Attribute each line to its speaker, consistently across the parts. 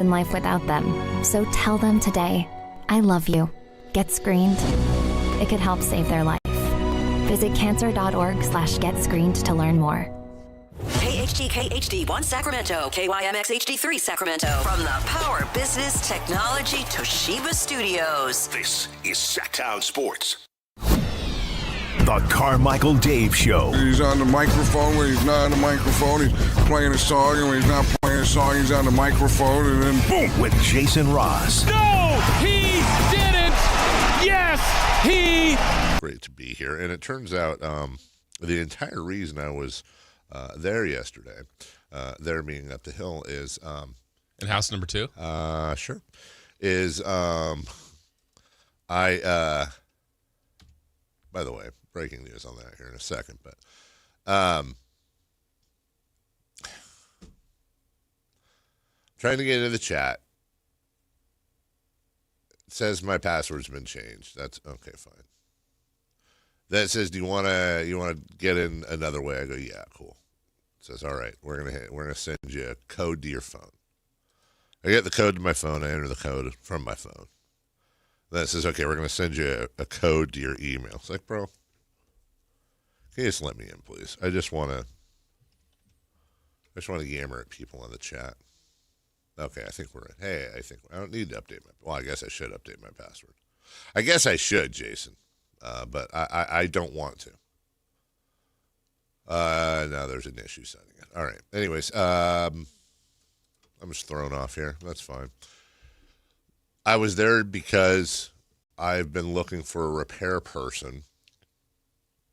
Speaker 1: in life without them. So tell them today, I love you. Get screened. It could help save their life. Visit cancer.org/getscreened to learn more.
Speaker 2: KHD HD1 Sacramento, KYMX HD3 Sacramento. From the Power Business Technology Toshiba Studios.
Speaker 3: This is Sactown Sports.
Speaker 4: The Carmichael Dave Show.
Speaker 5: He's on the microphone when he's not on the microphone. He's playing a song, and when he's not playing a song, he's on the microphone, and then boom.
Speaker 4: With Jason Ross.
Speaker 6: No, he didn't. Yes, he.
Speaker 7: Great to be here. And it turns out the entire reason I was there yesterday, there being up the hill, is
Speaker 6: in house number 2?
Speaker 7: Sure. Is by the way, breaking news on that here in a second, but trying to get into the chat. It says my password's been changed. That's okay, fine. Then it says, do you want to get in another way? I go, yeah, cool. It says, all right, we're gonna send you a code to your phone. I get the code to my phone. I enter the code from my phone. Then it says, okay, we're gonna send you a code to your email. It's like, bro, can you just let me in, please? I just want to yammer at people on the chat. Okay, I think we're in. Hey, I don't need to update well, I guess I should update my password. I guess I should, Jason. But I don't want to. Now there's an issue setting it. All right. Anyways, I'm just thrown off here. That's fine. I was there because I've been looking for a repair person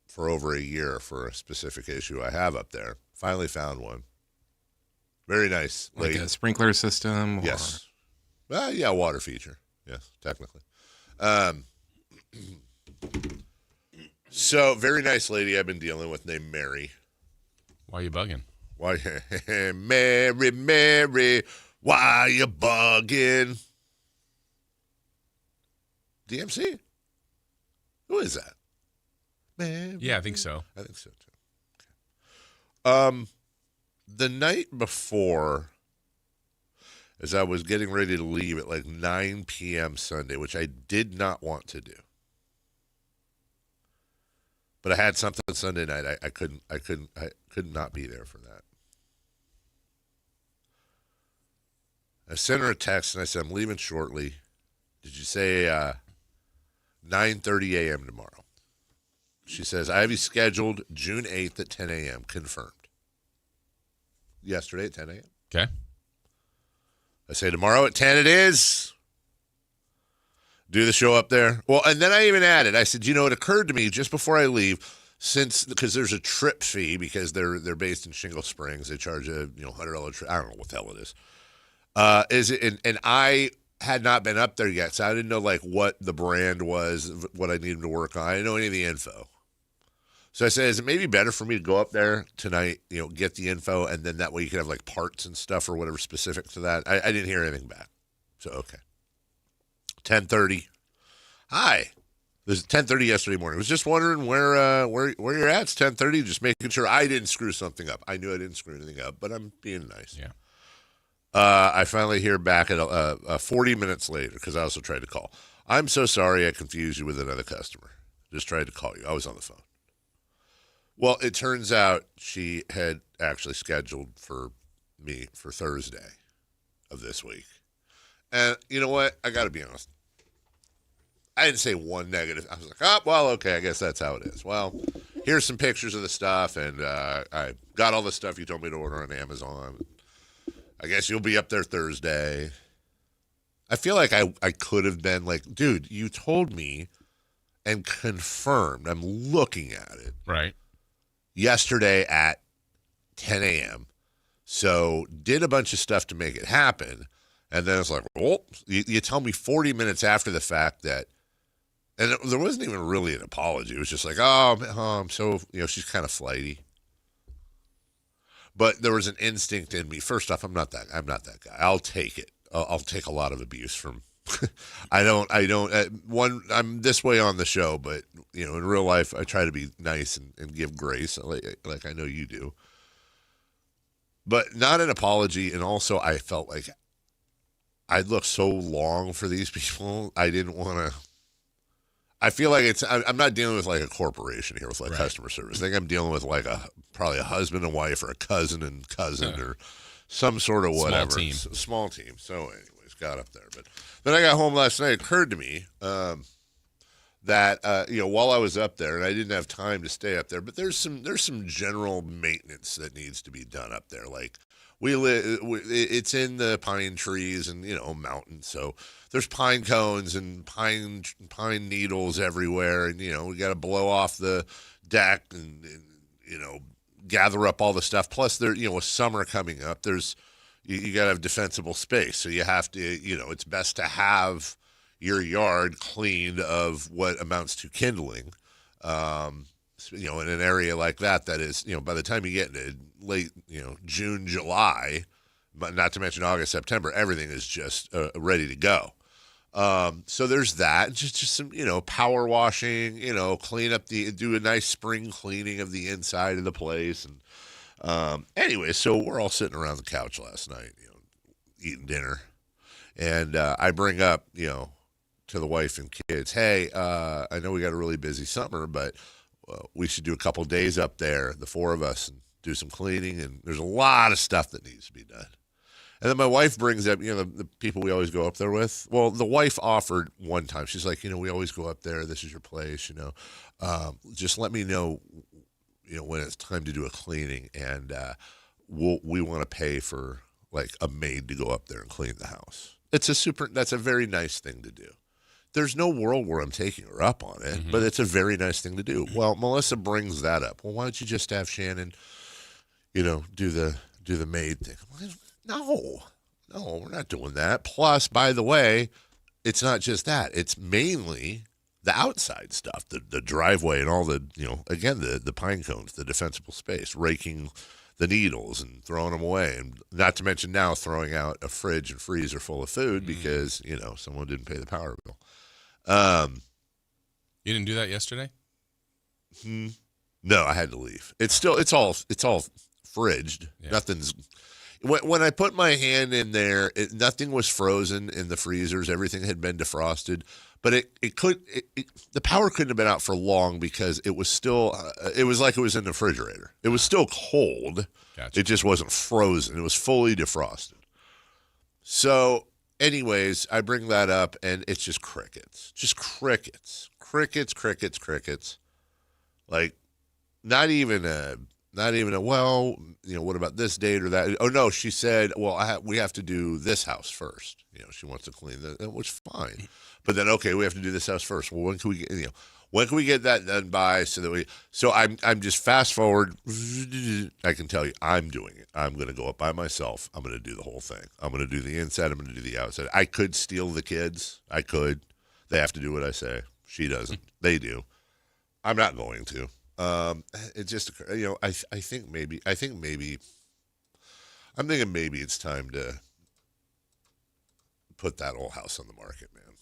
Speaker 7: for over a year for a specific issue I have up there. Finally found one. Very nice lady.
Speaker 6: Like a sprinkler system? Or...
Speaker 7: Yes. Yeah, water feature. Yes, technically. So, very nice lady I've been dealing with named Mary.
Speaker 6: Why are you bugging?
Speaker 7: Why, Mary, why you bugging? DMC? Who is that? Mary.
Speaker 6: Yeah, I think so.
Speaker 7: I think so, too. Okay. The night before, as I was getting ready to leave at like 9 p.m. Sunday, which I did not want to do. But I had something Sunday night. I could not be there for that. I sent her a text and I said, I'm leaving shortly. Did you say 9:30 a.m. tomorrow? She says, I have you scheduled June 8th at 10 a.m. Confirmed. Yesterday at 10 a.m.
Speaker 6: Okay.
Speaker 7: I say tomorrow at 10 it is. Do the show up there. Well, and then I even added, I said, it occurred to me just before I leave, because there's a trip fee because they're based in Shingle Springs. They charge a $100 trip. I don't know what the hell it is. And I had not been up there yet, so I didn't know like what the brand was, what I needed to work on. I didn't know any of the info. So I said, is it maybe better for me to go up there tonight, get the info, and then that way you could have like parts and stuff or whatever specific to that? I didn't hear anything back. So, okay. 10:30. Hi. This is 10:30 yesterday morning. I was just wondering where you're at. It's 10:30. Just making sure I didn't screw something up. I knew I didn't screw anything up, but I'm being nice.
Speaker 6: Yeah.
Speaker 7: I finally hear back at 40 minutes later because I also tried to call. I'm so sorry I confused you with another customer. Just tried to call you. I was on the phone. Well, it turns out she had actually scheduled for me for Thursday of this week. And you know what? I got to be honest. I didn't say one negative. I was like, okay, I guess that's how it is. Well, here's some pictures of the stuff, and I got all the stuff you told me to order on Amazon. I guess you'll be up there Thursday. I feel like I could have been like, dude, you told me and confirmed. I'm looking at it.
Speaker 6: Right.
Speaker 7: Yesterday at 10 a.m. So did a bunch of stuff to make it happen. And then it's like, well, you tell me 40 minutes after the fact that, and there wasn't even really an apology. It was just like, I'm so, she's kind of flighty. But there was an instinct in me. First off, I'm not that guy. I'll take it. I'll take a lot of abuse from, I'm this way on the show, but in real life, I try to be nice and give grace like I know you do. But not an apology. And also I felt like I'd look so long for these people. I didn't want to. I feel like I'm not dealing with like a corporation here with like customer service. I think I'm dealing with like probably a husband and wife or a cousin and cousin or some sort of whatever. Small team. So anyways, got up there. But then I got home last night. It occurred to me that while I was up there, and I didn't have time to stay up there, but there's some general maintenance that needs to be done up there. Like it's in the pine trees and mountains, so there's pine cones and pine needles everywhere, and we got to blow off the deck and gather up all the stuff. Plus, there with summer coming up, there's you got to have defensible space, so you have to it's best to have your yard cleaned of what amounts to kindling. In an area like that is, by the time you get into late, June, July, but not to mention August, September, everything is just ready to go. So there's that. Just some, power washing, clean up do a nice spring cleaning of the inside of the place. And anyway, so we're all sitting around the couch last night, eating dinner. And I bring up, to the wife and kids, hey, I know we got a really busy summer, but we should do a couple days up there, the four of us, and do some cleaning. And there's a lot of stuff that needs to be done. And then my wife brings up, the people we always go up there with. Well, the wife offered one time. She's like, we always go up there. This is your place, just let me know, when it's time to do a cleaning. And we want to pay for, like, a maid to go up there and clean the house. That's a very nice thing to do. There's no world where I'm taking her up on it, but it's a very nice thing to do. Well, Melissa brings that up. Well, why don't you just have Shannon, do the maid thing? No, we're not doing that. Plus, by the way, it's not just that. It's mainly the outside stuff, the driveway and all the, again, the pine cones, the defensible space, raking the needles and throwing them away. And not to mention now throwing out a fridge and freezer full of food because, someone didn't pay the power bill.
Speaker 6: You didn't do that yesterday?
Speaker 7: No, I had to leave. It's all fridged. Yeah. Nothing's. When I put my hand in there, nothing was frozen in the freezers. Everything had been defrosted, but the power couldn't have been out for long because it was still. It was like it was in the refrigerator. It was still cold. Gotcha. It just wasn't frozen. It was fully defrosted. So, anyways, I bring that up, and it's just crickets. Just crickets. Like, not even a, well, what about this date or that? Oh, no, she said, well, we have to do this house first. She wants to clean that, which is fine. But then, okay, we have to do this house first. Well, when can we get that done by so I'm just fast forward. I can tell you, I'm doing it. I'm going to go up by myself. I'm going to do the whole thing. I'm going to do the inside. I'm going to do the outside. I could steal the kids. I could. They have to do what I say. She doesn't. They do. I'm not going to. It just, I think maybe it's time to put that old house on the market, man.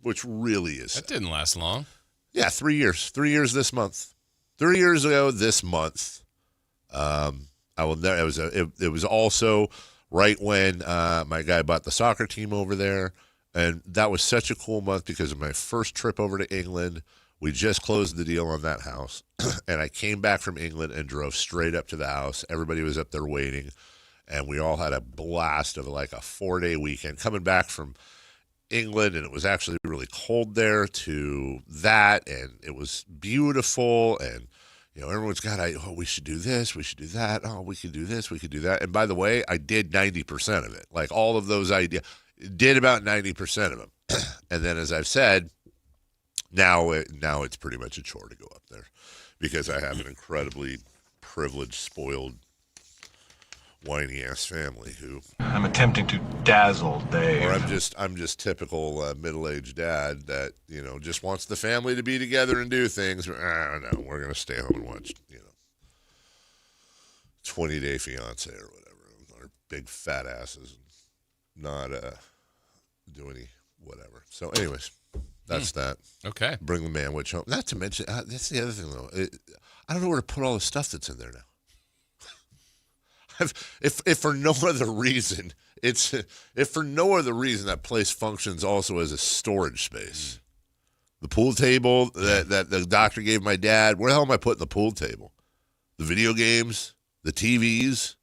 Speaker 7: Which really is.
Speaker 6: That didn't last long.
Speaker 7: Yeah, 3 years. 3 years this month. 3 years ago this month. It was also right when my guy bought the soccer team over there, and that was such a cool month because of my first trip over to England. We just closed the deal on that house, and I came back from England and drove straight up to the house. Everybody was up there waiting, and we all had a blast of like a 4-day weekend coming back from England, and it was actually really cold there to that, and it was beautiful, and everyone's got, we should do this, we should do that, we could do this, we could do that. And by the way, I did 90% of it. Like all of those ideas, did about 90% of them. And then, as I've said, now it's pretty much a chore to go up there because I have an incredibly privileged, spoiled, whiny-ass family who
Speaker 8: I'm attempting to dazzle Dave.
Speaker 7: Or I'm just typical middle-aged dad that, just wants the family to be together and do things. No, we're going to stay home and watch, 20 Day Fiance or whatever. Our big fat asses not do any whatever. So anyways, that's that. Okay. Bring the manwich home. Not to mention, that's the other thing, though. I don't know where to put all the stuff that's in there now. If for no other reason It's if for no other reason that place functions also as a storage space. The pool table that the doctor gave my dad, where the hell am I putting the pool table? The video games, the TVs,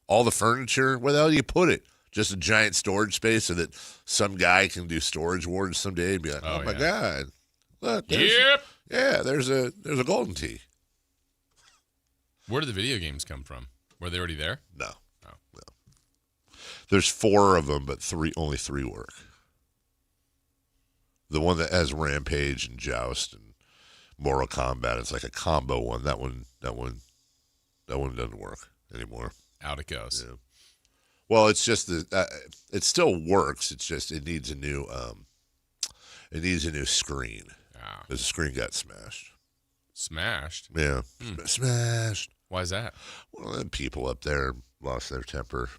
Speaker 7: all the furniture, where the hell do you put it? Just a giant storage space so that some guy can do storage wars someday and be like, oh my God. Look, there's a golden tee.
Speaker 6: Where did the video games come from? Were they already there?
Speaker 7: No. There's 4 of them, but only 3 work. The one that has Rampage and Joust and Mortal Kombat, it's like a combo one. That one doesn't work anymore.
Speaker 6: Out it goes.
Speaker 7: Yeah. Well, it's just it still works. It's just it needs a new screen.
Speaker 6: Ah.
Speaker 7: The screen got smashed.
Speaker 6: Smashed?
Speaker 7: Yeah, smashed.
Speaker 6: Why is that?
Speaker 7: Well, then people up there lost their temper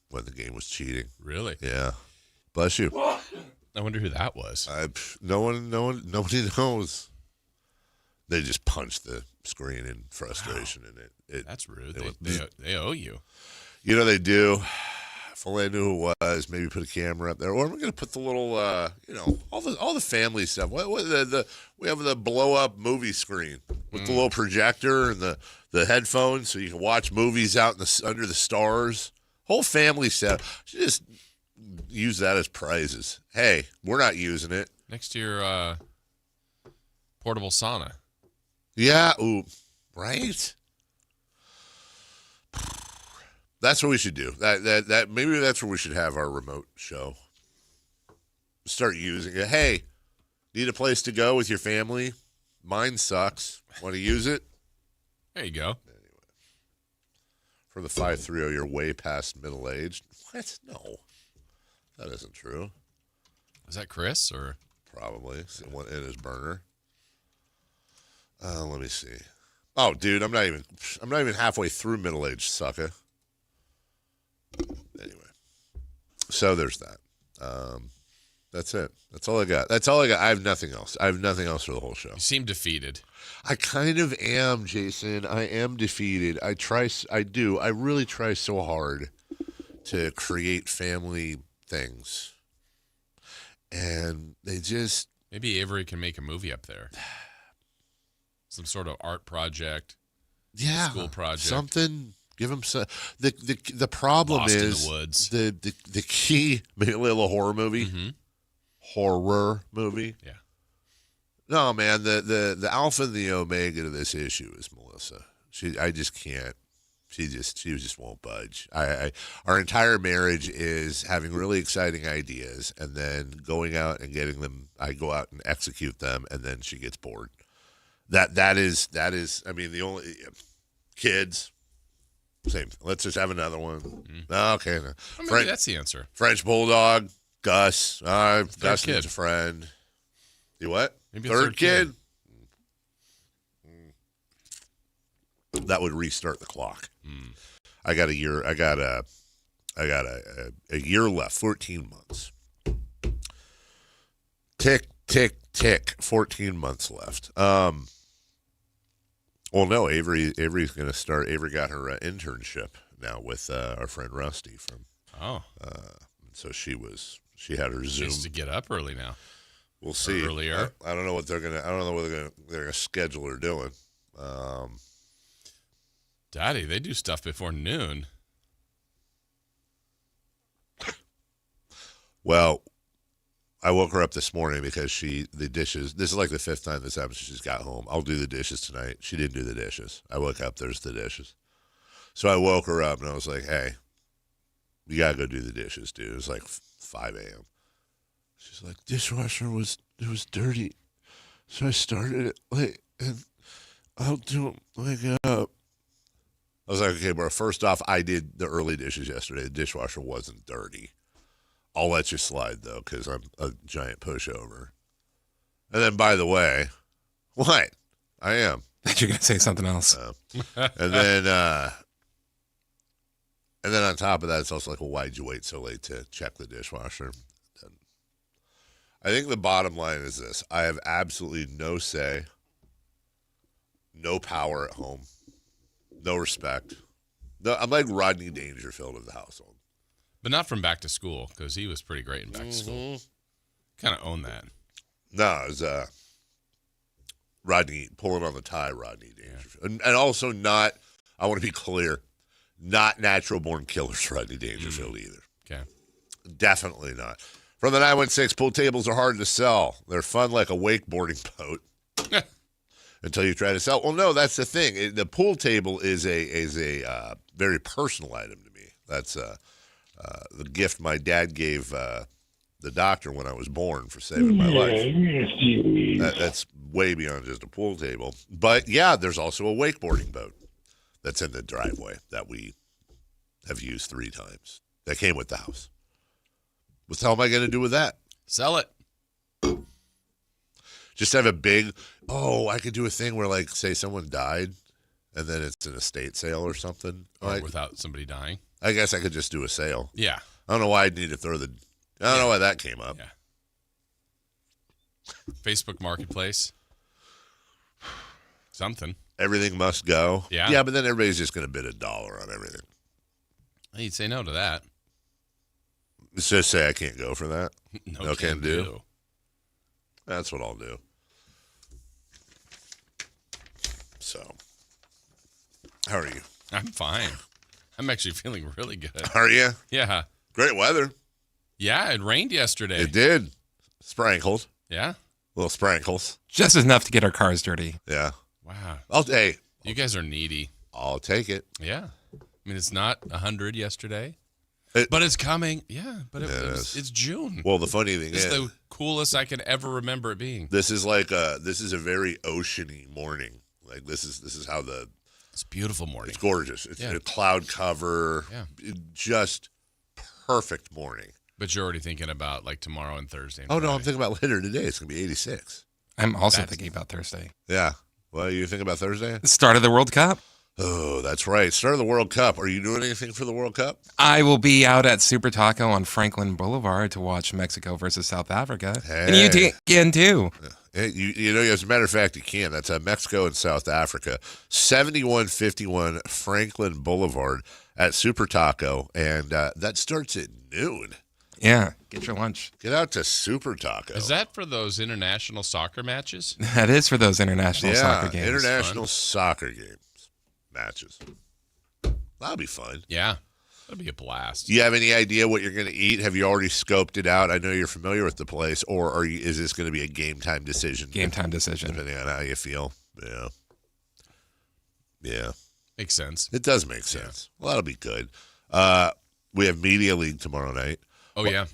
Speaker 7: when the game was cheating.
Speaker 6: Really?
Speaker 7: Yeah. Bless you.
Speaker 6: I wonder who that was.
Speaker 7: Nobody knows. They just punched the screen in frustration, and it.
Speaker 6: That's rude. They owe you.
Speaker 7: You know they do. If only I knew who it was. Maybe put a camera up there, or we're gonna put the little, all the family stuff. We have the blow up movie screen with the little projector and the headphones, so you can watch movies out under the stars. Whole family set. You just use that as prizes. Hey, we're not using it.
Speaker 6: Next to your portable sauna.
Speaker 7: Yeah. Ooh. Right. That's what we should do. That maybe that's where we should have our remote show. Start using it. Hey, need a place to go with your family? Mine sucks. Want to use it?
Speaker 6: There you go.
Speaker 7: Anyway, for the 530, you're way past middle aged. What? No, that isn't true.
Speaker 6: Is that Chris or
Speaker 7: probably someone in his burner? Let me see. Oh, dude, I'm not even halfway through middle aged, sucker. Anyway, so there's that. That's it. That's all I got. I have nothing else. I have nothing else for the whole show.
Speaker 6: you seem defeated?
Speaker 7: I kind of am, Jason. I am defeated. I do. I really try so hard to create family things. And they just...
Speaker 6: Maybe Avery can make a movie up there. Some sort of art project.
Speaker 7: Yeah.
Speaker 6: School project.
Speaker 7: Something... Give him some. The problem
Speaker 6: Lost
Speaker 7: is
Speaker 6: in the woods.
Speaker 7: The key. Maybe a little horror movie.
Speaker 6: Mm-hmm.
Speaker 7: Horror movie.
Speaker 6: Yeah.
Speaker 7: No, man. The alpha and the omega to this issue is Melissa. I just can't. She just won't budge. Our entire marriage is having really exciting ideas and then going out and getting them. I go out and execute them, and then she gets bored. That is. I mean, the only kids. Same. Let's just have another one. Mm-hmm. Okay.
Speaker 6: Well, maybe that's the answer.
Speaker 7: French Bulldog, Gus. Gus needs a friend. You what?
Speaker 6: Maybe
Speaker 7: third kid? That would restart the clock.
Speaker 6: Mm.
Speaker 7: I got a year. I got a year left. 14 months. Tick, tick, tick. 14 months left. Well, no, Avery's going to start. Avery got her internship now with our friend Rusty from.
Speaker 6: Oh.
Speaker 7: So she had her Zoom.
Speaker 6: She has to get up early now.
Speaker 7: We'll see.
Speaker 6: Earlier.
Speaker 7: I don't know what they're gonna. I don't know what they're gonna schedule her doing.
Speaker 6: Daddy, they do stuff before noon.
Speaker 7: Well, I woke her up this morning because the dishes, this is like the 5th time this happened since she's got home. I'll do the dishes tonight. She didn't do the dishes. I woke up, there's the dishes. So I woke her up and I was like, hey, you got to go do the dishes, dude. It was like 5 a.m. She's like, dishwasher was dirty. So I started it late and I'll do it wake up. I was like, okay, bro, first off, I did the early dishes yesterday. The dishwasher wasn't dirty. I'll let you slide, though, because I'm a giant pushover. And then, by the way, what? I am.
Speaker 9: You're going to say something else.
Speaker 7: And then on top of that, it's also like, well, why'd you wait so late to check the dishwasher? I think the bottom line is this. I have absolutely no say, no power at home, no respect. No, I'm like Rodney Dangerfield of the household.
Speaker 6: But not from back to school, because he was pretty great in back to school. Kind of owned that.
Speaker 7: No, it was Rodney, pulling on the tie, Rodney Dangerfield. And also not, I want to be clear, not natural-born killers, Rodney Dangerfield either.
Speaker 6: Okay.
Speaker 7: Definitely not. From the 916, pool tables are hard to sell. They're fun like a wakeboarding boat until you try to sell. Well, no, that's the thing. The pool table is a very personal item to me. That's the gift my dad gave the doctor when I was born for saving my life. That's way beyond just a pool table. But, yeah, there's also a wakeboarding boat that's in the driveway that we have used 3 times. That came with the house. What the hell am I going to do with that?
Speaker 6: Sell it.
Speaker 7: Just have a big, I could do a thing where, like, say someone died, and then it's an estate sale or something.
Speaker 6: Or without somebody dying.
Speaker 7: I guess I could just do a sale.
Speaker 6: Yeah.
Speaker 7: I don't know why I'd need to I don't know why that came up.
Speaker 6: Yeah. Facebook Marketplace. Something.
Speaker 7: Everything must go.
Speaker 6: Yeah.
Speaker 7: Yeah, but then everybody's just going to bid $1 on everything.
Speaker 6: You'd say no to that.
Speaker 7: Let's just say I can't go for that.
Speaker 6: No can do.
Speaker 7: That's what I'll do. So, how are you?
Speaker 6: I'm fine. I'm actually feeling really good.
Speaker 7: Are you?
Speaker 6: Yeah.
Speaker 7: Great weather.
Speaker 6: Yeah, it rained yesterday.
Speaker 7: It did. Sprinkled.
Speaker 6: Yeah?
Speaker 7: Little sprinkles.
Speaker 9: Just enough to get our cars dirty.
Speaker 7: Yeah.
Speaker 6: Wow.
Speaker 7: Hey.
Speaker 6: You guys are needy.
Speaker 7: I'll take it.
Speaker 6: Yeah. I mean, it's not 100 yesterday, but it's coming. Yeah, but it's June.
Speaker 7: Well, the funny thing
Speaker 6: It's
Speaker 7: is,
Speaker 6: the coolest I can ever remember it being.
Speaker 7: this is a very oceany morning. Like this is how
Speaker 6: It's a beautiful morning.
Speaker 7: it's gorgeous. It's
Speaker 6: Yeah.
Speaker 7: a cloud cover.
Speaker 6: Yeah.
Speaker 7: Just perfect morning.
Speaker 6: But you're already thinking about like tomorrow and Thursday. And
Speaker 7: Oh no, I'm
Speaker 6: Friday.
Speaker 7: thinking about later today. It's gonna be 86.
Speaker 9: I'm also
Speaker 6: That's-
Speaker 9: thinking about Thursday.
Speaker 7: Yeah. Well, you think about Thursday?
Speaker 9: The start of the World Cup.
Speaker 7: Oh, that's right. Start of the World Cup. Are you doing anything for the World Cup?
Speaker 9: I will be out at Super Taco on Franklin Boulevard to watch Mexico versus South Africa. And you can too.
Speaker 7: Hey, you know, as a matter of fact, you can. That's Mexico and South Africa. 7151 Franklin Boulevard at Super Taco. And that starts at noon.
Speaker 9: Yeah, get your lunch.
Speaker 7: Get out to Super Taco.
Speaker 6: Is that for those international soccer matches?
Speaker 9: That is for those international soccer games.
Speaker 7: International soccer games. Matches. That'll be fun.
Speaker 6: Yeah. That'd be a blast.
Speaker 7: Do you have any idea what you're going to eat? Have you already scoped it out? I know you're familiar with the place. Or is this going to be a game time decision?
Speaker 9: Game time decision.
Speaker 7: Depending on how you feel. Yeah. Yeah.
Speaker 6: Makes sense.
Speaker 7: It does make sense. Well, that'll be good. We have Media League tomorrow night.
Speaker 6: Oh, yeah.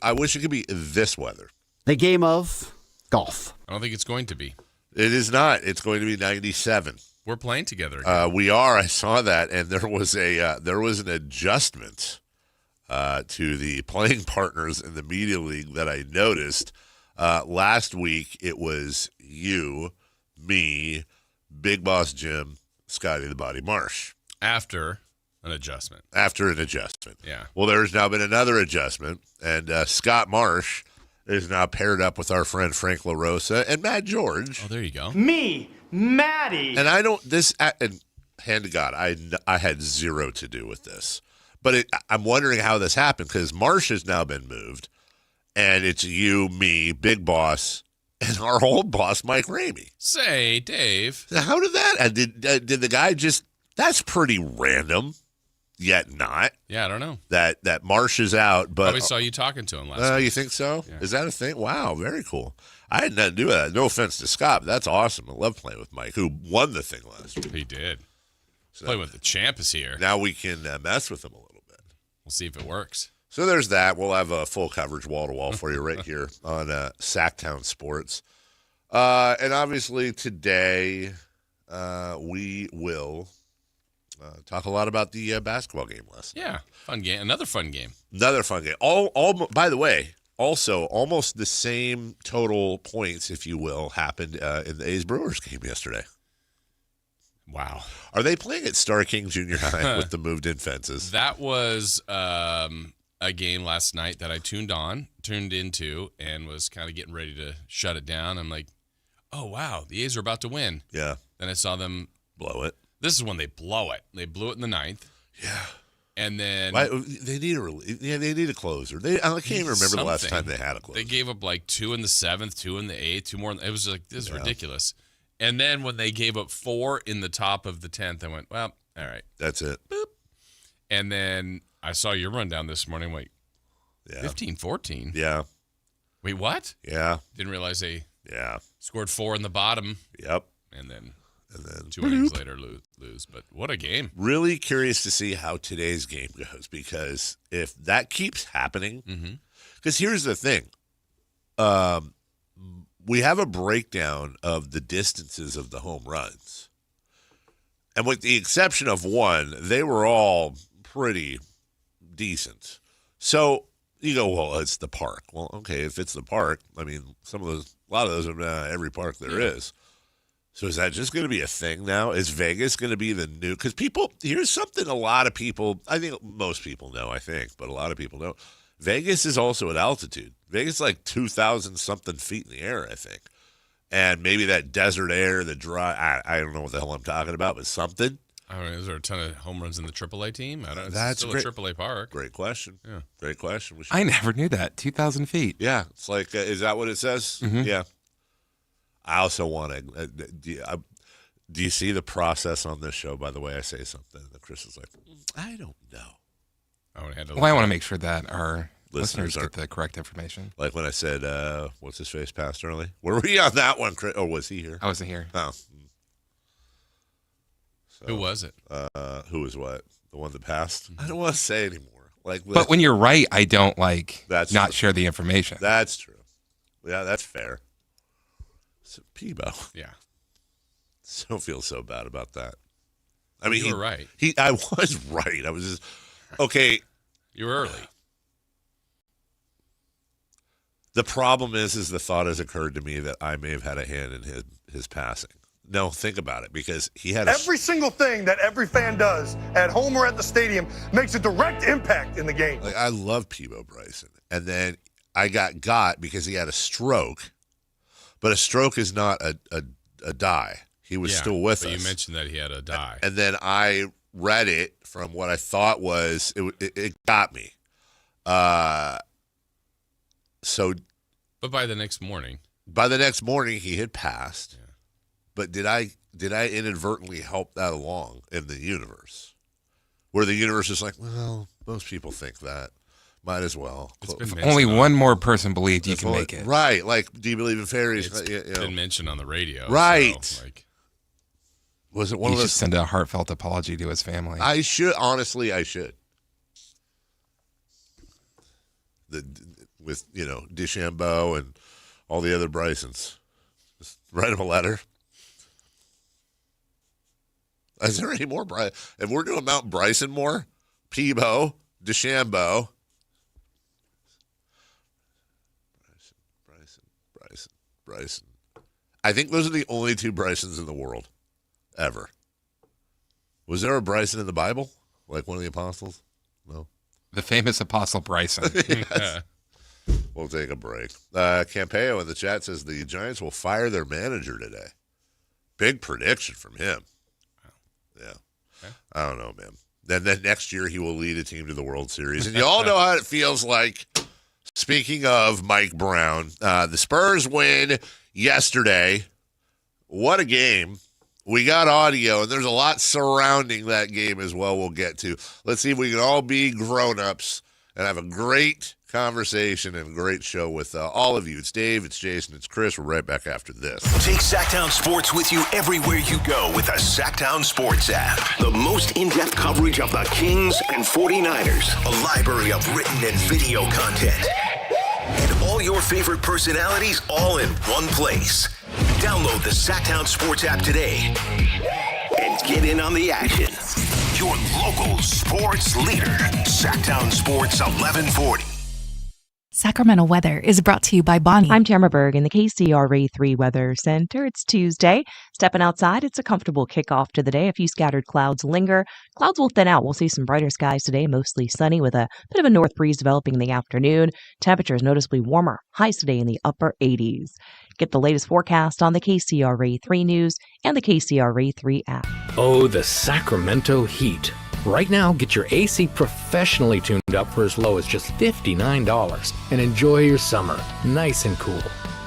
Speaker 7: I wish it could be this weather.
Speaker 10: The game of golf.
Speaker 6: I don't think it's going to be.
Speaker 7: It is not. It's going to be 97.
Speaker 6: We're playing together again.
Speaker 7: We are. I saw that, and there was an adjustment to the playing partners in the Media League that I noticed. Last week, it was you, me, Big Boss Jim, Scotty the Body Marsh.
Speaker 6: After an adjustment.
Speaker 7: Yeah. Well, there's now been another adjustment, and Scott Marsh is now paired up with our friend Frank LaRosa and Matt George.
Speaker 6: Oh, there you go.
Speaker 11: Me, Maddie.
Speaker 7: And and hand to God, I had zero to do with this. But I'm wondering how this happened, because Marsh has now been moved, and it's you, me, Big Boss, and our old boss, Mike Ramey.
Speaker 6: Say, Dave.
Speaker 7: How did that? Did the guy just? That's pretty random. Yet not.
Speaker 6: Yeah, I don't know.
Speaker 7: That Marsh is out, but
Speaker 6: Probably saw you talking to him last week.
Speaker 7: You think so?
Speaker 6: Yeah.
Speaker 7: Is that a thing? Wow, very cool. I had nothing to do with that. No offense to Scott, but that's awesome. I love playing with Mike, who won the thing last week.
Speaker 6: He did.
Speaker 7: So
Speaker 6: Play with the champ is here.
Speaker 7: Now we can mess with him a little bit.
Speaker 6: We'll see if it works.
Speaker 7: So there's that. We'll have a full coverage wall-to-wall for you right here on Sactown Sports. And obviously today we will talk a lot about the basketball game last night.
Speaker 6: Yeah, fun game. Another fun game.
Speaker 7: All. By the way, also almost the same total points, if you will, happened in the A's Brewers game yesterday.
Speaker 6: Wow.
Speaker 7: Are they playing at Star King Junior High with the moved-in fences?
Speaker 6: That was a game last night that I tuned into, and was kind of getting ready to shut it down. I'm like, oh, wow, the A's are about to win.
Speaker 7: Yeah.
Speaker 6: Then I saw them
Speaker 7: blow it.
Speaker 6: This is when they blow it. They blew it in the ninth.
Speaker 7: Yeah.
Speaker 6: And then
Speaker 7: they need they need a closer. I can't even remember the last time they had a closer.
Speaker 6: They gave up like 2 in the 7th, 2 in the 8th, 2 more. It was like, this is ridiculous. And then when they gave up 4 in the top of the 10th, I went, well, all right.
Speaker 7: That's it.
Speaker 6: Boop. And then I saw your rundown this morning. Wait, 15-14?
Speaker 7: Yeah.
Speaker 6: Wait, what?
Speaker 7: Yeah.
Speaker 6: Didn't realize they scored 4 in the bottom.
Speaker 7: Yep.
Speaker 6: And then 2 innings later lose. But what a game.
Speaker 7: Really curious to see how today's game goes, because if that keeps happening, because here's the thing. We have a breakdown of the distances of the home runs. And with the exception of one, they were all pretty decent. So you go, well, it's the park. Well, okay, if it's the park, I mean, a lot of those are every park there is. So is that just going to be a thing now? Is Vegas going to be the new? Because here's something a lot of people, I think most people know, but a lot of people don't. Vegas is also at altitude. Vegas is like 2,000 something feet in the air, I think. And maybe that desert air, the dry, I don't know what the hell I'm talking about, but something.
Speaker 6: I don't know, is there a ton of home runs in the AAA team? I don't know.
Speaker 7: That's
Speaker 6: still
Speaker 7: great.
Speaker 6: a AAA park.
Speaker 7: Great question.
Speaker 6: Yeah.
Speaker 7: Great question.
Speaker 9: I never knew that. 2,000 feet.
Speaker 7: Yeah. It's like, is that what it says?
Speaker 9: Mm-hmm.
Speaker 7: Yeah. I also want to, do you see the process on this show, by the way I say something? And Chris is like, I don't know.
Speaker 9: I want to make sure that our listeners get the correct information.
Speaker 7: Like when I said, what's his face passed early? Where were you on that one, Chris? Or was he here?
Speaker 9: I wasn't here.
Speaker 7: Oh. So,
Speaker 6: who was it?
Speaker 7: Who was what? The one that passed? I don't want to say anymore.
Speaker 9: But when you're right, I don't
Speaker 7: that's
Speaker 9: not
Speaker 7: true.
Speaker 9: share the information.
Speaker 7: That's true. Yeah, that's fair. So, Peebo.
Speaker 6: Yeah.
Speaker 7: Don't feel so bad about that. I mean,
Speaker 6: you were right.
Speaker 7: I was right. I was just okay.
Speaker 6: You were early.
Speaker 7: The problem is the thought has occurred to me that I may have had a hand in his passing. No, think about it, because he had
Speaker 12: every single thing that every fan does at home or at the stadium makes a direct impact in the game.
Speaker 7: Like, I love Peebo Bryson, and then I got because he had a stroke, but a stroke is not a die. He was still with us.
Speaker 6: You mentioned that he had a die,
Speaker 7: and then I read it from what I thought was it got me. So,
Speaker 6: but by the next morning,
Speaker 7: he had passed. Yeah. But did I inadvertently help that along in the universe, where the universe is like, well, most people think that, might as well.
Speaker 9: If only one more person believed you can make it.
Speaker 7: Right? Like, do you believe in fairies?
Speaker 6: It's been mentioned on the radio,
Speaker 7: right?
Speaker 6: So,
Speaker 7: was it one
Speaker 9: you
Speaker 7: of those?
Speaker 9: Should send a heartfelt apology to his family.
Speaker 7: I should. Honestly, I should. With DeChambeau and all the other Brysons, just write him a letter. Is there any more Bryson? If we're doing Mount Bryson more, Peebo, DeChambeau, Bryson. I think those are the only 2 Brysons in the world, ever. Was there a Bryson in the Bible, like one of the apostles? No.
Speaker 9: The famous Apostle Bryson.
Speaker 7: Yes. We'll take a break. Campeo in the chat says the Giants will fire their manager today. Big prediction from him. Yeah. Okay. I don't know, man. Then next year he will lead a team to the World Series. And you all know how it feels like. Speaking of Mike Brown, the Spurs win yesterday. What a game. We got audio, and there's a lot surrounding that game as well we'll get to. Let's see if we can all be grown-ups and have a great conversation and a great show with all of you. It's Dave, it's Jason, it's Chris. We're right back after this.
Speaker 3: Take Sactown Sports with you everywhere you go with the Sactown Sports app. The most in-depth coverage of the Kings and 49ers. A library of written and video content. And all your favorite personalities all in one place. Download the Sactown Sports app today and get in on the action. Your local sports leader, Sactown Sports 1140.
Speaker 13: Sacramento weather is brought to you by Bonnie.
Speaker 14: I'm Tamara Berg in the KCRA3 Weather Center. It's Tuesday. Stepping outside, it's a comfortable kickoff to the day. A few scattered clouds linger. Clouds will thin out. We'll see some brighter skies today, mostly sunny with a bit of a north breeze developing in the afternoon. Temperatures noticeably warmer. Highs today in the upper 80s. Get the latest forecast on the KCRA3 News and the KCRA3 app.
Speaker 15: Oh, the Sacramento heat. Right now, get your AC professionally tuned up for as low as just $59 and enjoy your summer nice and cool.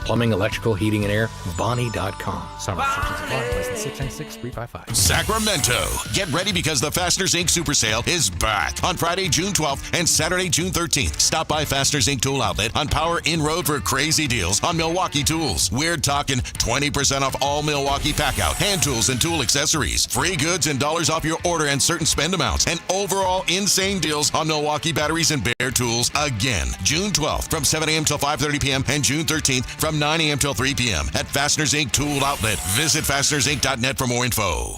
Speaker 15: Plumbing, electrical, heating, and air, Bonnie.com. Summer restrictions apply. License 696-355.
Speaker 16: Sacramento. Get ready because the Fasteners Inc. Super Sale is back on Friday, June 12th and Saturday, June 13th. Stop by Fasteners Inc. Tool Outlet on Power in Road for crazy deals on Milwaukee tools. We're talking 20% off all Milwaukee pack-out, hand tools, and tool accessories. Free goods and dollars off your order and certain spend amounts. And overall insane deals on Milwaukee batteries and Bear tools again. June 12th from 7 a.m. till 5:30 p.m. and June 13th from 9 a.m. till 3 p.m. at Fasteners Inc. Tool Outlet. Visit fastenersinc.net for more info.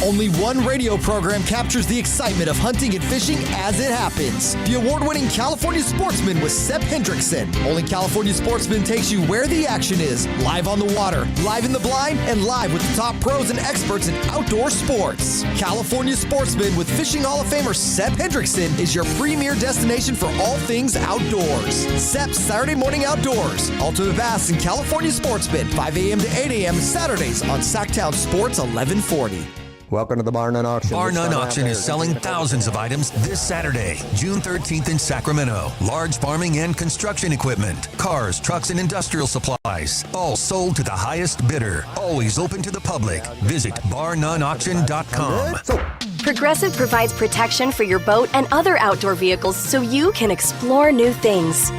Speaker 17: Only one radio program captures the excitement of hunting and fishing as it happens. The award-winning California Sportsman with Sep Hendrickson. Only California Sportsman takes you where the action is. Live on the water, live in the blind, and live with the top pros and experts in outdoor sports. California Sportsman with Fishing Hall of Famer Sep Hendrickson is your premier destination for all things outdoors. Sep's Saturday Morning Outdoors. Ultimate Bass and California Sportsman, 5 a.m. to 8 a.m. Saturdays on Sactown Sports 1140.
Speaker 18: Welcome to the Bar None Auction.
Speaker 19: Bar None Auction is selling thousands of items this Saturday, June 13th in Sacramento. Large farming and construction equipment, cars, trucks, and industrial supplies. All sold to the highest bidder. Always open to the public. Visit barnoneauction.com.
Speaker 20: Progressive provides protection for your boat and other outdoor vehicles so you can explore new things.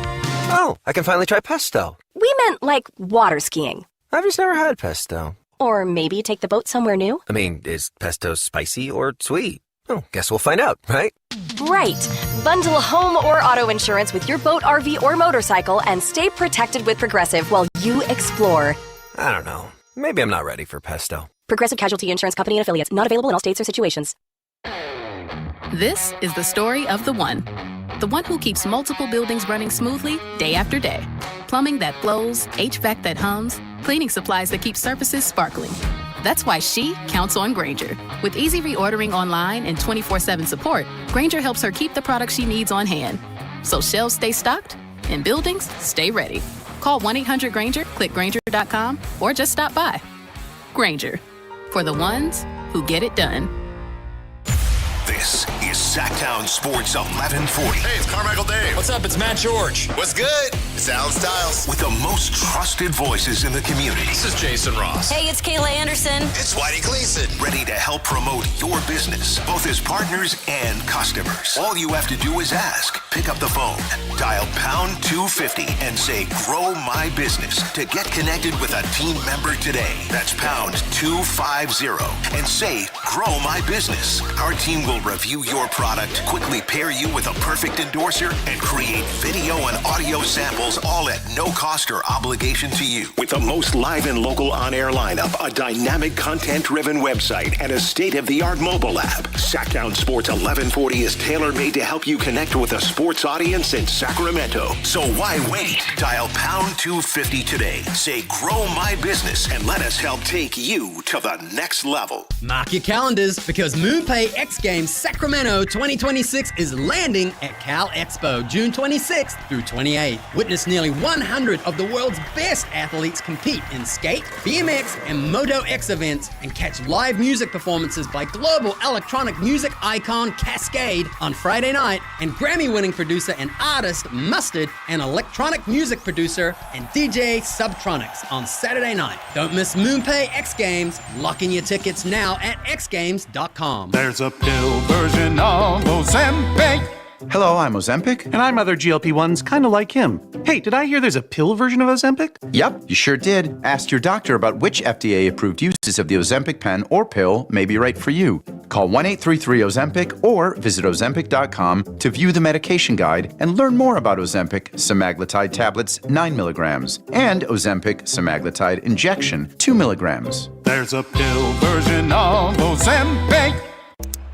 Speaker 21: Oh, I can finally try pesto.
Speaker 20: We meant like water skiing.
Speaker 21: I've just never had pesto.
Speaker 20: Or maybe take the boat somewhere new?
Speaker 21: I mean, is pesto spicy or sweet? Oh, guess we'll find out, right?
Speaker 20: Right. Bundle home or auto insurance with your boat, RV, or motorcycle and stay protected with Progressive while you explore.
Speaker 21: I don't know. Maybe I'm not ready for pesto.
Speaker 20: Progressive Casualty Insurance Company and Affiliates. Not available in all states or situations.
Speaker 22: This is the story of the one. The one who keeps multiple buildings running smoothly day after day. Plumbing that flows, HVAC that hums, cleaning supplies that keep surfaces sparkling. That's why she counts on Grainger. With easy reordering online and 24/7 support, Grainger helps her keep the products she needs on hand. So shelves stay stocked and buildings stay ready. Call 1-800-GRAINGER, click Grainger.com, or just stop by. Grainger, for the ones who get it done.
Speaker 3: This is Sactown Sports 1140.
Speaker 23: Hey, it's Carmichael Dave.
Speaker 24: What's up? It's Matt George.
Speaker 23: What's good? It's Alan Stiles.
Speaker 3: With the most trusted voices in the community.
Speaker 23: This is Jason Ross.
Speaker 2: Hey, it's Kayla Anderson.
Speaker 23: It's Whitey Gleason.
Speaker 3: Ready to help promote your business, both as partners and customers. All you have to do is ask. Pick up the phone, dial pound 250 and say, grow my business to get connected with a team member today. That's pound 250 and say, grow my business. Our team will review your product, quickly pair you with a perfect endorser, and create video and audio samples all at no cost or obligation to you. With the most live and local on-air lineup, a dynamic content-driven website, and a state-of-the-art mobile app, Sactown Sports 1140 is tailor-made to help you connect with a sports audience in Sacramento. So why wait? Dial pound 250 today. Say, grow my business, and let us help take you to the next level.
Speaker 25: Mark your calendars because MoonPay X Games Sacramento 2026 is landing at Cal Expo June 26th through 28th. Witness nearly 100 of the world's best athletes compete in skate, BMX, and Moto X events and catch live music performances by global electronic music icon Cascade on Friday night and Grammy-winning producer and artist Mustard and electronic music producer and DJ Subtronics on Saturday night. Don't miss MoonPay X Games. Lock in your tickets now at xgames.com.
Speaker 26: There's a pill version of Ozempic.
Speaker 27: Hello, I'm Ozempic.
Speaker 26: And I'm other GLP-1s kind of like him. Hey, did I hear there's a pill version of Ozempic?
Speaker 27: Yep, you sure did. Ask your doctor about which FDA-approved uses of the Ozempic pen or pill may be right for you. Call 1-833-OZEMPIC or visit Ozempic.com to view the medication guide and learn more about Ozempic semaglutide tablets 9 milligrams and Ozempic semaglutide injection 2 milligrams.
Speaker 26: There's a pill version of Ozempic.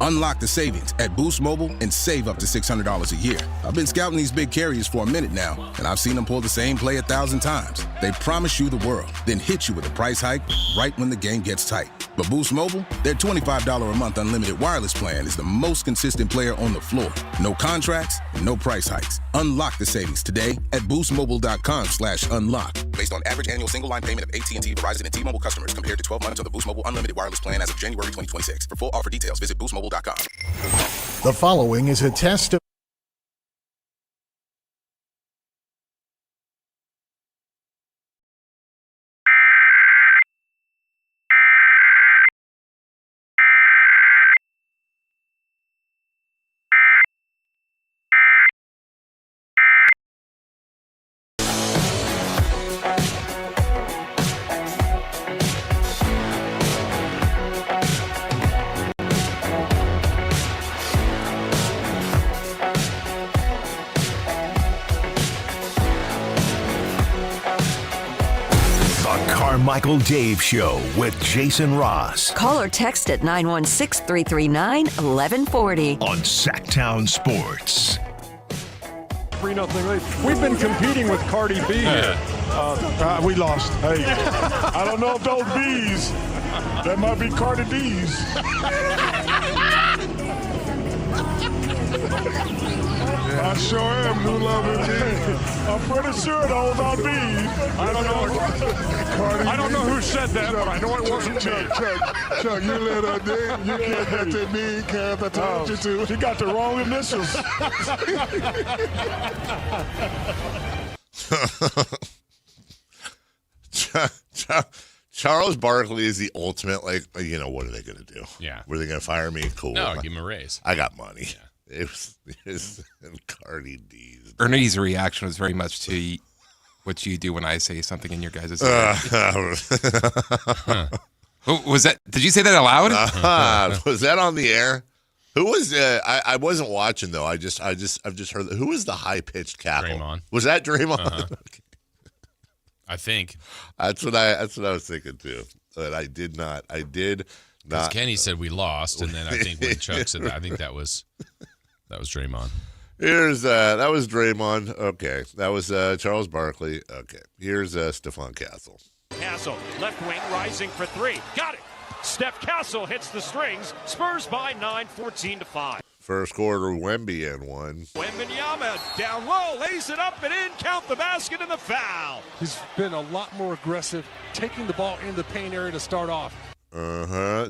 Speaker 28: Unlock the savings at Boost Mobile and save up to $600 a year. I've been scouting these big carriers for a minute now, and I've seen them pull the same play 1,000 times. They promise you the world, then hit you with a price hike right when the game gets tight. But Boost Mobile, their $25 a month unlimited wireless plan is the most consistent player on the floor. No contracts, no price hikes. Unlock the savings today at boostmobile.com/unlock. Based on average annual single line payment of AT&T, Verizon, and T-Mobile customers compared to 12 months of the Boost Mobile unlimited wireless plan as of January 2026. For full offer details, visit boostmobile.com.
Speaker 1: The following is a test of
Speaker 3: Carmichael Dave Show with Jason Ross.
Speaker 2: Call or text at 916-339-1140.
Speaker 3: On Sactown Sports.
Speaker 4: 3-0 lead. We've been competing with Cardi B here. We lost. Hey, I don't know if those B's, that might be Cardi D's. I sure am, new love indeed. I'm pretty sure those are B's. I don't know who said that, but I know it wasn't me. Chuck, you let her dance. You can't get to me, Kath. I told you to. She got the wrong initials.
Speaker 7: Charles Barkley is the ultimate, like, you know, what are they going to do?
Speaker 6: Yeah.
Speaker 7: Were they going to fire me? Cool.
Speaker 6: No, give him a raise.
Speaker 7: I got money. Yeah. It was Cardi D's.
Speaker 9: Ernie's reaction was very much to what you do when I say something in your guys' Was that? Did you say that aloud?
Speaker 7: Was that on the air? Who was? I wasn't watching though. I've just heard. Who was the high pitched cackle?
Speaker 6: Draymond.
Speaker 7: Was that Draymond?
Speaker 6: Okay. I think
Speaker 7: that's what I was thinking too. But I did not.
Speaker 6: Because Kenny said we lost, and then I think when Chuck said that, I think that was Draymond.
Speaker 7: Here's that was Draymond. Okay, that was Charles Barkley. Okay, here's Stephon Castle.
Speaker 5: Castle, left wing, rising for three. Got it. Steph Castle hits the strings. Spurs by 9, 14-5.
Speaker 7: First quarter, Wemby and one.
Speaker 5: Wembanyama down low, lays it up and in. Count the basket and the foul.
Speaker 4: He's been a lot more aggressive, taking the ball in the paint area to start off.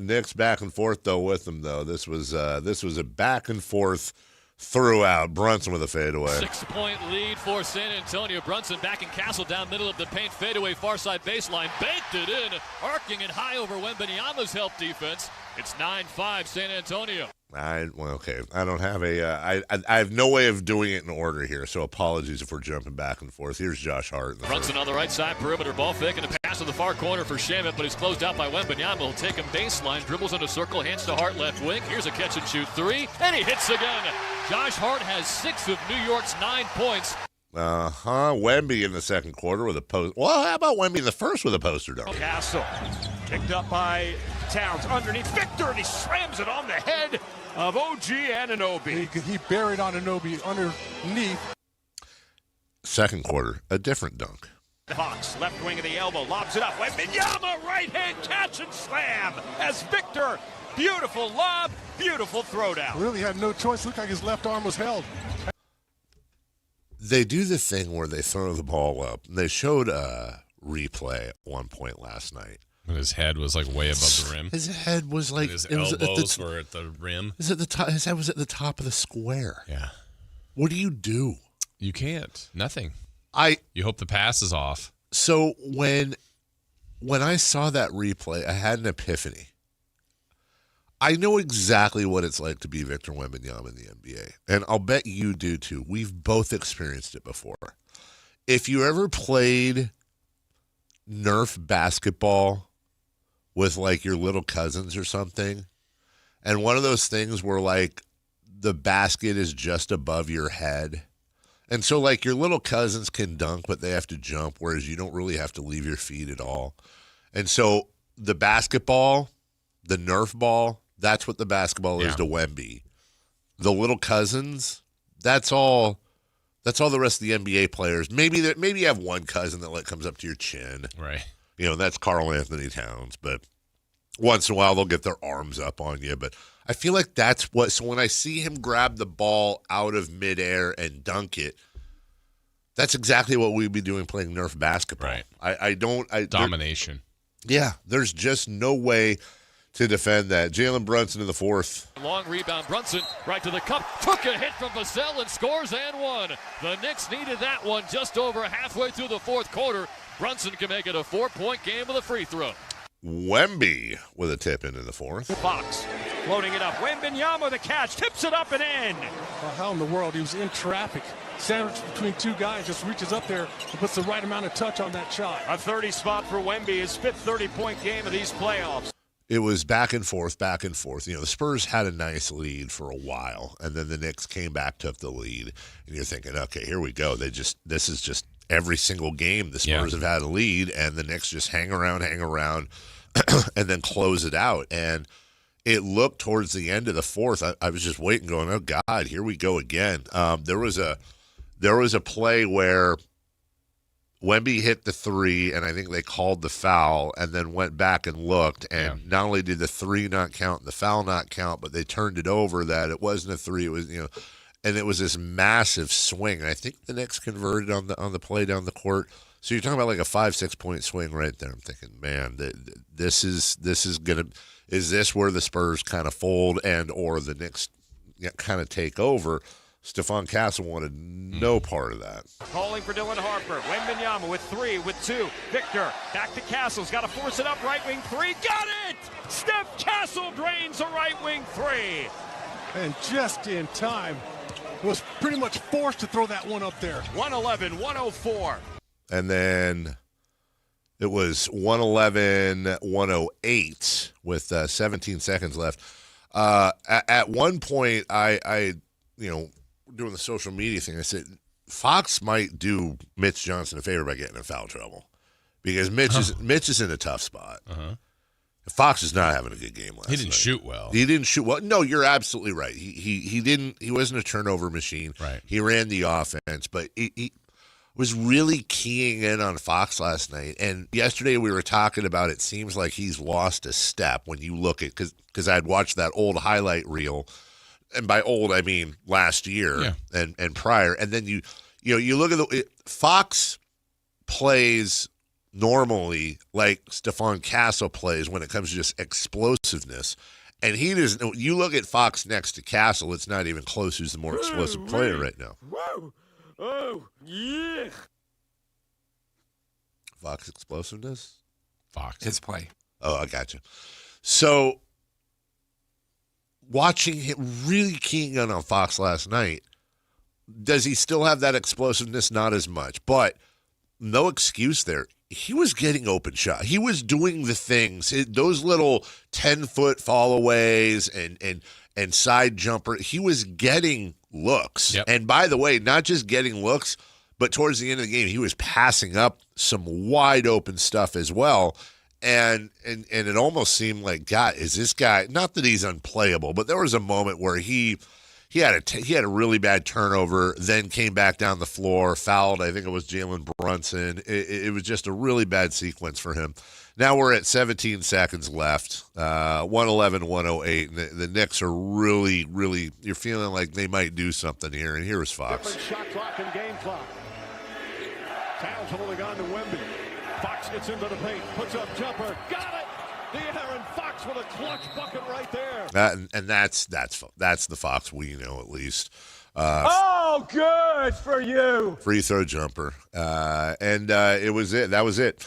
Speaker 7: Knicks back and forth though with them though. This was a back and forth throughout. Brunson with a fadeaway.
Speaker 8: 6-point lead for San Antonio. Brunson backing Castle down middle of the paint, fadeaway far side baseline, banked it in, arcing it high over Wembanyama's help defense. It's 9-5 San Antonio.
Speaker 7: Okay. I don't have I have no way of doing it in order here, so apologies if we're jumping back and forth. Here's Josh Hart.
Speaker 8: Brunson on the right side, perimeter ball fake, and a pass to the far corner for Shamet, but he's closed out by Wembanyama. He'll take him baseline, dribbles into circle, hands to Hart left wing. Here's a catch and shoot three, and he hits again. Josh Hart has 6 of New York's 9 points.
Speaker 7: Wemby in the second quarter with a post. Well, how about Wemby in the first with a poster dunk?
Speaker 5: Castle picked up by Towns underneath Victor, and he slams it on the head of OG Anunoby.
Speaker 4: He buried Anunoby underneath.
Speaker 7: Second quarter, a different dunk.
Speaker 5: Hawks, left wing of the elbow, lobs it up. Wembanyama, right hand catch and slam as Victor. Beautiful lob, beautiful throwdown.
Speaker 4: Really had no choice. Looked like his left arm was held.
Speaker 7: They do the thing where they throw the ball up. They showed a replay at one point last night.
Speaker 6: And his head was like way above the rim.
Speaker 7: His head was like
Speaker 6: his elbows were at the rim.
Speaker 7: His head was at the top of the square.
Speaker 6: Yeah.
Speaker 7: What do you do?
Speaker 6: You can't. Nothing. You hope the pass is off.
Speaker 7: So when I saw that replay, I had an epiphany. I know exactly what it's like to be Victor Wembanyama in the NBA, and I'll bet you do too. We've both experienced it before. If you ever played Nerf basketball with like your little cousins or something, and one of those things where like the basket is just above your head, and so like your little cousins can dunk, but they have to jump, whereas you don't really have to leave your feet at all. And so the basketball, the Nerf ball, that's what the basketball is to Wemby. The little cousins, that's all the rest of the NBA players. Maybe you have one cousin that like comes up to your chin.
Speaker 6: Right.
Speaker 7: You know, that's Karl Anthony Towns, but once in a while they'll get their arms up on you, but I feel like that's what. So when I see him grab the ball out of midair and dunk it, that's exactly what we'd be doing playing Nerf basketball.
Speaker 6: Right.
Speaker 7: Domination. There's just no way to defend that. Jalen Brunson in the fourth.
Speaker 8: Long rebound. Brunson right to the cup. Took a hit from Vassell and scores and won. The Knicks needed that one just over halfway through the fourth quarter. Brunson can make it a 4-point game with a free throw.
Speaker 7: Wemby with a tip in the fourth.
Speaker 5: Fox floating it up. Wembanyama the catch. Tips it up and in.
Speaker 4: Well, how in the world? He was in traffic. Sandwiched between two guys, just reaches up there and puts the right amount of touch on that shot.
Speaker 5: A 30 spot for Wemby, his fifth 30-point game of these playoffs.
Speaker 7: It was back and forth, back and forth. You know, the Spurs had a nice lead for a while, and then the Knicks came back, took the lead, and you're thinking, okay, here we go. This is just every single game the Spurs have had a lead, and the Knicks just hang around, and then close it out. And it looked towards the end of the fourth, I was just waiting, going, oh God, here we go again. There was a play where Wemby hit the three, and I think they called the foul, and then went back and looked, and not only did the three not count and the foul not count, but they turned it over that it wasn't a three. It was, and it was this massive swing. And I think the Knicks converted on the play down the court. So you're talking about like a 5-6 point swing right there. I'm thinking, man, this is where the Spurs kind of fold and or the Knicks kind of take over? Stephon Castle wanted no part of that.
Speaker 5: Calling for Dylan Harper. Wembanyama with three, with two. Victor back to Castle's got to force it up. Right wing three. Got it! Steph Castle drains a right wing three.
Speaker 4: And just in time. Was pretty much forced to throw that one up there.
Speaker 5: 111-104.
Speaker 7: And then it was 111-108 with 17 seconds left. At one point, I doing the social media thing, I said, Fox might do Mitch Johnson a favor by getting in foul trouble because Mitch is in a tough spot. Fox is not having a good game last night.
Speaker 6: He didn't shoot well.
Speaker 7: He didn't shoot well. No, you're absolutely right. He didn't. He wasn't a turnover machine.
Speaker 6: Right.
Speaker 7: He ran the offense, but he was really keying in on Fox last night. And yesterday we were talking about it seems like he's lost a step when you look at because I'd watched that old highlight reel, and by old I mean last year and prior. And then you look at Fox plays normally like Stephon Castle plays when it comes to just explosiveness. And he doesn't. You look at Fox next to Castle, it's not even close who's the more explosive player right now.
Speaker 4: Whoa. Oh, yeah.
Speaker 7: Fox explosiveness?
Speaker 6: Fox.
Speaker 9: His play.
Speaker 7: Oh, I got you. So watching him really keying in on Fox last night, does he still have that explosiveness? Not as much, but no excuse there. He was getting open shot. He was doing the things, those little 10-foot fallaways and side jumper. He was getting looks.
Speaker 6: Yep.
Speaker 7: And by the way, not just getting looks, but towards the end of the game, he was passing up some wide open stuff as well. And it almost seemed like, God, is this guy, not that he's unplayable, but there was a moment where he had a really bad turnover, then came back down the floor, fouled, I think it was Jalen Brunson. It was just a really bad sequence for him. Now we're at 17 seconds left, 111-108, and the Knicks are really, really, you're feeling like they might do something here, and here's Fox.
Speaker 4: Different shot clock and game clock. Towns holding on to Wemby. Fox gets into the paint, puts up jumper, got it! De'Aaron Fox with a clutch bucket right there.
Speaker 7: That's the Fox we know at least.
Speaker 4: Oh, good for you.
Speaker 7: Free throw jumper. It was it. That was it.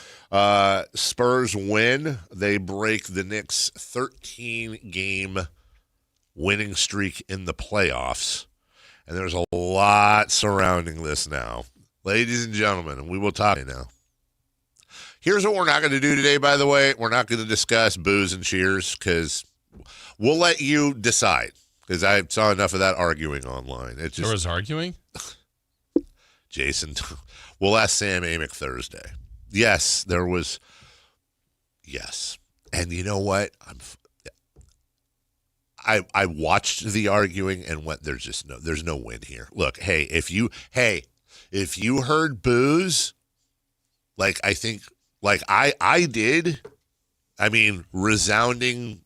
Speaker 7: Spurs win. They break the Knicks' 13-game winning streak in the playoffs. And there's a lot surrounding this now. Ladies and gentlemen, and we will talk now. Here's what we're not going to do today, by the way. We're not going to discuss booze and cheers because we'll let you decide. Because I saw enough of that arguing online.
Speaker 6: There was arguing?
Speaker 7: Jason, we'll ask Sam Amick Thursday. Yes, there was. Yes. And you know what? I watched the arguing and went, there's no win here. Look, if you heard booze, like I think, like I did, I mean, resounding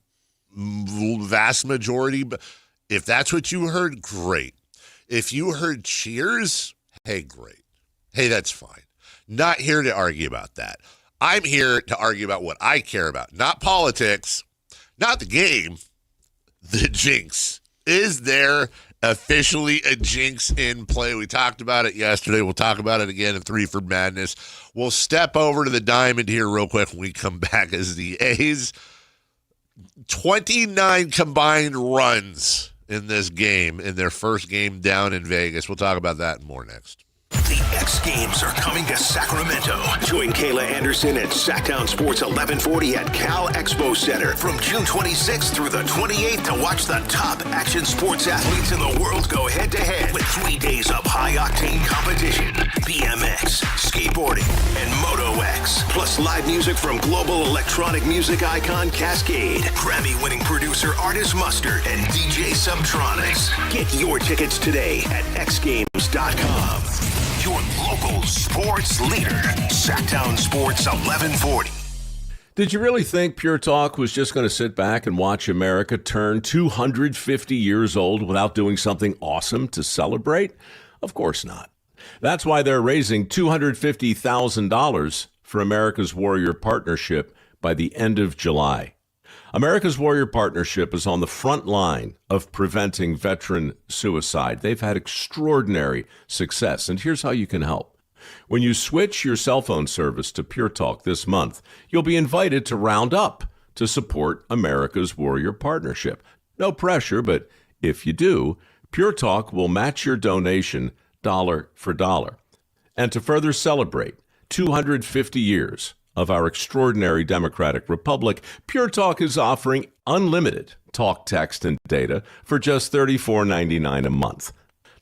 Speaker 7: vast majority. But if that's what you heard, great. If you heard cheers, hey, great. Hey, that's fine. Not here to argue about that. I'm here to argue about what I care about, not politics, not the game, the jinx. Is there officially a jinx in play? We talked about it yesterday. We'll talk about it again in 3 for Madness. We'll step over to the diamond here real quick when we come back as the A's 29 combined runs in this game, in their first game down in Vegas. We'll talk about that and more next.
Speaker 3: The X Games are coming to Sacramento. Join Kayla Anderson at Sactown Sports 1140 at Cal Expo Center from June 26th through the 28th to watch the top action sports athletes in the world go head-to-head with 3 days of high-octane competition, BMX, skateboarding, and Moto X, plus live music from global electronic music icon Cascade, Grammy-winning producer Artist Mustard, and DJ Subtronics. Get your tickets today at xgames.com. Your local sports leader, Sactown Sports 1140.
Speaker 10: Did you really think Pure Talk was just going to sit back and watch America turn 250 years old without doing something awesome to celebrate? Of course not. That's why they're raising $250,000 for America's Warrior Partnership by the end of July. America's Warrior Partnership is on the front line of preventing veteran suicide. They've had extraordinary success, and here's how you can help. When you switch your cell phone service to Pure Talk this month, you'll be invited to round up to support America's Warrior Partnership. No pressure, but if you do, Pure Talk will match your donation dollar for dollar. And to further celebrate 250 years of our extraordinary democratic republic, Pure Talk is offering unlimited talk, text, and data for just $34.99 a month.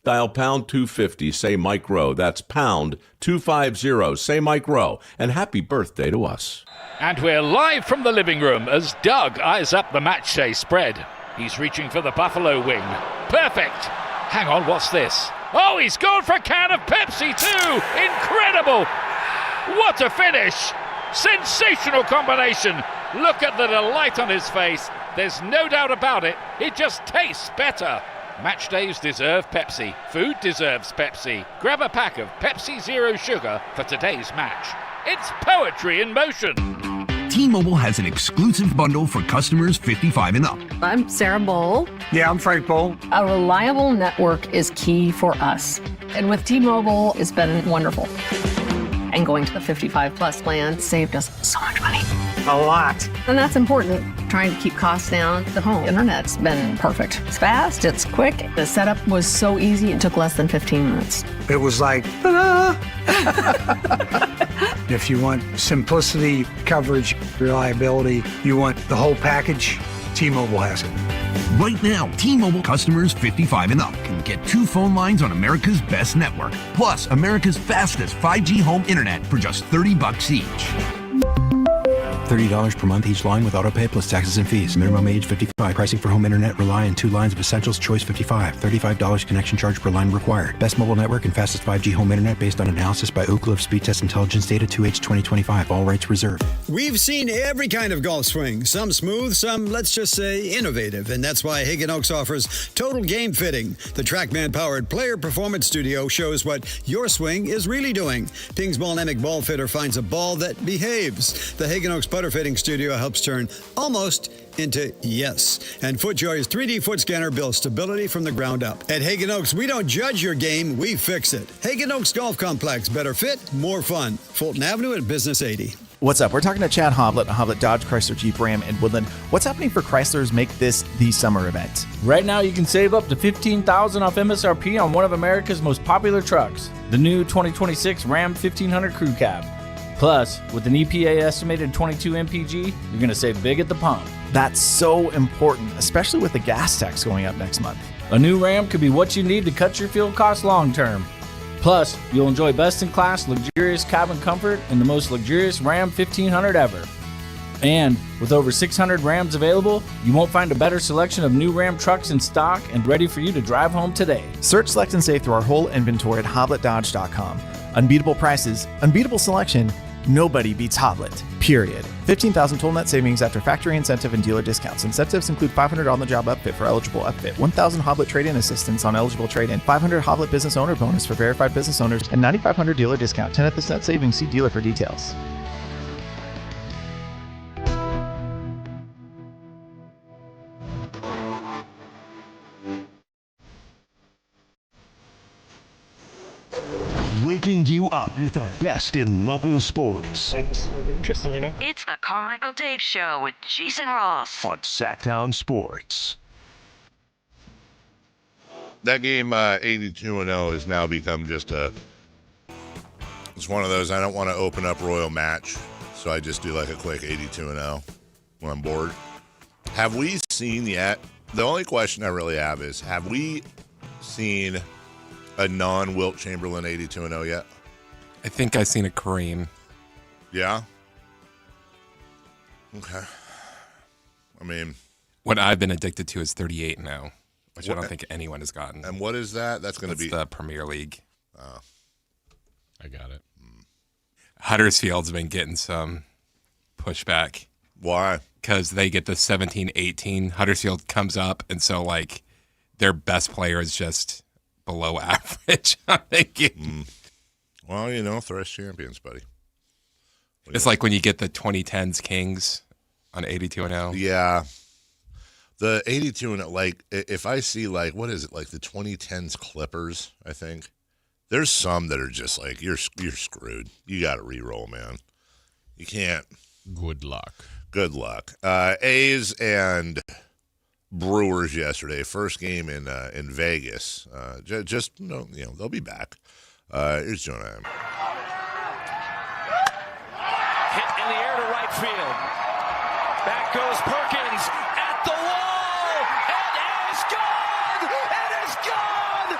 Speaker 10: Dial pound 250, say Mike Rowe. That's pound 250, say Mike Rowe. And happy birthday to us.
Speaker 11: And we're live from the living room as Doug eyes up the match day spread. He's reaching for the buffalo wing. Perfect. Hang on, what's this? Oh, he's gone for a can of Pepsi too. Incredible. What a finish. Sensational combination. Look at the delight on his face. There's no doubt about it. It just tastes better. Match days deserve Pepsi. Food deserves Pepsi. Grab a pack of Pepsi Zero Sugar for today's match. It's poetry in motion.
Speaker 12: T-Mobile has an exclusive bundle for customers 55 and up.
Speaker 13: I'm Sarah Bowl.
Speaker 12: Yeah, I'm Frank Bowl.
Speaker 13: A reliable network is key for us. And with T-Mobile, it's been wonderful. And going to the 55 plus plan saved us so much money.
Speaker 12: A lot.
Speaker 13: And that's important. Trying to keep costs down. The home internet's been perfect. It's fast, it's quick. The setup was so easy, it took less than 15 minutes.
Speaker 12: It was like, ta-da! If you want simplicity, coverage, reliability, you want the whole package, T-Mobile has it.
Speaker 13: Right now, T-Mobile customers 55 and up can get 2 phone lines on America's best network, plus America's fastest 5G home internet for just $30 each.
Speaker 14: $30 per month each line with autopay plus taxes and fees. Minimum age 55. Pricing for home internet rely on 2 lines of Essentials Choice 55. $35 connection charge per line required. Best mobile network and fastest 5G home internet based on analysis by Ookla of Speed Test Intelligence data 2H 2025. All rights reserved.
Speaker 15: We've seen every kind of golf swing. Some smooth, some, let's just say, innovative. And that's why Hagen Oaks offers Total Game Fitting. The TrackMan-powered player performance studio shows what your swing is really doing. Ping's Ball-Nemic Ball Fitter finds a ball that behaves. The Hagen Oaks Putter Fitting Studio helps turn almost into yes. And FootJoy's 3D foot scanner builds stability from the ground up. At Hagen Oaks, we don't judge your game, we fix it. Hagen Oaks Golf Complex. Better fit, more fun. Fulton Avenue at Business 80.
Speaker 16: What's up? We're talking to Chad Hoblet, Hoblet Dodge Chrysler Jeep Ram in Woodland. What's happening for Chryslers Make This the Summer event?
Speaker 24: Right now, you can save up to $15,000 off MSRP on one of America's most popular trucks, the new 2026 Ram 1500 Crew Cab. Plus, with an EPA estimated 22 mpg, you're going to save big at the pump.
Speaker 16: That's so important, especially with the gas tax going up next month.
Speaker 24: A new Ram could be what you need to cut your fuel costs long term. Plus, you'll enjoy best-in-class luxurious cabin comfort in the most luxurious Ram 1500 ever. And with over 600 Rams available, you won't find a better selection of new Ram trucks in stock and ready for you to drive home today.
Speaker 16: Search, select, and save through our whole inventory at HobletDodge.com. Unbeatable prices, unbeatable selection, Nobody beats Hoblet, period. 15,000 total net savings after factory incentive and dealer discounts. Incentives include $500 on-the-job upfit for eligible upfit, 1,000 Hoblet trade-in assistance on eligible trade-in, 500 Hoblet business owner bonus for verified business owners, and 9,500 dealer discount. 10th is net savings. See dealer for details.
Speaker 17: Waking you up with the best in local sports.
Speaker 2: Interesting, you know? It's the Carmichael Dave Show with Jason Ross
Speaker 17: on Sactown Sports.
Speaker 7: That game, 82-0, has now become just it's one of those, I don't want to open up Royal Match, so I just do like a quick 82-0 when I'm bored. Have we seen yet? The only question I really have is, have we seen a non-Wilt Chamberlain 82-0 yet?
Speaker 9: I think I've seen a Kareem.
Speaker 7: Yeah? Okay. I mean,
Speaker 9: what I've been addicted to is 38-0, which I don't think anyone has gotten.
Speaker 7: And what is that? That's going to be
Speaker 9: the Premier League.
Speaker 7: Oh.
Speaker 6: I got it.
Speaker 9: Huddersfield's been getting some pushback.
Speaker 7: Why?
Speaker 9: Because they get the 17-18. Huddersfield comes up, and so, like, their best player is just below average, I'm thinking.
Speaker 7: Well, you know, thrice champions, buddy.
Speaker 9: It's like when you get the 2010s Kings on 82-0.
Speaker 7: Yeah. The 82-0, like, if I see, like, what is it, like the 2010s Clippers, I think. There's some that are just like, you're screwed. You got to re-roll, man. You can't.
Speaker 6: Good luck.
Speaker 7: Good luck. A's and Brewers yesterday. First game in Vegas. Just, you know, they'll be back. Here's Jonah.
Speaker 18: Hit in the air to right field. Back goes Perkins at the wall. It is gone. It is gone. A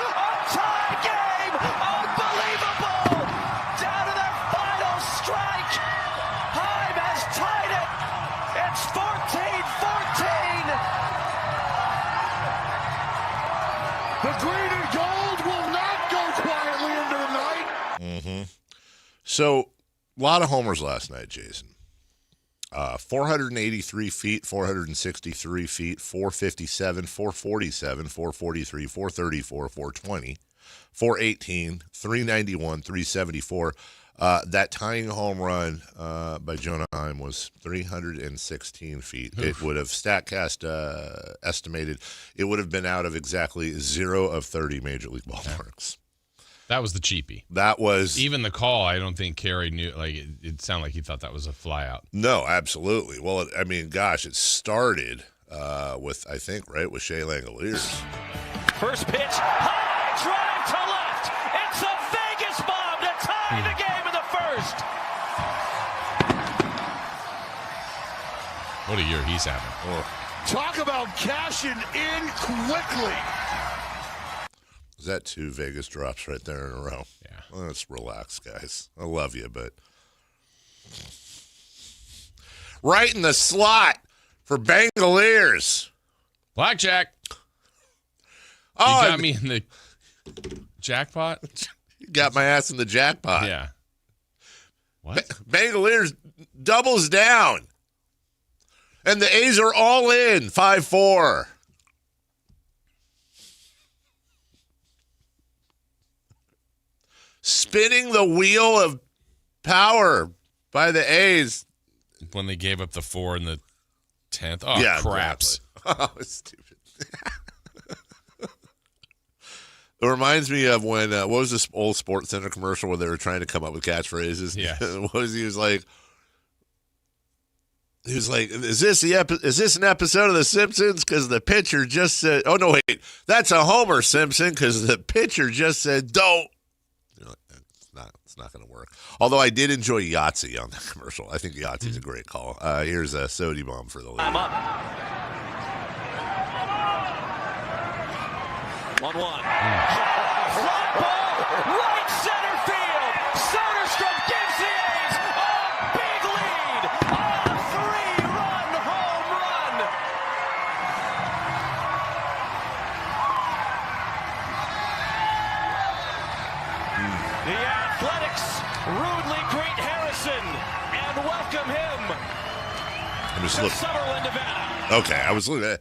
Speaker 18: tie game. Unbelievable. Down to their final strike. Heim has tied it. It's 14-14.
Speaker 4: The green and gold will not go quietly into the night.
Speaker 7: Mm-hmm. So, a lot of homers last night, Jason. 483 feet, 463 feet, 457, 447, 443, 434, 420, 418, 391, 374. That tying home run by Jonah Heim was 316 feet. Oof. It would have, StatCast estimated, it would have been out of exactly 0 of 30 Major League ballparks.
Speaker 6: That was the cheapie.
Speaker 7: That was...
Speaker 6: Even the call, I don't think Kerry knew. Like, it sounded like he thought that was a fly out.
Speaker 7: No, absolutely. Well, I mean, gosh, it started with, I think, right, with Shea Langoliers.
Speaker 18: First pitch, high drive to left. It's a Vegas bomb to tie the game in the first.
Speaker 6: What a year he's having.
Speaker 7: Oh.
Speaker 4: Talk about cashing in quickly.
Speaker 7: Is that 2 Vegas drops right there in a row?
Speaker 6: Yeah.
Speaker 7: Well, let's relax, guys. I love you, but... Right in the slot for Bangaliers.
Speaker 6: Blackjack.
Speaker 7: Oh,
Speaker 6: you got me in the jackpot?
Speaker 7: You got my ass in the jackpot.
Speaker 6: Yeah. What?
Speaker 7: Bangaliers doubles down. And the A's are all in, 5-4. Spinning the wheel of power by the A's.
Speaker 6: When they gave up the 4 in the 10th. Oh,
Speaker 7: yeah,
Speaker 6: craps.
Speaker 7: Exactly. Oh, stupid. It reminds me of when, what was this old Sports Center commercial where they were trying to come up with catchphrases?
Speaker 6: Yeah.
Speaker 7: What was he was like, is this an episode of The Simpsons? Because the pitcher just said, oh, no, wait, that's a Homer Simpson because the pitcher just said, don't. It's not going to work. Although I did enjoy Yahtzee on that commercial. I think Yahtzee's a great call. Here's a Sody bomb for the lead.
Speaker 18: I'm up. 1-1. Fly ball, right center field. Soderstrom gives the A's a big lead. A 3-run home run. The Athletics rudely greet Harris Listen and welcome him
Speaker 7: I'm just
Speaker 18: to
Speaker 7: looking.
Speaker 18: Summerlin, Nevada.
Speaker 7: Okay, I was looking at.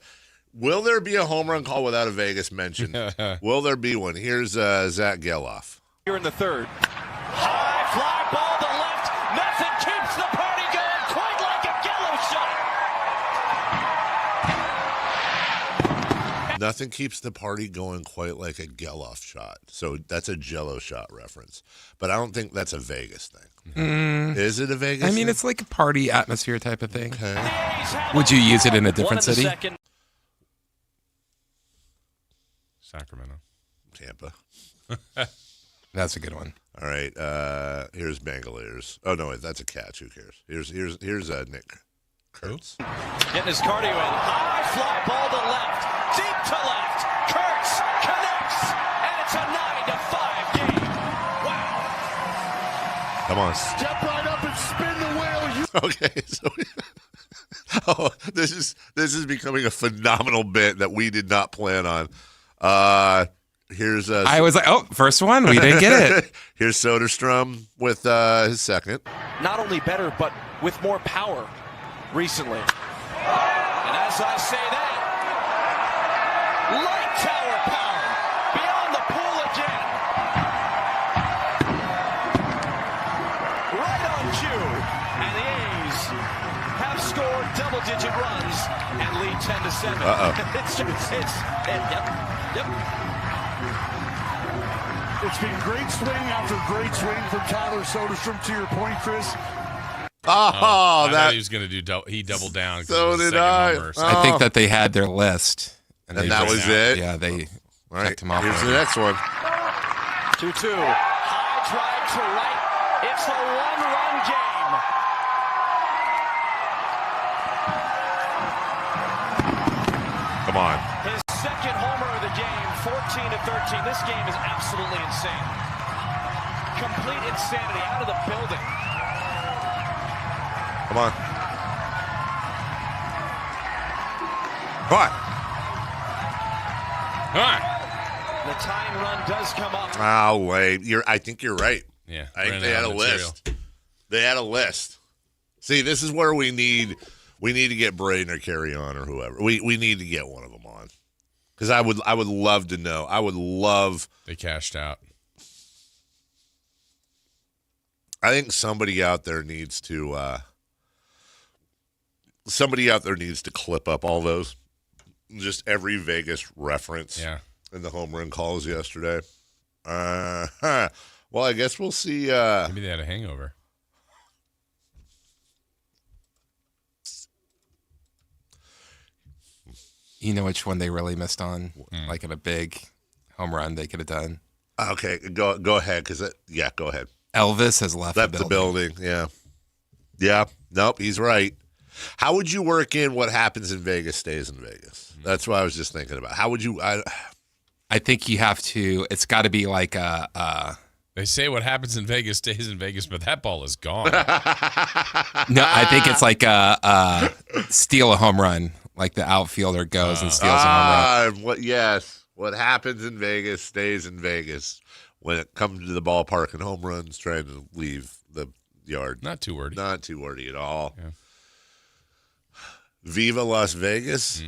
Speaker 7: Will there be a home run call without a Vegas mention? Will there be one? Here's Zach Geloff.
Speaker 18: Here in the third. High fly ball to left. Nothing keeps the party going quite like a Gello shot.
Speaker 7: Nothing keeps the party going quite like a Geloff shot. So that's a Jello shot reference. But I don't think that's a Vegas thing. Is it a Vegas
Speaker 9: I mean,
Speaker 7: thing?
Speaker 9: it's like a party atmosphere type of thing.
Speaker 7: Okay.
Speaker 9: Would you use it in a different city?
Speaker 6: Sacramento.
Speaker 7: Tampa.
Speaker 9: That's a good one.
Speaker 7: All right. Here's Bangaleers. Oh no, that's a catch. Who cares? Here's Nick Kurtz.
Speaker 18: Getting his cardio in. High fly ball to left. Deep to left. Kurtz connects. And it's a 9-5 game. Wow.
Speaker 7: Come on.
Speaker 4: Step right up and spin the wheel.
Speaker 7: Okay. So this is becoming a phenomenal bit that we did not plan on. Here's
Speaker 9: I was like, oh, first one, we didn't get it.
Speaker 7: Here's Soderstrom with his second.
Speaker 18: Not only better, but with more power recently. And as I say that, light tower power beyond the pool again. Right on cue. And the A's have scored double-digit runs and lead 10-7. Yep.
Speaker 4: It's been great swing after great swing from Tyler Soderstrom. To your point, Chris.
Speaker 6: I thought he was going to do. He doubled down.
Speaker 7: So did I.
Speaker 6: Homer, so.
Speaker 9: I think that they had their list,
Speaker 7: And that was it.
Speaker 9: Yeah, they checked him off.
Speaker 7: Here's the next one.
Speaker 18: 2-2. High drive to right. It's a one-run game.
Speaker 7: Come on.
Speaker 18: His second homer of the game, 14-13. This game is absolutely insane. Complete insanity out of the building.
Speaker 7: Come on. Come on.
Speaker 6: Come on.
Speaker 18: The tying run does come up.
Speaker 7: Oh, wait. I think you're right.
Speaker 6: Yeah.
Speaker 7: I think they had a list. They had a list. See, this is where we need to get Braden or Carry On or whoever. We need to get one of them on. Because I would love to know. I would love.
Speaker 6: They cashed out.
Speaker 7: I think somebody out there needs to clip up all those. Just every Vegas reference.
Speaker 6: Yeah.
Speaker 7: In the home run calls yesterday. Well, I guess we'll see.
Speaker 6: Maybe they had a hangover.
Speaker 9: You know which one they really missed on? Like in a big home run they could have done.
Speaker 7: Okay, go ahead. Go ahead.
Speaker 9: Elvis has left
Speaker 7: the building. Yeah. Nope, he's right. How would you work in what happens in Vegas stays in Vegas? That's what I was just thinking about. How would you?
Speaker 9: I think you have to. It's got to be like a.
Speaker 6: They say what happens in Vegas stays in Vegas, but that ball is gone.
Speaker 9: No, I think it's like a steal a home run. Like the outfielder goes and steals a home run.
Speaker 7: What happens in Vegas stays in Vegas. When it comes to the ballpark and home runs, trying to leave the yard.
Speaker 6: Not too wordy.
Speaker 7: Not too wordy at all.
Speaker 6: Yeah.
Speaker 7: Viva Las Vegas.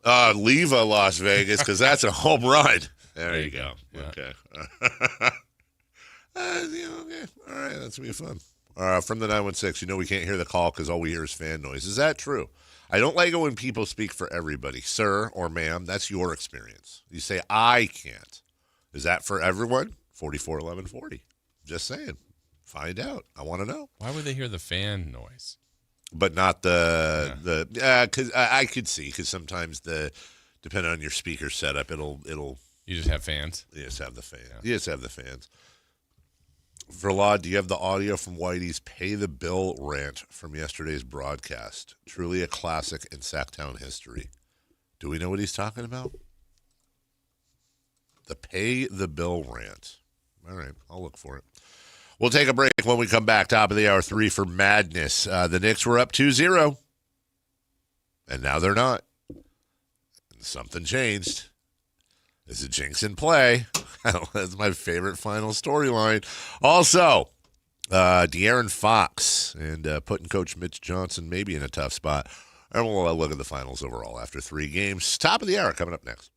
Speaker 7: Leva Las Vegas, because that's a home run. There you go.
Speaker 6: Yeah.
Speaker 7: Okay. Okay. All right. That's going to be fun. From the 916, we can't hear the call because all we hear is fan noise. Is that true? I don't like it when people speak for everybody. Sir or ma'am, that's your experience. You say, I can't. Is that for everyone? 441140. Just saying. Find out. I want to know.
Speaker 6: Why would they hear the fan noise?
Speaker 7: But not because I could see, because sometimes depending on your speaker setup, it'll.
Speaker 6: You just have fans.
Speaker 7: You just have the fans. Yeah. You just have the fans. Verlaud, do you have the audio from Whitey's Pay the Bill rant from yesterday's broadcast? Truly a classic in Sactown history. Do we know what he's talking about? The Pay the Bill rant. All right, I'll look for it. We'll take a break when we come back. Top of the hour 3 for Madness. The Knicks were up 2-0, and now they're not. And something changed. Is it jinx in play? That's my favorite final storyline. Also, De'Aaron Fox, and putting Coach Mitch Johnson maybe in a tough spot. And we'll look at the finals overall after 3 games. Top of the hour coming up next.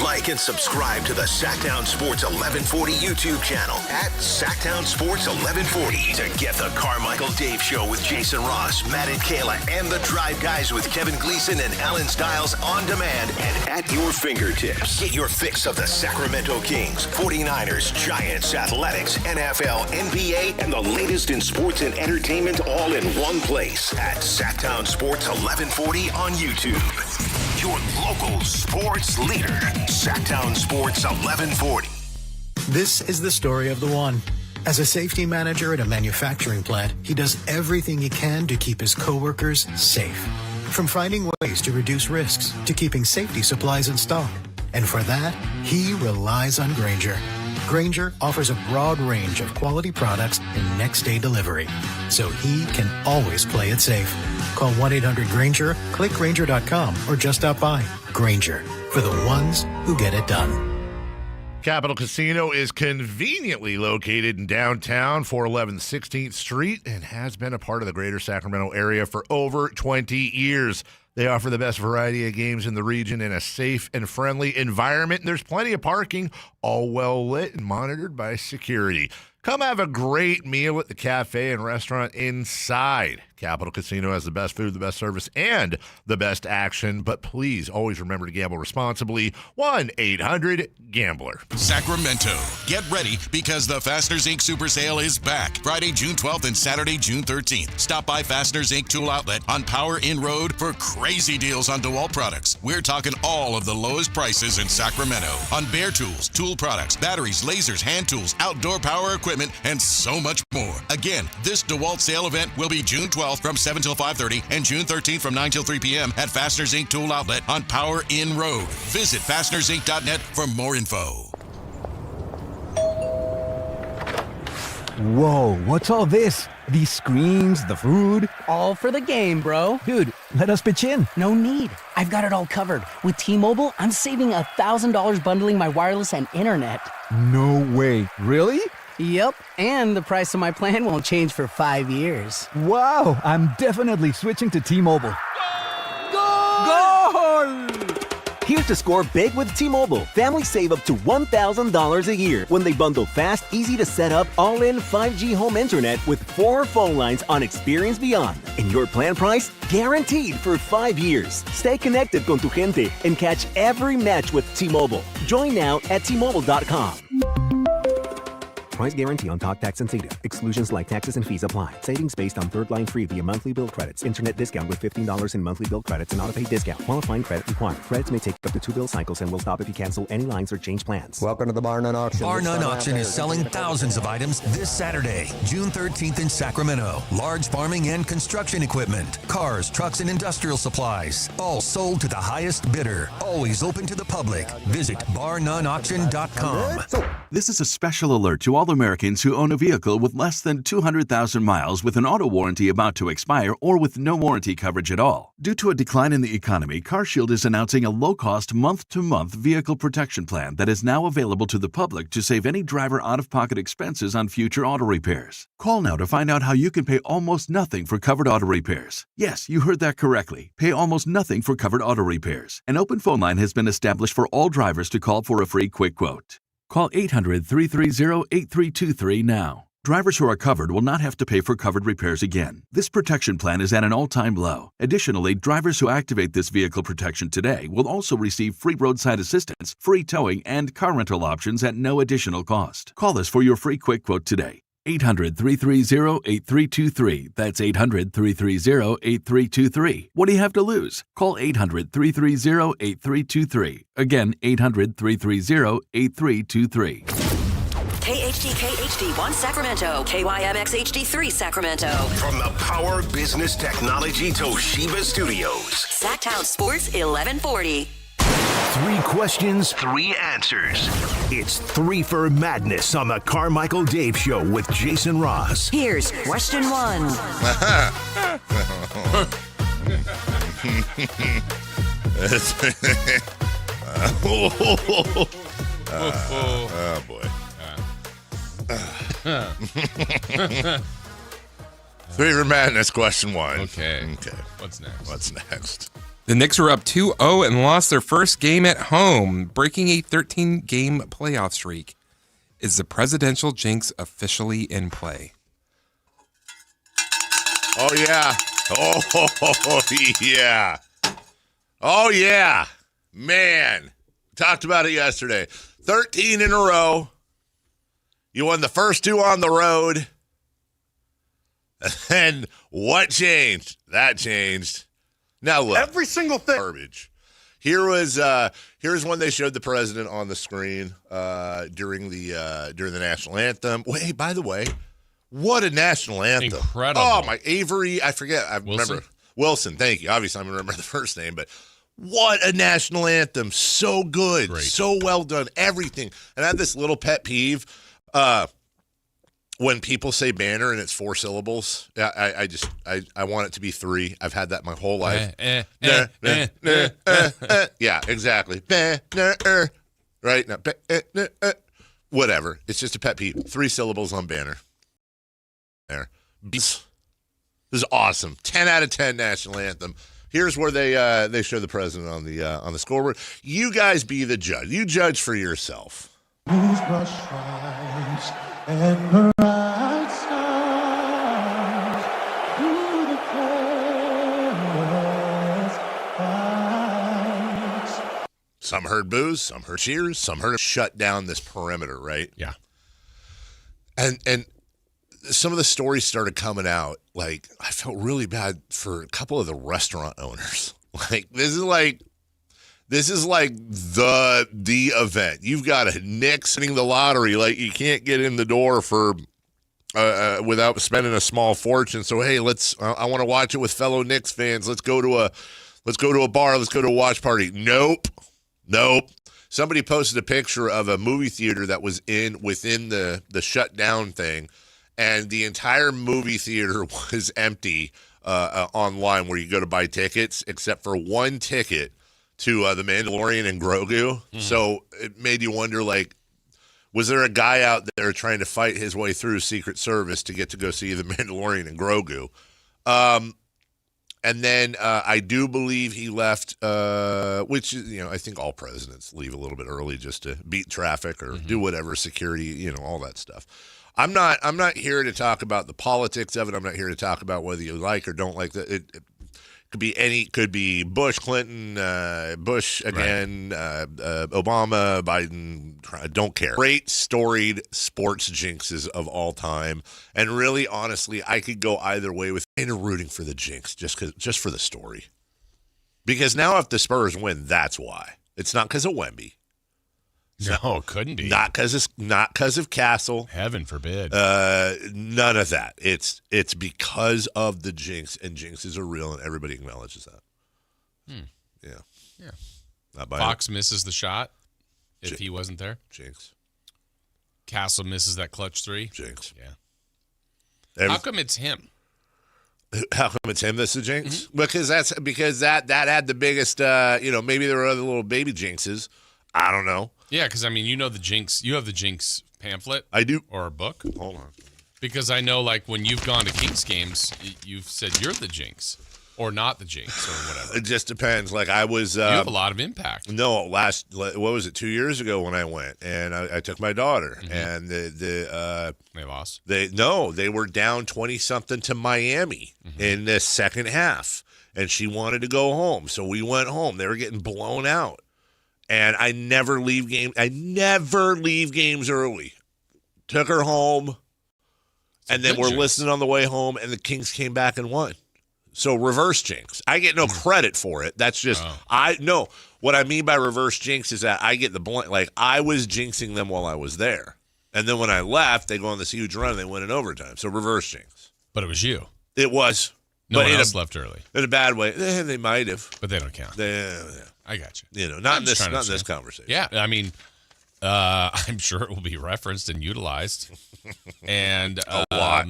Speaker 3: Like and subscribe to the Sactown Sports 1140 YouTube channel at Sactown Sports 1140 to get the Carmichael Dave Show with Jason Ross, Matt and Kayla, and the Drive Guys with Kevin Gleason and Alan Stiles on demand and at your fingertips. Get your fix of the Sacramento Kings, 49ers, Giants, Athletics, NFL, NBA, and the latest in sports and entertainment all in one place at Sactown Sports 1140 on YouTube. Your local sports leader, Sactown Sports 1140.
Speaker 19: This is the story of the one. As a safety manager at a manufacturing plant, he does everything he can to keep his coworkers safe. From finding ways to reduce risks to keeping safety supplies in stock. And for that, he relies on Grainger. Grainger offers a broad range of quality products and next-day delivery, so he can always play it safe. Call 1-800-GRAINGER, click Grainger.com, or just stop by. Grainger, for the ones who get it done.
Speaker 7: Capital Casino is conveniently located in downtown, 411 16th Street, and has been a part of the greater Sacramento area for over 20 years. They offer the best variety of games in the region in a safe and friendly environment. And there's plenty of parking, all well lit and monitored by security. Come have a great meal at the cafe and restaurant inside. Capital Casino has the best food, the best service, and the best action. But please always remember to gamble responsibly. 1-800-GAMBLER.
Speaker 20: Sacramento, get ready because the Fasteners Inc. Super Sale is back. Friday, June 12th and Saturday, June 13th. Stop by Fasteners Inc. Tool Outlet on Power Inn Road for crazy deals on DeWalt products. We're talking all of the lowest prices in Sacramento on bare tools, tool products, batteries, lasers, hand tools, outdoor power equipment, and so much more. Again, this DeWalt sale event will be June 12th from 7 till 5:30 and June 13th from 9 till 3 p.m. at Fasteners Inc. Tool Outlet on Power Inn Road. Visit fastenersinc.net for more info.
Speaker 21: Whoa, what's all this? These screens, the food?
Speaker 22: All for the game, bro.
Speaker 21: Dude, let us pitch in.
Speaker 22: No need. I've got it all covered. With T-Mobile, I'm saving $1,000 bundling my wireless and internet.
Speaker 21: No way. Really?
Speaker 22: Yep, and the price of my plan won't change for 5 years.
Speaker 21: Wow, I'm definitely switching to T-Mobile. Goal!
Speaker 23: Here's to score big with T-Mobile. Families save up to $1,000 a year when they bundle fast, easy to set up, all-in 5G home internet with 4 phone lines on Experience Beyond. And your plan price, guaranteed for 5 years. Stay connected con tu gente and catch every match with T-Mobile. Join now at T-Mobile.com. Price guarantee on talk, tax, and data. Exclusions like taxes and fees apply. Savings based on third line free via monthly bill credits. Internet discount with $15 in monthly bill credits and auto-pay discount. Qualifying credit required. Credits may take up to 2 bill cycles and will stop if you cancel any lines or change plans.
Speaker 25: Welcome to the Bar None Auction.
Speaker 26: Bar None Auction is selling thousands of items this Saturday, June 13th in Sacramento. Large farming and construction equipment, cars, trucks, and industrial supplies. All sold to the highest bidder. Always open to the public. Visit barnoneauction.com.
Speaker 27: This is a special alert to all Americans who own a vehicle with less than 200,000 miles with an auto warranty about to expire or with no warranty coverage at all. Due to a decline in the economy, CarShield is announcing a low-cost month-to-month vehicle protection plan that is now available to the public to save any driver out-of-pocket expenses on future auto repairs. Call now to find out how you can pay almost nothing for covered auto repairs. Yes, you heard that correctly. Pay almost nothing for covered auto repairs. An open phone line has been established for all drivers to call for a free quick quote. Call 800-330-8323 now. Drivers who are covered will not have to pay for covered repairs again. This protection plan is at an all-time low. Additionally, drivers who activate this vehicle protection today will also receive free roadside assistance, free towing, and car rental options at no additional cost. Call us for your free quick quote today. 800-330-8323. That's 800-330-8323. What do you have to lose? Call 800-330-8323. Again, 800-330-8323.
Speaker 2: KHTK HD1 Sacramento, KYMX HD3 Sacramento.
Speaker 3: From the Power Business Technology Toshiba Studios.
Speaker 2: Sactown Sports 1140.
Speaker 3: 3 questions, 3 answers. It's 3 for Madness on the Carmichael Dave Show with Jason Ross.
Speaker 2: Here's question 1.
Speaker 7: Oh boy. Fever Madness, question 1.
Speaker 6: Okay. What's next?
Speaker 9: The Knicks were up 2-0 and lost their first game at home, breaking a 13-game playoff streak. Is the presidential jinx officially in play?
Speaker 7: Oh, yeah. Oh, yeah. Oh, yeah. Man. Talked about it yesterday. 13 in a row. You won the first 2 on the road. And what changed? That changed. Now look.
Speaker 4: Every single thing.
Speaker 7: Garbage. Here's when they showed the president on the screen during the national anthem. Hey, by the way, what a national anthem.
Speaker 6: Incredible.
Speaker 7: Oh, my Avery, I forget. I remember. Wilson, thank you. Obviously, I'm going to remember the first name, but what a national anthem. So good.
Speaker 6: Great.
Speaker 7: So well done. Everything. And I have this little pet peeve. When people say banner and it's 4 syllables, I want it to be 3. I've had that my whole life. Yeah, exactly. Banner. Right? Now, whatever. It's just a pet peeve. 3 syllables on banner. There. This is awesome. 10 out of 10 national anthem. Here's where they show the president on the scoreboard. You guys be the judge. You judge for yourself.
Speaker 4: And bright stars through the perilous fights.
Speaker 7: Some heard boos, some heard cheers, some heard shut down this perimeter, right?
Speaker 6: Yeah.
Speaker 7: And some of the stories started coming out. Like, I felt really bad for a couple of the restaurant owners. Like, this is like the event. You've got a Knicks winning the lottery. Like, you can't get in the door for without spending a small fortune. So hey, I want to watch it with fellow Knicks fans. Let's go to a bar. Let's go to a watch party. Nope. Somebody posted a picture of a movie theater that was within the shutdown thing, and the entire movie theater was empty online where you go to buy tickets, except for one ticket to The Mandalorian and Grogu. Mm-hmm. So it made you wonder, like, was there a guy out there trying to fight his way through Secret Service to get to go see The Mandalorian and Grogu? And then I do believe he left, which, I think all presidents leave a little bit early just to beat traffic or do whatever, security, all that stuff. I'm not here to talk about the politics of it. I'm not here to talk about whether you like or don't like that. It could be Bush, Clinton, Bush again, Obama, Biden. I don't care. Great storied sports jinxes of all time, and really, honestly, I could go either way with rooting for the jinx just for the story. Because now, if the Spurs win, that's why. It's not because of Wemby.
Speaker 6: No, it couldn't be.
Speaker 7: Not because of Castle.
Speaker 6: Heaven forbid.
Speaker 7: None of that. It's because of the jinx, and jinxes are real, and everybody acknowledges that. Yeah.
Speaker 6: Fox misses the shot if he wasn't there.
Speaker 7: Jinx.
Speaker 6: Castle misses that clutch 3.
Speaker 7: Jinx.
Speaker 6: Yeah.
Speaker 7: How
Speaker 6: come it's him?
Speaker 7: How come it's him that's the jinx? Mm-hmm. Because that had the biggest. Maybe there were other little baby jinxes. I don't know.
Speaker 6: Yeah, because the jinx. You have the jinx pamphlet.
Speaker 7: I do,
Speaker 6: or a book.
Speaker 7: Hold on.
Speaker 6: Because I know, like, when you've gone to Kings games, you've said you're the jinx, or not the jinx, or whatever.
Speaker 7: It just depends. Like, I was.
Speaker 6: You have a lot of impact.
Speaker 7: No, what was it? 2 years ago when I went, and I took my daughter, and they
Speaker 6: lost.
Speaker 7: They were down 20-something to Miami in the second half, and she wanted to go home, so we went home. They were getting blown out. And I never leave games early. Took her home, and then we're listening on the way home, and the Kings came back and won. So reverse jinx. I get no credit for it. That's just what I mean by reverse jinx is that I get the blank. Like, I was jinxing them while I was there, and then when I left, they go on this huge run and they win in overtime. So reverse jinx.
Speaker 6: But it was you.
Speaker 7: It was.
Speaker 6: No one else left early.
Speaker 7: In a bad way. They might have,
Speaker 6: but they don't count.
Speaker 7: I
Speaker 6: got you.
Speaker 7: Not in this conversation.
Speaker 6: Yeah, I mean, I'm sure it will be referenced and utilized, and
Speaker 7: a lot.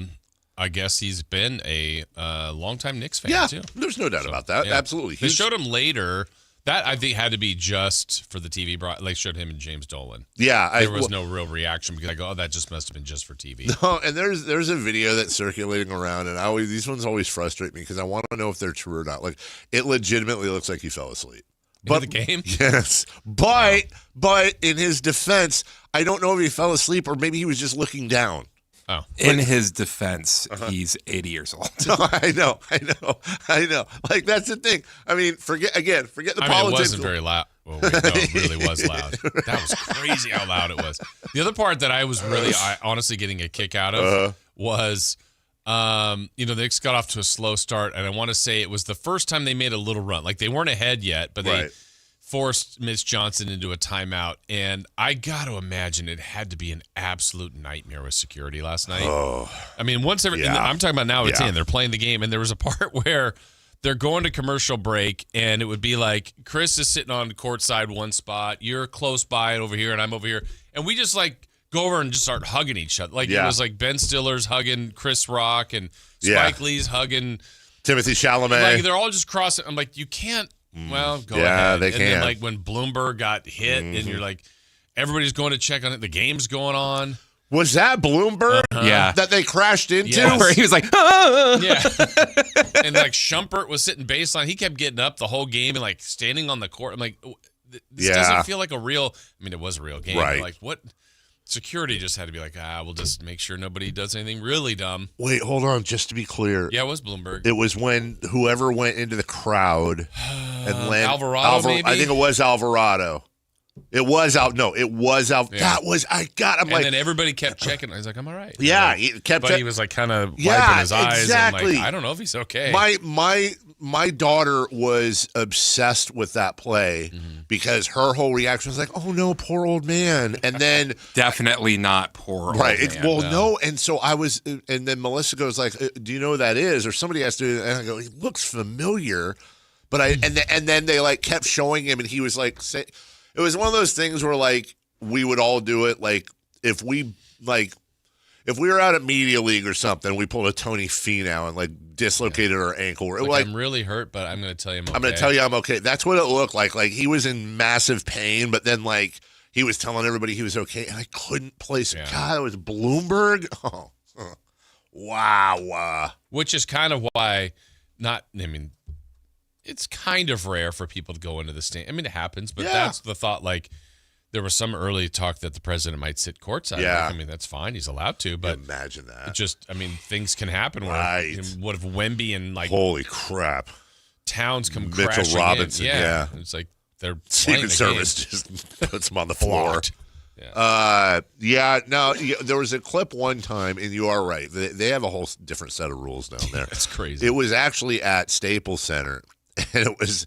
Speaker 6: I guess he's been a longtime Knicks fan too.
Speaker 7: There's no doubt about that.
Speaker 6: Yeah.
Speaker 7: Absolutely.
Speaker 6: They showed him later That, I think, had to be just for the TV. They showed him and James Dolan.
Speaker 7: Yeah.
Speaker 6: There was no real reaction because I go, oh, that just must have been just for TV.
Speaker 7: No, and there's a video that's circulating around, and these ones always frustrate me because I want to know if they're true or not. Like, it legitimately looks like he fell asleep.
Speaker 6: But the game?
Speaker 7: Yes. But in his defense, I don't know if he fell asleep or maybe he was just looking down.
Speaker 6: Oh.
Speaker 9: In his defense, he's 80 years old.
Speaker 7: No, I know. Like, that's the thing. I mean, forget the politics.
Speaker 6: It wasn't very loud. Well, wait, no, it really was loud. That was crazy how loud it was. The other part that I was really honestly getting a kick out of was, the Knicks got off to a slow start, and I want to say it was the first time they made a little run. Like, they weren't ahead yet, but they forced Mitch Johnson into a timeout, and I got to imagine it had to be an absolute nightmare with security last night.
Speaker 7: Oh.
Speaker 6: I mean, I'm talking about now it's in. They're playing the game, and there was a part where they're going to commercial break, and it would be like Chris is sitting on the courtside one spot, you're close by it over here, and I'm over here, and we just like go over and just start hugging each other. Like it was like Ben Stiller's hugging Chris Rock, and Spike Lee's hugging
Speaker 7: Timothy Chalamet.
Speaker 6: Like they're all just crossing. I'm like, you can't. Well, go ahead.
Speaker 7: They can.
Speaker 6: And then, like, when Bloomberg got hit, and you're like, everybody's going to check on it. The game's going on.
Speaker 7: Was that Bloomberg?
Speaker 9: Yeah.
Speaker 7: That they crashed into?
Speaker 6: Yes.
Speaker 9: Where he was like, ah!
Speaker 6: Yeah. And, like, Shumpert was sitting baseline. He kept getting up the whole game and, like, standing on the court. I'm like, this doesn't feel like a real – I mean, it was a real game.
Speaker 7: Right.
Speaker 6: But, like, what – security just had to be like, we'll just make sure nobody does anything really dumb.
Speaker 7: Wait, hold on. Just to be clear.
Speaker 6: Yeah, it was Bloomberg.
Speaker 7: It was when whoever went into the crowd and landed.
Speaker 6: Alvarado, maybe?
Speaker 7: I think it was Alvarado. It was out. No, it was out.
Speaker 6: Yeah.
Speaker 7: That was,
Speaker 6: and then everybody kept checking. I was like, I'm all right.
Speaker 7: Yeah.
Speaker 6: He
Speaker 7: kept
Speaker 6: he was like kind of wiping his eyes.
Speaker 7: Exactly.
Speaker 6: And like, I don't know if he's okay.
Speaker 7: My daughter was obsessed with that play because her whole reaction was like, oh no, poor old man. And then
Speaker 9: definitely not poor old
Speaker 7: man. No. And so I was, and then Melissa goes like, do you know who that is? Or somebody asked to, and I go, he looks familiar. But and then they like kept showing him, and he was like, it was one of those things where like we would all do it. Like if we were out at Media League or something, we pulled a Tony Finau and like dislocated our ankle.
Speaker 6: Like, I'm really hurt, but I'm going to tell you I'm okay.
Speaker 7: I'm going to tell you I'm okay. That's what it looked like. Like he was in massive pain, but then like he was telling everybody he was okay, and I couldn't place it. God, it was Bloomberg. Oh, wow.
Speaker 6: Which is kind of why it's kind of rare for people to go into the stand. I mean, it happens, but that's the thought. Like, there was some early talk that the president might sit courtside.
Speaker 7: Yeah.
Speaker 6: Like, I mean, that's fine. He's allowed to, but
Speaker 7: imagine that.
Speaker 6: It just, I mean, things can happen.
Speaker 7: Right.
Speaker 6: What if Wemby and like
Speaker 7: holy crap,
Speaker 6: Towns come
Speaker 7: Mitchell
Speaker 6: crashing
Speaker 7: Robinson?
Speaker 6: in.
Speaker 7: Yeah.
Speaker 6: It's like they're
Speaker 7: Secret Service just puts him on the floor. No, there was a clip one time, and you are right. They have a whole different set of rules down there.
Speaker 6: That's crazy.
Speaker 7: It was actually at Staples Center, and it was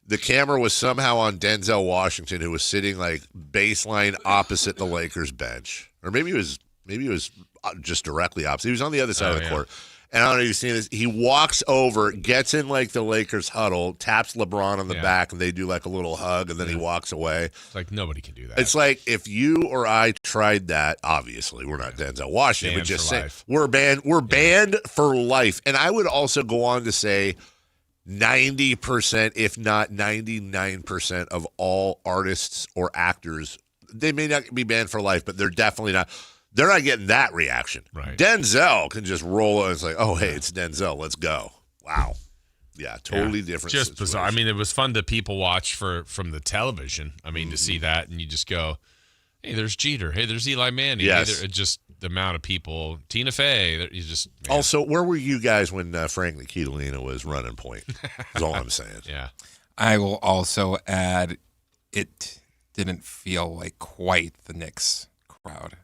Speaker 7: the camera was somehow on Denzel Washington, who was sitting like baseline opposite the Lakers bench, or maybe it was just directly opposite. He was on the other side of the court. And I don't know if you've seen this. He walks over, gets in like the Lakers huddle, taps LeBron on the back, and they do like a little hug, and then he walks away.
Speaker 6: It's like nobody can do that.
Speaker 7: It's like if you or I tried that, obviously we're not Denzel Washington, but just say we're banned for life. And I would also go on to say 90%, if not 99% of all artists or actors, they may not be banned for life, but they're definitely not. They're not getting that reaction.
Speaker 6: Right.
Speaker 7: Denzel can just roll and it's like, oh, hey, it's Denzel. Let's go. Wow. Yeah, totally different.
Speaker 6: Just bizarre. I mean, it was fun to people watch from the television. I mean, to see that, and you just go, hey, there's Jeter. Hey, there's Eli Manning.
Speaker 7: Yes.
Speaker 6: Hey, just the amount of people. Tina Fey. You just
Speaker 7: Also, where were you guys when Frank Nikitalina was running point? That's all I'm saying.
Speaker 6: Yeah.
Speaker 9: I will also add, it didn't feel like quite the Knicks crowd.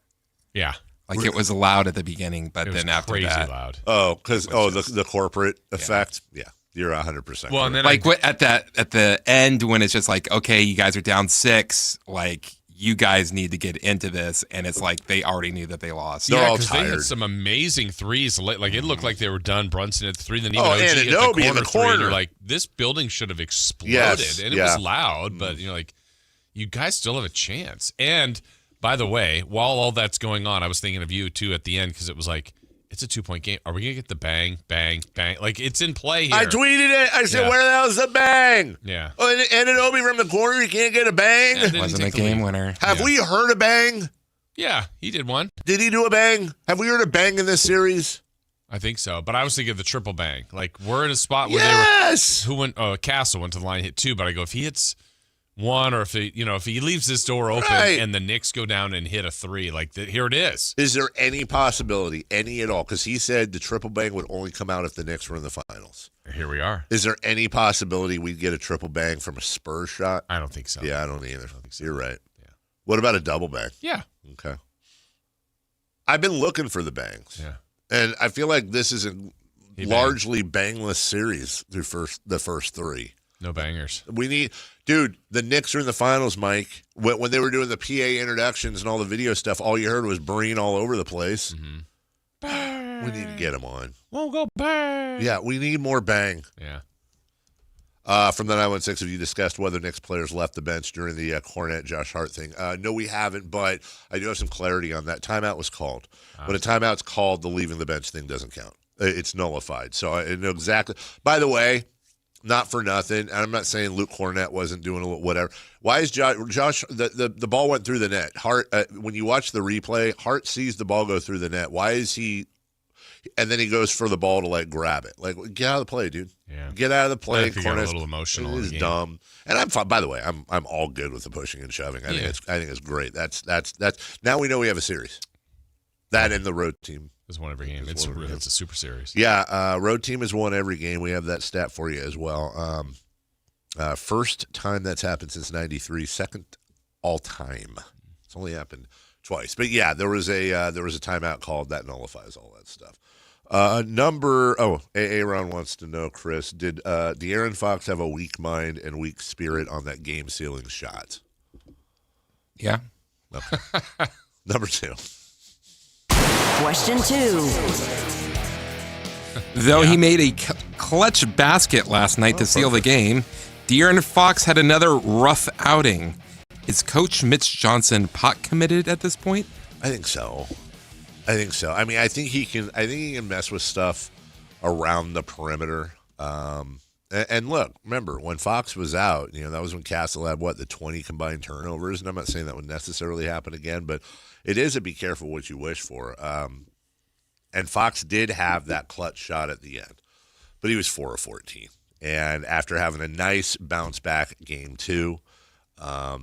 Speaker 6: Yeah.
Speaker 9: Like it was loud at the beginning, but then after
Speaker 6: crazy
Speaker 9: that.
Speaker 6: loud.
Speaker 7: Oh, because the corporate effect. Yeah. You're 100%.
Speaker 6: Well, and then
Speaker 9: like at the end when it's just like, okay, you guys are down 6, like you guys need to get into this, and it's like they already knew that they lost.
Speaker 6: Yeah, because they had some amazing threes. Like it looked like they were done. Brunson at 3, then even OG
Speaker 7: Anunoby
Speaker 6: at
Speaker 7: in the
Speaker 6: the
Speaker 7: corner.
Speaker 6: Three. You're like, this building should have exploded, and it was loud. But you're like, you guys still have a chance. And by the way, while all that's going on, I was thinking of you too at the end because it was like, It's a 2-point game. Are we going to get the bang, bang, bang? Like, it's in play here.
Speaker 7: I tweeted it. I said, where the hell is the bang?
Speaker 6: Yeah.
Speaker 7: Oh, and Anunoby from the corner, you can't get a bang?
Speaker 9: It wasn't a game winner.
Speaker 7: Have we heard a bang?
Speaker 6: Yeah, he did one.
Speaker 7: Did he do a bang? Have we heard a bang in this series?
Speaker 6: I think so. But I was thinking of the triple bang. Like, we're in a spot where Castle went to the line, hit 2, but I go, if he hits 1 or if he leaves this door open and the Knicks go down and hit a 3, here it is.
Speaker 7: Is there any possibility, any at all? Because he said the triple bang would only come out if the Knicks were in the finals.
Speaker 6: Here we are.
Speaker 7: Is there any possibility we'd get a triple bang from a Spurs shot?
Speaker 6: I don't think so.
Speaker 7: Yeah, I don't either. You're right. Yeah. What about a double bang?
Speaker 6: Yeah.
Speaker 7: Okay. I've been looking for the bangs.
Speaker 6: Yeah.
Speaker 7: And I feel like this is a largely bangless series through the first 3.
Speaker 6: No bangers.
Speaker 7: Dude, the Knicks are in the finals, Mike. When they were doing the PA introductions and all the video stuff, all you heard was Breen all over the place.
Speaker 6: Mm-hmm.
Speaker 7: We need to get him on.
Speaker 6: Won't go bang.
Speaker 7: Yeah, we need more bang.
Speaker 6: Yeah.
Speaker 7: From the 916, have you discussed whether Knicks players left the bench during the Cornette Josh Hart thing? No, we haven't, but I do have some clarity on that. Timeout was called. When a timeout's called, the leaving the bench thing doesn't count. It's nullified. So I know exactly. By the way, not for nothing, and I'm not saying Luke Cornette wasn't doing a little whatever. Why is Josh the ball went through the net. Hart, when you watch the replay, Hart sees the ball go through the net. Why is he – and then he goes for the ball to, grab it. Get out of the play, dude.
Speaker 6: Yeah.
Speaker 7: Get out of the play.
Speaker 6: Cornette's a little emotional.
Speaker 7: It is dumb. And I'm fine. By the way, I'm all good with the pushing and shoving. I think it's great. That's now we know we have a series. That and the road team.
Speaker 6: It's one every game. It's a super series.
Speaker 7: Yeah, road team has won every game. We have that stat for you as well. First time that's happened since '93. Second all time. It's only happened twice. But yeah, there was a timeout called that nullifies all that stuff. Aaron wants to know, Chris, did De'Aaron Fox have a weak mind and weak spirit on that game-sealing shot?
Speaker 9: Yeah.
Speaker 7: Okay. Number 2.
Speaker 2: Question 2.
Speaker 9: Though he made a clutch basket last night to seal the game, De'Aaron Fox had another rough outing. Is Coach Mitch Johnson pot committed at this point?
Speaker 7: I think so. I mean, I think he can mess with stuff around the perimeter. And look, remember when Fox was out, that was when Castle had the 20 combined turnovers. And I'm not saying that would necessarily happen again, but it is a be careful what you wish for. And Fox did have that clutch shot at the end, but he was 4 of 14. And after having a nice bounce back game 2, 0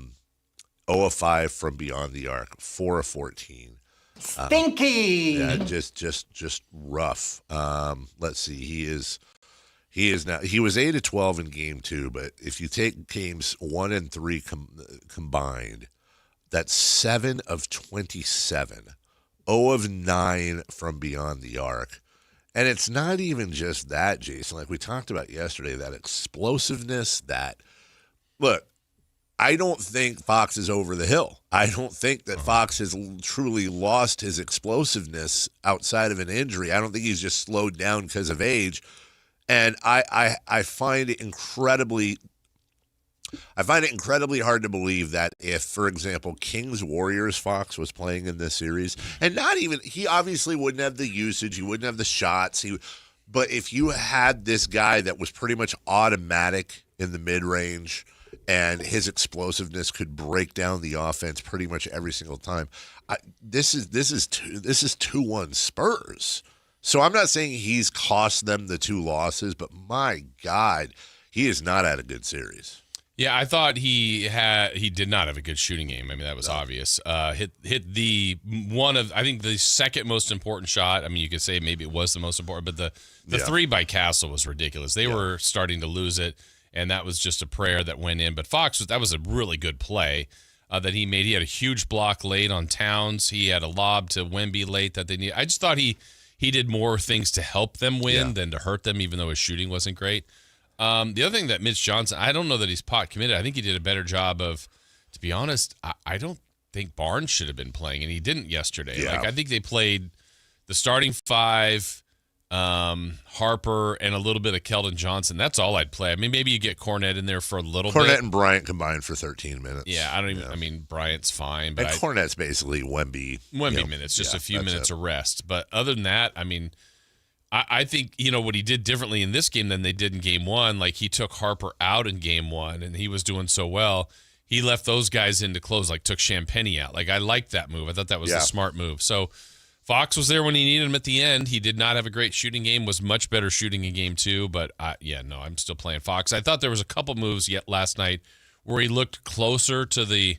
Speaker 7: of 5 from beyond the arc, 4 of 14.
Speaker 22: Stinky.
Speaker 7: Yeah, just rough. Let's see. He is now. He was 8 of 12 in game 2, but if you take games 1 and 3 combined, that's 7 of 27, 0 of 9 from beyond the arc, and it's not even just that, Jason. Like we talked about yesterday, that explosiveness. Look. I don't think Fox is over the hill. I don't think that Fox has truly lost his explosiveness outside of an injury. I don't think he's just slowed down because of age. And I find it incredibly hard to believe that if, for example, Kings Warriors Fox was playing in this series, and he obviously wouldn't have the usage, he wouldn't have the shots, but if you had this guy that was pretty much automatic in the mid-range, and his explosiveness could break down the offense pretty much every single time. This is 2-1 Spurs. So I'm not saying he's cost them the 2 losses, but my God, he has not had a good series.
Speaker 6: Yeah, I thought he did not have a good shooting game. I mean, that was obvious. Hit the I think the second most important shot. I mean, you could say maybe it was the most important, but the 3 by Castle was ridiculous. They were starting to lose it. And that was just a prayer that went in. But that was a really good play that he made. He had a huge block late on Towns. He had a lob to Wemby late that they needed. I just thought he did more things to help them win than to hurt them, even though his shooting wasn't great. The other thing that Mitch Johnson, I don't know that he's pot committed. I think he did a better job of, to be honest, I don't think Barnes should have been playing, and he didn't yesterday.
Speaker 7: Yeah.
Speaker 6: I think they played the starting 5, Harper, and a little bit of Keldon Johnson. That's all I'd play. I mean, maybe you get Cornette in there for a little bit.
Speaker 7: Cornette and Bryant combined for 13 minutes.
Speaker 6: Yeah, I don't even. I mean, Bryant's fine, but
Speaker 7: Cornette's basically Wemby.
Speaker 6: Minutes, just a few minutes of rest. But other than that, I mean, I think what he did differently in this game than they did in Game 1. Like he took Harper out in Game 1, and he was doing so well. He left those guys in to close. Like took Champagnie out. Like I liked that move. I thought that was a smart move. So. Fox was there when he needed him at the end. He did not have a great shooting game, was much better shooting in Game 2, but I'm still playing Fox. I thought there was a couple moves last night where he looked closer to the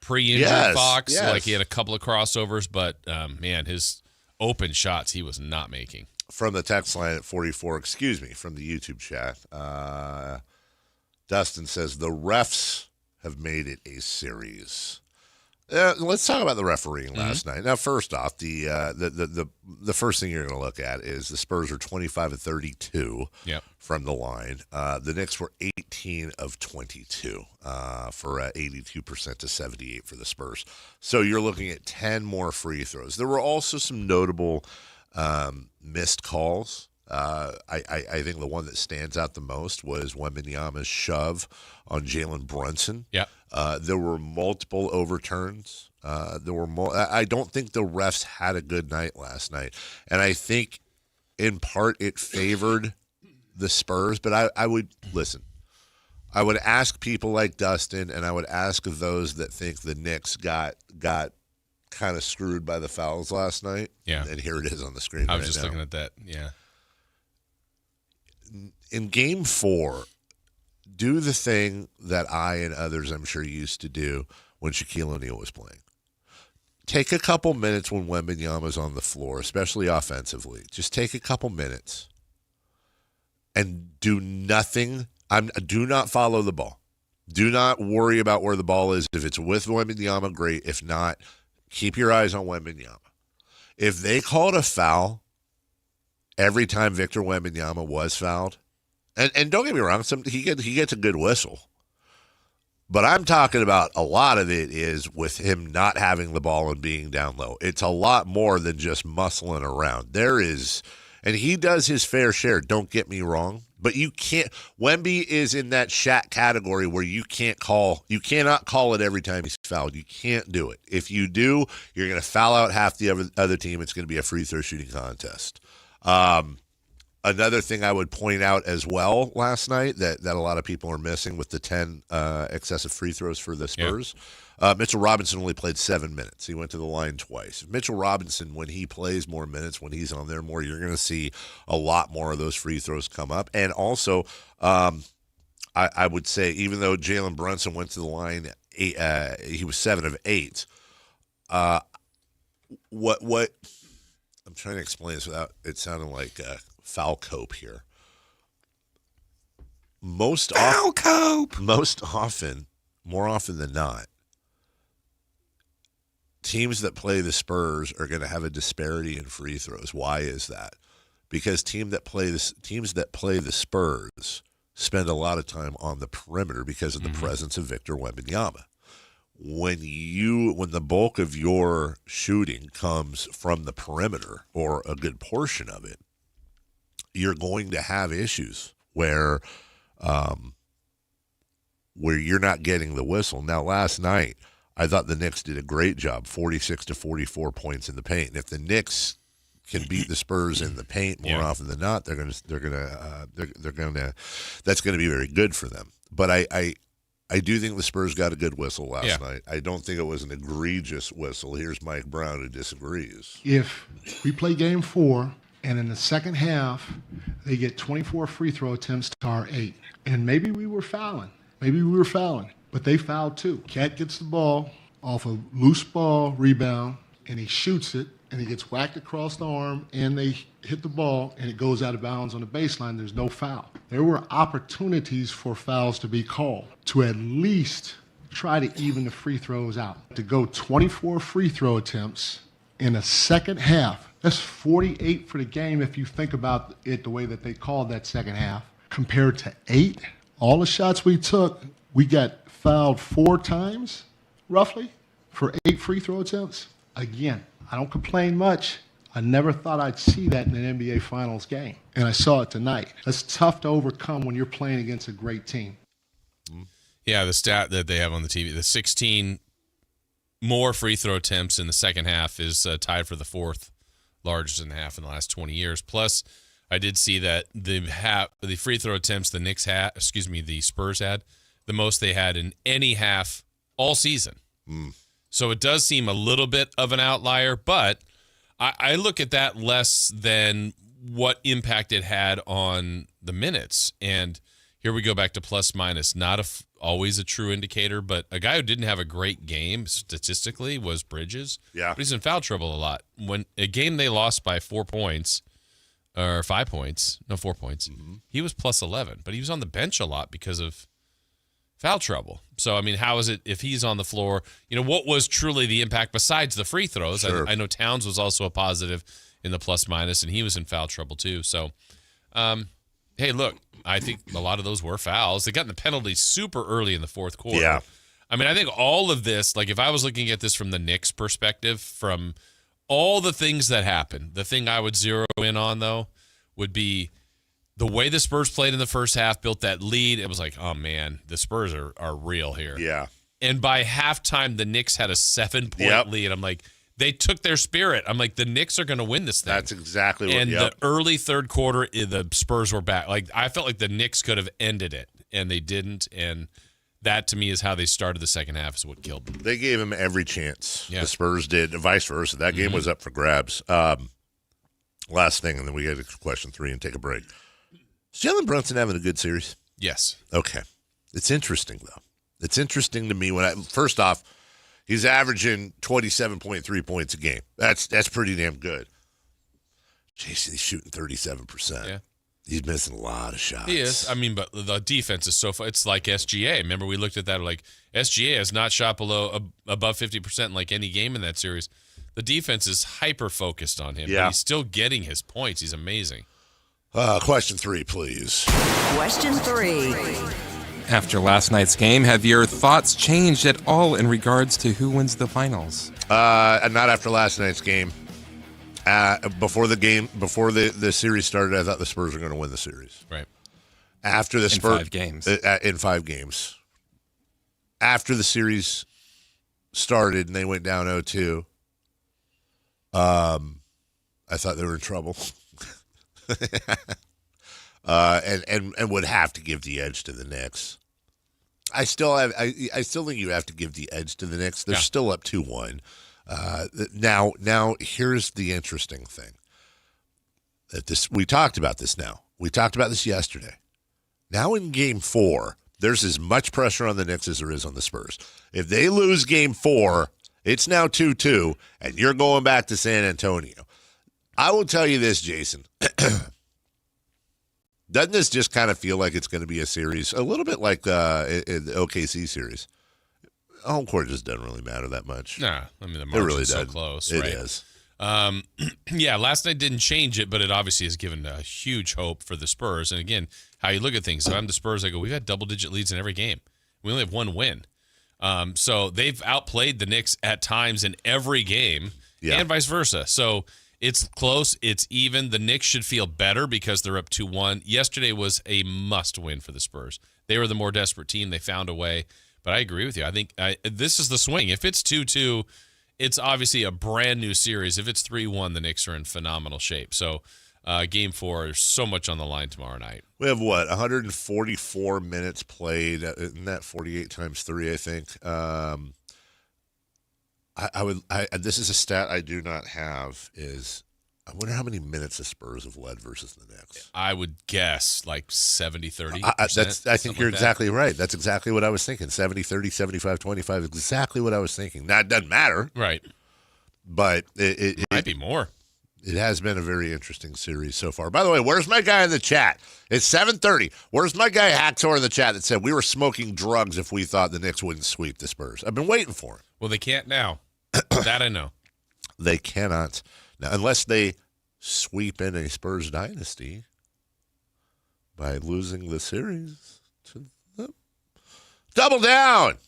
Speaker 6: pre-injury Fox.
Speaker 7: Yes.
Speaker 6: Like he had a couple of crossovers, but man, his open shots he was not making.
Speaker 7: From the text line at 44, from the YouTube chat, Dustin says the refs have made it a series. Let's talk about the refereeing last night. Now, first off, the first thing you're going to look at is the Spurs were 25 of 32 from the line. The Knicks were 18 of 22 for 82% to 78 for the Spurs. So you're looking at 10 more free throws. There were also some notable missed calls. I think the one that stands out the most was Wembanyama's shove on Jalen Brunson.
Speaker 6: Yeah.
Speaker 7: There were multiple overturns. I don't think the refs had a good night last night. And I think in part it favored the Spurs. But I would listen. I would ask people like Dustin, and I would ask those that think the Knicks got kind of screwed by the fouls last night.
Speaker 6: Yeah.
Speaker 7: And here it is on the screen.
Speaker 6: I was just looking at that. Yeah.
Speaker 7: In Game 4, do the thing that I and others I'm sure used to do when Shaquille O'Neal was playing. Take a couple minutes when Wembanyama's on the floor, especially offensively. Just take a couple minutes and do nothing. Do not follow the ball. Do not worry about where the ball is. If it's with Wembanyama, great. If not, keep your eyes on Wembanyama. If they called a foul every time Victor Wembanyama was fouled, and don't get me wrong, he gets a good whistle. But I'm talking about a lot of it is with him not having the ball and being down low. It's a lot more than just muscling around. And he does his fair share, don't get me wrong. But you can't. Wemby is in that Shaq category where you cannot call it every time he's fouled. You can't do it. If you do, you're going to foul out half the other team. It's going to be a free throw shooting contest. Another thing I would point out as well last night that a lot of people are missing with the 10 excessive free throws for the Spurs. Mitchell Robinson only played 7 minutes. He went to the line twice. Mitchell Robinson, when he plays more minutes, when he's on there more, you're going to see a lot more of those free throws come up. And also, I would say, even though Jalen Brunson went to the line, he was 7 of 8. What I'm trying to explain this without it sounding like foul cope here. More often than not, teams that play the Spurs are going to have a disparity in free throws. Why is that? Because teams that play the Spurs spend a lot of time on the perimeter because of the presence of Victor Wembanyama. When the bulk of your shooting comes from the perimeter, or a good portion of it, you're going to have issues where you're not getting the whistle. Now, last night, I thought the Knicks did a great job, 46 to 44 points in the paint. And if the Knicks can beat the Spurs in the paint more often than not, that's going to be very good for them. But I do think the Spurs got a good whistle last night. I don't think it was an egregious whistle. Here's Mike Brown, who disagrees.
Speaker 1: If we play Game 4 and in the second half they get 24 free throw attempts to our 8, and maybe we were fouling, but they fouled too. Cat gets the ball off a loose ball rebound, and he shoots it, and he gets whacked across the arm, and they hit the ball, and it goes out of bounds on the baseline. There's no foul. There were opportunities for fouls to be called to at least try to even the free throws out. To go 24 free throw attempts in a second half, that's 48 for the game if you think about it the way that they called that second half, compared to 8. All the shots we took, we got fouled 4 times, roughly, for 8 free throw attempts. Again, I don't complain much. I never thought I'd see that in an NBA Finals game, and I saw it tonight. That's tough to overcome when you're playing against a great team.
Speaker 6: Yeah, the stat that they have on the TV, the 16 more free throw attempts in the second half is tied for the fourth largest in half in the last 20 years. Plus, I did see that the free throw attempts the Spurs had, the most they had in any half all season. So it does seem a little bit of an outlier, but I look at that less than what impact it had on the minutes. And here we go back to plus minus, not always a true indicator, but a guy who didn't have a great game statistically was Bridges.
Speaker 7: Yeah.
Speaker 6: But he's in foul trouble a lot. When a game they lost by 4 points, or 5 points, no, 4 points, he was plus 11, but he was on the bench a lot because of foul trouble. So, I mean, how is it if he's on the floor? You know, what was truly the impact besides the free throws?
Speaker 7: Sure.
Speaker 6: I know Towns was also a positive in the plus minus, and he was in foul trouble too. So, hey, look, I think a lot of those were fouls. They got in the penalties super early in the fourth quarter.
Speaker 7: Yeah.
Speaker 6: I mean, I think all of this, like if I was looking at this from the Knicks perspective, from all the things that happened, the thing I would zero in on, though, would be the way the Spurs played in the first half, built that lead. It was like, oh, man, the Spurs are real here.
Speaker 7: Yeah.
Speaker 6: And by halftime, the Knicks had a 7-point lead. I'm like, they took their spirit. I'm like, the Knicks are going to win this thing.
Speaker 7: That's exactly what.
Speaker 6: And the early third quarter, the Spurs were back. Like, I felt like the Knicks could have ended it, and they didn't. And that, to me, is how they started the second half, is what killed them.
Speaker 7: They gave him every chance.
Speaker 6: Yeah.
Speaker 7: The Spurs did, vice versa. That game was up for grabs. Last thing, and then we get to question 3 and take a break. Is Jalen Brunson having a good series?
Speaker 6: Yes.
Speaker 7: Okay. It's interesting, though. It's interesting to me first off, he's averaging 27.3 points a game. That's pretty damn good. Jason, he's shooting 37%.
Speaker 6: Yeah.
Speaker 7: He's missing a lot of shots.
Speaker 6: He is. I mean, but the defense is so far. It's like SGA. Remember, we looked at that. Like, SGA has not shot above 50% in like any game in that series. The defense is hyper-focused on him.
Speaker 7: Yeah.
Speaker 6: But he's still getting his points. He's amazing.
Speaker 7: Question 3, please.
Speaker 2: Question 3.
Speaker 9: After last night's game, have your thoughts changed at all in regards to who wins the finals?
Speaker 7: Not after last night's game. Before the series started, I thought the Spurs were going to win the series.
Speaker 6: Right.
Speaker 7: After the Spurs,
Speaker 9: 5 games.
Speaker 7: In 5 games. After the series started and they went down 0-2, I thought they were in trouble. and would have to give the edge to the Knicks. I still think you have to give the edge to the Knicks. They're still up 2-1. Now here's the interesting thing. We talked about this now. We talked about this yesterday. Now in game 4, there's as much pressure on the Knicks as there is on the Spurs. If they lose game 4, it's now 2-2, and you're going back to San Antonio. I will tell you this, Jason. Doesn't this just kind of feel like it's going to be a series, a little bit like the OKC series? Home court just doesn't really matter that much.
Speaker 6: Nah, I mean, the margin's so close.
Speaker 7: It is.
Speaker 6: Yeah, last night didn't change it, but it obviously has given a huge hope for the Spurs. And again, how you look at things. If I'm the Spurs, I go, we've had double-digit leads in every game. We only have 1 win. So they've outplayed the Knicks at times in every game, and vice versa. So it's close. It's even. The Knicks should feel better because they're up 2-1. Yesterday was a must-win for the Spurs. They were the more desperate team. They found a way. But I agree with you. I think this is the swing. If it's 2-2, it's obviously a brand-new series. If it's 3-1, the Knicks are in phenomenal shape. So Game 4, there's so much on the line tomorrow night.
Speaker 7: We have, 144 minutes played. Isn't that 48 times 3, I think? This is a stat I do not have, is I wonder how many minutes the Spurs have led versus the Knicks.
Speaker 6: I would guess like 70-30%.
Speaker 7: I think you're exactly right. That's exactly what I was thinking. 70-30, 75-25, exactly what I was thinking. Now, it doesn't matter.
Speaker 6: Right.
Speaker 7: But it
Speaker 6: might be more.
Speaker 7: It has been a very interesting series so far. By the way, where's my guy in the chat? It's 7:30. Where's my guy Hacktor in the chat that said we were smoking drugs if we thought the Knicks wouldn't sweep the Spurs? I've been waiting for him.
Speaker 6: Well, they can't now. That I know.
Speaker 7: They cannot. Now, unless they sweep in a Spurs dynasty by losing the series to them. Double down.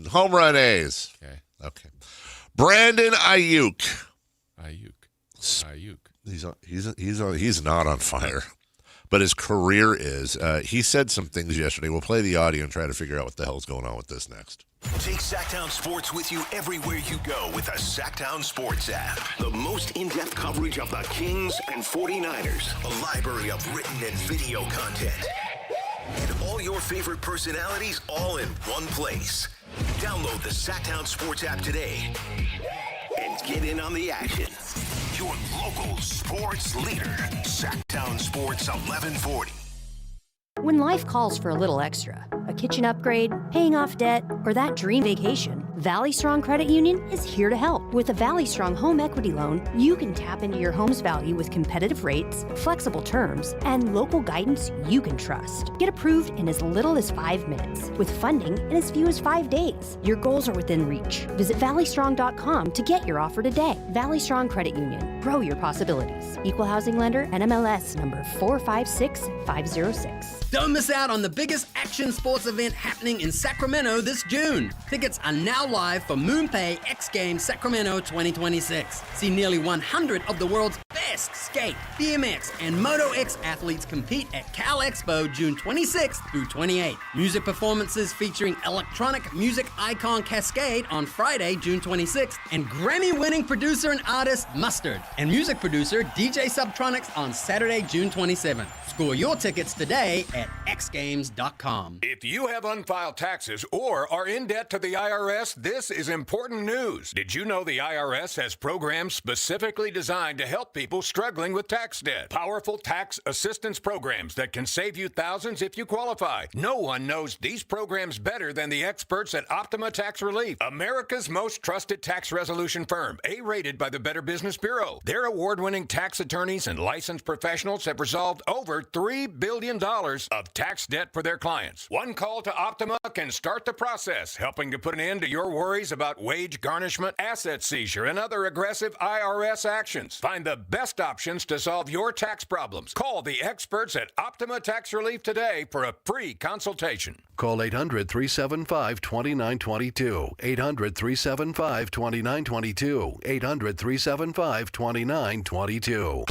Speaker 7: Home run A's.
Speaker 6: Okay.
Speaker 7: Brandon Ayuk
Speaker 6: Ayuk.
Speaker 7: He's not on fire, but his career is. He said some things yesterday. We'll play the audio and try to figure out what the hell's going on with this next.
Speaker 3: Take Sactown Sports with you everywhere you go with the Sactown Sports app. The most in-depth coverage of the Kings and 49ers. A library of written and video content. And all your favorite personalities all in one place. Download the Sactown Sports app today and get in on the action. Your local sports leader. Sactown Sports 1140.
Speaker 5: When life calls for a little extra, a kitchen upgrade, paying off debt, or that dream vacation, Valley Strong Credit Union is here to help. With a Valley Strong home equity loan, you can tap into your home's value with competitive rates, flexible terms, and local guidance you can trust. Get approved in as little as 5 minutes, with funding in as few as 5 days. Your goals are within reach. Visit valleystrong.com to get your offer today. Valley Strong Credit Union. Grow your possibilities. Equal housing lender, NMLS number 456506.
Speaker 8: Don't miss out on the biggest action sports event happening in Sacramento this June. Tickets are now live for MoonPay X Games Sacramento 2026. See nearly 100 of the world's best skate, BMX, and Moto X athletes compete at Cal Expo June 26th through 28th. Music performances featuring electronic music icon Cascade on Friday, June 26th, and Grammy-winning producer and artist Mustard, and music producer DJ Subtronics on Saturday, June 27th. Score your tickets today at xgames.com.
Speaker 10: If you have unfiled taxes or are in debt to the IRS, this is important news. Did you know the IRS has programs specifically designed to help people struggling with tax debt? Powerful tax assistance programs that can save you thousands if you qualify. No one knows these programs better than the experts at Optima Tax Relief, America's most trusted tax resolution firm, A-rated by the Better Business Bureau. Their award-winning tax attorneys and licensed professionals have resolved over $3 billion of tax debt for their clients. One call to Optima can start the process, helping to put an end to your worries about wage garnishment, asset seizure, and other aggressive IRS actions. Find the best options to solve your tax problems. Call the experts at Optima Tax Relief today for a free consultation.
Speaker 11: Call 800-375-2922. 800-375-2922. 800-375-2922.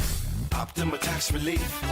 Speaker 12: Optima Tax Relief.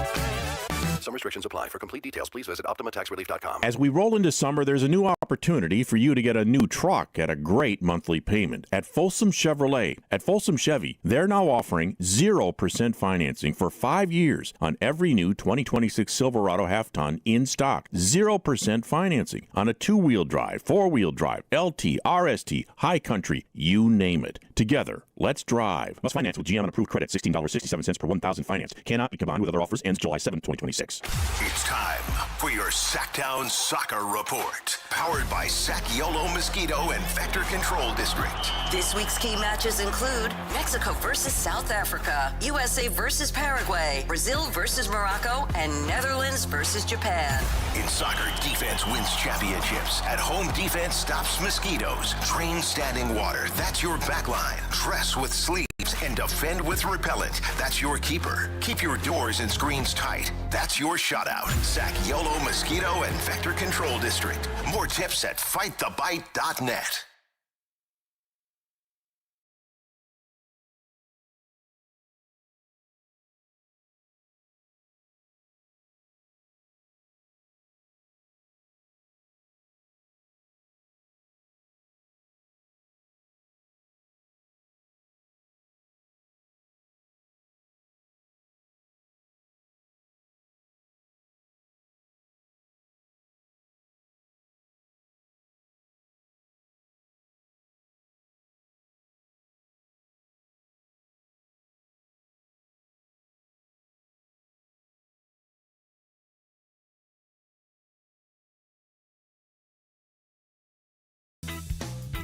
Speaker 12: Some restrictions apply. For complete details, please visit OptimaTaxRelief.com.
Speaker 13: As we roll into summer, there's a new opportunity for you to get a new truck at a great monthly payment at Folsom Chevrolet. At Folsom Chevy, they're now offering 0% financing for 5 years on every new 2026 Silverado half-ton in stock. 0% financing on a two-wheel drive, four-wheel drive, LT, RST, high country, you name it. Together, let's drive. Must finance with GM on approved credit, $16.67 per 1,000 finance. Cannot be combined with other offers. Ends July 7, 2026.
Speaker 3: It's time for your Sactown Soccer Report. Powered by Sac Yolo Mosquito and Vector Control District.
Speaker 2: This week's key matches include Mexico versus South Africa, USA versus Paraguay, Brazil versus Morocco, and Netherlands versus Japan.
Speaker 3: In soccer, defense wins championships. At home, defense stops mosquitoes. Train standing water. That's your backline. Dress with sleeves and defend with repellent. That's your keeper. Keep your doors and screens tight. That's your shutout. Sac Yolo Mosquito and Vector Control District. More tips at fightthebite.net.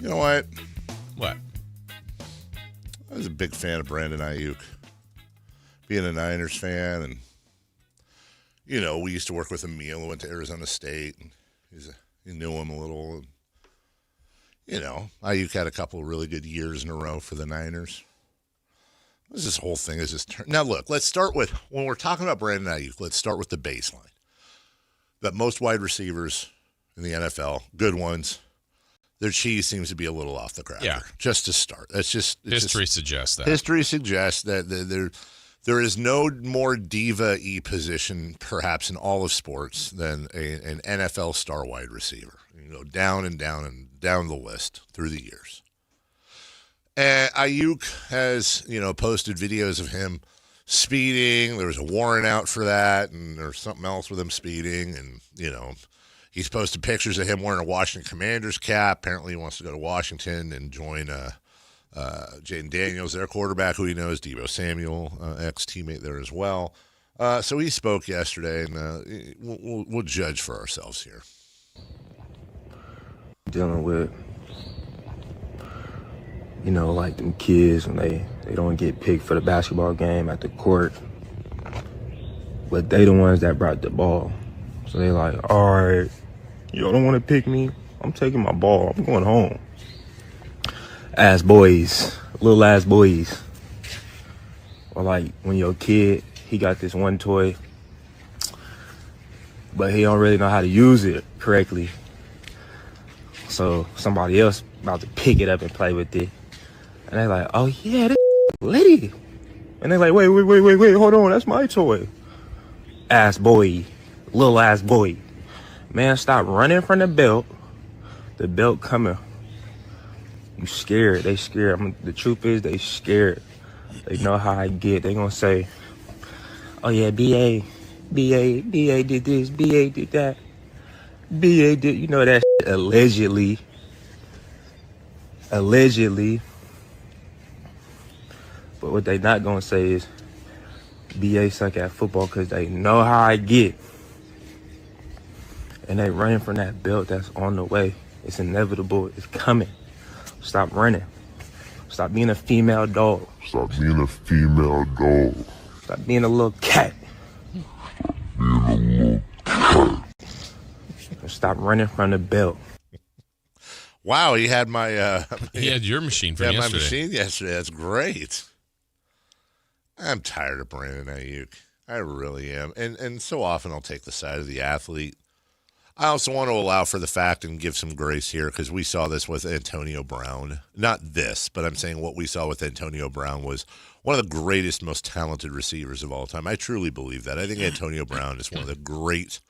Speaker 7: You know what?
Speaker 6: What?
Speaker 7: I was a big fan of Brandon Ayuk. Being a Niners fan, and, you know, we used to work with Emil, who went to Arizona State, and he knew him a little. And, you know, Ayuk had a couple of really good years in a row for the Niners. This whole thing is just now, look, let's start with, when we're talking about Brandon Ayuk, let's start with the baseline. That most wide receivers in the NFL, good ones, their cheese seems to be a little off the cracker.
Speaker 6: Yeah.
Speaker 7: Just to start. That's just
Speaker 6: History suggests that.
Speaker 7: History suggests that there is no more diva-y position, perhaps, in all of sports than an NFL star wide receiver. You go down and down and down the list through the years. And Ayuk has, posted videos of him speeding. There was a warrant out for that, and there's something else with him speeding. And, he's posted pictures of him wearing a Washington Commanders cap. Apparently he wants to go to Washington and join Jaden Daniels, their quarterback, who he knows, Deebo Samuel, ex-teammate there as well. So he spoke yesterday, and we'll judge for ourselves here.
Speaker 14: Dealing with, like them kids when they don't get picked for the basketball game at the court, but they the ones that brought the ball. So they like, all right, y'all don't want to pick me? I'm taking my ball. I'm going home. Ass boys, little ass boys. Or like when your kid, he got this one toy, but he don't really know how to use it correctly. So somebody else about to pick it up and play with it. And they're like, oh yeah, this litty. And they're like, wait, hold on, that's my toy. Ass boy, little ass boy. Man, stop running from the belt. The belt coming. You scared, they scared. The truth is they scared. They know how I get. They gonna say, oh yeah, BA did this, BA did that. BA did, that shit allegedly. But what they not gonna say is BA suck at football because they know how I get. And they running from that belt that's on the way. It's inevitable. It's coming. Stop running. Stop being a female dog.
Speaker 4: Stop being a female dog.
Speaker 14: Stop being a little cat. Stop running from the belt.
Speaker 7: Wow, he had my...
Speaker 6: he had your machine from yesterday.
Speaker 7: My machine yesterday. That's great. I'm tired of Brandon Ayuk. I really am. And so often I'll take the side of the athlete. I also want to allow for the fact and give some grace here because we saw this with Antonio Brown. Not this, but I'm saying what we saw with Antonio Brown was one of the greatest, most talented receivers of all time. I truly believe that. I think Antonio Brown is one of the great.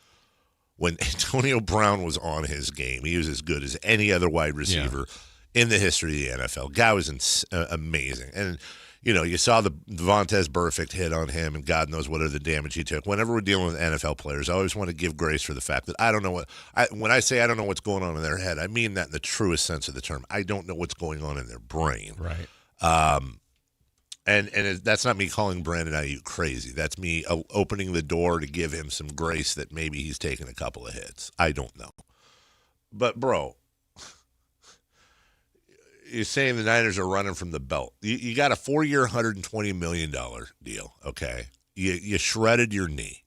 Speaker 7: When Antonio Brown was on his game, he was as good as any other wide receiver in the history of the NFL. Guy was amazing. And, you saw the Vontaze Burfict hit on him, and God knows what other damage he took. Whenever we're dealing with NFL players, I always want to give grace for the fact that I don't know when I say I don't know what's going on in their head, I mean that in the truest sense of the term. I don't know what's going on in their brain.
Speaker 6: Right.
Speaker 7: And that's not me calling Brandon Ayuk crazy. That's me opening the door to give him some grace that maybe he's taken a couple of hits. I don't know. But, bro, you're saying the Niners are running from the belt. You got a 4-year, $120 million deal, okay? You shredded your knee.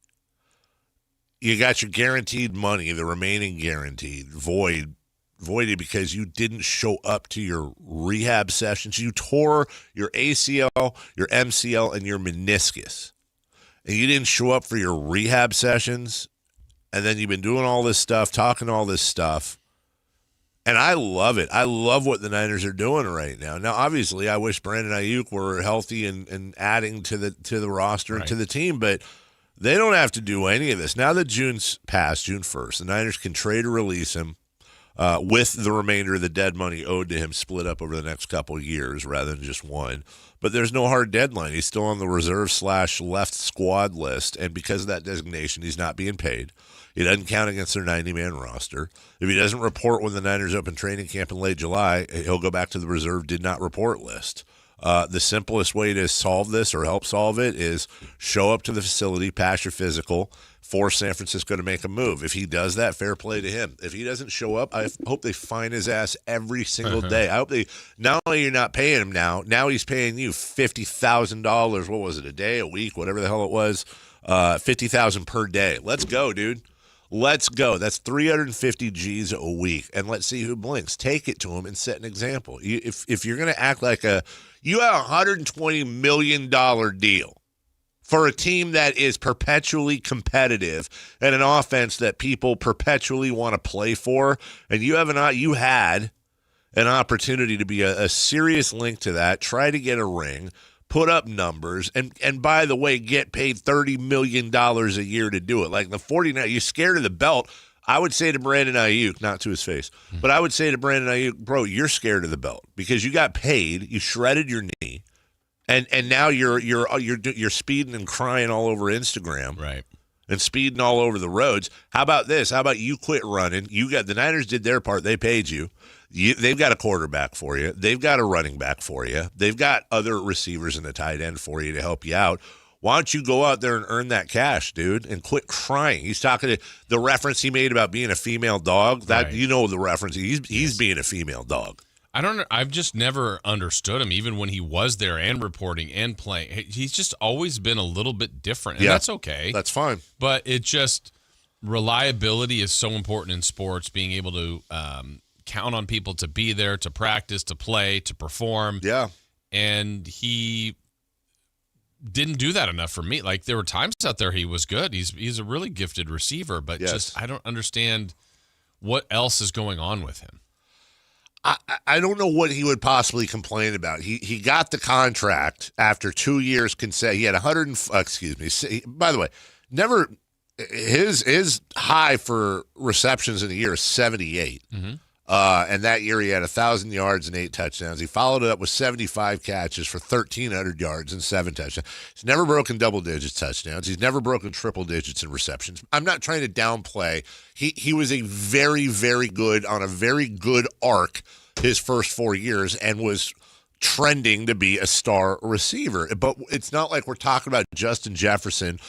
Speaker 7: You got your guaranteed money, the remaining guaranteed, voided because you didn't show up to your rehab sessions. You tore your ACL, your MCL, and your meniscus. And you didn't show up for your rehab sessions. And then you've been doing all this stuff, talking all this stuff. And I love it. I love what the Niners are doing right now. Now, obviously, I wish Brandon Ayuk were healthy and adding to the roster and to the team, but they don't have to do any of this. Now that June's passed, June 1st, the Niners can trade or release him with the remainder of the dead money owed to him split up over the next couple of years rather than just one. But there's no hard deadline. He's still on the reserve/left squad list, and because of that designation, he's not being paid. He doesn't count against their 90-man roster. If he doesn't report when the Niners open training camp in late July, he'll go back to the reserve did not report list. The simplest way to solve this or help solve it is show up to the facility, pass your physical, force San Francisco to make a move. If he does that, fair play to him. If he doesn't show up, I hope they find his ass every single day. I hope they, not only you're not paying him now he's paying you $50,000. What was it, a day, a week, whatever the hell it was, $50,000 per day. Let's go, dude. Let's go. That's 350 G's a week, and let's see who blinks. Take it to him and set an example. If you're going to act like you have a $120 million deal for a team that is perpetually competitive and an offense that people perpetually want to play for, and you had an opportunity to be a serious link to that, try to get a ring, put up numbers, and by the way, get paid $30 million a year to do it. Like the 49, you're scared of the belt. I would say to Brandon Ayuk, not to his face, but I would say to Brandon Ayuk, bro, you're scared of the belt because you got paid, you shredded your knee, and now you're speeding and crying all over Instagram,
Speaker 6: right?
Speaker 7: And speeding all over the roads. How about this? How about you quit running? The Niners did their part. They paid you. They've got a quarterback for you. They've got a running back for you. They've got other receivers in the tight end for you to help you out. Why don't you go out there and earn that cash, dude, and quit crying? He's talking to the reference he made about being a female dog. That right. You know the reference. He's being a female dog.
Speaker 6: I've just never understood him, even when he was there and reporting and playing. He's just always been a little bit different, and that's okay.
Speaker 7: That's fine.
Speaker 6: But it just, reliability is so important in sports, being able to count on people to be there, to practice, to play, to perform.
Speaker 7: Yeah.
Speaker 6: And he didn't do that enough for me. Like, there were times out there he was good. He's a really gifted receiver, but just I don't understand what else is going on with him.
Speaker 7: I don't know what he would possibly complain about. He got the contract after 2 years. He had 100. By the way, never his high for receptions in a year is 78.
Speaker 6: Mm-hmm.
Speaker 7: And that year he had 1,000 yards and 8 touchdowns. He followed it up with 75 catches for 1,300 yards and 7 touchdowns. He's never broken double digits touchdowns. He's never broken triple digits in receptions. I'm not trying to downplay. He was a very, very good, on a very good arc his first 4 years and was trending to be a star receiver. But it's not like we're talking about Justin Jefferson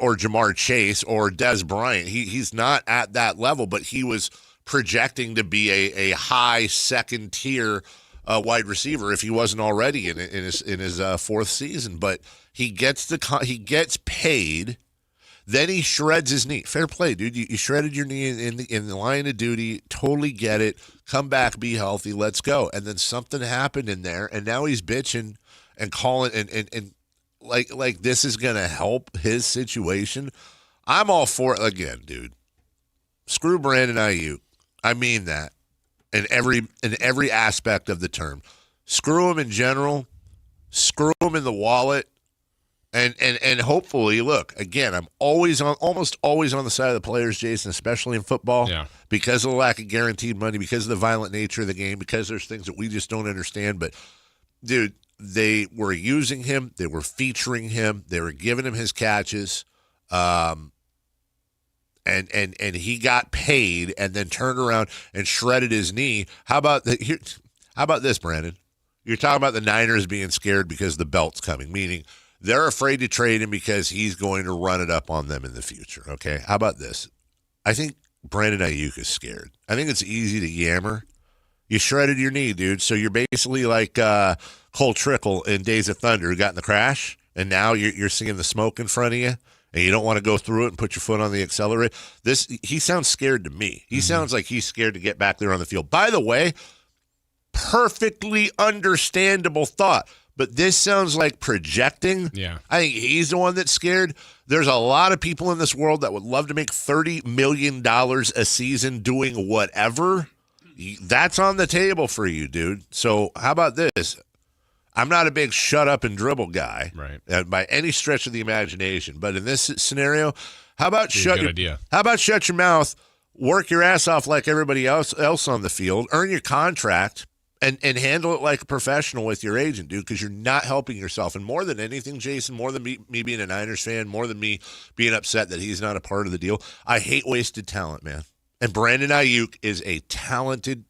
Speaker 7: or Jamar Chase or Dez Bryant. He's not at that level, but he was projecting to be a high second tier wide receiver if he wasn't already in his fourth season. But he gets paid, then he shreds his knee. Fair play, dude. You shredded your knee in the line of duty. Totally get it. Come back, be healthy. Let's go. And then something happened in there, and now he's bitching and calling and like this is gonna help his situation. I'm all for it again, dude. Screw Brandon Ayuk. I mean that in every aspect of the term. Screw him in general. Screw him in the wallet. And hopefully, look, again, I'm almost always on the side of the players, Jason, especially in football, because of the lack of guaranteed money, because of the violent nature of the game, because there's things that we just don't understand. But, dude, they were using him. They were featuring him. They were giving him his catches. And he got paid and then turned around and shredded his knee. How about this, Brandon? You're talking about the Niners being scared because the belt's coming, meaning they're afraid to trade him because he's going to run it up on them in the future. Okay, how about this? I think Brandon Ayuk is scared. I think it's easy to yammer. You shredded your knee, dude. So you're basically like Cole Trickle in Days of Thunder who got in the crash, and now you're seeing the smoke in front of you. And you don't want to go through it and put your foot on the accelerator. He sounds scared to me. He sounds like he's scared to get back there on the field. By the way, perfectly understandable thought. But this sounds like projecting.
Speaker 6: Yeah.
Speaker 7: I think he's the one that's scared. There's a lot of people in this world that would love to make $30 million a season doing whatever. That's on the table for you, dude. So how about this? I'm not a big shut up and dribble guy,
Speaker 6: right?
Speaker 7: By any stretch of the imagination. But in this scenario, how about shut your mouth, work your ass off like everybody else on the field, earn your contract, and handle it like a professional with your agent, dude, because you're not helping yourself. And more than anything, Jason, more than me being a Niners fan, more than me being upset that he's not a part of the deal, I hate wasted talent, man. And Brandon Ayuk is a talented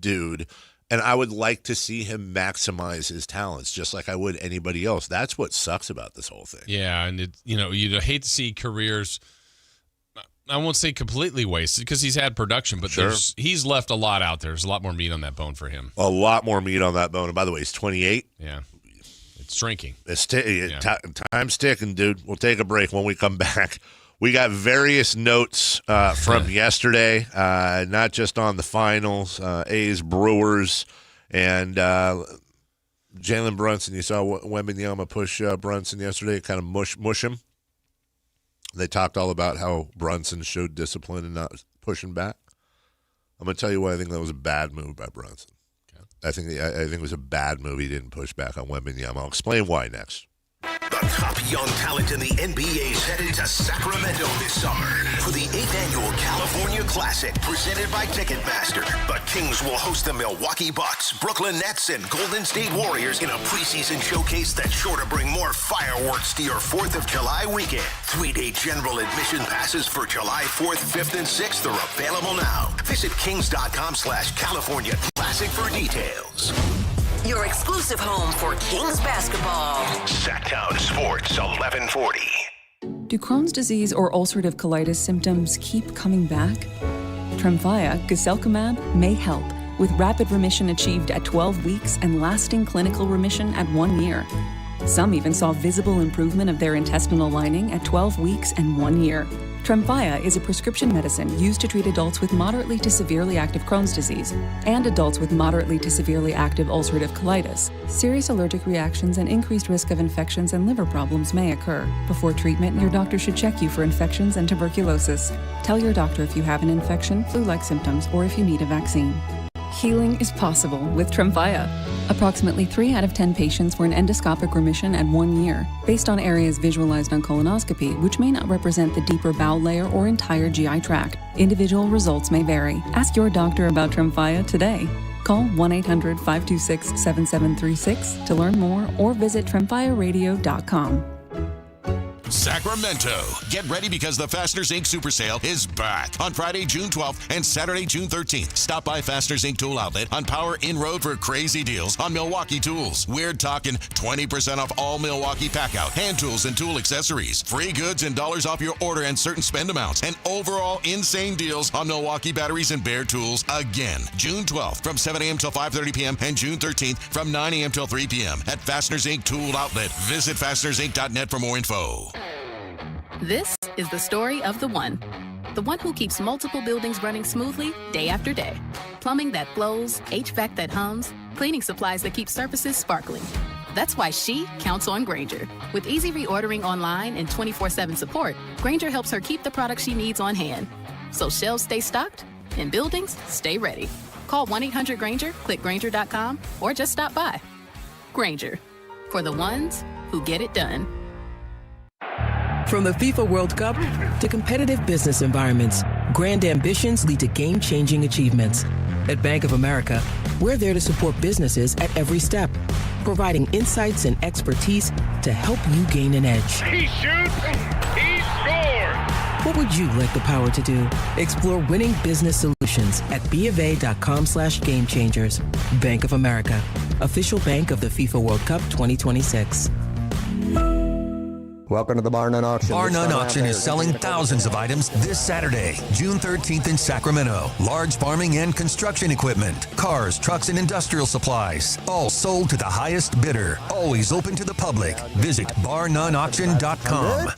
Speaker 7: dude. And I would like to see him maximize his talents just like I would anybody else. That's what sucks about this whole thing.
Speaker 6: Yeah, and you'd hate to see careers, I won't say completely wasted because he's had production, but he's left a lot out there. There's a lot more meat on that bone for him.
Speaker 7: A lot more meat on that bone. And by the way, he's 28.
Speaker 6: Yeah, it's shrinking.
Speaker 7: Time's ticking, dude. We'll take a break. When we come back, we got various notes from yesterday, not just on the finals, A's, Brewers, and Jalen Brunson. You saw Wembanyama push Brunson yesterday, kind of mush him. They talked all about how Brunson showed discipline and not pushing back. I'm going to tell you why I think that was a bad move by Brunson. Okay. I think it was a bad move. He didn't push back on Wembanyama. I'll explain why next.
Speaker 3: The top young talent in the NBA is headed to Sacramento this summer for the 8th annual California Classic presented by Ticketmaster. The Kings will host the Milwaukee Bucks, Brooklyn Nets, and Golden State Warriors in a preseason showcase that's sure to bring more fireworks to your 4th of July weekend. 3-day general admission passes for July 4th, 5th, and 6th are available now. Visit kings.com/California Classic for details.
Speaker 2: Your exclusive home for Kings basketball.
Speaker 3: Sactown Sports 1140.
Speaker 15: Do Crohn's disease or ulcerative colitis symptoms keep coming back? Tremfya, guselkumab, may help, with rapid remission achieved at 12 weeks and lasting clinical remission at 1 year. Some even saw visible improvement of their intestinal lining at 12 weeks and 1 year. Tremfya is a prescription medicine used to treat adults with moderately to severely active Crohn's disease and adults with moderately to severely active ulcerative colitis. Serious allergic reactions and increased risk of infections and liver problems may occur. Before treatment, your doctor should check you for infections and tuberculosis. Tell your doctor if you have an infection, flu-like symptoms, or if you need a vaccine. Healing is possible with Tremfya. Approximately 3 out of 10 patients were in endoscopic remission at 1 year, based on areas visualized on colonoscopy, which may not represent the deeper bowel layer or entire GI tract. Individual results may vary. Ask your doctor about Tremfya today. Call 1-800-526-7736 to learn more or visit tremfyaradio.com.
Speaker 20: Sacramento. Get ready because the Fasteners Inc. Super Sale is back on Friday, June 12th and Saturday, June 13th. Stop by Fasteners Inc. Tool Outlet on Power in Road for crazy deals on Milwaukee tools. We're talking 20% off all Milwaukee Packout, hand tools, and tool accessories. Free goods and dollars off your order and certain spend amounts. And overall insane deals on Milwaukee batteries and Bear tools again. June 12th from 7 a.m. till 5:30 p.m. and June 13th from 9 a.m. till 3 p.m. at Fasteners Inc. Tool Outlet. Visit fastenersinc.net for more info.
Speaker 16: This is the story of the one who keeps multiple buildings running smoothly day after day. Plumbing that flows, HVAC that hums, cleaning supplies that keep surfaces sparkling. That's why she counts on Grainger. With easy reordering online and 24/7 support, Grainger helps her keep the products she needs on hand. So shelves stay stocked and buildings stay ready. Call 1-800-GRAINGER, click Grainger.com, or just stop by. Grainger, for the ones who get it done.
Speaker 17: From the FIFA World Cup to competitive business environments, grand ambitions lead to game-changing achievements. At Bank of America, we're there to support businesses at every step, providing insights and expertise to help you gain an edge.
Speaker 4: He shoots, he scores!
Speaker 17: What would you like the power to do? Explore winning business solutions at BofA.com/gamechangers. Bank of America, official bank of the FIFA World Cup 2026.
Speaker 18: Welcome to the Bar None Auction.
Speaker 26: Bar None Auction is selling thousands of items this Saturday, June 13th in Sacramento. Large farming and construction equipment, cars, trucks, and industrial supplies. All sold to the highest bidder. Always open to the public. Visit barnoneauction.com.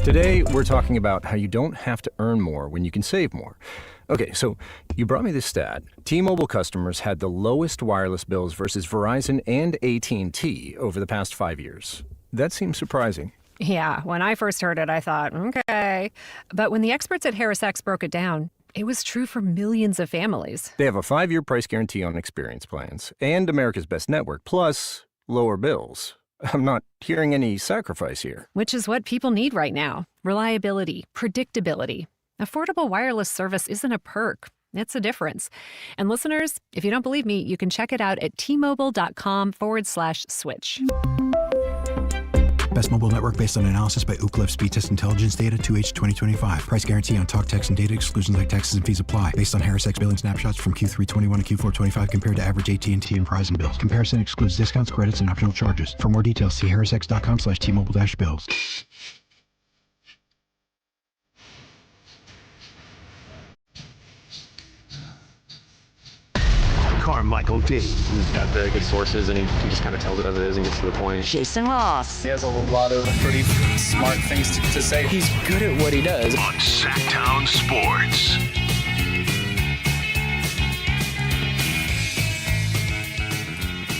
Speaker 21: Today, we're talking about how you don't have to earn more when you can save more. Okay, so you brought me this stat. T-Mobile customers had the lowest wireless bills versus Verizon and AT&T over the past 5 years. That seems surprising.
Speaker 19: Yeah, when I first heard it, I thought, okay. But when the experts at HarrisX broke it down, it was true for millions of families.
Speaker 21: They have a 5-year price guarantee on experience plans and America's Best Network, plus lower bills. I'm not hearing any sacrifice here.
Speaker 19: Which is what people need right now. Reliability, predictability. Affordable wireless service isn't a perk. It's a difference. And listeners, if you don't believe me, you can check it out at tmobile.com/switch.
Speaker 24: Best mobile network based on analysis by Ookla Speed Test Intelligence data 2H 2025. Price guarantee on talk, text, and data exclusions like taxes and fees apply. Based on HarrisX billing snapshots from Q3 21 to Q4 25 compared to average AT&T and Verizon bills. Comparison excludes discounts, credits, and optional charges. For more details, see harrisx.com/T-Mobile-bills.
Speaker 25: Carmichael Dave. He's got the good sources and he just kind of tells it as it is and gets to the point.
Speaker 2: Jason Ross.
Speaker 25: He has a lot of pretty smart things to say. He's good at what he does.
Speaker 3: On Sactown Sports.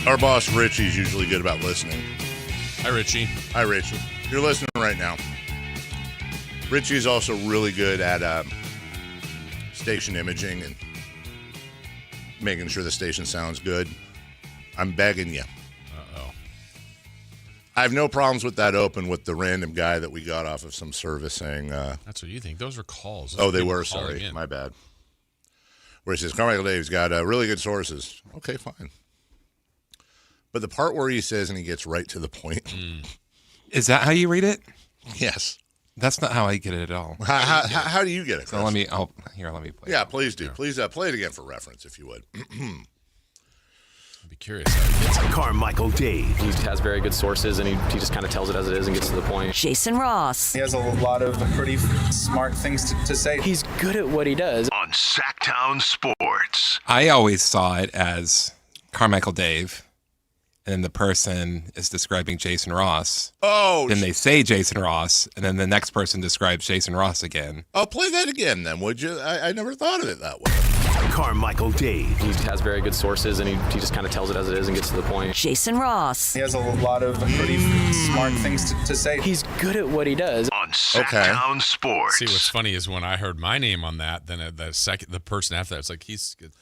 Speaker 7: Our boss, Richie's usually good about listening.
Speaker 6: Hi, Richie.
Speaker 7: Hi, Richie. You're listening right now. Richie is also really good at station imaging and making sure the station sounds good. I'm begging you.
Speaker 6: Uh-oh.
Speaker 7: I have no problems with that open with the random guy that we got off of some service saying...
Speaker 6: That's what you think. Those were calls.
Speaker 7: Those they were. Sorry. My bad. Where he says, Carmichael Dave's got really good sources. Okay, fine. But the part where he says, and he gets right to the point.
Speaker 1: Is that how you read it?
Speaker 7: Yes.
Speaker 1: That's not how I get it at all.
Speaker 7: How do you get it, Chris?
Speaker 1: So let me play
Speaker 7: Yeah,
Speaker 1: it.
Speaker 7: please do. Please play it again for reference, if you would.
Speaker 6: I'd be curious how he gets it.
Speaker 3: Carmichael Dave.
Speaker 25: He has very good sources, and he just kind of tells it as it is and gets to the point.
Speaker 2: Jason Ross.
Speaker 5: He has a lot of pretty smart things to say.
Speaker 25: He's good at what he does.
Speaker 3: On Sactown Sports.
Speaker 1: I always saw it as Carmichael Dave, and the person is describing Jason Ross.
Speaker 7: Oh.
Speaker 1: Then they say Jason Ross, and then the next person describes Jason Ross again.
Speaker 7: I'll play that again then, would you? I never thought of it that way.
Speaker 3: Carmichael Dave.
Speaker 25: He has very good sources, and he just kind of tells it as it is and gets to the point.
Speaker 2: Jason Ross.
Speaker 5: He has a lot of pretty smart things to say.
Speaker 25: He's good at what he does.
Speaker 3: On Sactown Sports.
Speaker 6: See, what's funny is when I heard my name on that, then the person after that, it's like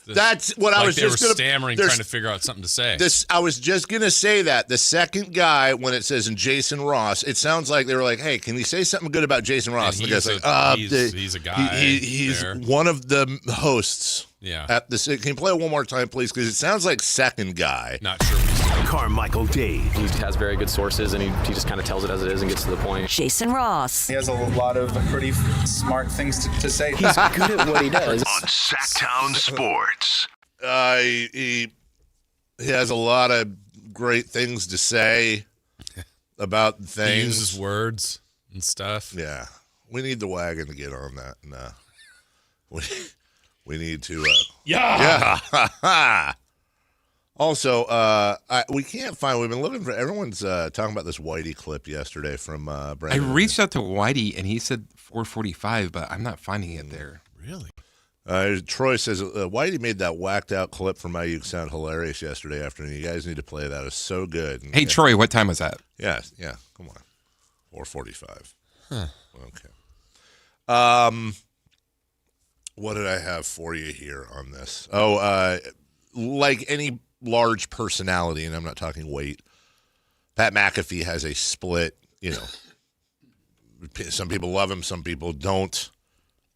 Speaker 7: That's what
Speaker 6: like
Speaker 7: I was
Speaker 6: they
Speaker 7: just
Speaker 6: were
Speaker 7: gonna,
Speaker 6: stammering, trying to figure out something to say.
Speaker 7: I was just gonna say that the second guy, when it says in Jason Ross, it sounds like they were like, "Hey, can you say something good about Jason Ross?" And the guy's like,
Speaker 6: he's a guy.
Speaker 7: He's
Speaker 6: there.
Speaker 7: one of the hosts.
Speaker 6: Yeah.
Speaker 7: At the can you play it one more time, please? Because it sounds like second guy.
Speaker 6: Not sure what he's doing.
Speaker 3: Carmichael Dave.
Speaker 25: He has very good sources, and he just kind of tells it as it is and gets to the point.
Speaker 2: Jason Ross.
Speaker 5: He has a lot of pretty smart things to say.
Speaker 25: He's good at what he does.
Speaker 3: On Sactown Sports.
Speaker 7: He has a lot of great things to say about things.
Speaker 6: He uses words and stuff.
Speaker 7: Yeah. We need the wagon to get on that. We need to. Yeah. Also, we can't find. We've been looking for. Everyone's talking about this Whitey clip yesterday from Brandon.
Speaker 1: I reached out to Whitey, and he said 4:45, but I'm not finding it there.
Speaker 6: Really?
Speaker 7: Troy says Whitey made that whacked out clip from Ayuk sound hilarious yesterday afternoon. You guys need to play that. It's so good. And,
Speaker 1: Hey, Troy, what time was that?
Speaker 7: Yeah. Come on. 4:45.
Speaker 6: Huh.
Speaker 7: Okay. What did I have for you here on this? Oh, like any large personality, and I'm not talking weight, Pat McAfee has a split, some people love him, some people don't.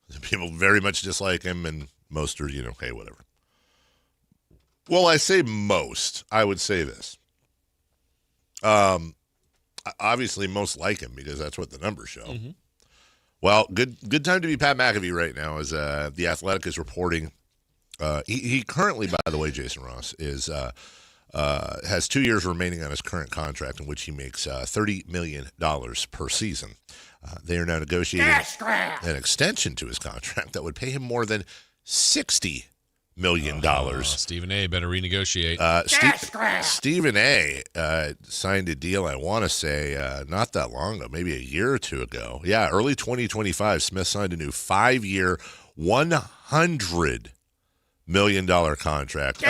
Speaker 7: Some people very much dislike him, and most are, hey, whatever. Well, I say most. I would say this. Obviously, most like him because that's what the numbers show.
Speaker 6: Mm-hmm.
Speaker 7: Well, good time to be Pat McAfee right now, as The Athletic is reporting. He currently, by the way, Jason Ross has 2 years remaining on his current contract, in which he makes $30 million per season. They are now negotiating an extension to his contract that would pay him more than $60 million.
Speaker 6: Stephen A. better renegotiate.
Speaker 7: Stephen A. Signed a deal, I want to say, not that long ago, maybe a year or two ago. Yeah, early 2025, Smith signed a new 5-year, $100 million contract.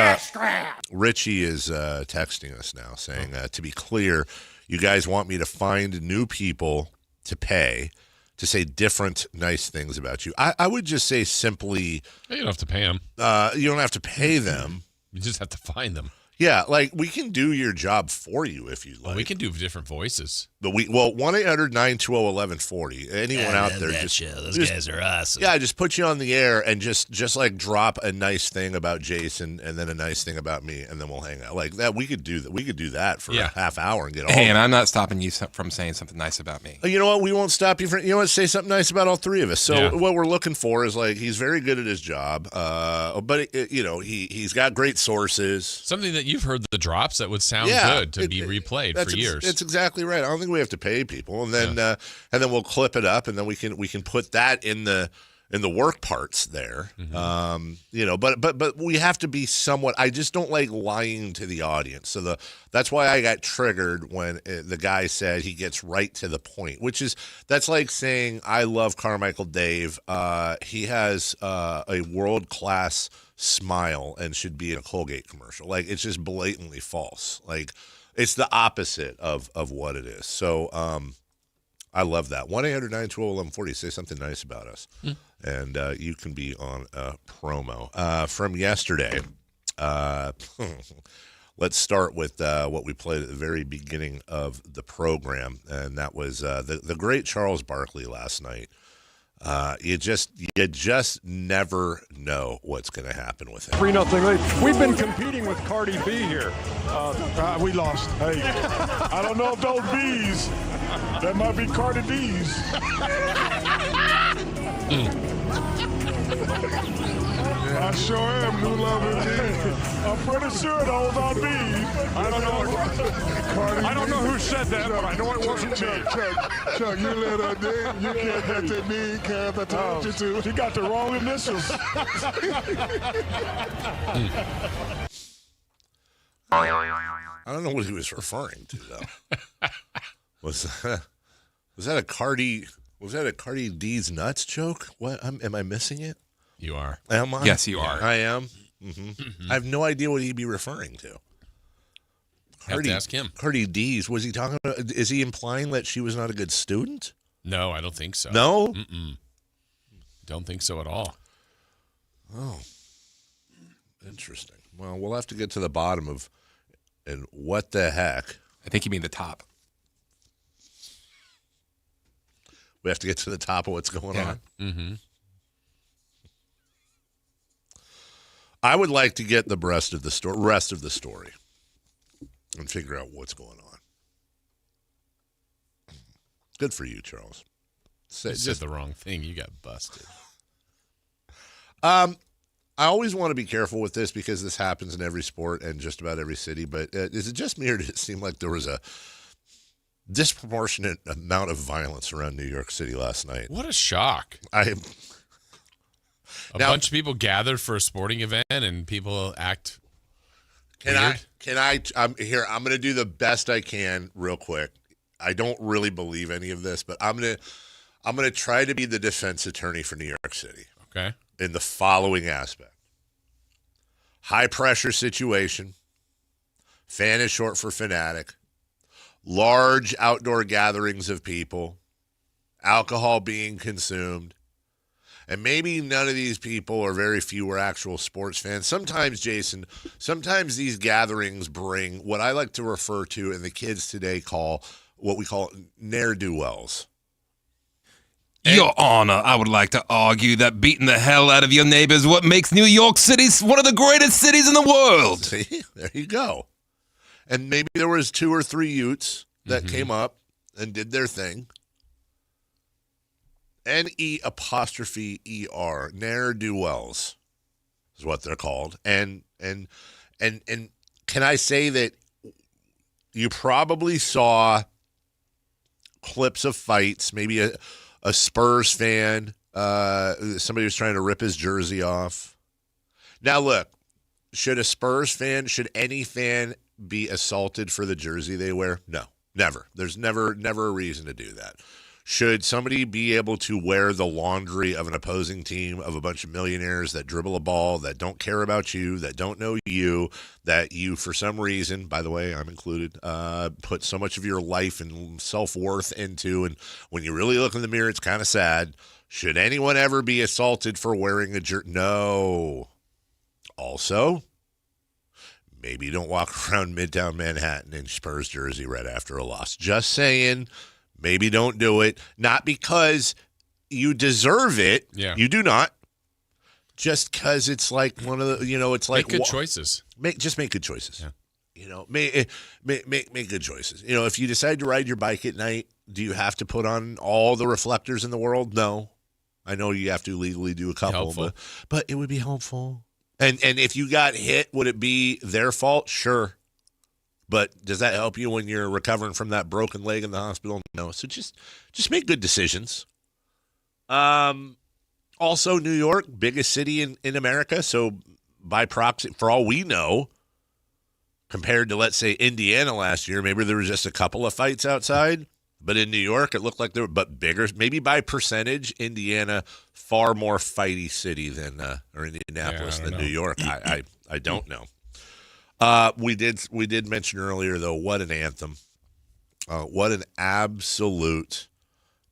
Speaker 7: Richie is texting us now saying, to be clear, you guys want me to find new people to pay to say different nice things about you. I would just say simply...
Speaker 6: You don't have to pay them.
Speaker 7: You don't have to pay them.
Speaker 6: You just have to find them.
Speaker 7: Yeah, like we can do your job for you if you like.
Speaker 6: Well, we can do different voices.
Speaker 7: But 1-800-920-1140. Anyone out there,
Speaker 6: those guys are awesome.
Speaker 7: Yeah, just put you on the air and just like drop a nice thing about Jason and then a nice thing about me, and then we'll hang out like that. We could do that. We could do that for a half hour and get all.
Speaker 1: Hey, and I'm not stopping you from saying something nice about me.
Speaker 7: You know what? We won't stop you from. You know what? Say something nice about all three of us. So what we're looking for is like he's very good at his job, but he's got great sources.
Speaker 6: Something that you've heard the drops that would sound good to be replayed for years.
Speaker 7: That's exactly right. I don't think we have to pay people, and then we'll clip it up, and then we can put that in the work parts there.
Speaker 6: Mm-hmm.
Speaker 7: But we have to be somewhat. I just don't like lying to the audience. So that's why I got triggered when the guy said he gets right to the point, that's like saying I love Carmichael Dave. He has a world-class smile and should be in a Colgate commercial. Like, it's just blatantly false. Like, it's the opposite of what it is. So I love that. 1-800-912-1140. Say something nice about us. And you can be on a promo. From yesterday, let's start with what we played at the very beginning of the program, and that was the great Charles Barkley last night. You just never know what's going to happen with him.
Speaker 4: 3-0 lead. We've been competing with Cardi B here. We lost. Hey, I don't know if those B's, that might be Cardi D's. I sure am. New love indeed. I'm pretty sure those are B's. I don't know. I don't know who said that, but I know it wasn't me. Chuck, you let her do. You can't get to me, Kath. I told you to. She got the wrong initials.
Speaker 7: I don't know what he was referring to, though. Was that a Cardi D's nuts joke? What am I missing it?
Speaker 6: You are.
Speaker 7: Am I?
Speaker 1: Yes, you are.
Speaker 7: I am. I have no idea what he'd be referring to.
Speaker 6: Have to ask him.
Speaker 7: Cardi D's. Was he talking about? Is he implying that she was not a good student?
Speaker 6: No, I don't think so.
Speaker 7: No.
Speaker 6: Don't think so at all.
Speaker 7: Oh, interesting. Well, we'll have to get to the bottom of, and what the heck?
Speaker 1: I think you mean the top.
Speaker 7: We have to get to the top of what's going on.
Speaker 6: Mm-hmm.
Speaker 7: I would like to get the rest of the story and figure out what's going on. Good for you, Charles.
Speaker 6: You said the wrong thing. You got busted.
Speaker 7: I always want to be careful with this because this happens in every sport and just about every city. But is it just me, or did it seem like there was a disproportionate amount of violence around New York City last night?
Speaker 6: What a shock. A bunch of people gathered for a sporting event and people act weird.
Speaker 7: I'm going to do the best I can real quick. I don't really believe any of this, but I'm going to try to be the defense attorney for New York City.
Speaker 6: Okay.
Speaker 7: In the following aspect. High pressure situation. Fan is short for fanatic. Large outdoor gatherings of people. Alcohol being consumed. And maybe none of these people, or very few, were actual sports fans. Sometimes, Jason, these gatherings bring what I like to refer to, and the kids today call, what we call ne'er-do-wells.
Speaker 1: Your Honor, I would like to argue that beating the hell out of your neighbor is what makes New York City one of the greatest cities in the world.
Speaker 7: See, there you go. And maybe there was 2 or 3 Utes that came up and did their thing. NE''ER, ne'er-do-wells is what they're called. And can I say that you probably saw clips of fights, maybe a Spurs fan, somebody was trying to rip his jersey off. Now look, should any fan be assaulted for the jersey they wear? No, never. There's never a reason to do that. Should somebody be able to wear the laundry of an opposing team of a bunch of millionaires that dribble a ball, that don't care about you, that don't know you, that you, for some reason, by the way, I'm included, put so much of your life and self-worth into, and when you really look in the mirror, it's kind of sad. Should anyone ever be assaulted for wearing a jersey? No. Also, maybe don't walk around Midtown Manhattan in Spurs jersey right after a loss. Just saying. Maybe don't do it. Not because you deserve it.
Speaker 6: Yeah.
Speaker 7: You do not. Just because it's like one of the, it's like.
Speaker 6: Make good choices.
Speaker 7: Just make good choices.
Speaker 6: Yeah.
Speaker 7: Make good choices. If you decide to ride your bike at night, do you have to put on all the reflectors in the world? No. I know you have to legally do a couple, but it would be helpful. And if you got hit, would it be their fault? Sure. But does that help you when you're recovering from that broken leg in the hospital? No. So just make good decisions. Also, New York, biggest city in America. So by proxy, for all we know, compared to, let's say, Indiana last year, maybe there was just a couple of fights outside. But in New York, it looked like there were, but bigger. Maybe by percentage, Indiana, far more fighty city than, or Indianapolis than New York. I don't know. We did mention earlier, though, what an anthem. What an absolute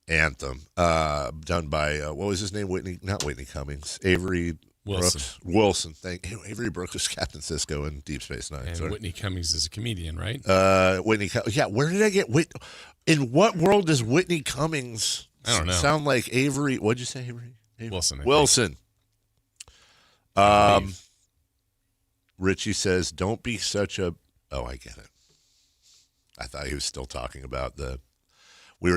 Speaker 7: anthem done by, what was his name? Not Whitney Cummings. Avery Wilson. Thank you. Avery Brooks was Captain Sisko in Deep Space Nine.
Speaker 6: And Whitney Cummings is a comedian, right?
Speaker 7: Yeah, where did I get in what world does Whitney Cummings sound like Avery? What'd you say, Avery? Wilson. Richie says, don't be such a... Oh, I get it. I thought he was still talking about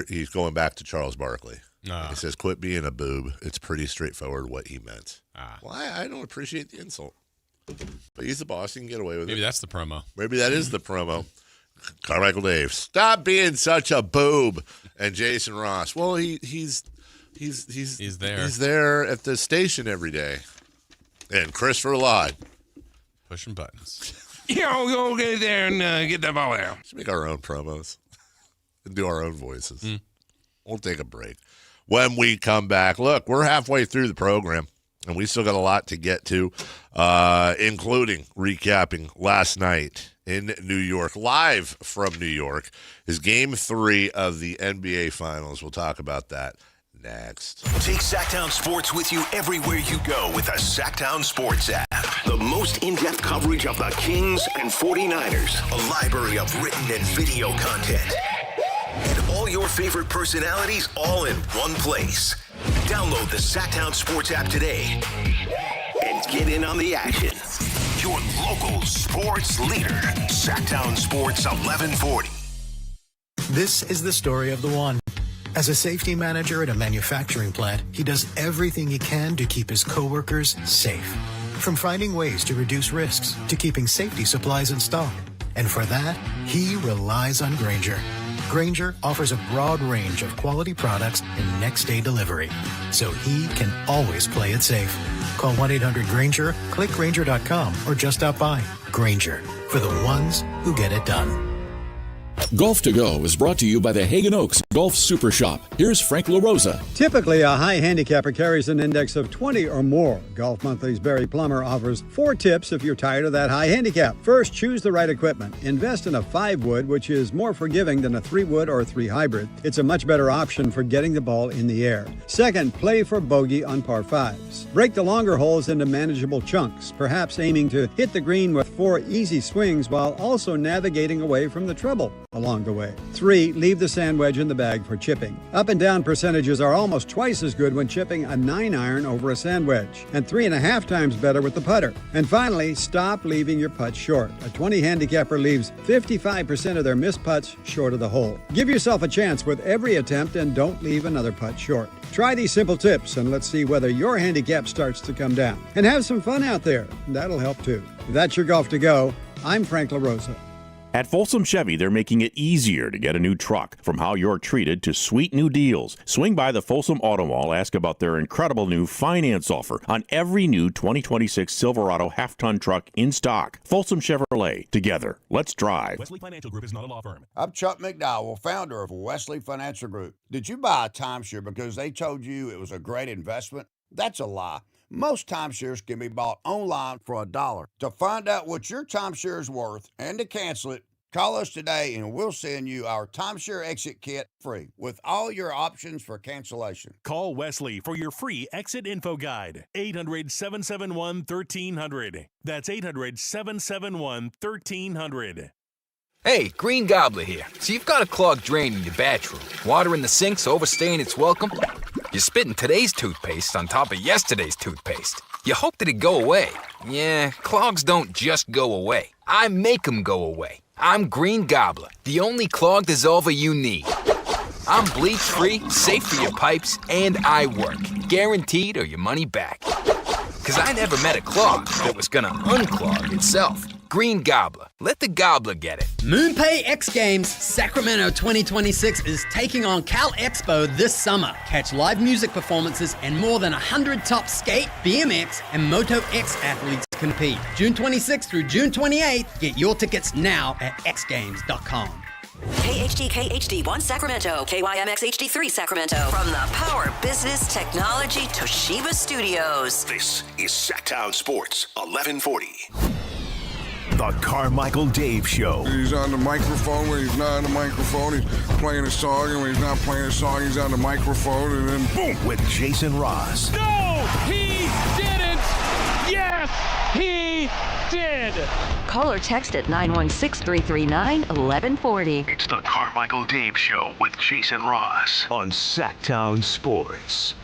Speaker 7: he's going back to Charles Barkley. He says, quit being a boob. It's pretty straightforward what he meant. Well, I don't appreciate the insult. But he's the boss. He can get away with it.
Speaker 6: Maybe that's the promo.
Speaker 7: Maybe that is the promo. Carmichael Dave, stop being such a boob. And Jason Ross, well, he's there. He's there at the station every day. And Christopher Lod.
Speaker 6: Pushing buttons.
Speaker 1: Go get there and get that ball there.
Speaker 7: Let's make our own promos and do our own voices. We'll take a break. When we come back, look, we're halfway through the program, and we still got a lot to get to, including recapping last night in New York, live from New York, is Game 3 of the NBA Finals. We'll talk about that next.
Speaker 3: Take Sactown Sports with you everywhere you go with the Sactown Sports app. The most in-depth coverage of the Kings and 49ers. A library of written and video content. And all your favorite personalities all in one place. Download the Sactown Sports app today and get in on the action. Your local sports leader. Sactown Sports 1140.
Speaker 8: This is the story of the one. As a safety manager at a manufacturing plant, he does everything he can to keep his coworkers safe. From finding ways to reduce risks to keeping safety supplies in stock. And for that, he relies on Grainger. Grainger offers a broad range of quality products and next-day delivery, so he can always play it safe. Call 1-800-GRAINGER, click Grainger.com, or just stop by. Grainger, for the ones who get it done.
Speaker 9: Golf to Go is brought to you by the Hagen Oaks Golf Super Shop. Here's Frank LaRosa.
Speaker 10: Typically, a high handicapper carries an index of 20 or more. Golf Monthly's Barry Plummer offers 4 tips if you're tired of that high handicap. First, choose the right equipment. Invest in a 5-wood, which is more forgiving than a 3-wood or 3 hybrid. It's a much better option for getting the ball in the air. Second, play for bogey on par 5s. Break the longer holes into manageable chunks, perhaps aiming to hit the green with 4 easy swings while also navigating away from the trouble along the way. 3, leave the sand wedge in the bag for chipping. Up and down percentages are almost twice as good when chipping a 9-iron over a sand wedge, and 3.5 times better with the putter. And finally, stop leaving your putts short. A 20 handicapper leaves 55% of their missed putts short of the hole. Give yourself a chance with every attempt and don't leave another putt short. Try these simple tips and let's see whether your handicap starts to come down. And have some fun out there. That'll help too. That's your Golf to Go. I'm Frank LaRosa.
Speaker 13: At Folsom Chevy, they're making it easier to get a new truck. From how you're treated to sweet new deals. Swing by the Folsom Auto Mall, ask about their incredible new finance offer on every new 2026 Silverado half-ton truck in stock. Folsom Chevrolet. Together, let's drive.
Speaker 18: Wesley Financial Group is not a law firm.
Speaker 22: I'm Chuck McDowell, founder of Wesley Financial Group. Did you buy a timeshare because they told you it was a great investment? That's a lie. Most timeshares can be bought online for $1. To find out what your timeshare is worth and to cancel it, call us today and we'll send you our timeshare exit kit free with all your options for cancellation.
Speaker 18: Call Wesley for your free exit info guide. 800-771-1300. That's 800-771-1300.
Speaker 23: Hey, Green Gobbler here. So you've got a clogged drain in your bathroom. Water in the sink's overstaying its welcome. You're spitting today's toothpaste on top of yesterday's toothpaste. You hope that it go away. Yeah, clogs don't just go away. I make them go away. I'm Green Gobbler, the only clog dissolver you need. I'm bleach-free, safe for your pipes, and I work. Guaranteed or your money back. Because I never met a clog that was gonna unclog itself. Green Gobbler. Let the gobbler get it.
Speaker 27: MoonPay X Games Sacramento 2026 is taking on Cal Expo this summer. Catch live music performances and more than 100 top skate, BMX, and Moto X athletes compete. June 26th through June 28th. Get your tickets now at xgames.com.
Speaker 2: KHD1 Sacramento, KYMX HD3 Sacramento. From the Power Business Technology Toshiba Studios.
Speaker 3: This is Sactown Sports 1140. The Carmichael Dave Show.
Speaker 4: He's on the microphone when he's not on the microphone. He's playing a song, and when he's not playing a song, he's on the microphone, and then boom.
Speaker 3: With Jason Ross.
Speaker 11: No, he didn't. Yes, he did.
Speaker 2: Call or text at 916-339-1140.
Speaker 3: It's the Carmichael Dave Show with Jason Ross on Sactown Sports.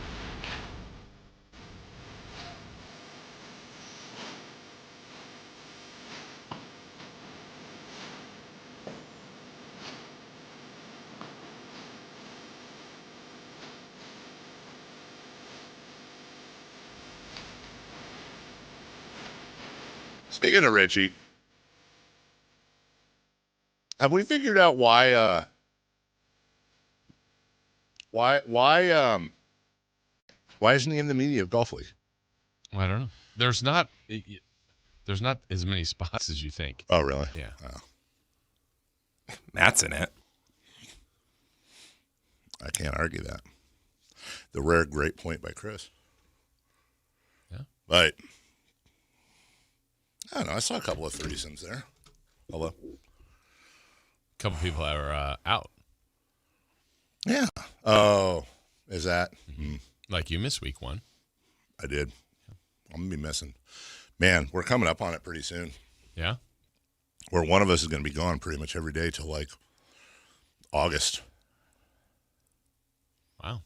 Speaker 7: Speaking of Richie, have we figured out why isn't he in the media golf league?
Speaker 6: Well, I don't know. There's not as many spots as you think.
Speaker 7: Oh, really?
Speaker 6: Yeah.
Speaker 7: Oh.
Speaker 1: Matt's in it.
Speaker 7: I can't argue that. The rare great point by Chris.
Speaker 6: Yeah.
Speaker 7: But I don't know. I saw a couple of threesomes there. Hello.
Speaker 6: A couple people that are out.
Speaker 7: Yeah. Oh, is that? Mm-hmm.
Speaker 6: Like you missed week 1.
Speaker 7: I did. I'm going to be missing. Man, we're coming up on it pretty soon.
Speaker 6: Yeah?
Speaker 7: Where one of us is going to be gone pretty much every day till like August.
Speaker 6: Wow.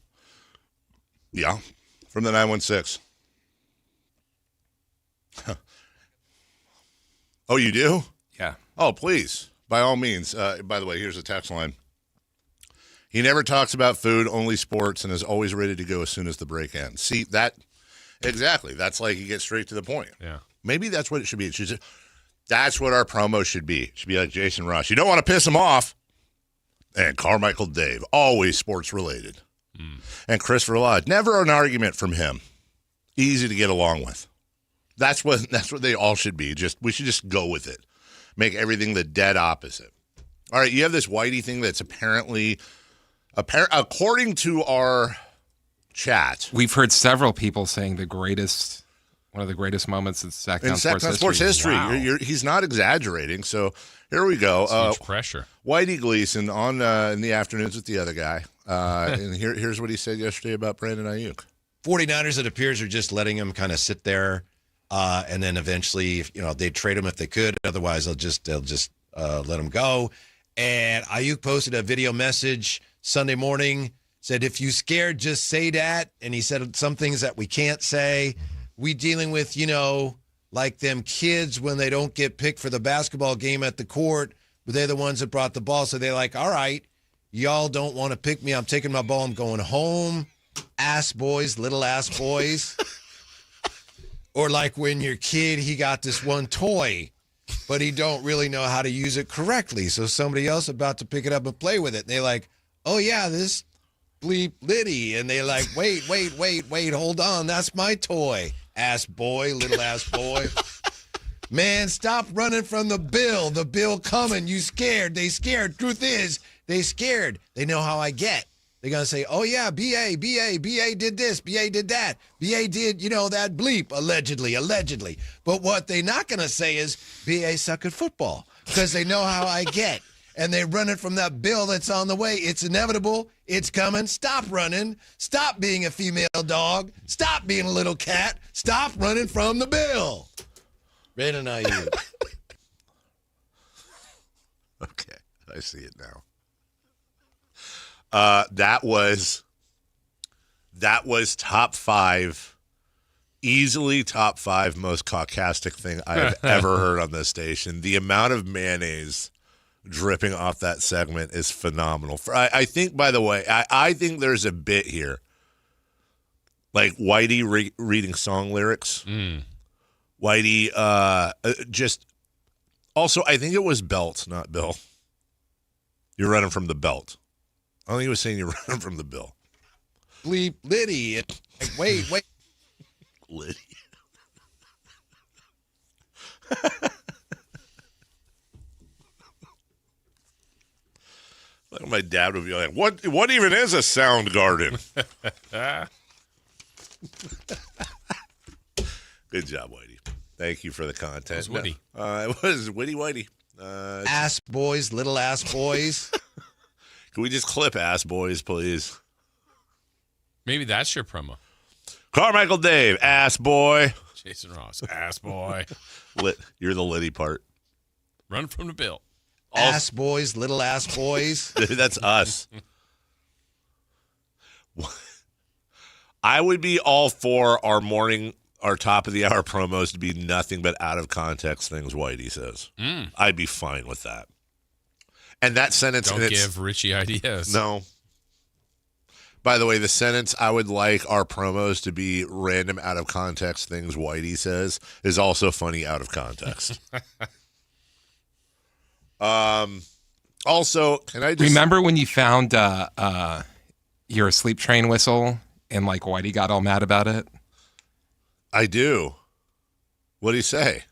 Speaker 7: Yeah. From the 916. Oh, you do?
Speaker 1: Yeah.
Speaker 7: Oh, please. By all means. By the way, here's a text line. He never talks about food, only sports, and is always ready to go as soon as the break ends. See, that, exactly. That's like you get straight to the point.
Speaker 6: Yeah.
Speaker 7: Maybe that's what it should be. That's what our promo should be. It should be like Jason Ross. You don't want to piss him off. And Carmichael Dave, always sports related. And Christopher Lodge, never an argument from him. Easy to get along with. That's what they all should be. We should just go with it. Make everything the dead opposite. All right, you have this Whitey thing that's apparently, according to our chat.
Speaker 1: We've heard several people saying one of the greatest moments in Sactown
Speaker 7: sports history.
Speaker 1: Wow.
Speaker 7: He's not exaggerating. So here we go.
Speaker 6: Huge pressure.
Speaker 7: Whitey Gleason on in the afternoons with the other guy. And here's what he said yesterday about Brandon Ayuk.
Speaker 12: 49ers, it appears, are just letting him kind of sit there. And then eventually, they'd trade him if they could. Otherwise, they'll just let him go. And Ayuk posted a video message Sunday morning, said, if you scared, just say that. And he said some things that we can't say. We dealing with, like them kids when they don't get picked for the basketball game at the court, but they're the ones that brought the ball. So they're like, all right, y'all don't want to pick me. I'm taking my ball. I'm going home. Ass boys, little ass boys. Or like when your kid, he got this one toy, but he don't really know how to use it correctly. So somebody else about to pick it up and play with it. And they're like, oh, yeah, this bleep Liddy. And they're like, wait, hold on. That's my toy. Ass boy, little ass boy. Man, stop running from the bill. The bill coming. You scared. They scared. Truth is, they scared. They know how I get. They're going to say, oh, yeah, BA did this, BA did that. BA did, that bleep, allegedly. But what they're not going to say is, BA suck at football, because they know how I get. And they run it from that bill that's on the way. It's inevitable. It's coming. Stop running. Stop being a female dog. Stop being a little cat. Stop running from the bill. Brandon Ayuk.
Speaker 7: Okay, I see it now. That was top 5, easily top 5 most caucastic thing I've ever heard on this station. The amount of mayonnaise dripping off that segment is phenomenal. I think, by the way, I think there's a bit here, like Whitey reading song lyrics. Whitey just also, I think it was Belt, not Bill. You're running from the belt. I think he was saying you're running from the bill.
Speaker 12: Bleep Liddy. Wait.
Speaker 7: Liddy. Like my dad would be like, what even is a sound garden? Good job, Whitey. Thank you for the content.
Speaker 6: It was witty.
Speaker 7: It was witty whitey.
Speaker 12: Ass boys, little ass boys.
Speaker 7: Can we just clip ass boys, please?
Speaker 6: Maybe that's your promo.
Speaker 7: Carmichael Dave, ass boy.
Speaker 6: Jason Ross, ass boy.
Speaker 7: You're the litty part.
Speaker 6: Run from the bill.
Speaker 12: Ass boys, little ass boys.
Speaker 7: That's us. I would be all for our top of the hour promos to be nothing but out of context things Whitey says. I'd be fine with that. And that sentence.
Speaker 6: Don't give Richie ideas.
Speaker 7: No. By the way, the sentence I would like our promos to be random out of context things Whitey says is also funny out of context. Also, can I just
Speaker 1: remember when you found your sleep train whistle and like Whitey got all mad about it?
Speaker 7: I do. What'd he say?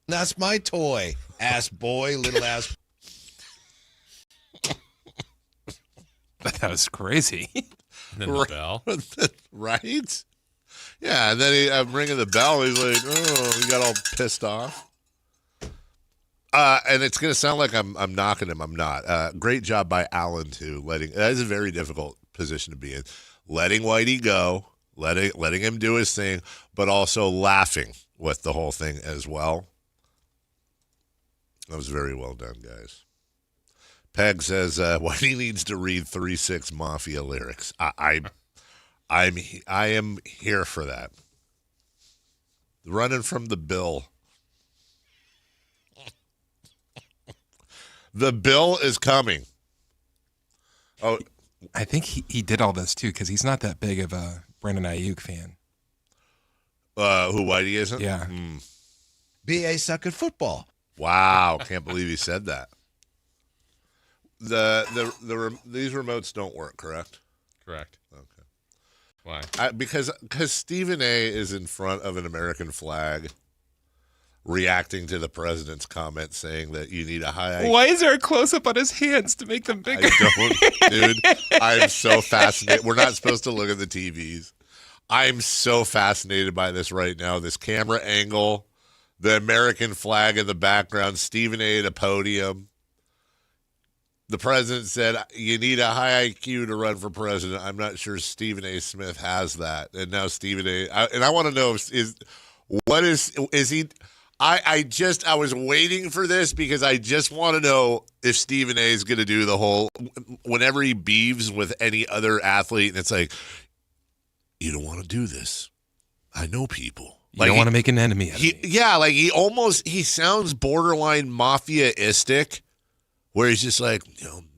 Speaker 12: That's my toy. Ass boy, little ass.
Speaker 1: That was crazy.
Speaker 6: And then the bell.
Speaker 7: Right? Yeah, and then I'm ringing the bell. He's like, oh, he got all pissed off. And it's going to sound like I'm knocking him. I'm not. Great job by Alan, too. That is a very difficult position to be in. Letting Whitey go, letting him do his thing, but also laughing with the whole thing as well. That was very well done, guys. Peg says Whitey needs to read 3-6 Mafia lyrics. I am here for that. Running from the bill. The bill is coming. Oh,
Speaker 1: I think he did all this too because he's not that big of a Brandon Ayuk fan.
Speaker 7: Who Whitey isn't?
Speaker 1: Yeah.
Speaker 12: BA suck at football.
Speaker 7: Wow, can't believe he said that. These remotes don't work, correct?
Speaker 6: Correct.
Speaker 7: Okay.
Speaker 6: Why?
Speaker 7: Because Stephen A. is in front of an American flag, reacting to the president's comment saying that you need a high.
Speaker 1: Why is there a close up on his hands to make them bigger?
Speaker 7: I don't, dude. I'm so fascinated. We're not supposed to look at the TVs. I'm so fascinated by this right now. This camera angle, the American flag in the background, Stephen A. at a podium. The president said, you need a high IQ to run for president. I'm not sure Stephen A. Smith has that. And now Stephen A. I want to know, is he, I was waiting for this because I just want to know if Stephen A. is going to do the whole, whenever he beeves with any other athlete, and it's like, you don't want to do this. I know people.
Speaker 1: You don't want to make an enemy out of me.
Speaker 7: Yeah, like he sounds borderline mafia-istic. Where he's just like,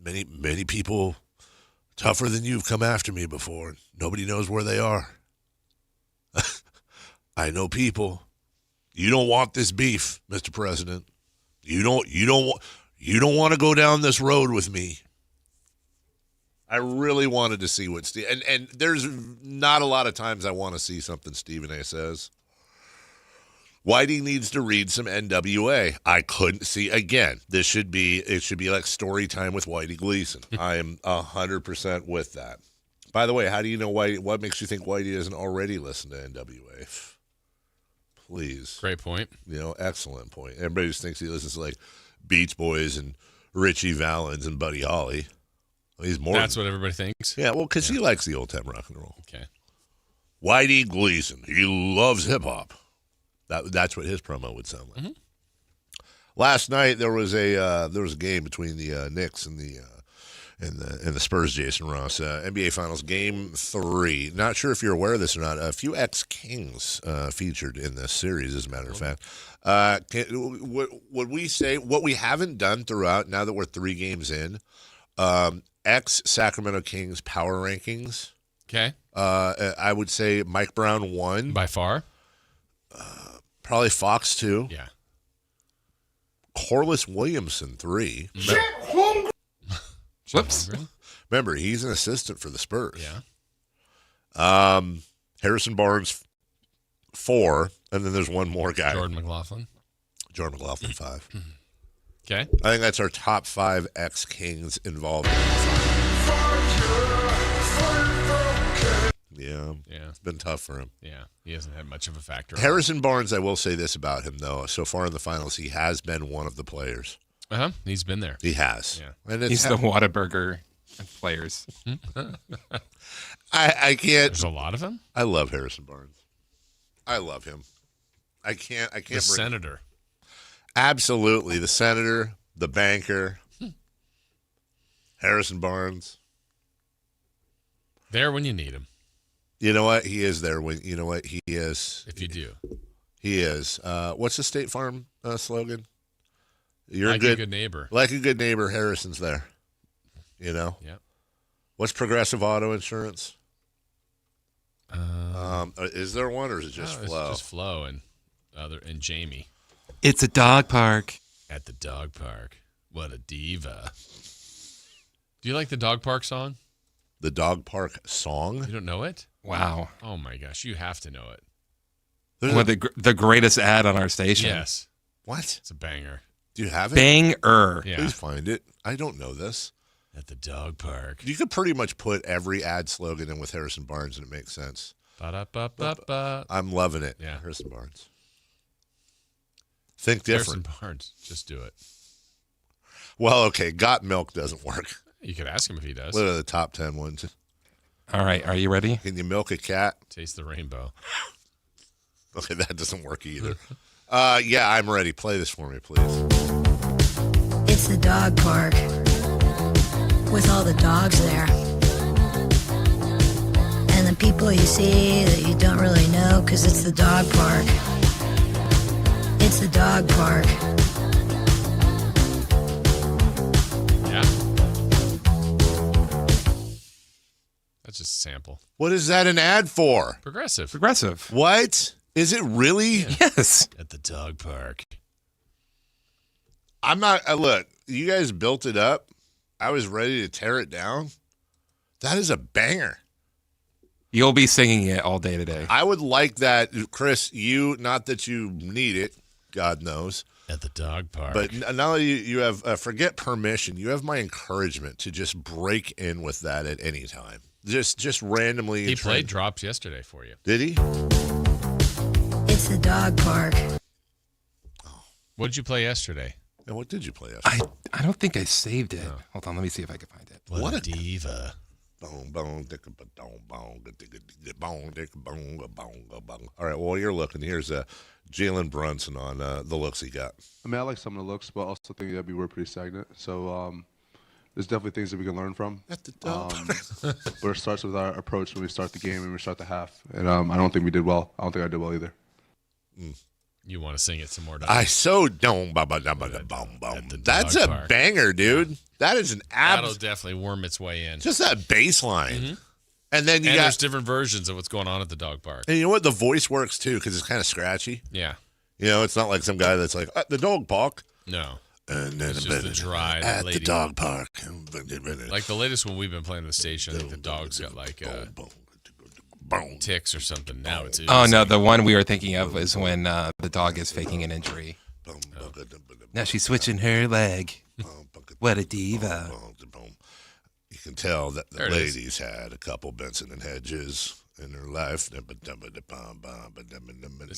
Speaker 7: many people tougher than you have come after me before. Nobody knows where they are. I know people. You don't want this beef, Mr. President. You don't want to go down this road with me. I really wanted to see what Steve and there's not a lot of times I want to see something Stephen A. says. Whitey needs to read some NWA. I couldn't see again. It should be like story time with Whitey Gleason. I am 100% with that. By the way, how do you know Whitey? What makes you think Whitey doesn't already listen to NWA? Please,
Speaker 6: great point.
Speaker 7: Excellent point. Everybody just thinks he listens to like Beach Boys and Richie Valens and Buddy Holly. He's more.
Speaker 6: That's what everybody thinks.
Speaker 7: Yeah, well, because he likes the old time rock and roll.
Speaker 6: Okay.
Speaker 7: Whitey Gleason. He loves hip hop. That's what his promo would sound like.
Speaker 6: Mm-hmm.
Speaker 7: Last night there was a game between the Knicks and the Spurs. Jason Ross, NBA Finals Game 3. Not sure if you're aware of this or not. A few ex-Kings featured in this series, as a matter of fact. Would we say what we haven't done throughout? Now that we're 3 games in, ex-Sacramento Kings power rankings.
Speaker 6: Okay.
Speaker 7: I would say Mike Brown 1
Speaker 6: by far.
Speaker 7: Probably Fox 2.
Speaker 6: Yeah.
Speaker 7: Corliss Williamson 3.
Speaker 1: Whoops.
Speaker 7: Remember, he's an assistant for the Spurs.
Speaker 6: Yeah.
Speaker 7: Harrison Barnes 4, and then there's one more guy.
Speaker 6: Jordan McLaughlin
Speaker 7: 5.
Speaker 6: Okay.
Speaker 7: I think that's our top 5 ex-Kings involved in the
Speaker 6: Yeah. Yeah.
Speaker 7: It's been tough for him.
Speaker 6: Yeah, he hasn't had much of a factor.
Speaker 7: Harrison Barnes, I will say this about him, though. So far in the finals, he has been one of the players.
Speaker 6: He's been there.
Speaker 7: He has.
Speaker 6: Yeah.
Speaker 7: And
Speaker 1: He's the Whataburger of players.
Speaker 7: I can't.
Speaker 6: There's a lot of them.
Speaker 7: I love Harrison Barnes. I love him. I can't.
Speaker 6: The senator.
Speaker 7: Absolutely, the senator, the banker, Harrison Barnes.
Speaker 6: There when you need him.
Speaker 7: You know what? He is there when you know what he is.
Speaker 6: If you do,
Speaker 7: he is. What's the State Farm slogan? You're
Speaker 6: like a good neighbor.
Speaker 7: Like a good neighbor. Harrison's there. You know.
Speaker 6: Yep.
Speaker 7: What's Progressive Auto Insurance? Is there one, or is it just Flo?
Speaker 6: It's just Flo and Jamie.
Speaker 1: It's a dog park.
Speaker 6: At the dog park. What a diva. Do you like the dog park song?
Speaker 7: The dog park song?
Speaker 6: You don't know it?
Speaker 1: Wow.
Speaker 6: Oh my gosh, you have to know it.
Speaker 1: The greatest ad on our station.
Speaker 6: Yes.
Speaker 7: What?
Speaker 6: It's a banger.
Speaker 7: Do you have it?
Speaker 1: Banger.
Speaker 6: Yeah.
Speaker 7: Please find it. I don't know this.
Speaker 6: At the dog park.
Speaker 7: You could pretty much put every ad slogan in with Harrison Barnes and it makes sense.
Speaker 6: Ba-da-ba-ba-ba.
Speaker 7: I'm loving it.
Speaker 6: Yeah.
Speaker 7: Harrison Barnes. Think different.
Speaker 6: Harrison Barnes. Just do it.
Speaker 7: Well, okay. Got Milk doesn't work.
Speaker 6: You could ask him if he does.
Speaker 7: What are the top 10 ones?
Speaker 1: All right. Are you ready?
Speaker 7: Can you milk a cat?
Speaker 6: Taste the rainbow.
Speaker 7: Okay, that doesn't work either. Yeah, I'm ready. Play this for me, please.
Speaker 14: It's the dog park with all the dogs there. And the people you see that you don't really know because it's the dog park. It's the dog park.
Speaker 6: Yeah. That's just a sample.
Speaker 7: What is that an ad for?
Speaker 6: Progressive.
Speaker 1: Progressive.
Speaker 7: What? Is it really?
Speaker 6: Yeah.
Speaker 1: Yes.
Speaker 6: At the dog park.
Speaker 7: I'm not. Look, you guys built it up. I was ready to tear it down. That is a banger.
Speaker 1: You'll be singing it all day today.
Speaker 7: I would like that, Chris. Not that you need it, God knows.
Speaker 6: At the dog park.
Speaker 7: But now you have, forget permission. You have my encouragement to just break in with that at any time. Just randomly.
Speaker 6: He played drops yesterday for you.
Speaker 7: Did he?
Speaker 14: It's the dog park.
Speaker 6: What did you play yesterday?
Speaker 7: And what did you play yesterday?
Speaker 1: I don't think I saved it. No. Hold on, let me see if I can find it.
Speaker 6: What a diva.
Speaker 7: All right, while you're looking, here's Jalen Brunson on the looks he got.
Speaker 15: I mean, I like some of the looks, but I also think that we were pretty stagnant. So there's definitely things that we can learn from. But it starts with our approach when we start the game and we start the half. And I don't think we did well. I don't think I did well either.
Speaker 6: You want to sing it some more?
Speaker 7: I so don't. That's a banger, dude. That is an
Speaker 6: That'll definitely worm its way in.
Speaker 7: Just that bass line.
Speaker 6: Mm-hmm.
Speaker 7: And then
Speaker 6: there's different versions of what's going on at the dog park.
Speaker 7: And you know what? The voice works too because it's kind of scratchy.
Speaker 6: Yeah.
Speaker 7: You know, it's not like some guy that's like, at the dog park.
Speaker 6: No.
Speaker 7: And then
Speaker 6: it's just the dry
Speaker 7: at the dog park.
Speaker 6: Like the latest one we've been playing on the station, I think the dog's got like ticks or something. Now it's
Speaker 1: Oh, no. The one we were thinking of is when the dog is faking an injury. Now she's switching her leg. What a diva.
Speaker 7: You can tell that the ladies had a couple Benson and Hedges in their life.
Speaker 6: This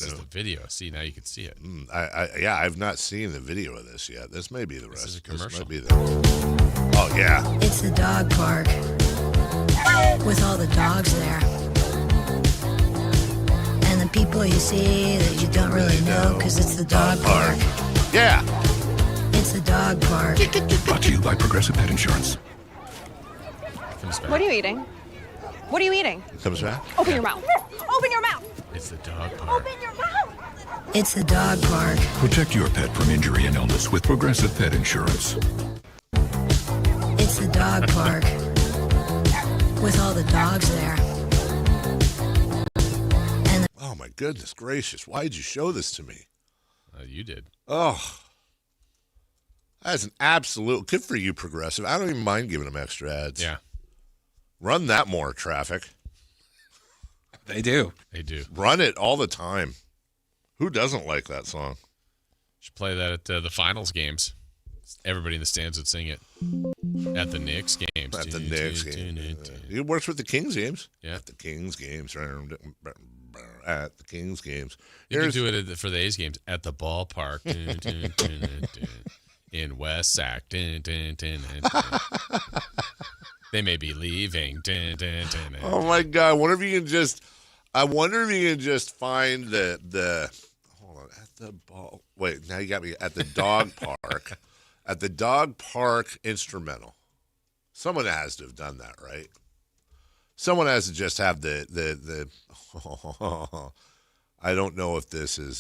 Speaker 6: is the video. See, now you can see it.
Speaker 7: I've not seen the video of this yet. This may be the rest.
Speaker 6: This is a commercial.
Speaker 7: This might be oh, yeah.
Speaker 14: It's the dog park with all the dogs there. And the people you see that you don't really know because it's the dog park.
Speaker 7: Yeah.
Speaker 14: It's the dog park.
Speaker 24: Brought to you by Progressive Pet Insurance.
Speaker 16: What are you eating? What are you eating?
Speaker 7: It comes back.
Speaker 16: Open your mouth. Open your mouth.
Speaker 6: It's the dog park.
Speaker 16: Open your mouth.
Speaker 14: It's the dog park.
Speaker 24: Protect your pet from injury and illness with Progressive Pet Insurance.
Speaker 14: It's the dog park with all the dogs there.
Speaker 7: Oh, my goodness gracious. Why did you show this to me?
Speaker 6: You did.
Speaker 7: Oh. That's an absolute good for you, Progressive. I don't even mind giving them extra ads.
Speaker 6: Yeah.
Speaker 7: Run that more, traffic.
Speaker 1: They do.
Speaker 6: They do.
Speaker 7: Run it all the time. Who doesn't like that song?
Speaker 6: Should play that at the finals games. Everybody in the stands would sing it at the Knicks games.
Speaker 7: At the Knicks games. It works with the Kings games.
Speaker 6: Yeah.
Speaker 7: At the Kings games. At the Kings games.
Speaker 6: You can do it for the A's games at the ballpark in West Sac. They may be leaving.
Speaker 7: Oh my God! I wonder if you can just find the. Hold on, at the ball. Wait, now you got me at the dog park. At the dog park instrumental. Someone has to have done that, right? Someone has to just have the. I don't know if this is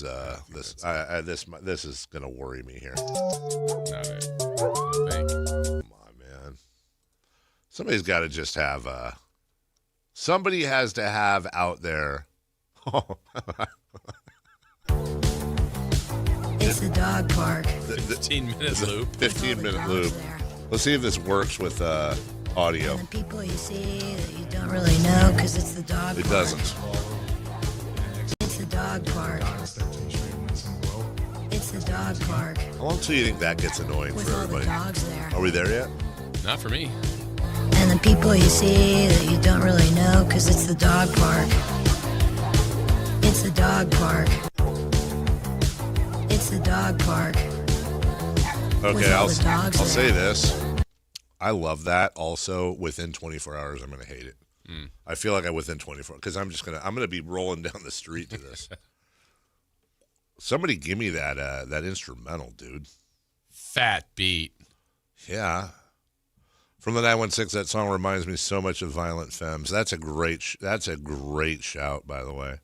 Speaker 7: this is gonna worry me here. Come on, man. Somebody's got to just have somebody has to have out there.
Speaker 14: It's the dog park.
Speaker 6: 15-minute loop.
Speaker 7: 15-minute loop. Let's see if this works with audio.
Speaker 14: And the people you see that you don't really know because it's the dog park.
Speaker 7: It doesn't.
Speaker 14: It's the dog park. It's the dog park.
Speaker 7: How long till you think that gets annoying
Speaker 14: With
Speaker 7: for
Speaker 14: all
Speaker 7: everybody?
Speaker 14: the dogs there.
Speaker 7: Are we there yet?
Speaker 6: Not for me.
Speaker 14: And the people you see that you don't really know because it's the dog park. It's the dog park. It's the dog park.
Speaker 7: Okay,
Speaker 14: all
Speaker 7: I'll
Speaker 14: the dogs
Speaker 7: say
Speaker 14: there.
Speaker 7: this. I love that. Also, within 24 hours, I'm going to hate it. I feel like within 24 because I'm gonna be rolling down the street to this. Somebody give me that instrumental, dude.
Speaker 6: Fat beat.
Speaker 7: Yeah. From the 916, that song reminds me so much of Violent Femmes. That's a great shout, by the way.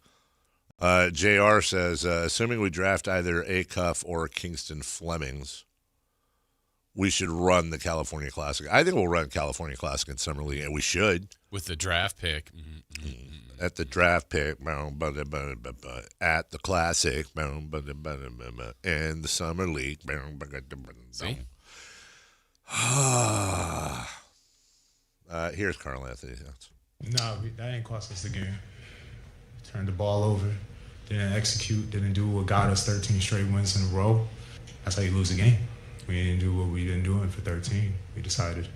Speaker 7: JR says, assuming we draft either Acuff or Kingston Flemings, we should run the California Classic. I think we'll run California Classic in Summer League, and we should.
Speaker 6: With the draft pick.
Speaker 7: At the draft pick, at the Classic, and the Summer League.
Speaker 6: See?
Speaker 7: Here's Carl Anthony.
Speaker 5: No, that ain't cost us the game. Turned the ball over, didn't execute, didn't do what got us 13 straight wins in a row. That's how you lose a game. We didn't do what we didn't do for 13. We decided to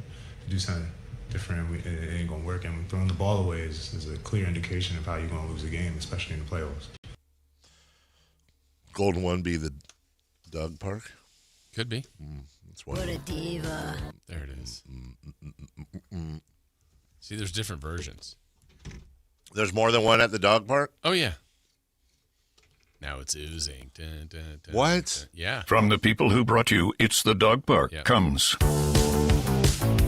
Speaker 5: do something different. It ain't gonna work, and throwing the ball away is a clear indication of how you're gonna lose a game, especially in the playoffs.
Speaker 7: Golden One be the Doug Park?
Speaker 6: Could be.
Speaker 7: That's
Speaker 14: What a diva.
Speaker 6: There it is. See, there's different versions.
Speaker 7: There's more than one at the dog park?
Speaker 6: Oh, yeah. Now it's oozing. Dun, dun, dun,
Speaker 7: What?
Speaker 6: dun. Yeah.
Speaker 17: From the people who brought you It's the Dog Park comes.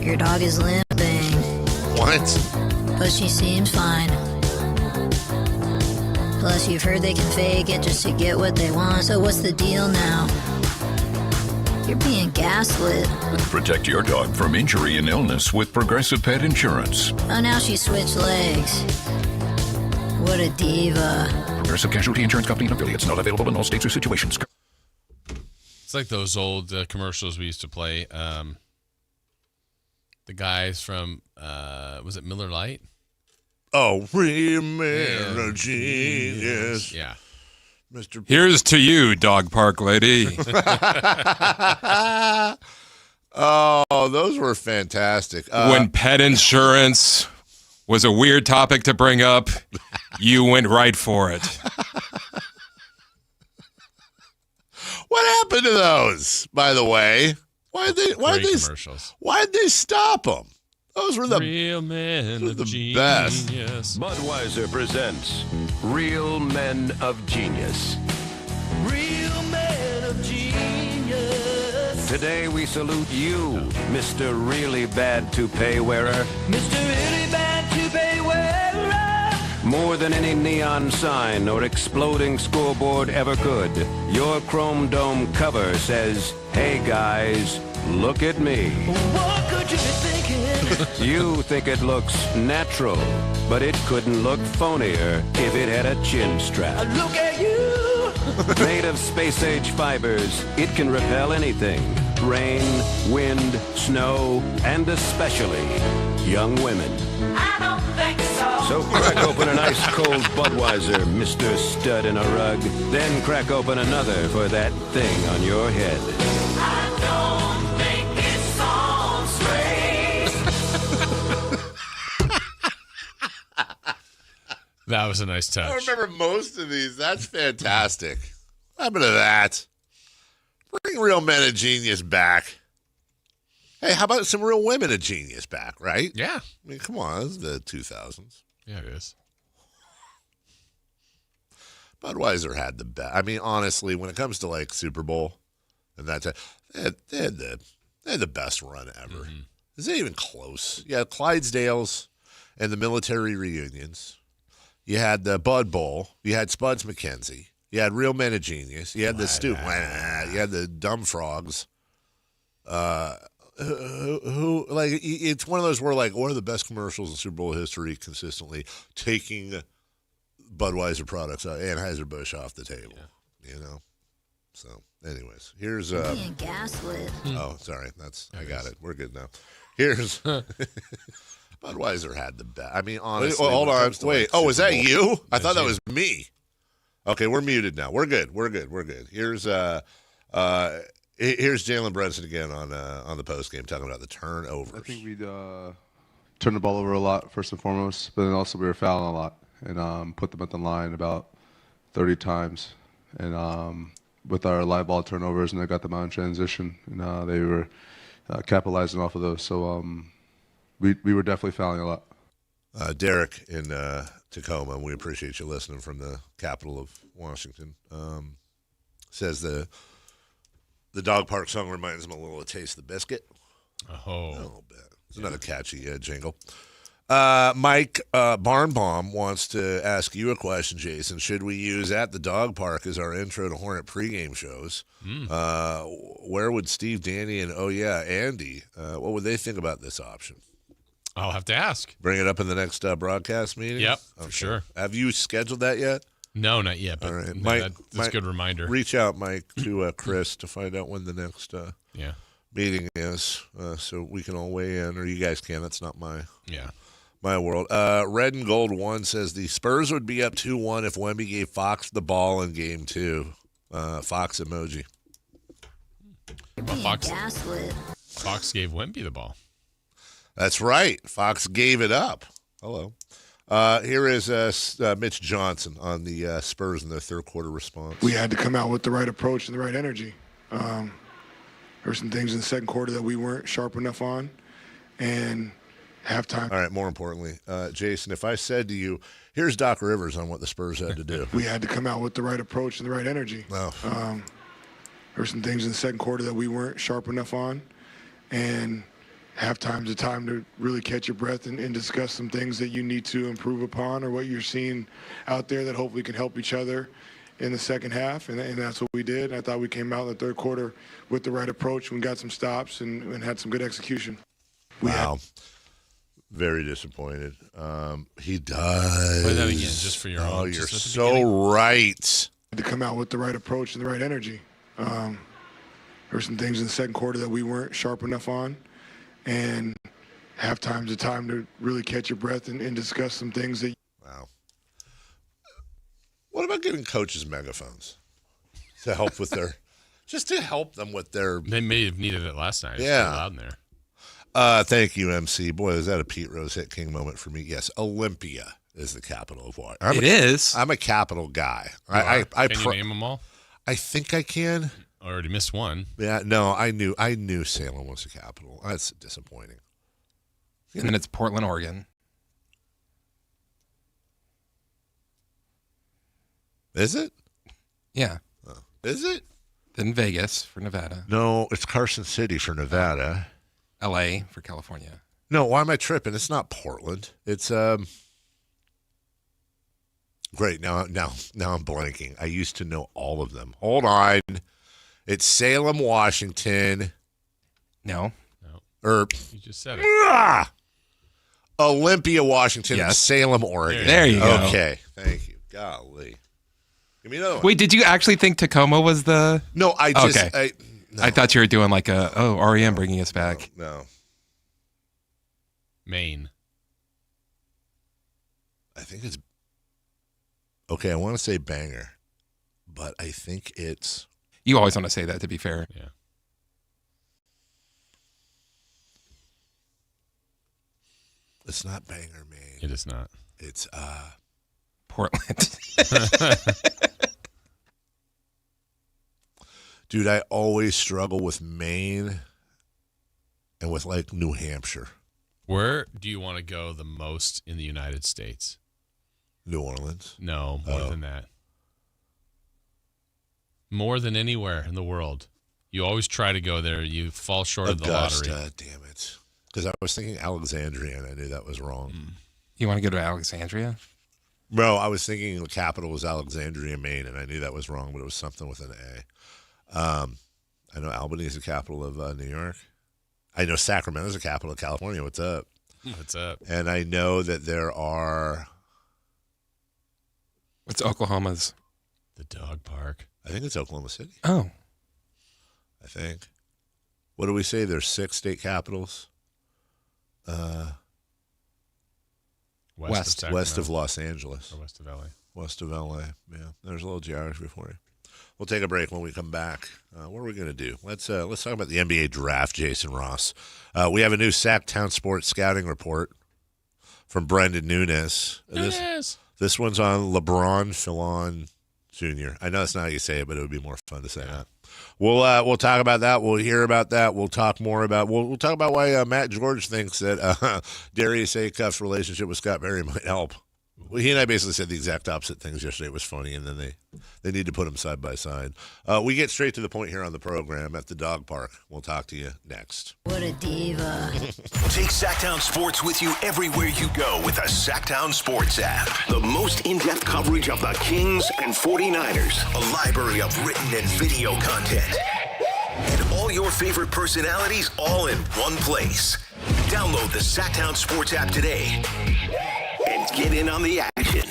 Speaker 14: Your dog is limping,
Speaker 7: What?
Speaker 14: but she seems fine. Plus, you've heard they can fake it just to get what they want. So what's the deal now? You're being gaslit.
Speaker 17: Protect your dog from injury and illness with Progressive Pet Insurance.
Speaker 14: Oh, now she switched legs. What a diva.
Speaker 17: Progressive Casualty Insurance Company and affiliates. Not available in all states or situations.
Speaker 6: It's like those old commercials we used to play. The guys from, was it Miller Lite?
Speaker 7: Oh, real man of genius.
Speaker 6: Yeah.
Speaker 7: Mr.
Speaker 1: Here's to you, dog park lady.
Speaker 7: Oh, those were fantastic.
Speaker 1: When pet insurance was a weird topic to bring up, you went right for it.
Speaker 7: What happened to those, by the way? Why'd they stop them? Those were the
Speaker 6: real men of
Speaker 7: the
Speaker 6: genius.
Speaker 7: best.
Speaker 19: Budweiser presents Real Men of Genius.
Speaker 11: Real men of genius.
Speaker 19: Today we salute you, Mr. Really Bad Toupee Wearer.
Speaker 11: Mr. Really Bad Toupee Wearer.
Speaker 19: More than any neon sign or exploding scoreboard ever could, your chrome dome cover says, "Hey guys, look at me."
Speaker 11: What could you be thinking?
Speaker 19: You think it looks natural, but it couldn't look phonier if it had a chin strap.
Speaker 11: Look at you.
Speaker 19: Made of space-age fibers, it can repel anything. Rain, wind, snow, and especially young women.
Speaker 11: I don't think so.
Speaker 19: So crack open an ice-cold Budweiser, Mr. Stud in a Rug. Then crack open another for that thing on your head.
Speaker 11: I don't
Speaker 6: That was a nice touch.
Speaker 7: I remember most of these. That's fantastic. What happened to that? Bring real men of genius back. Hey, how about some real women of genius back, right?
Speaker 6: Yeah.
Speaker 7: I mean, come on. This is the 2000s.
Speaker 6: Yeah, it is.
Speaker 7: Budweiser had the best. I mean, honestly, when it comes to like Super Bowl and that time, they had the best run ever. Is it even close? Yeah, Clydesdales and the military reunions. You had the Bud Bowl. You had Spuds McKenzie. You had Real Men of Genius. You had the You had the Dumb Frogs. Who like it's one of those where like one of the best commercials in Super Bowl history, consistently taking Budweiser products, Anheuser-Busch off the table. Yeah. You know. So, anyways, here's
Speaker 14: Being gaslit.
Speaker 7: Oh, sorry. I got it. We're good now. Here's Budweiser had the best. I mean, honestly.
Speaker 6: Hold on.
Speaker 7: Wait. Oh, is that you? I thought that was me. Okay, we're muted now. We're good. Here's Jalen Brunson again on the post game talking about the turnovers.
Speaker 15: I think we'd turn the ball over a lot first and foremost, but then also we were fouling a lot and put them at the line about 30 times. And with our live ball turnovers, and they got them out in transition, and they were capitalizing off of those. So we were definitely fouling a lot.
Speaker 7: Derek in Tacoma, and we appreciate you listening from the capital of Washington, says the dog park song reminds him a little of Taste the Biscuit.
Speaker 6: Oh.
Speaker 7: A little bit. It's another catchy jingle. Mike Barnbaum wants to ask you a question, Jason. Should we use At the Dog Park as our intro to Hornet pregame shows? Where would Steve, Danny, and Andy, what would they think about this option?
Speaker 6: I'll have to ask.
Speaker 7: Bring it up in the next broadcast meeting?
Speaker 6: Yep, for sure.
Speaker 7: Have you scheduled that yet?
Speaker 6: No, not yet. But
Speaker 7: all right.
Speaker 6: Mike, that's a good reminder.
Speaker 7: Reach out, Mike, to Chris to find out when the next meeting is, so we can all weigh in, or you guys can. That's not my world. Red and Gold 1 says the Spurs would be up 2-1 if Wemby gave Fox the ball in Game 2. Fox emoji.
Speaker 6: Fox gave Wemby the ball.
Speaker 7: That's right. Fox gave it up. Hello. Here is Mitch Johnson on the Spurs in their third quarter response.
Speaker 4: We had to come out with the right approach and the right energy. There were some things in the second quarter that we weren't sharp enough on, and halftime.
Speaker 7: All right, more importantly, Jason, if I said to you, here's Doc Rivers on what the Spurs had to do.
Speaker 4: We had to come out with the right approach and the right energy.
Speaker 7: Oh.
Speaker 4: There were some things in the second quarter that we weren't sharp enough on, and halftime's the time to really catch your breath and discuss some things that you need to improve upon or what you're seeing out there that hopefully can help each other in the second half, and that's what we did. I thought we came out in the third quarter with the right approach. We got some stops and had some good execution.
Speaker 7: Wow. Very disappointed. He does.
Speaker 6: Play that again, just for your own.
Speaker 7: Oh, you're so right.
Speaker 4: To come out with the right approach and the right energy. There were some things in the second quarter that we weren't sharp enough on, and halftime's the time to really catch your breath and discuss some things that.
Speaker 7: Wow. What about giving coaches megaphones to help with their, just to help them with their.
Speaker 6: They may have needed it last night.
Speaker 7: Yeah.
Speaker 6: It's loud in there.
Speaker 7: Thank you, MC. Boy, is that a Pete Rose hit king moment for me? Yes, Olympia is the capital of Washington.
Speaker 1: It is.
Speaker 7: I'm a capital guy.
Speaker 6: Can you name them all?
Speaker 7: I think I can.
Speaker 6: I already missed one.
Speaker 7: Yeah, no, I knew Salem was the capital. That's disappointing.
Speaker 1: And then it's Portland, Oregon.
Speaker 7: Is it?
Speaker 1: Yeah.
Speaker 7: Is it?
Speaker 1: Then Vegas for Nevada.
Speaker 7: No, it's Carson City for Nevada.
Speaker 1: LA for California.
Speaker 7: No, why am I tripping? It's not Portland. It's great. Now I'm blanking. I used to know all of them. Hold on. It's Salem, Washington.
Speaker 1: No.
Speaker 7: Or
Speaker 6: you just said it.
Speaker 7: Olympia, Washington.
Speaker 1: Yes.
Speaker 7: Salem, Oregon.
Speaker 1: There you go.
Speaker 7: Okay. Thank you. Golly. Give me another one.
Speaker 1: Wait, did you actually think Tacoma was the?
Speaker 7: No, I just.
Speaker 1: Okay.
Speaker 7: No.
Speaker 1: I thought you were doing like REM bringing us back.
Speaker 7: No.
Speaker 6: Maine.
Speaker 7: I think it's. Okay, I want to say Bangor, but I think it's.
Speaker 1: You always want to say that, to be fair.
Speaker 6: Yeah.
Speaker 7: It's not Bangor, Maine.
Speaker 6: It is not.
Speaker 7: It's
Speaker 1: Portland.
Speaker 7: Dude, I always struggle with Maine and with like New Hampshire.
Speaker 6: Where do you want to go the most in the United States?
Speaker 7: New Orleans.
Speaker 6: No, more than that. More than anywhere in the world. You always try to go there. You fall short of the lottery.
Speaker 7: Augusta, damn it. Because I was thinking Alexandria, and I knew that was wrong.
Speaker 1: You want to go to Alexandria?
Speaker 7: Bro, I was thinking the capital was Alexandria, Maine, and I knew that was wrong, but it was something with an A. I know Albany is the capital of New York. I know Sacramento is the capital of California. What's up?
Speaker 6: What's up?
Speaker 7: And I know that there are...
Speaker 1: What's Oklahoma's?
Speaker 6: The dog park.
Speaker 7: I think it's Oklahoma City.
Speaker 1: Oh.
Speaker 7: I think. What do we say? There's 6 state capitals.
Speaker 6: West
Speaker 7: of Los Angeles.
Speaker 6: Or west of LA.
Speaker 7: West of LA. Yeah. There's a little geography for you. We'll take a break. When we come back, what are we going to do? Let's talk about the NBA draft, Jason Ross. We have a new Sactown Sports scouting report from Brendan Nunes. This one's on LeBron Fillon Jr. I know that's not how you say it, but it would be more fun to say that. We'll talk about that. We'll hear about that. We'll talk more about. We'll talk about why Matt George thinks that Darius Acuff's relationship with Scott Perry might help. Well, he and I basically said the exact opposite things yesterday. It was funny, and then they need to put them side by side. We get straight to the point here on the program at the dog park. We'll talk to you next.
Speaker 14: What a diva.
Speaker 3: Take Sactown Sports with you everywhere you go with the Sactown Sports app. The most in-depth coverage of the Kings and 49ers. A library of written and video content. And all your favorite personalities all in one place. Download the Sactown Sports app today and get in on the action.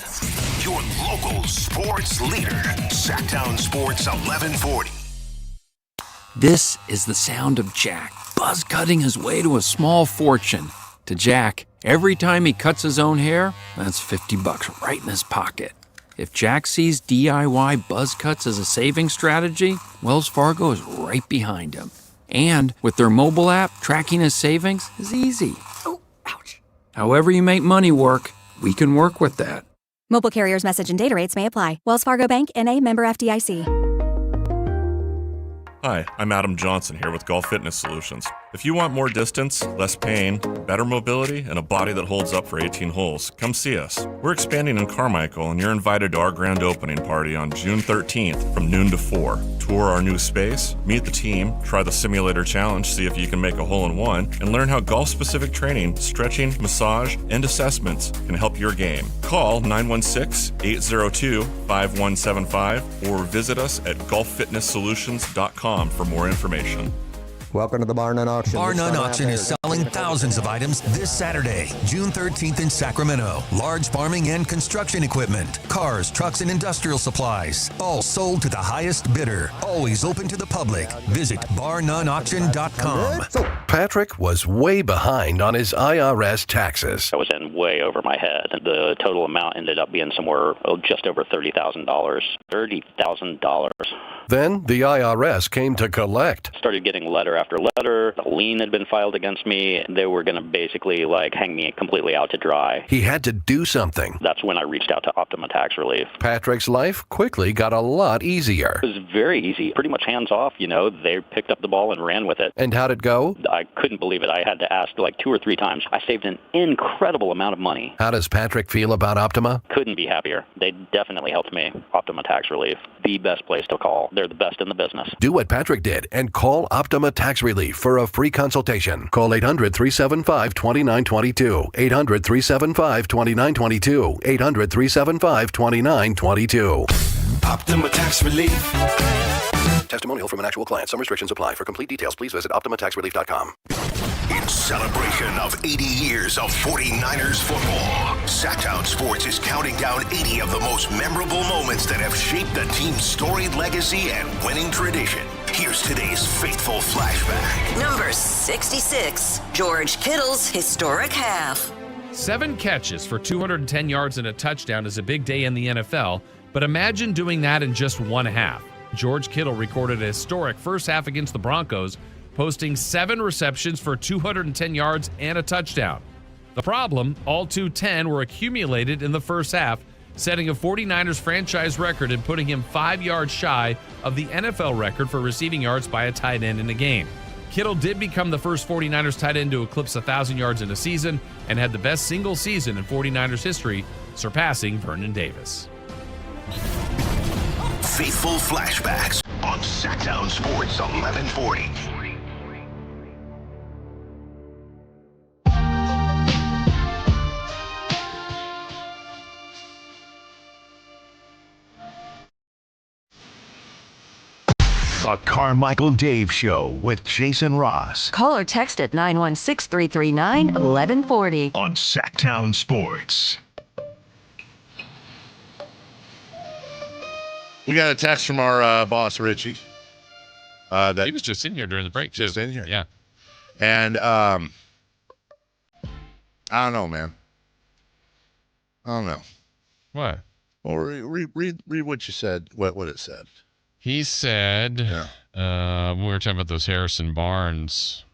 Speaker 3: Your local sports leader. Sactown Sports 1140.
Speaker 8: This is the sound of Jack, buzz cutting his way to a small fortune. To Jack, every time he cuts his own hair, that's $50 right in his pocket. If Jack sees DIY buzz cuts as a saving strategy, Wells Fargo is right behind him. And with their mobile app, tracking his savings is easy. Oh, ouch. However you make money work, we can work with that.
Speaker 9: Mobile carriers' message and data rates may apply. Wells Fargo Bank, N.A., member FDIC.
Speaker 10: Hi, I'm Adam Johnson here with Golf Fitness Solutions. If you want more distance, less pain, better mobility, and a body that holds up for 18 holes, come see us. We're expanding in Carmichael, and you're invited to our grand opening party on June 13th from noon to 4. Tour our new space, meet the team, try the simulator challenge, see if you can make a hole-in-one, and learn how golf-specific training, stretching, massage, and assessments can help your game. Call 916-802-5175 or visit us at golffitnesssolutions.com for more information.
Speaker 20: Welcome to the Bar None Auction.
Speaker 21: Bar None Auction is selling thousands of items this Saturday, June 13th in Sacramento. Large farming and construction equipment, cars, trucks, and industrial supplies. All sold to the highest bidder. Always open to the public. Visit barnoneauction.com.
Speaker 25: Patrick was way behind on his IRS taxes.
Speaker 26: I was in way over my head. The total amount ended up being somewhere just over $30,000. $30,000.
Speaker 25: Then the IRS came to collect.
Speaker 26: Started getting letter after letter. A lien had been filed against me. They were going to basically hang me completely out to dry.
Speaker 25: He had to do something.
Speaker 26: That's when I reached out to Optima Tax Relief.
Speaker 25: Patrick's life quickly got a lot easier.
Speaker 26: It was very easy, pretty much hands off. They picked up the ball and ran with it.
Speaker 25: And how'd it go?
Speaker 26: I couldn't believe it. I had to ask 2 or 3 times. I saved an incredible amount of money.
Speaker 25: How does Patrick feel about Optima?
Speaker 26: Couldn't be happier. They definitely helped me. Optima Tax Relief, the best place to call. They're the best in the business.
Speaker 25: Do what Patrick did and call Optima Tax Relief for a free consultation. Call 800-375-2922. 800-375-2922. 800-375-2922. Optima Tax Relief. Testimonial from an actual client. Some restrictions apply. For complete details, please visit OptimaTaxRelief.com.
Speaker 3: In celebration of 80 years of 49ers football, Sactown Sports is counting down 80 of the most memorable moments that have shaped the team's storied legacy and winning tradition. Here's today's faithful flashback.
Speaker 2: Number 66, George Kittle's historic half.
Speaker 28: 7 catches for 210 yards and a touchdown is a big day in the NFL, but imagine doing that in just one half. George Kittle recorded a historic first half against the Broncos, posting 7 receptions for 210 yards and a touchdown. The problem, all 210 were accumulated in the first half, setting a 49ers franchise record and putting him 5 yards shy of the NFL record for receiving yards by a tight end in a game. Kittle did become the first 49ers tight end to eclipse 1,000 yards in a season and had the best single season in 49ers history, surpassing Vernon Davis.
Speaker 3: Faithful Flashbacks on Sactown Sports 1140.
Speaker 12: The Carmichael Dave Show with Jason Ross
Speaker 2: Call or text at 916-339-1140.
Speaker 12: on Sactown Sports.
Speaker 7: We got a text from our boss, Richie. That
Speaker 28: He was just in here during the break.
Speaker 7: just in here.
Speaker 28: Yeah.
Speaker 7: And I don't know, man. I don't know.
Speaker 28: What?
Speaker 7: Well, read what you said. What it said.
Speaker 28: He said, we were talking about those Harrison Barnes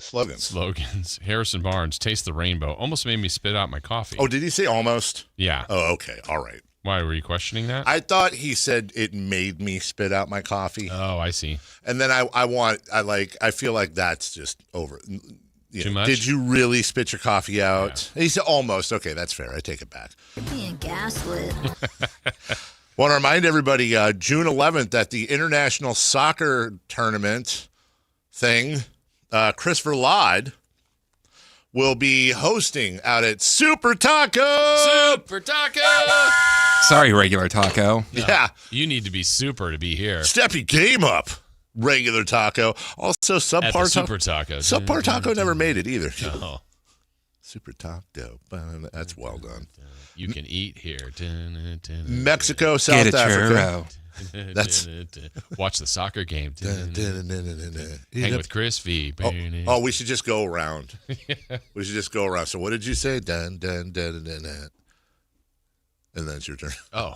Speaker 7: slogans.
Speaker 28: Harrison Barnes, taste the rainbow. Almost made me spit out my coffee.
Speaker 7: Oh, did he say almost?
Speaker 28: Yeah.
Speaker 7: Oh, okay. All right.
Speaker 28: Why, were you questioning that?
Speaker 7: I thought he said it made me spit out my coffee.
Speaker 28: Oh, I see.
Speaker 7: And then I feel like that's just over.
Speaker 28: Too much?
Speaker 7: Did you really spit your coffee out? Yeah. He said almost. Okay, that's fair. I take it back.
Speaker 14: You're being gaslit.
Speaker 7: Want to remind everybody, June 11th at the International Soccer Tournament thing, Christopher Ladd will be hosting out at Super Taco.
Speaker 28: Super Taco!
Speaker 1: Sorry, regular taco.
Speaker 28: No,
Speaker 7: yeah.
Speaker 28: You need to be super to be here.
Speaker 7: Step your game up, regular taco. Also, subpar
Speaker 28: Super Taco.
Speaker 7: Subpar taco never made it either.
Speaker 28: No.
Speaker 7: Super taco. That's well done.
Speaker 28: You can eat here.
Speaker 7: Mexico, South Africa.
Speaker 28: That's watch the soccer game. Hang with Chris V.
Speaker 7: Oh, we should just go around. We should just go around. So what did you say? Dun, dun, dun, dun, dun. And then it's your turn.
Speaker 28: Oh.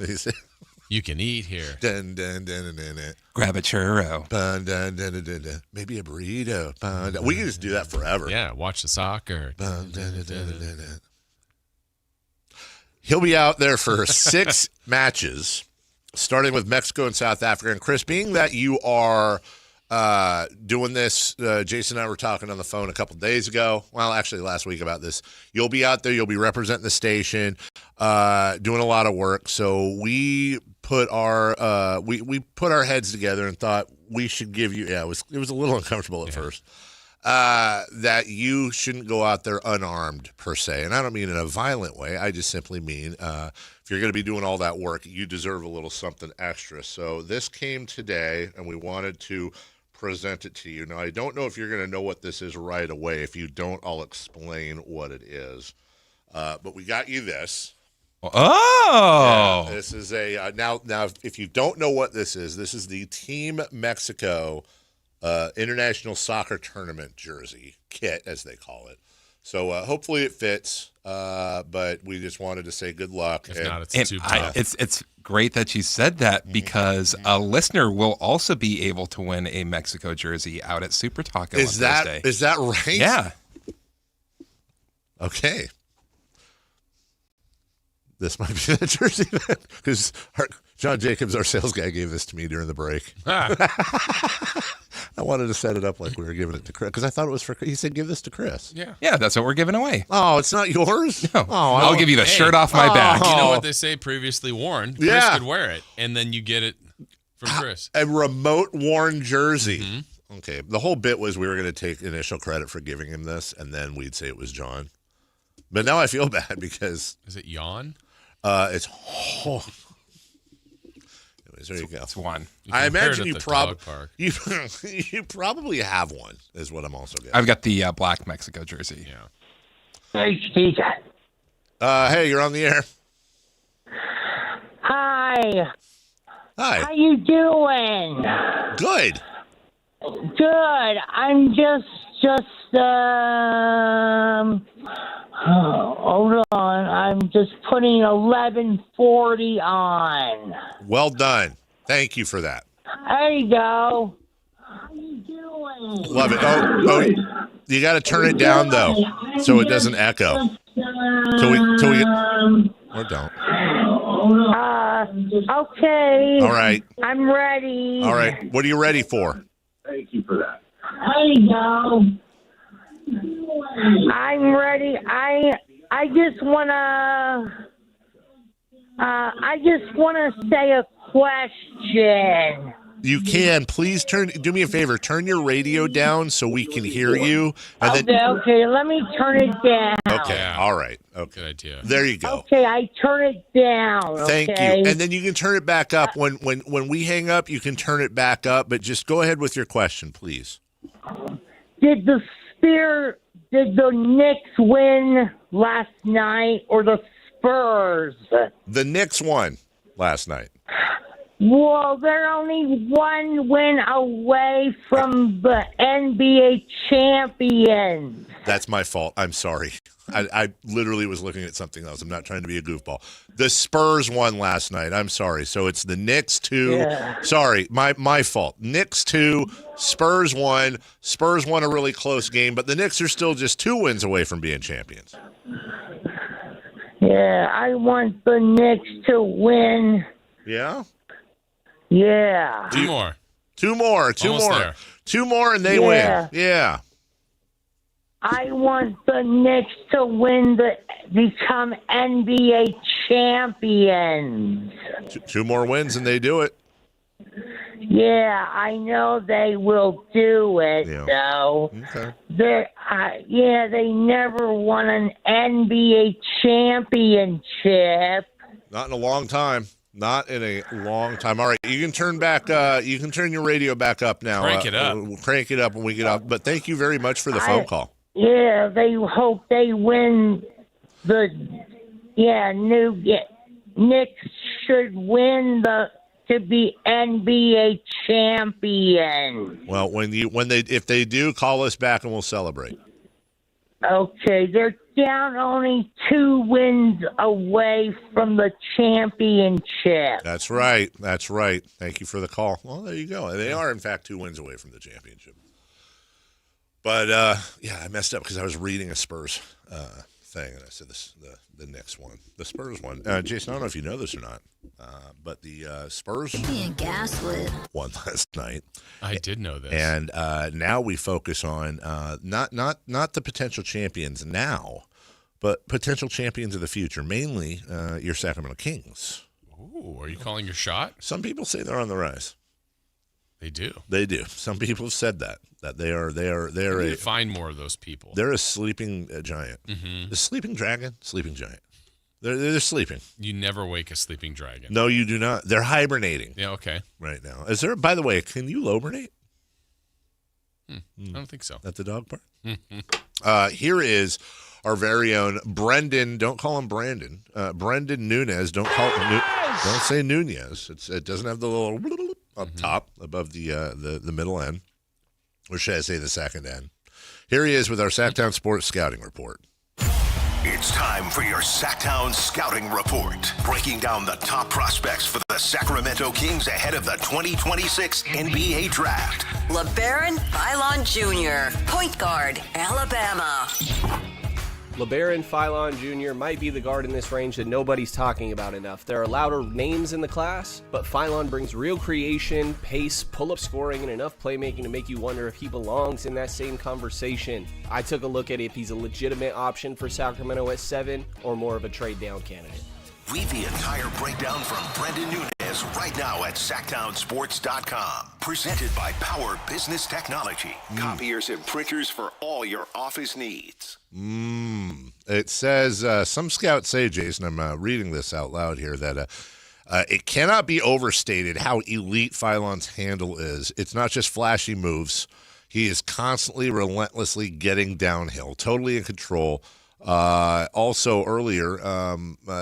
Speaker 28: You can eat here.
Speaker 7: Dun, dun, dun, dun, dun, dun.
Speaker 1: Grab a churro.
Speaker 7: Dun, dun, dun, dun, dun, dun. Maybe a burrito. Dun, dun. We can just do that forever.
Speaker 28: Yeah, watch the soccer.
Speaker 7: Dun, dun, dun, dun, dun, dun. He'll be out there for 6 matches, starting with Mexico and South Africa. And Chris, being that you are doing this, Jason and I were talking on the phone a couple days ago. Well, actually last week about this. You'll be out there. You'll be representing the station, doing a lot of work. So we put our we put our heads together and thought we should give you. Yeah, it was a little uncomfortable at first. That you shouldn't go out there unarmed per se. And I don't mean in a violent way. I just simply mean if you're going to be doing all that work, you deserve a little something extra. So this came today, and we wanted to present it to you. Now, I don't know if you're going to know what this is right away. If you don't, I'll explain what it is. But we got you this.
Speaker 1: Oh!
Speaker 7: Yeah, this is a now. If you don't know what this is the Team Mexico International Soccer Tournament jersey kit, as they call it. So hopefully it fits, but we just wanted to say good luck.
Speaker 28: If not, it's too tough.
Speaker 1: It's great that you said that because a listener will also be able to win a Mexico jersey out at Super Taco on Thursday.
Speaker 7: Is that right?
Speaker 1: Yeah.
Speaker 7: Okay. This might be that jersey then, because John Jacobs, our sales guy, gave this to me during the break. I wanted to set it up like we were giving it to Chris because I thought it was for. He said, "Give this to Chris."
Speaker 1: Yeah, that's what we're giving away.
Speaker 7: Oh, it's not yours.
Speaker 1: No, I'll give you the shirt off my back.
Speaker 28: You know what they say? Previously worn. Chris could wear it, and then you get it from Chris.
Speaker 7: A remote worn jersey. Mm-hmm. Okay. The whole bit was we were going to take initial credit for giving him this, and then we'd say it was John. But now I feel bad because
Speaker 28: is it yawn?
Speaker 7: It's. Anyways, there you go.
Speaker 1: It's one.
Speaker 7: I imagine you probably have one. Is what I'm also getting.
Speaker 1: I've got the black Mexico jersey.
Speaker 28: Yeah.
Speaker 13: Hey, speaker.
Speaker 7: Hey, you're on the air.
Speaker 13: Hi.
Speaker 7: Hi.
Speaker 13: How you doing?
Speaker 7: Good.
Speaker 13: Good. I'm just hold on. I'm just putting 1140 on.
Speaker 7: Well done. Thank you for that.
Speaker 13: There you go. How you doing?
Speaker 7: Love it. Oh, you got to turn it down though, so it doesn't echo. So we or don't.
Speaker 13: Okay.
Speaker 7: All right.
Speaker 13: I'm ready.
Speaker 7: All right. What are you ready for?
Speaker 4: Thank you for that.
Speaker 13: There you go. I'm ready. I just wanna say a question.
Speaker 7: You can. Please do me a favor. Turn your radio down so we can hear you. And
Speaker 13: Okay, let me turn it down.
Speaker 7: Okay. All right. Okay.
Speaker 6: Good idea.
Speaker 7: There you go.
Speaker 13: Okay, I turn it down.
Speaker 7: Thank
Speaker 13: okay?
Speaker 7: you. And then you can turn it back up. When we hang up, you can turn it back up. But just go ahead with your question, please.
Speaker 13: Did the Knicks win last night or the Spurs?
Speaker 7: The Knicks won last night.
Speaker 13: Well, they're only one win away from the NBA champions.
Speaker 7: That's my fault. I'm sorry. I literally was looking at something else. I'm not trying to be a goofball. The Spurs won last night. I'm sorry. So it's the Knicks 2.
Speaker 13: Yeah.
Speaker 7: Sorry, my fault. Knicks 2, Spurs 1. Spurs won a really close game, but the Knicks are still just 2 wins away from being champions.
Speaker 13: Yeah, I want the Knicks to win.
Speaker 7: Yeah?
Speaker 13: Yeah.
Speaker 6: Two more.
Speaker 7: Almost
Speaker 6: there.
Speaker 7: 2 more and they win. Yeah.
Speaker 13: I want the Knicks to become NBA champions.
Speaker 7: 2 more wins and they do it.
Speaker 13: Yeah, I know they will do it, though.
Speaker 7: Okay.
Speaker 13: They never won an NBA championship.
Speaker 7: Not in a long time. Not in a long time. All right, you can turn back. You can turn your radio back up now.
Speaker 6: Crank it up.
Speaker 7: We'll crank it up when we get up. But thank you very much for the phone call.
Speaker 13: Yeah, they hope they win Knicks should win to be NBA champion.
Speaker 7: Well, if they do, call us back and we'll celebrate.
Speaker 13: Okay, they're down only 2 wins away from the championship.
Speaker 7: That's right. Thank you for the call. Well, there you go. They are, in fact, 2 wins away from the championship. But, I messed up because I was reading a Spurs thing, and I said the Knicks won. The Spurs won. Jason, I don't know if you know this or not, but the Spurs
Speaker 14: Being gaslit.
Speaker 7: won last night.
Speaker 6: I did know this.
Speaker 7: And now we focus on not the potential champions now, but potential champions of the future, mainly your Sacramento Kings.
Speaker 6: Ooh, are you calling your shot?
Speaker 7: Some people say they're on the rise.
Speaker 6: They do.
Speaker 7: They do. Some people have said that they are
Speaker 6: need to find more of those people.
Speaker 7: They're a sleeping giant.
Speaker 6: Mm-hmm.
Speaker 7: The sleeping dragon, sleeping giant. They're sleeping.
Speaker 6: You never wake a sleeping dragon.
Speaker 7: No, you do not. They're hibernating.
Speaker 6: Yeah, okay.
Speaker 7: Right now. Is there? By the way, can you lobernate?
Speaker 6: I don't think so.
Speaker 7: At the dog park? Here is our very own Brendan. Don't call him Brandon. Brendan Nunez. Don't say Nunez. It doesn't have the little up top above the middle end, or should I say the second end? Here he is with our Sactown Sports Scouting Report.
Speaker 3: It's time for your Sactown Scouting Report, breaking down the top prospects for the Sacramento Kings ahead of the 2026 NBA Draft.
Speaker 2: LeBaron Philon Jr., point guard, Alabama.
Speaker 5: LeBaron Philon Jr. might be the guard in this range that nobody's talking about enough. There are louder names in the class, but Philon brings real creation, pace, pull-up scoring, and enough playmaking to make you wonder if he belongs in that same conversation. I took a look at if he's a legitimate option for Sacramento at 7 or more of a trade-down candidate.
Speaker 3: Read the entire breakdown from Brendan Nunez right now at SactownSports.com. Presented by Power Business Technology. Copiers and printers for all your office needs.
Speaker 7: It says, some scouts say, Jason, I'm reading this out loud here, that it cannot be overstated how elite Philon's handle is. It's not just flashy moves. He is constantly, relentlessly getting downhill, totally in control. Also earlier,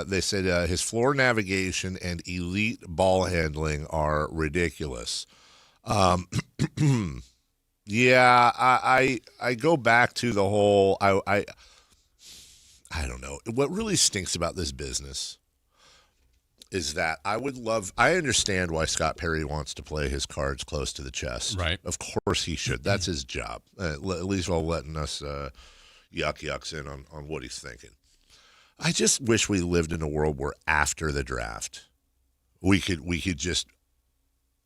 Speaker 7: they said his floor navigation and elite ball handling are ridiculous. Yeah, I go back to the whole, I don't know. What really stinks about this business is that I understand why Scott Perry wants to play his cards close to the chest.
Speaker 6: Right.
Speaker 7: Of course he should. That's his job. At least while letting us yucks in on what he's thinking. I just wish we lived in a world where after the draft, we could just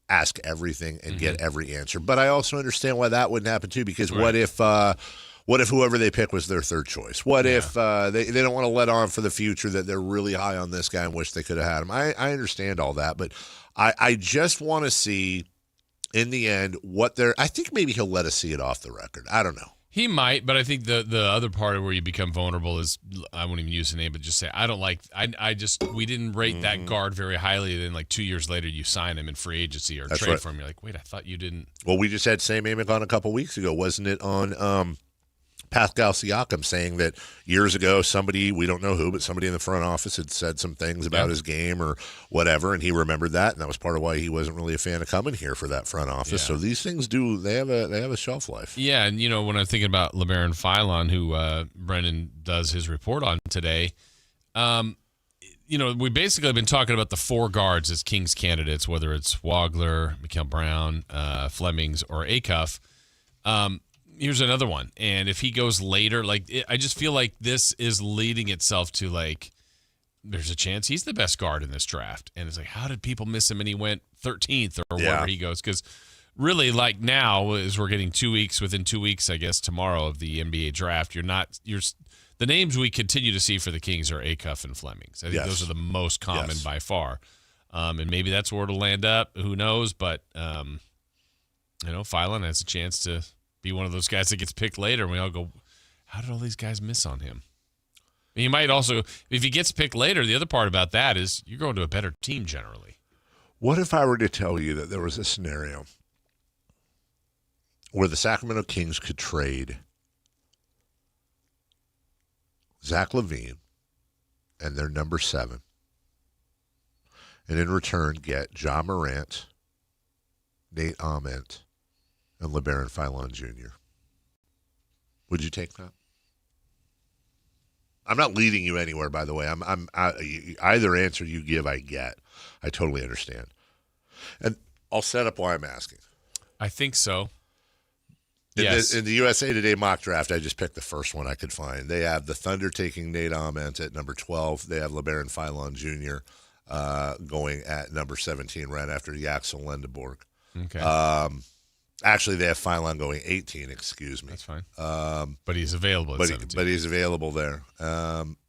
Speaker 7: ask everything and get every answer. But I also understand why that wouldn't happen too, because what if whoever they pick was their third choice? What if they don't want to let on for the future that they're really high on this guy and wish they could have had him? I understand all that, but I just want to see in the end I think maybe he'll let us see it off the record. I don't know.
Speaker 6: He might, but I think the other part of where you become vulnerable is, I won't even use the name, but just say, we didn't rate that guard very highly. Then like 2 years later, you sign him in free agency or trade for him. You're like, wait, I thought you didn't.
Speaker 7: Well, we just had Sam Amick on a couple weeks ago. Wasn't it on Pascal Siakam saying that years ago somebody, we don't know who, but somebody in the front office had said some things about his game or whatever, and he remembered that, and that was part of why he wasn't really a fan of coming here for that front office. So these things they have a shelf life.
Speaker 6: Yeah, and when I'm thinking about LeBaron Philon, who Brendan does his report on today, we basically have been talking about the four guards as Kings candidates, whether it's Wagler, Mikael Brown, Flemings, or Acuff. Here's another one. And if he goes later, I just feel like this is leading itself to there's a chance he's the best guard in this draft. And it's like, how did people miss him and he went 13th or wherever he goes? Because really, now, as we're getting within 2 weeks, I guess, tomorrow of the NBA draft, the names we continue to see for the Kings are Acuff and Flemings. I think those are the most common by far. And maybe that's where it'll land up. Who knows? But, Philon has a chance to be one of those guys that gets picked later, and we all go, how did all these guys miss on him? And he might also, if he gets picked later, the other part about that is you're going to a better team generally.
Speaker 7: What if I were to tell you that there was a scenario where the Sacramento Kings could trade Zach LaVine and their number 7, and in return get Ja Morant, Nate Ament, and LeBaron Philon Jr.? Would you take that? I'm not leading you anywhere, by the way. Either answer you give, I get. I totally understand. And I'll set up why I'm asking.
Speaker 6: I think so.
Speaker 7: In the USA Today mock draft, I just picked the first one I could find. They have the Thunder taking Nate Ament at number 12. They have LeBaron Philon Jr. Going at number 17 right after Yaxel Lendeborg.
Speaker 6: Okay.
Speaker 7: Actually, they have Philon going 18, excuse me.
Speaker 6: That's fine. But he's available at 17.
Speaker 7: But he's available there.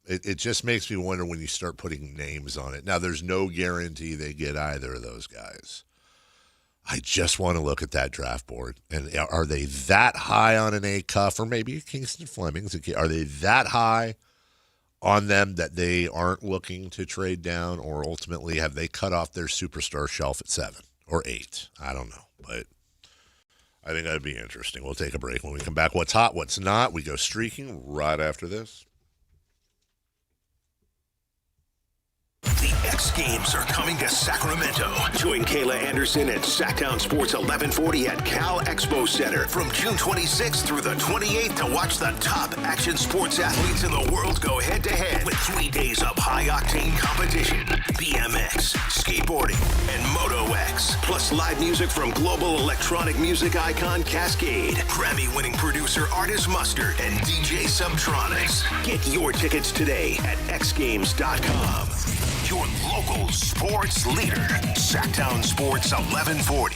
Speaker 7: It just makes me wonder when you start putting names on it. Now, there's no guarantee they get either of those guys. I just want to look at that draft board. And are they that high on an Acuff or maybe a Kingston Flemings? Are they that high on them that they aren't looking to trade down, or ultimately have they cut off their superstar shelf at 7 or 8? I don't know, but I think that'd be interesting. We'll take a break. When we come back, what's hot, what's not? We go streaking right after this.
Speaker 3: The X Games are coming to Sacramento. Join Kayla Anderson at Sactown Sports 1140 at Cal Expo Center from June 26th through the 28th to watch the top action sports athletes in the world go head-to-head with 3 days of high-octane competition, BMX, skateboarding, and Moto X, plus live music from global electronic music icon Cascade, Grammy-winning producer Artist Mustard, and DJ Subtronics. Get your tickets today at xgames.com. Your local sports leader, Sactown Sports 1140.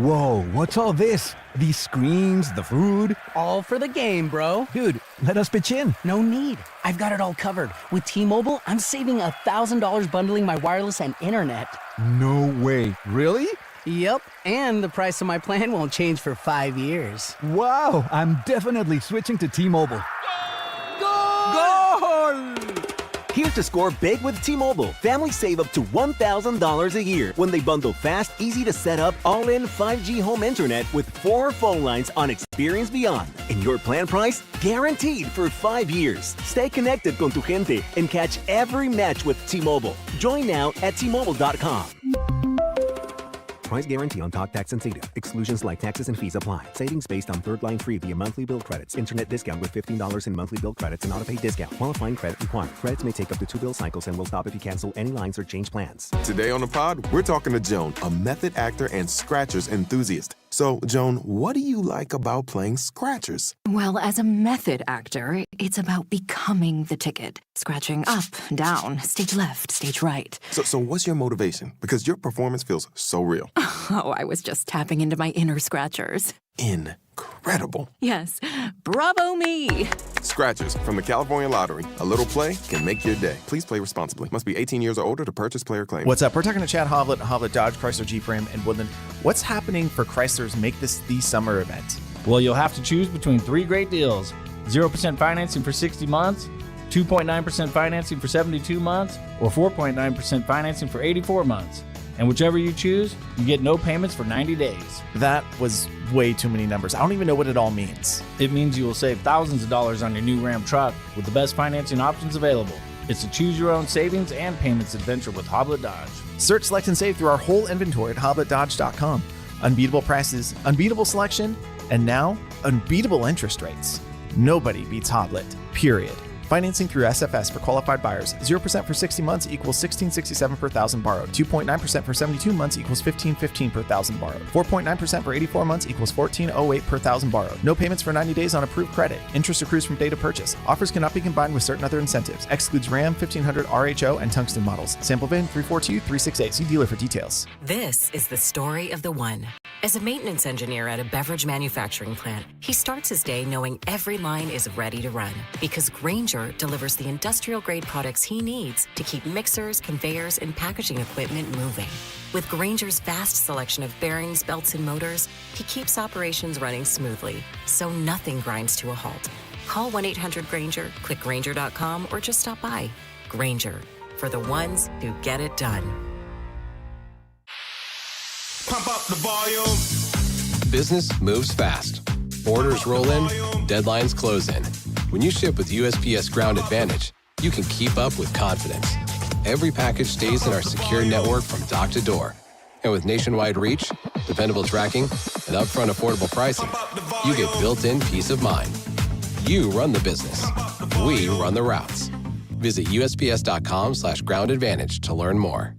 Speaker 16: Whoa, what's all this? These screens, the food?
Speaker 17: All for the game, bro.
Speaker 16: Dude, let us pitch in.
Speaker 17: No need. I've got it all covered. With T-Mobile, I'm saving $1,000 bundling my wireless and internet.
Speaker 16: No way. Really?
Speaker 17: Yep, and the price of my plan won't change for 5 years.
Speaker 16: Wow, I'm definitely switching to T-Mobile.
Speaker 17: Goal!
Speaker 18: Here to score big with T-Mobile. Families save up to $1,000 a year when they bundle fast, easy to set up, all-in 5G home internet with 4 phone lines on Experience Beyond. And your plan price, guaranteed for 5 years. Stay connected con tu gente and catch every match with T-Mobile. Join now at T-Mobile.com.
Speaker 19: Price guarantee on talk, tax, and data. Exclusions like taxes and fees apply. Savings based on third line free via monthly bill credits. Internet discount with $15 in monthly bill credits and auto-pay discount. Qualifying credit required. Credits may take up to 2 bill cycles and will stop if you cancel any lines or change plans.
Speaker 22: Today on the pod, we're talking to Joan, a method actor and scratchers enthusiast.
Speaker 8: So, Joan, what do you like about playing Scratchers?
Speaker 9: Well, as a method actor, it's about becoming the ticket. Scratching up, down, stage left, stage right.
Speaker 8: So what's your motivation? Because your performance feels so real.
Speaker 9: Oh, I was just tapping into my inner Scratchers.
Speaker 8: Incredible.
Speaker 9: Yes. Bravo me.
Speaker 8: Scratchers from the California Lottery. A little play can make your day. Please play responsibly. Must be 18 years or older to purchase player claim.
Speaker 11: What's up? We're talking to Chad Hovlet, Hovlet Dodge, Chrysler Jeep Ram, and Woodland. What's happening for Chrysler's Make This the Summer event?
Speaker 15: Well, you'll have to choose between 3 great deals. 0% financing for 60 months, 2.9% financing for 72 months, or 4.9% financing for 84 months. And whichever you choose, you get no payments for 90 days.
Speaker 11: That was way too many numbers. I don't even know what it all means.
Speaker 15: It means you will save thousands of dollars on your new Ram truck with the best financing options available. It's a choose-your-own savings and payments adventure with Hoblet Dodge.
Speaker 11: Search, select, and save through our whole inventory at hobletdodge.com. Unbeatable prices, unbeatable selection, and now, unbeatable interest rates. Nobody beats Hoblet, period. Financing through SFS for qualified buyers. 0% for 60 months equals $1,667 per thousand borrowed. 2.9% for 72 months equals $1,515 per thousand borrowed. 4.9% for 84 months equals $1,408 per thousand borrowed. No payments for 90 days on approved credit. Interest accrues from date of purchase. Offers cannot be combined with certain other incentives. Excludes Ram, 1500 RHO, and Tungsten models. Sample VIN 342368. See dealer for details.
Speaker 22: This is the story of the one. As a maintenance engineer at a beverage manufacturing plant, he starts his day knowing every line is ready to run because Grainger delivers the industrial-grade products he needs to keep mixers, conveyors, and packaging equipment moving. With Grainger's vast selection of bearings, belts, and motors, he keeps operations running smoothly, so nothing grinds to a halt. Call 1-800-GRAINGER, click Grainger.com, or just stop by. Grainger, for the ones who get it done.
Speaker 23: Pump up the volume.
Speaker 24: Business moves fast. Orders roll in, deadlines close in. When you ship with USPS Ground Advantage, you can keep up with confidence. Every package stays in our secure network from dock to door. And with nationwide reach, dependable tracking, and upfront affordable pricing, you get built-in peace of mind. You run the business. We run the routes. Visit USPS.com/Ground Advantage to learn more.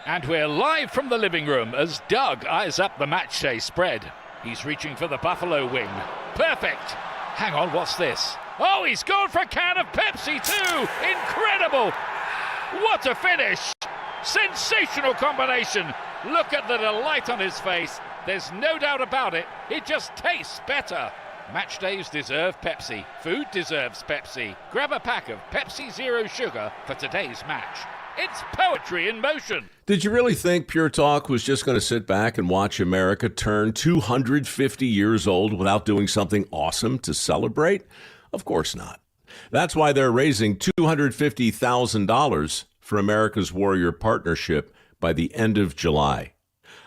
Speaker 27: And we're live from the living room as Doug eyes up the matchday spread. He's reaching for the Buffalo wing. Perfect. Hang on, what's this? Oh, he's gone for a can of Pepsi too. Incredible. What a finish. Sensational combination. Look at the delight on his face. There's no doubt about it. It just tastes better. Match days deserve Pepsi. Food deserves Pepsi. Grab a pack of Pepsi Zero Sugar for today's match. It's poetry in motion.
Speaker 29: Did you really think Pure Talk was just going to sit back and watch America turn 250 years old without doing something awesome to celebrate? Of course not. That's why they're raising $250,000 for America's Warrior Partnership by the end of July.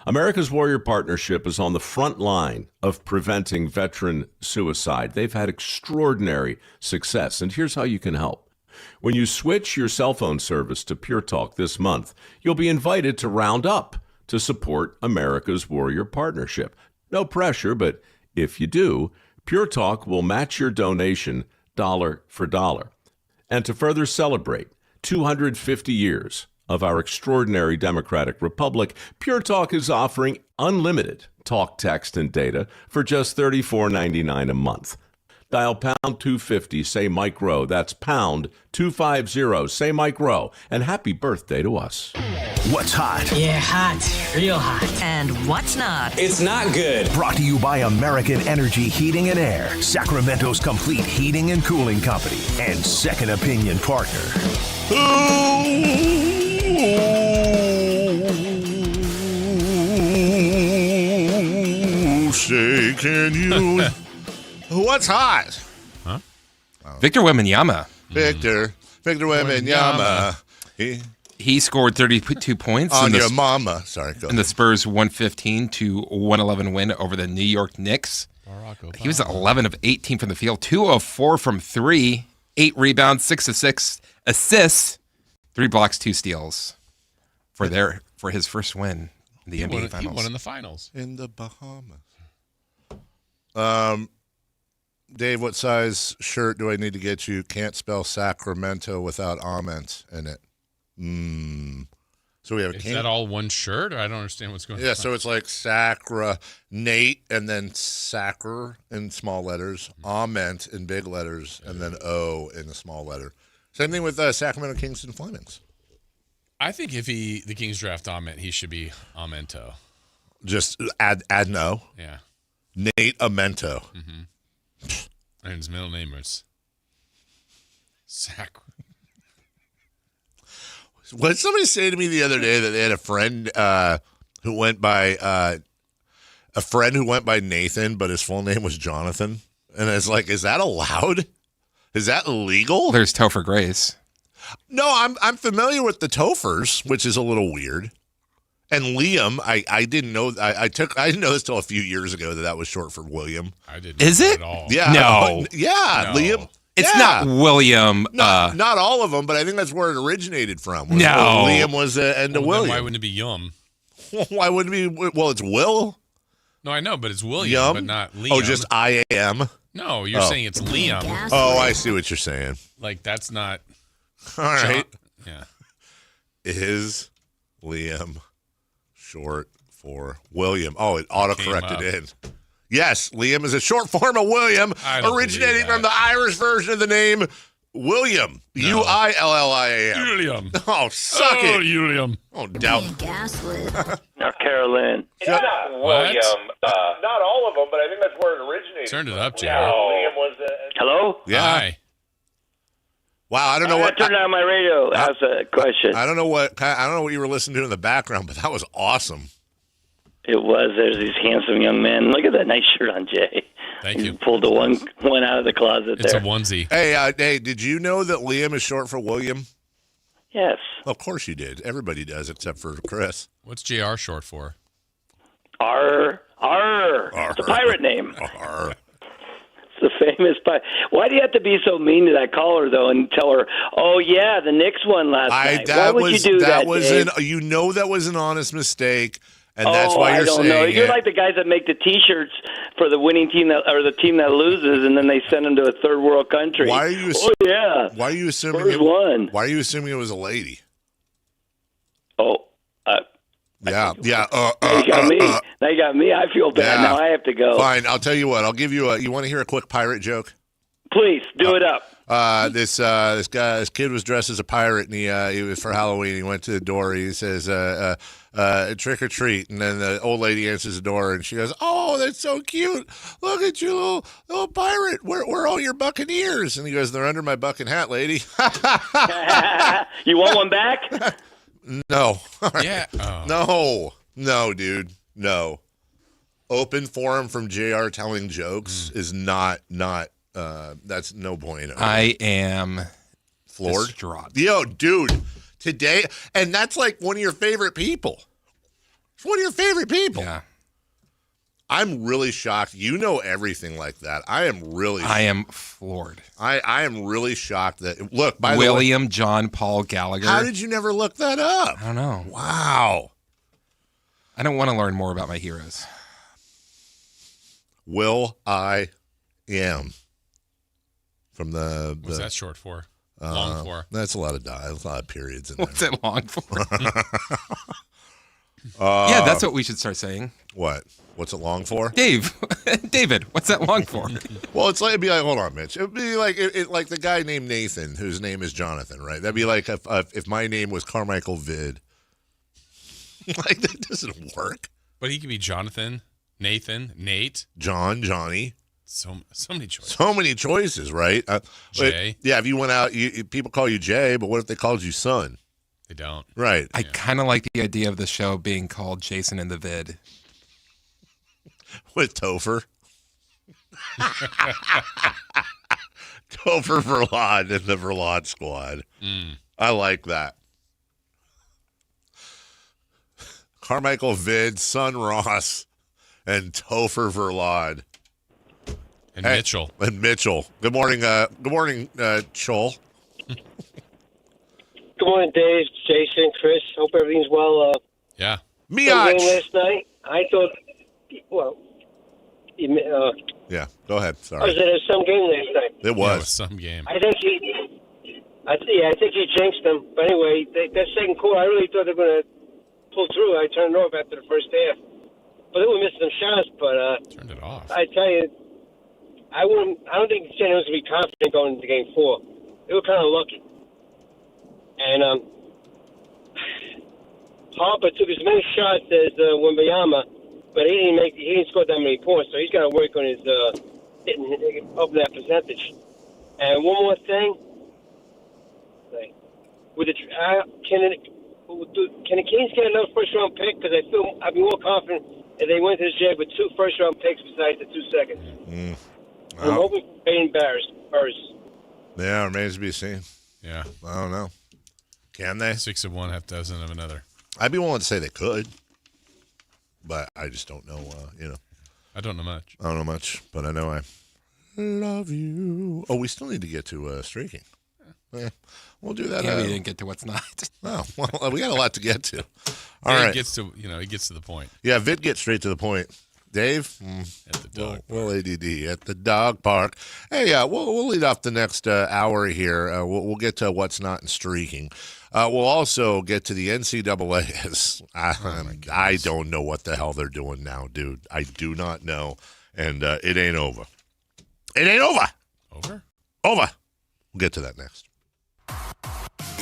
Speaker 29: America's Warrior Partnership is on the front line of preventing veteran suicide. They've had extraordinary success, and here's how you can help. When you switch your cell phone service to Pure Talk this month, you'll be invited to round up to support America's Warrior Partnership. No pressure, but if you do, Pure Talk will match your donation dollar for dollar. And to further celebrate 250 years of our extraordinary democratic republic, Pure Talk is offering unlimited talk, text, and data for just $34.99 a month. Dial pound 250, say Mike Rowe. That's pound 250, say Mike Rowe. And happy birthday to us.
Speaker 3: What's hot?
Speaker 30: Yeah, hot. Real hot.
Speaker 2: And what's not?
Speaker 30: It's not good.
Speaker 3: Brought to you by American Energy Heating and Air, Sacramento's complete heating and cooling company, and second opinion partner.
Speaker 7: Say, can you... What's hot?
Speaker 1: Huh? Victor Wembanyama.
Speaker 7: Victor Wembanyama.
Speaker 1: He scored 32 points
Speaker 7: on your mama. Sorry, go
Speaker 1: in the Spurs 115-111 win over the New York Knicks. He was 11 of 18 from the field, 2 of 4 from 3, 8 rebounds, 6 of 6 assists, 3 blocks, 2 steals for his first win in the NBA Finals.
Speaker 6: He won in the finals
Speaker 7: in the Bahamas. Dave, what size shirt do I need to get you? Can't spell Sacramento without almonds in it. So we have
Speaker 6: Is that all one shirt? Or I don't understand what's going on.
Speaker 7: Yeah, so it's like Sacra, Nate, and then Sacre in small letters, Ament in big letters, and then O in the small letter. Same thing with Sacramento Kings and Flemings.
Speaker 6: I think if the Kings draft Ament, he should be Amento.
Speaker 7: Just add no.
Speaker 6: Yeah.
Speaker 7: Nate Amento.
Speaker 6: And his middle name is Sacre.
Speaker 7: What did somebody say to me the other day that they had a friend who went by Nathan, but his full name was Jonathan? And it's like, is that allowed? Is that illegal?
Speaker 1: There's Topher Grace.
Speaker 7: No, I'm familiar with the Tophers, which is a little weird. And Liam, I didn't know. I didn't know this till a few years ago that was short for William.
Speaker 6: I didn't.
Speaker 1: Is
Speaker 6: know
Speaker 1: it?
Speaker 6: At all.
Speaker 7: Yeah.
Speaker 1: No.
Speaker 7: Yeah,
Speaker 6: No.
Speaker 7: Liam.
Speaker 1: It's
Speaker 7: Yeah.
Speaker 1: not William.
Speaker 7: Not all of them, but I think that's where it originated from.
Speaker 1: No.
Speaker 7: Liam was the end of
Speaker 6: Well, then
Speaker 7: William.
Speaker 6: why wouldn't it be Yum?
Speaker 7: Why wouldn't it be? Well, it's Will.
Speaker 6: No, I know, but it's William,
Speaker 7: Yum?
Speaker 6: but not Liam.
Speaker 7: Oh, just I am.
Speaker 6: No, you're saying it's Liam.
Speaker 7: Oh, I see what you're saying.
Speaker 6: Like, that's not.
Speaker 7: All right.
Speaker 6: Yeah.
Speaker 7: Is Liam short for William? Oh, it autocorrected in. Yes, Liam is a short form of William,
Speaker 6: I don't
Speaker 7: originating
Speaker 6: believe that.
Speaker 7: from the Irish version of the name William.
Speaker 6: No.
Speaker 7: Uilliam.
Speaker 6: William.
Speaker 7: Oh, suck it.
Speaker 6: William.
Speaker 7: Oh, doubt.
Speaker 4: Now, Carolyn.
Speaker 6: What?
Speaker 4: William. Not all of them, but I think that's where it originated.
Speaker 6: Turned it up, JR.
Speaker 4: Liam was. Hello?
Speaker 7: Yeah.
Speaker 6: Hi.
Speaker 7: Wow, I don't know what.
Speaker 4: I turned on my radio. That's a question.
Speaker 7: I don't know what you were listening to in the background, but that was awesome.
Speaker 4: It was. There's these handsome young men. Look at that nice shirt on Jay.
Speaker 6: Thank you.
Speaker 4: Pulled the one out of the closet
Speaker 6: It's
Speaker 4: there.
Speaker 6: a onesie.
Speaker 7: Hey, did you know that Liam is short for William?
Speaker 4: Yes.
Speaker 7: Of course you did. Everybody does, except for Chris.
Speaker 6: What's JR short for?
Speaker 4: R. It's a pirate name.
Speaker 7: R.
Speaker 4: It's a famous pirate. Why do you have to be so mean to that caller, though, and tell her, oh, yeah, the Knicks won last night? Why would you do that, Dave?
Speaker 7: You know that was an honest mistake, and that's why you're
Speaker 4: I don't
Speaker 7: saying
Speaker 4: know. You're
Speaker 7: it.
Speaker 4: like the guys that make the T-shirts for the winning team or the team that loses, and then they send them to a third world country.
Speaker 7: Why are you?
Speaker 4: Oh yeah.
Speaker 7: Why are you assuming?
Speaker 4: Spurs won.
Speaker 7: Why are you assuming it was a lady?
Speaker 4: Oh.
Speaker 7: Yeah.
Speaker 4: Now you got me. Now you got me. I feel bad.
Speaker 7: Yeah.
Speaker 4: Now I have to go.
Speaker 7: Fine. I'll tell you what. I'll give you a. You want to hear a quick pirate joke?
Speaker 4: Please do it up.
Speaker 7: This kid was dressed as a pirate, and he was for Halloween. He went to the door. He says, "Trick or treat," and then the old lady answers the door, and she goes, "Oh, that's so cute! Look at you, little pirate. Where are all your buccaneers?" And he goes, "They're under my bucket hat, lady."
Speaker 4: You want one back?
Speaker 7: No.
Speaker 6: Yeah. Oh.
Speaker 7: No, dude. No. Open forum from JR telling jokes is not. That's no point.
Speaker 1: I am
Speaker 7: floored.
Speaker 1: distraught.
Speaker 7: Yo, dude. Today, and that's like one of your favorite people. It's one of your favorite people.
Speaker 1: Yeah.
Speaker 7: I'm really shocked. You know everything like that. I
Speaker 1: am floored.
Speaker 7: I am really shocked that. Look, by
Speaker 1: William
Speaker 7: the way,
Speaker 1: John Paul Gallagher.
Speaker 7: how did you never look that up?
Speaker 1: I don't know.
Speaker 7: Wow.
Speaker 1: I don't want to learn more about my heroes.
Speaker 7: Will I am from the.
Speaker 6: What's that short for? Long for?
Speaker 7: That's a lot of periods in
Speaker 1: What's
Speaker 7: there.
Speaker 1: it long for? Yeah, that's what we should start saying.
Speaker 7: What? What's it long for?
Speaker 1: David, what's that long for?
Speaker 7: Well, it'd be like, hold on, Mitch. It'd be like like the guy named Nathan, whose name is Jonathan, right? That'd be like if my name was Carmichael Vid. Like, that doesn't work.
Speaker 6: But he could be Jonathan, Nathan, Nate,
Speaker 7: John, Johnny.
Speaker 6: So many choices.
Speaker 7: So many choices, right?
Speaker 6: Jay.
Speaker 7: Yeah, if you went out, people call you Jay, but what if they called you Son?
Speaker 6: They don't.
Speaker 7: Right.
Speaker 1: I kind of like the idea of the show being called Jason in the Vid.
Speaker 7: With Topher. Topher Verlad and the Verlad Squad. I like that. Carmichael Vid, Son Ross, and Topher Verlad.
Speaker 6: And Mitchell.
Speaker 7: And Mitchell. Good morning, Chol.
Speaker 10: Good morning, Dave, Jason, Chris. Hope everything's well.
Speaker 6: Yeah.
Speaker 10: The game last night, I thought, well,
Speaker 7: yeah, go ahead. Sorry.
Speaker 10: Was it some game last night?
Speaker 7: It was.
Speaker 6: Yeah, it was some game.
Speaker 10: I think he jinxed them. But anyway, that second quarter, I really thought they were going to pull through. I turned it off after the first half. But they were missing some shots. But
Speaker 6: turned it off.
Speaker 10: I tell you, I don't think San Jose was going to be confident going into Game 4. They were kind of lucky. And Harper took as many shots as Wembanyama, but he didn't score that many points. So he's got to work on his up that percentage. And one more thing, with can the Kings get another first-round pick? Because I'd be more confident if they went to this year with 2 first-round picks besides the 2 seconds. I'm hoping they embarrassed first.
Speaker 7: Yeah, remains to be seen.
Speaker 6: Yeah,
Speaker 7: I don't know. Can they?
Speaker 6: 6 of one, half dozen of another.
Speaker 7: I'd be willing to say they could, but I just don't know.
Speaker 6: I don't know much.
Speaker 7: I don't know much, but I know I love you. Oh, we still need to get to streaking. Yeah, we'll do that.
Speaker 1: Yeah, we didn't get to what's not.
Speaker 7: Oh, well, we got a lot to get to. All right.
Speaker 6: He gets to the point.
Speaker 7: Yeah, Vit gets straight to the point. Dave?
Speaker 6: At the dog park.
Speaker 7: Well, ADD at the dog park. Hey, we'll lead off the next hour here. We'll get to what's not in streaking. We'll also get to the NCAA. I don't know what the hell they're doing now, dude. I do not know. And it ain't over. It ain't over.
Speaker 6: Over?
Speaker 7: Over. We'll get to that next.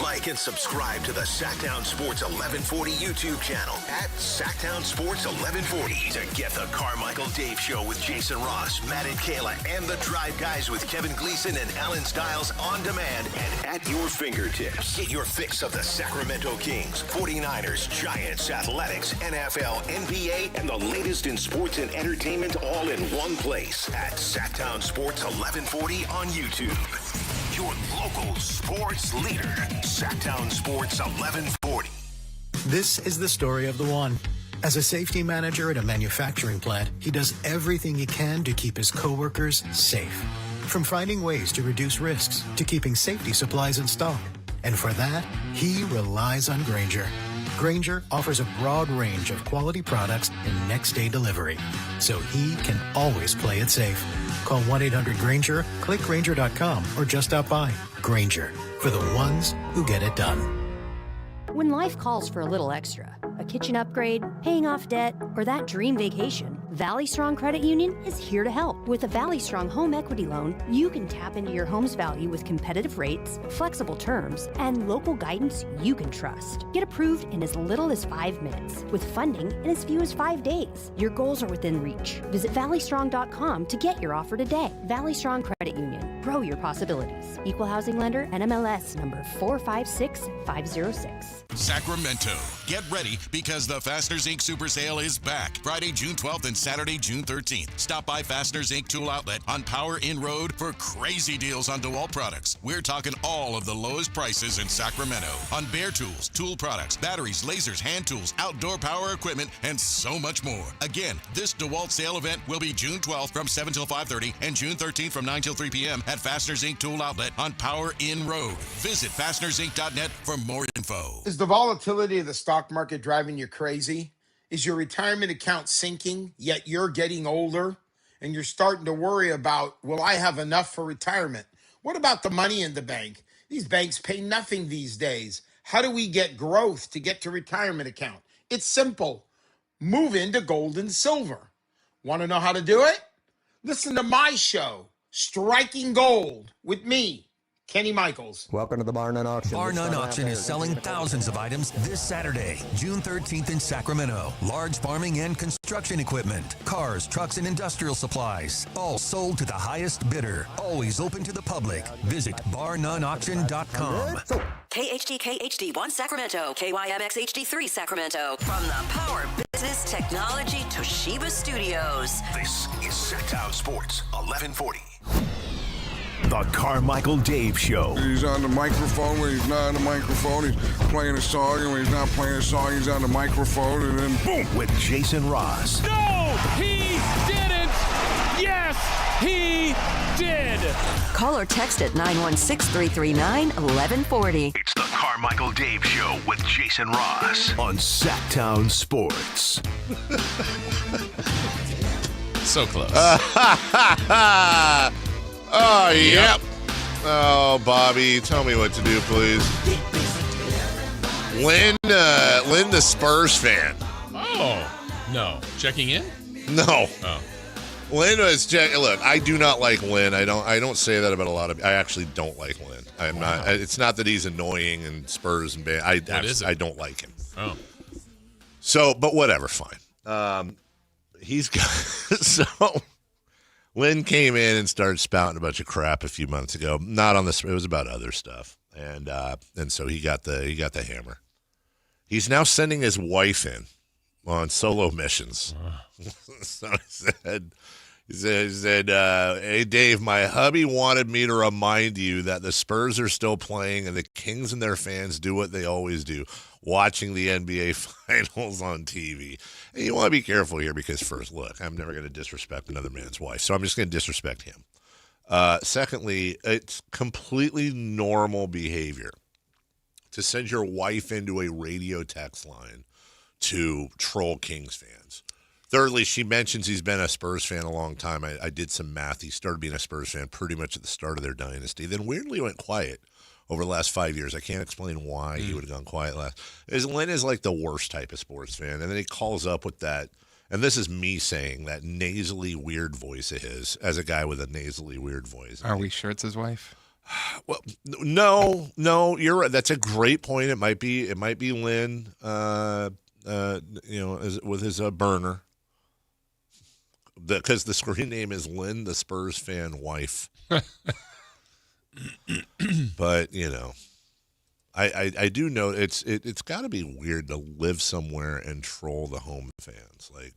Speaker 3: Like and subscribe to the Sactown Sports 1140 YouTube channel at Sactown Sports 1140 to get the Carmichael Dave Show with Jason Ross, Matt and Kayla, and the Drive Guys with Kevin Gleason and Alan Stiles on demand and at your fingertips. Get your fix of the Sacramento Kings, 49ers, Giants, Athletics, NFL, NBA, and the latest in sports and entertainment all in one place at Sactown Sports 1140 on YouTube. Your local sports leader, Sactown Sports 1140.
Speaker 5: This is the story of the one. As a safety manager at a manufacturing plant, he does everything he can to keep his coworkers safe. From finding ways to reduce risks to keeping safety supplies in stock. And for that, he relies on Grainger. Grainger offers a broad range of quality products and next-day delivery, so he can always play it safe. Call 1-800-GRAINGER, click Grainger.com, or just stop by. Grainger, for the ones who get it done.
Speaker 12: When life calls for a little extra, a kitchen upgrade, paying off debt, or that dream vacation, Valley Strong Credit Union is here to help. With a Valley Strong home equity loan, you can tap into your home's value with competitive rates, flexible terms, and local guidance you can trust. Get approved in as little as 5 minutes, with funding in as few as 5 days. Your goals are within reach. Visit valleystrong.com to get your offer today. Valley Strong Credit Union. Grow your possibilities. Equal housing lender, NMLS number 456506.
Speaker 13: Sacramento, get ready because the Fasteners Inc. Super Sale is back. Friday, June 12th and Saturday, June 13th. Stop by Fasteners Inc. Tool Outlet on Power Inn Road for crazy deals on DeWalt products. We're talking all of the lowest prices in Sacramento on bare tools, tool products, batteries, lasers, hand tools, outdoor power equipment, and so much more. Again, this DeWalt sale event will be June 12th from 7 till 5:30 and June 13th from 9 till 3 p.m. at Fasteners Inc. Tool Outlet on Power Inn Road. Visit fastenersinc.net for more info.
Speaker 14: Is the volatility of the stock market driving you crazy? Is your retirement account sinking, yet you're getting older and you're starting to worry about, will I have enough for retirement? What about the money in the bank? These banks pay nothing these days. How do we get growth to get to retirement account? It's simple. Move into gold and silver. Want to know how to do it? Listen to my show, Striking Gold, with me, Kenny Michaels.
Speaker 16: Welcome to the Bar None Auction.
Speaker 20: Bar None Auction is selling thousands of items this Saturday, June 13th in Sacramento. Large farming and construction equipment, cars, trucks, and industrial supplies, all sold to the highest bidder. Always open to the public. Visit barnoneauction.com.
Speaker 2: KHTK HD1 Sacramento, KYMX HD3 Sacramento. From the Power Business Technology Toshiba Studios.
Speaker 3: This is Sactown Sports 1140.
Speaker 21: The Carmichael Dave Show.
Speaker 23: He's on the microphone when he's not on the microphone. He's playing a song, and when he's not playing a song, he's on the microphone, and then boom!
Speaker 21: With Jason Ross.
Speaker 27: No, he didn't. Yes, he did.
Speaker 2: Call or text at 916-339-1140.
Speaker 21: It's the Carmichael Dave Show with Jason Ross on Sactown Sports.
Speaker 6: So close.
Speaker 7: Oh, yep. Oh, Bobby, tell me what to do, please. Lynn, the Spurs fan.
Speaker 6: Oh, no. Checking in?
Speaker 7: No.
Speaker 6: Oh.
Speaker 7: Lynn was checking. Look, I do not like Lynn. I don't say that about a lot of. I actually don't like Lynn. I'm not. It's not that he's annoying and Spurs and bad. I don't like him.
Speaker 6: Oh.
Speaker 7: So, but whatever, fine. He's got so. Lynn came in and started spouting a bunch of crap a few months ago. Not on this. It was about other stuff, and so he got the hammer. He's now sending his wife in on solo missions. So he said, "Hey Dave, my hubby wanted me to remind you that the Spurs are still playing, and the Kings and their fans do what they always do." Watching the NBA Finals on TV. And you want to be careful here because, first, look, I'm never going to disrespect another man's wife, so I'm just going to disrespect him. Secondly, it's completely normal behavior to send your wife into a radio text line to troll Kings fans. Thirdly, she mentions he's been a Spurs fan a long time. I did some math. He started being a Spurs fan pretty much at the start of their dynasty, then weirdly went quiet over the last 5 years. I can't explain why he would have gone quiet last. Lynn is like the worst type of sports fan. And then he calls up with that, and this is me saying, that nasally weird voice of his, as a guy with a nasally weird voice.
Speaker 1: Are we sure it's his wife?
Speaker 7: Well, no, you're right. That's a great point. It might be Lynn, with his burner. Because the screen name is Lynn, the Spurs fan wife. But I do know it's got to be weird to live somewhere and troll the home fans. Like,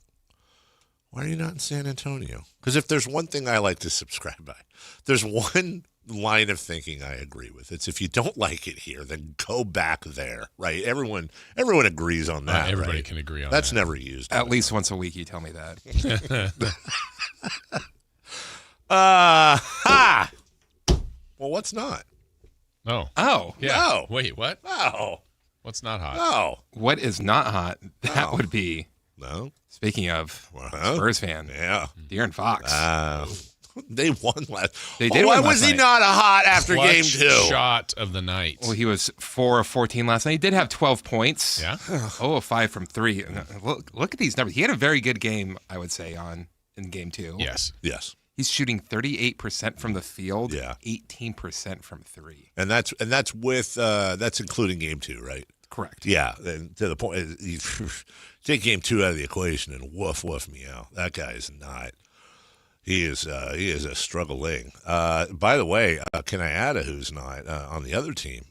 Speaker 7: why are you not in San Antonio? Because if there's one thing I like to subscribe by, there's one line of thinking I agree with. It's if you don't like it here, then go back there. Right? Everyone agrees on that.
Speaker 6: Everybody
Speaker 7: right?
Speaker 6: can agree on
Speaker 7: That's
Speaker 6: that.
Speaker 7: never used.
Speaker 1: At least once a week, you tell me that.
Speaker 7: Well, what's not?
Speaker 1: Oh.
Speaker 6: Yeah.
Speaker 7: No.
Speaker 6: Wait, what?
Speaker 7: No.
Speaker 6: What's not hot?
Speaker 7: No.
Speaker 1: What is not hot? That would be.
Speaker 7: No.
Speaker 1: Speaking of Spurs fan.
Speaker 7: Yeah.
Speaker 1: De'Aaron Fox.
Speaker 7: They won last.
Speaker 1: They did
Speaker 7: Why
Speaker 1: win last
Speaker 7: was he
Speaker 1: night.
Speaker 7: not a hot after
Speaker 6: Clutch
Speaker 7: game 2?
Speaker 6: shot of the night.
Speaker 1: Well, he was 4 of 14 last night. He did have 12 points.
Speaker 6: Yeah.
Speaker 1: 0 of 5 from 3. Look at these numbers. He had a very good game, I would say, in game 2.
Speaker 6: Yes.
Speaker 1: He's shooting 38% from the field.
Speaker 7: Yeah.
Speaker 1: 18% from 3.
Speaker 7: And that's with that's including game 2, right?
Speaker 1: Correct.
Speaker 7: Yeah. And to the point, you take game 2 out of the equation and woof me out. That guy is not. He is a struggling. By the way, can I add a who's not on the other team?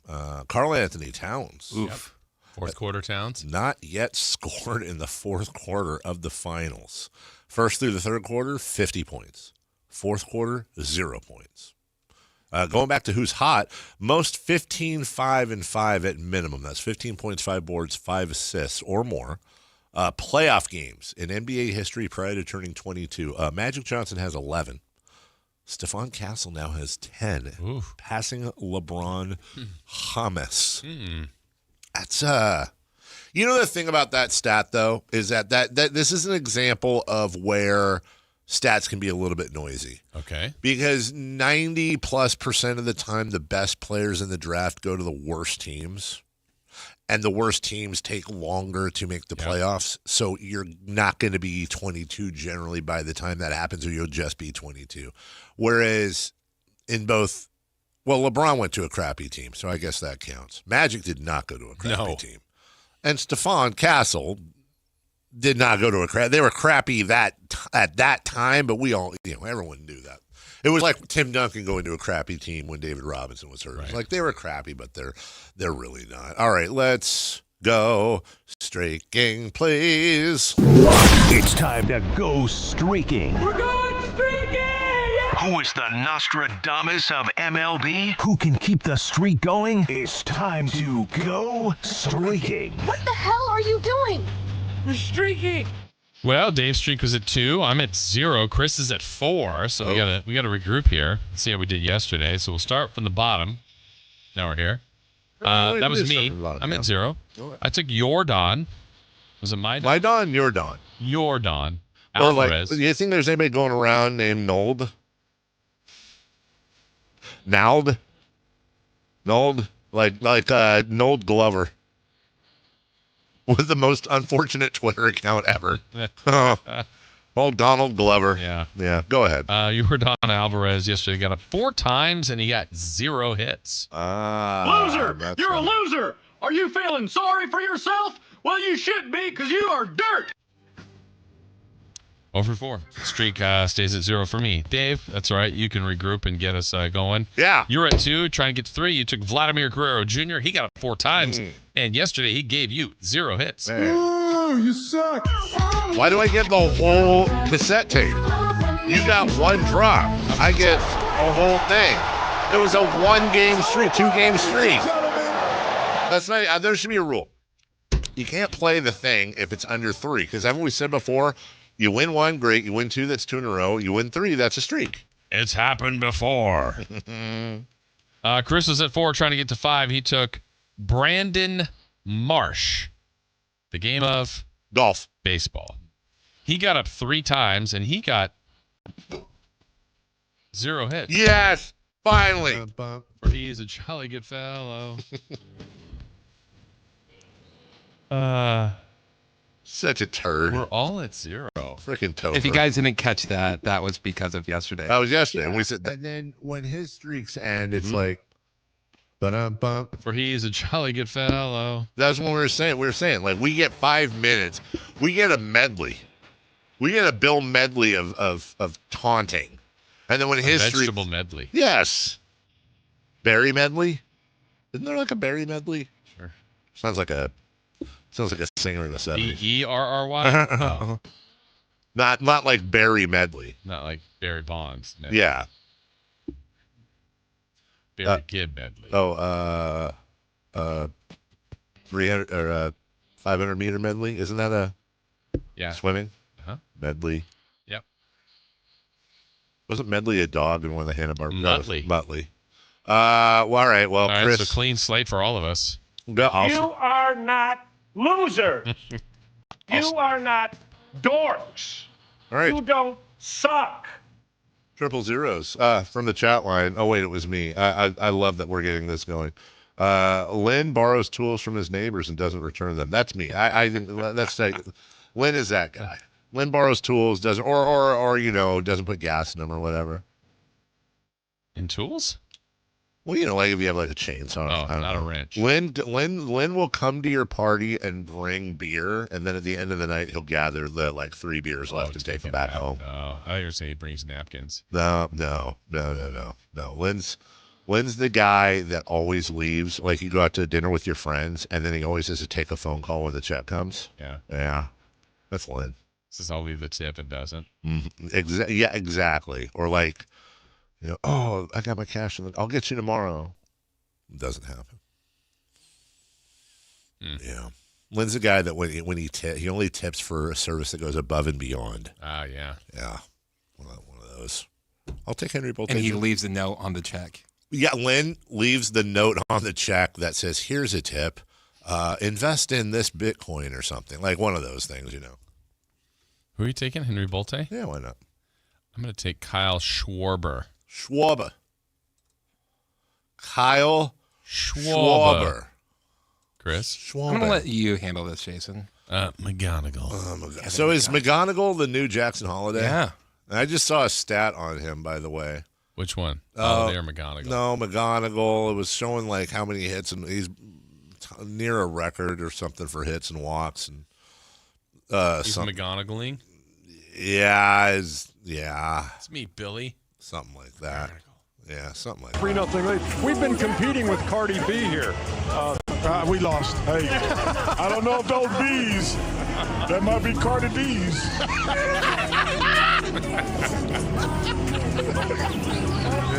Speaker 7: Karl Anthony Towns.
Speaker 6: Yep. Fourth quarter Towns.
Speaker 7: Not yet scored in the fourth quarter of the finals. First through the third quarter, 50 points. Fourth quarter, 0 points. Going back to who's hot, most 15, 5, and 5 at minimum. That's 15 points, 5 boards, 5 assists or more. Playoff games in NBA history prior to turning 22. Magic Johnson has 11. Stephon Castle now has 10, passing LeBron James. That's the thing about that stat though is that this is an example of where stats can be a little bit noisy.
Speaker 6: Okay.
Speaker 7: Because 90+% of the time the best players in the draft go to the worst teams. And the worst teams take longer to make the playoffs. So you're not going to be 22 generally by the time that happens, or you'll just be 22. Whereas in both, LeBron went to a crappy team, so I guess that counts. Magic did not go to a crappy team. And Stephon Castle did not go to a crappy. They were crappy at that time, but we all, everyone knew that. It was like Tim Duncan going to a crappy team when David Robinson was hurt. Right. It was like they were crappy, but they're really not. All right, let's go streaking, please.
Speaker 21: It's time to go streaking.
Speaker 8: We're going streaking!
Speaker 21: Who is the Nostradamus of MLB? Who can keep the streak going? It's time to go streaking.
Speaker 8: What the hell are you doing? We're streaking!
Speaker 9: Well, Dave's streak was at 2. I'm at 0. Chris is at 4. So we gotta regroup here. See how we did yesterday. So we'll start from the bottom. Now we're here. That was me. I'm at 0. I took your Don. Was it my Don?
Speaker 7: My Don, your Don.
Speaker 9: Your Don.
Speaker 7: Or
Speaker 9: Alvarez.
Speaker 7: do you think there's anybody going around named Nold? Nald? Nold? Like Nold Glover. with the most unfortunate Twitter account ever. Old Donald Glover. Yeah. Go ahead.
Speaker 9: You were Don Alvarez yesterday. He got up 4 times and he got 0 hits.
Speaker 11: Loser! You're a loser! Are you feeling sorry for yourself? Well, you should be, because you are dirt!
Speaker 9: 0 for 4. Streak stays at 0 for me. Dave, that's all right. You can regroup and get us going.
Speaker 7: Yeah.
Speaker 9: You were at 2, trying to get to 3. You took Vladimir Guerrero Jr. He got up 4 times. And yesterday he gave you 0 hits.
Speaker 23: Oh, you suck.
Speaker 7: Why do I get the whole cassette tape? You got 1 drop. I get a whole thing. It was a 1-game streak, 2-game streak. That's not. There should be a rule. You can't play the thing if it's under 3, because haven't we said before? You win 1, great. You win 2, that's 2 in a row. You win 3, that's a streak.
Speaker 9: It's happened before. Chris was at 4, trying to get to 5. He took Brandon Marsh, the game of
Speaker 7: golf,
Speaker 9: baseball. He got up 3 times, and he got 0 hits.
Speaker 7: Yes, finally.
Speaker 9: For he's a jolly good fellow.
Speaker 7: Such a turd.
Speaker 9: We're all at 0.
Speaker 7: Freaking Topher.
Speaker 1: If you guys didn't catch that, that was because of yesterday.
Speaker 7: That was yesterday. And we said, and then when his streaks end, it's like,
Speaker 9: for he is a jolly good fellow.
Speaker 7: That's what we were saying. We were saying, like, we get 5 minutes. We get a medley. We get a Bill medley of taunting. And then when his
Speaker 9: vegetable medley.
Speaker 7: Yes. Berry medley? Isn't there like a berry medley?
Speaker 9: Sure.
Speaker 7: Sounds like a singer in the 70s.
Speaker 9: Berry? Oh.
Speaker 7: Not like Barry Medley.
Speaker 9: Not like Barry Bonds. No.
Speaker 7: Yeah.
Speaker 9: Barry Gibb medley.
Speaker 7: 300 or 500 meter medley. Isn't that a swimming? Medley.
Speaker 9: Yep.
Speaker 7: Wasn't Medley a dog in one of the Hanna-Barbera?
Speaker 9: Muttley.
Speaker 7: Muttley. Well, all right. Well,
Speaker 9: all right,
Speaker 7: Chris.
Speaker 9: so clean slate for all of us.
Speaker 11: You are not losers. You are not dorks.
Speaker 7: All right.
Speaker 11: You don't suck.
Speaker 7: 000 from the chat line. Oh, wait, it was me. I love that we're getting this going. Lynn borrows tools from his neighbors and doesn't return them. That's me. That's Lynn is that guy. Lynn borrows tools, doesn't doesn't put gas in them or whatever.
Speaker 9: In tools?
Speaker 7: Well, like if you have like a chainsaw.
Speaker 9: Oh, not a wrench.
Speaker 7: Lynn will come to your party and bring beer, and then at the end of the night he'll gather the 3 beers left and take them back home.
Speaker 9: Oh, I thought you were saying he brings napkins.
Speaker 7: No. Lynn's the guy that always leaves. Like you go out to dinner with your friends, and then he always has to take a phone call when the check comes. Yeah, that's Lynn.
Speaker 9: Says I'll leave the tip and doesn't.
Speaker 7: Yeah, exactly. Or like. I got my cash. I'll get you tomorrow. Doesn't happen. Yeah. Lynn's the guy that when he only tips for a service that goes above and beyond.
Speaker 9: Yeah.
Speaker 7: Yeah. One of those. I'll take Henry Bolt.
Speaker 1: And he leaves a note on the check.
Speaker 7: Yeah, Lynn leaves the note on the check that says, "Here's a tip. Invest in this Bitcoin or something." Like one of those things,
Speaker 9: Who are you taking? Henry Bolte?
Speaker 7: Yeah, why not?
Speaker 9: I'm going to take Kyle Schwarber.
Speaker 7: Kyle Schwarber.
Speaker 9: Chris?
Speaker 7: Schwarber.
Speaker 1: I'm going to let you handle this, Jason.
Speaker 9: McGonigal.
Speaker 7: So is McGonigal the new Jackson Holiday?
Speaker 1: Yeah.
Speaker 7: I just saw a stat on him, by the way.
Speaker 9: Which one? They're McGonigal.
Speaker 7: No, McGonigal. It was showing like how many hits, and he's near a record or something for hits and walks. And
Speaker 9: he's McGonigaling?
Speaker 7: Yeah.
Speaker 9: It's me, Billy.
Speaker 7: Something like that. Yeah, something like that.
Speaker 11: 3-0 lead. We've been competing with Cardi B here. We lost. Hey, I don't know if those B's. That might be Cardi B's.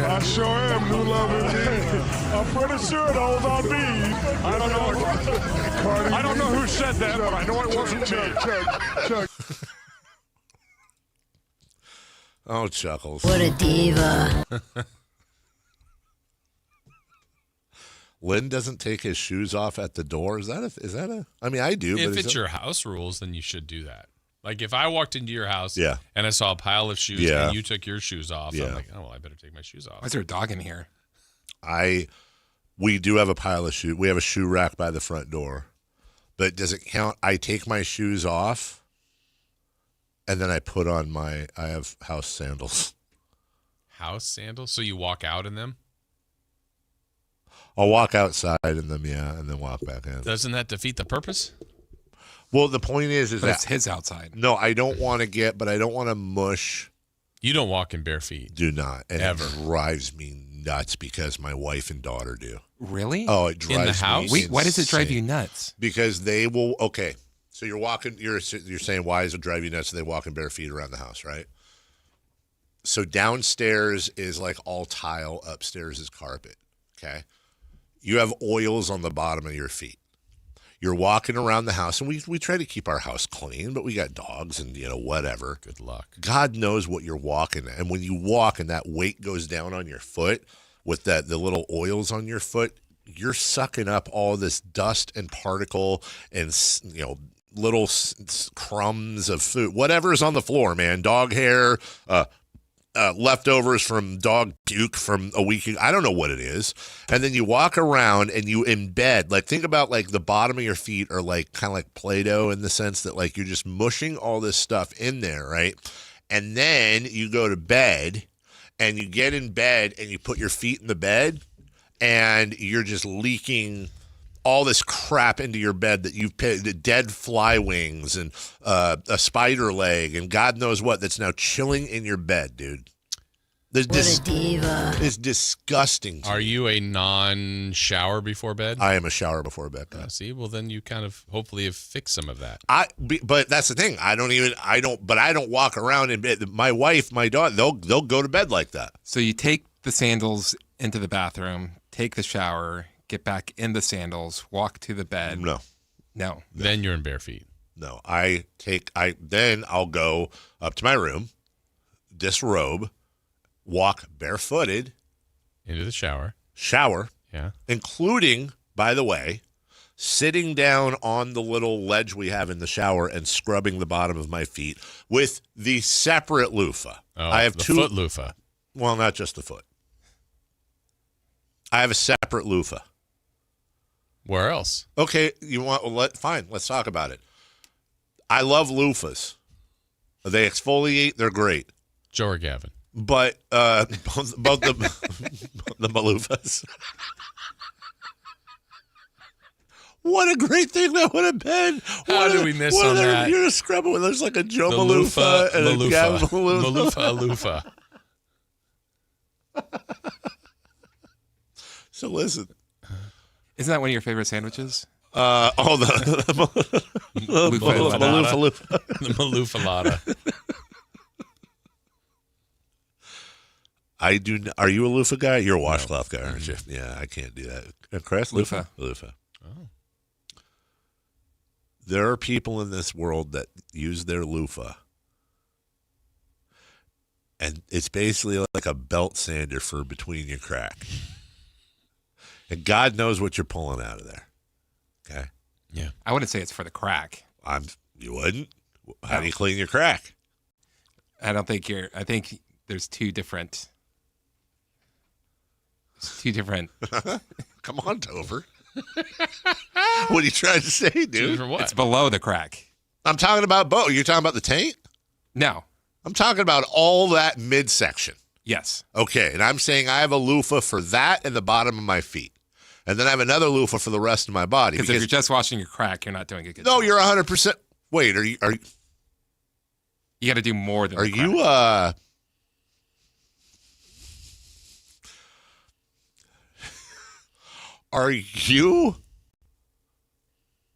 Speaker 11: I sure am. New love indeed. I'm pretty sure those are B's. I don't know. I don't know who said that, but I know it wasn't me. Chuck.
Speaker 7: Oh, Chuckles.
Speaker 12: What a diva.
Speaker 7: Lynn doesn't take his shoes off at the door. Is that a? I mean, I do.
Speaker 9: If
Speaker 7: but
Speaker 9: it's your house rules, then you should do that. Like if I walked into your house and I saw a pile of shoes and you took your shoes off, I'm like, oh, well, I better take my shoes off.
Speaker 1: Why is there a dog in here?
Speaker 7: We do have a pile of shoes. We have a shoe rack by the front door. But does it count? I take my shoes off, and then I put on I have house sandals.
Speaker 6: House sandals? So you walk out in them?
Speaker 7: I'll walk outside in them, yeah, and then walk back in.
Speaker 6: Doesn't that defeat the purpose?
Speaker 7: Well, the point is
Speaker 1: but
Speaker 7: that
Speaker 1: it's his outside.
Speaker 7: No, I don't want to mush.
Speaker 6: You don't walk in bare feet.
Speaker 7: Do not. And
Speaker 6: ever.
Speaker 7: It drives me nuts because my wife and daughter do.
Speaker 1: Really?
Speaker 7: Oh, it drives
Speaker 6: in the house?
Speaker 7: me
Speaker 1: Why does it drive
Speaker 7: insane.
Speaker 1: you nuts?
Speaker 7: Because they will. Okay, so you're walking. You're saying why does it drive you nuts? So they walk in bare feet around the house, right? So downstairs is like all tile. Upstairs is carpet. Okay, you have oils on the bottom of your feet. You're walking around the house, and we try to keep our house clean, but we got dogs and whatever.
Speaker 6: Good luck.
Speaker 7: God knows what you're walking at. And when you walk and that weight goes down on your foot with the little oils on your foot, you're sucking up all this dust and particle and little crumbs of food, whatever's on the floor, man. Dog hair, leftovers from dog puke from a week ago. I don't know what it is. And then you walk around and you embed, like think about like the bottom of your feet are like kind of like Play-Doh in the sense that like you're just mushing all this stuff in there, right? And then you go to bed and you get in bed and you put your feet in the bed and you're just leaking all this crap into your bed that you've paid, the dead fly wings and a spider leg and God knows what that's now chilling in your bed, dude.
Speaker 12: What a diva.
Speaker 7: It's disgusting.
Speaker 6: Are you a non-shower before bed?
Speaker 7: I am a shower before bed.
Speaker 6: See, well then you kind of hopefully have fixed some of that.
Speaker 7: But that's the thing. I don't walk around in bed. My wife, my daughter, they'll go to bed like that.
Speaker 1: So you take the sandals into the bathroom, take the shower, get back in the sandals, walk to the bed. No.
Speaker 6: Then you're in bare feet.
Speaker 7: No. Then I'll go up to my room, disrobe, walk barefooted
Speaker 6: into the shower.
Speaker 7: Yeah. Including, by the way, sitting down on the little ledge we have in the shower and scrubbing the bottom of my feet with the separate loofah.
Speaker 6: Oh,
Speaker 7: I have
Speaker 6: the
Speaker 7: two
Speaker 6: foot loofah.
Speaker 7: Well, not just the foot. I have a separate loofah.
Speaker 6: Where else?
Speaker 7: Okay, fine, let's talk about it. I love loofahs. They exfoliate, they're great.
Speaker 6: Joe or Gavin?
Speaker 7: But both the loofahs. What a great thing that would have been.
Speaker 6: How did we miss on that?
Speaker 7: You're just scrubbing with there's like a Joe Maloofa and a Gavin
Speaker 6: Maloofa.
Speaker 7: So listen.
Speaker 1: Isn't that one of your favorite sandwiches?
Speaker 7: The Maloofa.
Speaker 6: The Maloofalata.
Speaker 7: I do. Are you a loofah guy? You're a washcloth guy, aren't you? Yeah, I can't do that. Chris, loofah.
Speaker 6: Oh.
Speaker 7: There are people in this world that use their loofah, and it's basically like a belt sander for between your crack. And God knows what you're pulling out of there. Okay.
Speaker 6: Yeah.
Speaker 1: I wouldn't say it's for the crack.
Speaker 7: You wouldn't? How do you clean your crack?
Speaker 1: I think there's two different.
Speaker 7: Come on, Tover. What are you trying to say, dude?
Speaker 6: For what?
Speaker 1: It's below the crack.
Speaker 7: I'm talking about both. You're talking about the taint?
Speaker 1: No.
Speaker 7: I'm talking about all that midsection.
Speaker 1: Yes.
Speaker 7: Okay, and I'm saying I have a loofah for that and the bottom of my feet. And then I have another loofah for the rest of my body.
Speaker 1: Because if you're just washing your crack, you're not doing a good job.
Speaker 7: No, you're 100%. Wait, are you
Speaker 1: You got to do more than
Speaker 7: Are
Speaker 1: the crack.
Speaker 7: you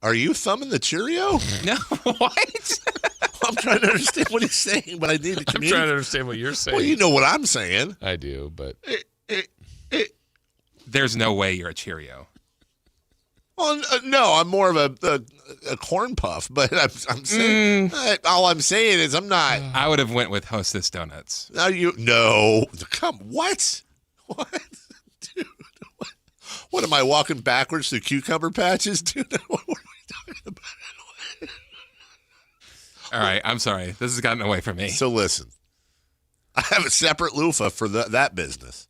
Speaker 7: Are you thumbing the Cheerio?
Speaker 1: No, what?
Speaker 7: I'm trying to understand what he's saying, but I need to communicate.
Speaker 6: I'm trying to understand what you're saying.
Speaker 7: Well, you know what I'm saying.
Speaker 6: I do, but
Speaker 1: There's no way you're a Cheerio.
Speaker 7: Well, no, I'm more of a corn puff, but I'm saying all I'm saying is I'm not.
Speaker 1: I would have went with Hostess donuts.
Speaker 7: No, what? Dude? What am I walking backwards through cucumber patches, dude? What are we talking about?
Speaker 1: All right, I'm sorry. This has gotten away from me.
Speaker 7: So listen, I have a separate loofah for that business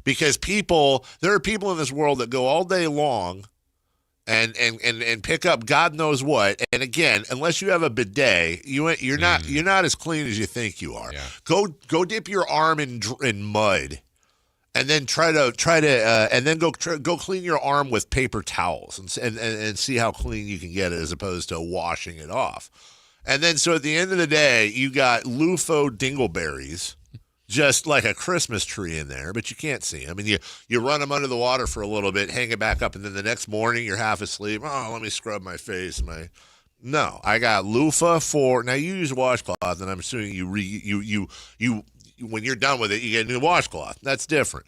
Speaker 7: because there are people in this world that go all day long and pick up God knows what. And again, unless you have a bidet, you're not as clean as you think you are.
Speaker 6: Yeah.
Speaker 7: Go dip your arm in mud, and then and then go clean your arm with paper towels and see how clean you can get it as opposed to washing it off. And then so at the end of the day, you got loofah dingleberries. Just like a Christmas tree in there, but you can't see them. I mean, you run them under the water for a little bit, hang it back up, and then the next morning you're half asleep. Oh, let me scrub my face. No, I got loofah for now. You use washcloth, and I'm assuming you when you're done with it, you get a new washcloth. That's different.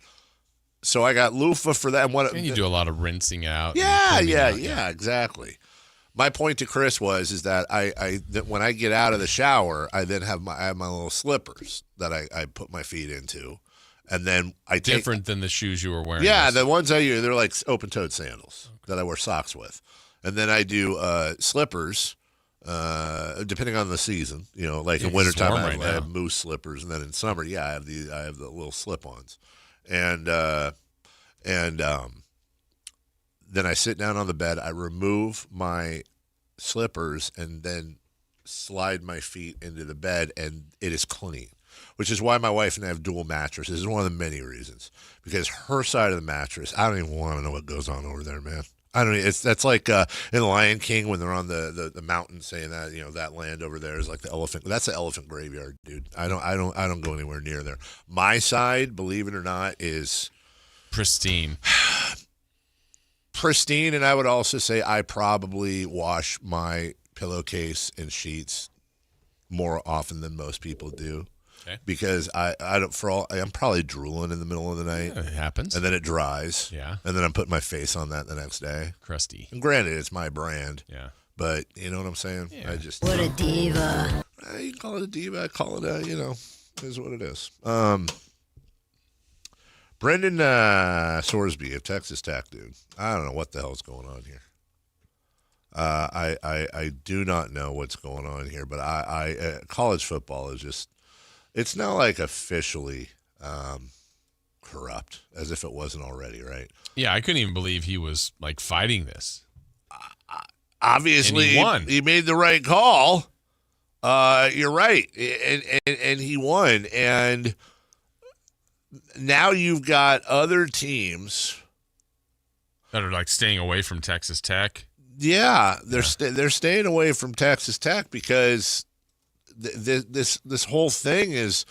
Speaker 7: So I got loofah for that.
Speaker 6: And you do a lot of rinsing out.
Speaker 7: Yeah, exactly. My point to Chris is that that when I get out of the shower, I then have my little slippers that I put my feet into, and then I take
Speaker 6: different than the shoes you were wearing.
Speaker 7: Yeah, the ones I use, they're like open-toed sandals that I wear socks with, and then I do slippers, depending on the season. Like in wintertime, I have moose slippers, and then in summer, I have the little slip-ons, and then I sit down on the bed, I remove my slippers, and then slide my feet into the bed, and it is clean, which is why my wife and I have dual mattresses. This is one of the many reasons, because her side of the mattress, I don't even want to know what goes on over there, man. I don't. That's like in The Lion King when they're on the mountain saying that that land over there is like the elephant. That's the elephant graveyard, dude. I don't go anywhere near there. My side, believe it or not, is
Speaker 6: pristine.
Speaker 7: Pristine, and I would also say I probably wash my pillowcase and sheets more often than most people do, because I'm probably drooling in the middle of the night.
Speaker 6: Yeah, it happens,
Speaker 7: and then it dries.
Speaker 6: Yeah,
Speaker 7: and then I'm putting my face on that the next day.
Speaker 6: Crusty.
Speaker 7: And granted, it's my brand.
Speaker 6: Yeah,
Speaker 7: but you know what I'm saying.
Speaker 6: Yeah.
Speaker 7: I just
Speaker 2: what a diva.
Speaker 7: You can call it a diva. I call it is what it is. Brendan Sorsby of Texas Tech, dude. I don't know what the hell's going on here. I do not know what's going on here, but college football is just—it's now like officially corrupt, as if it wasn't already, right?
Speaker 6: Yeah, I couldn't even believe he was like fighting this.
Speaker 7: Obviously,
Speaker 6: and he won.
Speaker 7: He made the right call. You're right, and he won, and now you've got other teams
Speaker 6: that are like staying away from Texas Tech.
Speaker 7: Yeah, they're staying away from Texas Tech because this whole thing is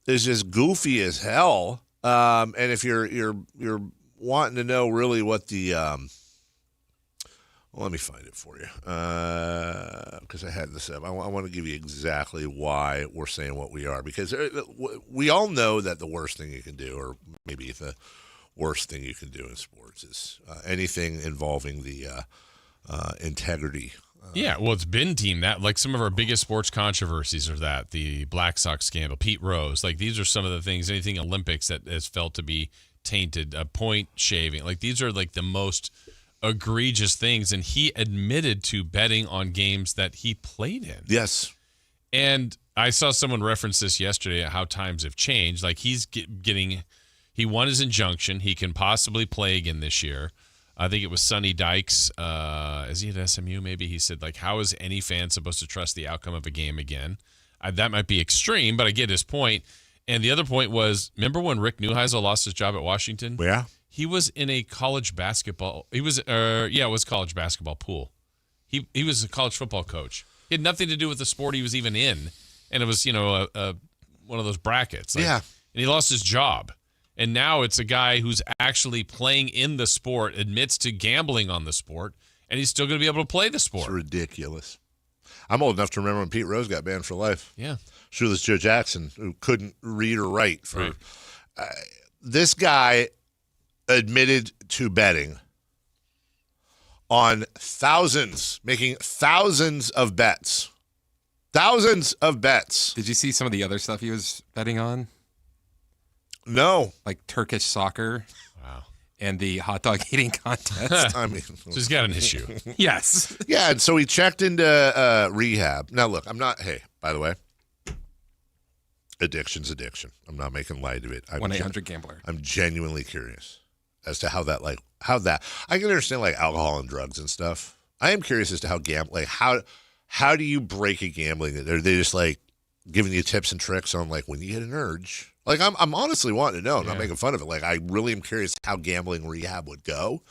Speaker 7: just goofy as hell. And if you're wanting to know really what the let me find it for you because I had this up. I want to give you exactly why we're saying what we are, because we all know that the worst thing you can do, or maybe the worst thing you can do in sports, is anything involving the integrity.
Speaker 6: Yeah, well, it's been team that, like, some of our biggest sports controversies are that the Black Sox scandal, Pete Rose, like these are some of the things, anything Olympics that has felt to be tainted, point shaving, like these are like the most egregious things, and he admitted to betting on games that he played in.
Speaker 7: Yes.
Speaker 6: And I saw someone reference this yesterday, how times have changed. Like he won his injunction. He can possibly play again this year. I think it was Sonny Dykes. Is he at SMU? Maybe he said, like, how is any fan supposed to trust the outcome of a game again? That might be extreme, but I get his point. And the other point was, remember when Rick Neuheisel lost his job at Washington?
Speaker 7: Yeah.
Speaker 6: He was in a college basketball. It was college basketball pool. He was a college football coach. He had nothing to do with the sport he was even in, and it was one of those brackets.
Speaker 7: Yeah.
Speaker 6: And he lost his job, and now it's a guy who's actually playing in the sport, admits to gambling on the sport, and he's still going to be able to play the sport.
Speaker 7: It's ridiculous. I'm old enough to remember when Pete Rose got banned for life.
Speaker 6: Yeah.
Speaker 7: Shoeless Joe Jackson, who couldn't read or write. This guy admitted to betting on making thousands of bets. Thousands of bets.
Speaker 1: Did you see some of the other stuff he was betting on?
Speaker 7: No.
Speaker 1: Like Turkish soccer.
Speaker 6: Wow.
Speaker 1: And the hot dog eating contest.
Speaker 7: I mean,
Speaker 6: so he's got an issue.
Speaker 1: Yes.
Speaker 7: Yeah, and so he checked into rehab. Now, look, by the way, addiction's addiction. I'm not making light of it.
Speaker 1: 1-800-GAMBLER.
Speaker 7: I'm genuinely curious as to how that how that. I can understand like alcohol and drugs and stuff. I am curious as to how how do you break a gambling? Are they just like giving you tips and tricks on like when you get an urge? Like I'm honestly wanting to know. I'm not making fun of it. Like I really am curious how gambling rehab would go.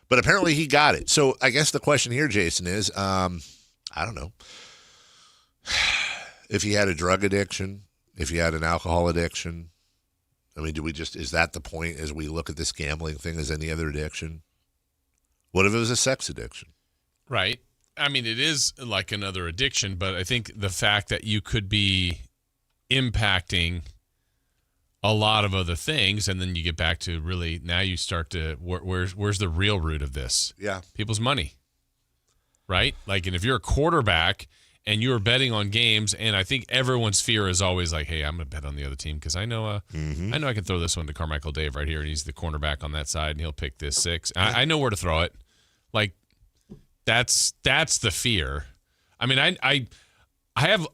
Speaker 7: But apparently he got it. So I guess the question here, Jason, is I don't know. If he had a drug addiction, if he had an alcohol addiction, I mean, is that the point as we look at this gambling thing as any other addiction? What if it was a sex addiction?
Speaker 6: Right. I mean, it is like another addiction, but I think the fact that you could be impacting a lot of other things, and then you get back to really, now you start to, where's the real root of this?
Speaker 7: Yeah.
Speaker 6: People's money. Right? Like, and if you're a quarterback and you're betting on games, and I think everyone's fear is always like, hey, I'm going to bet on the other team because I know I can throw this one to Carmichael Dave right here, and he's the cornerback on that side, and he'll pick this 6. I know where to throw it. Like, that's the fear. I mean, I have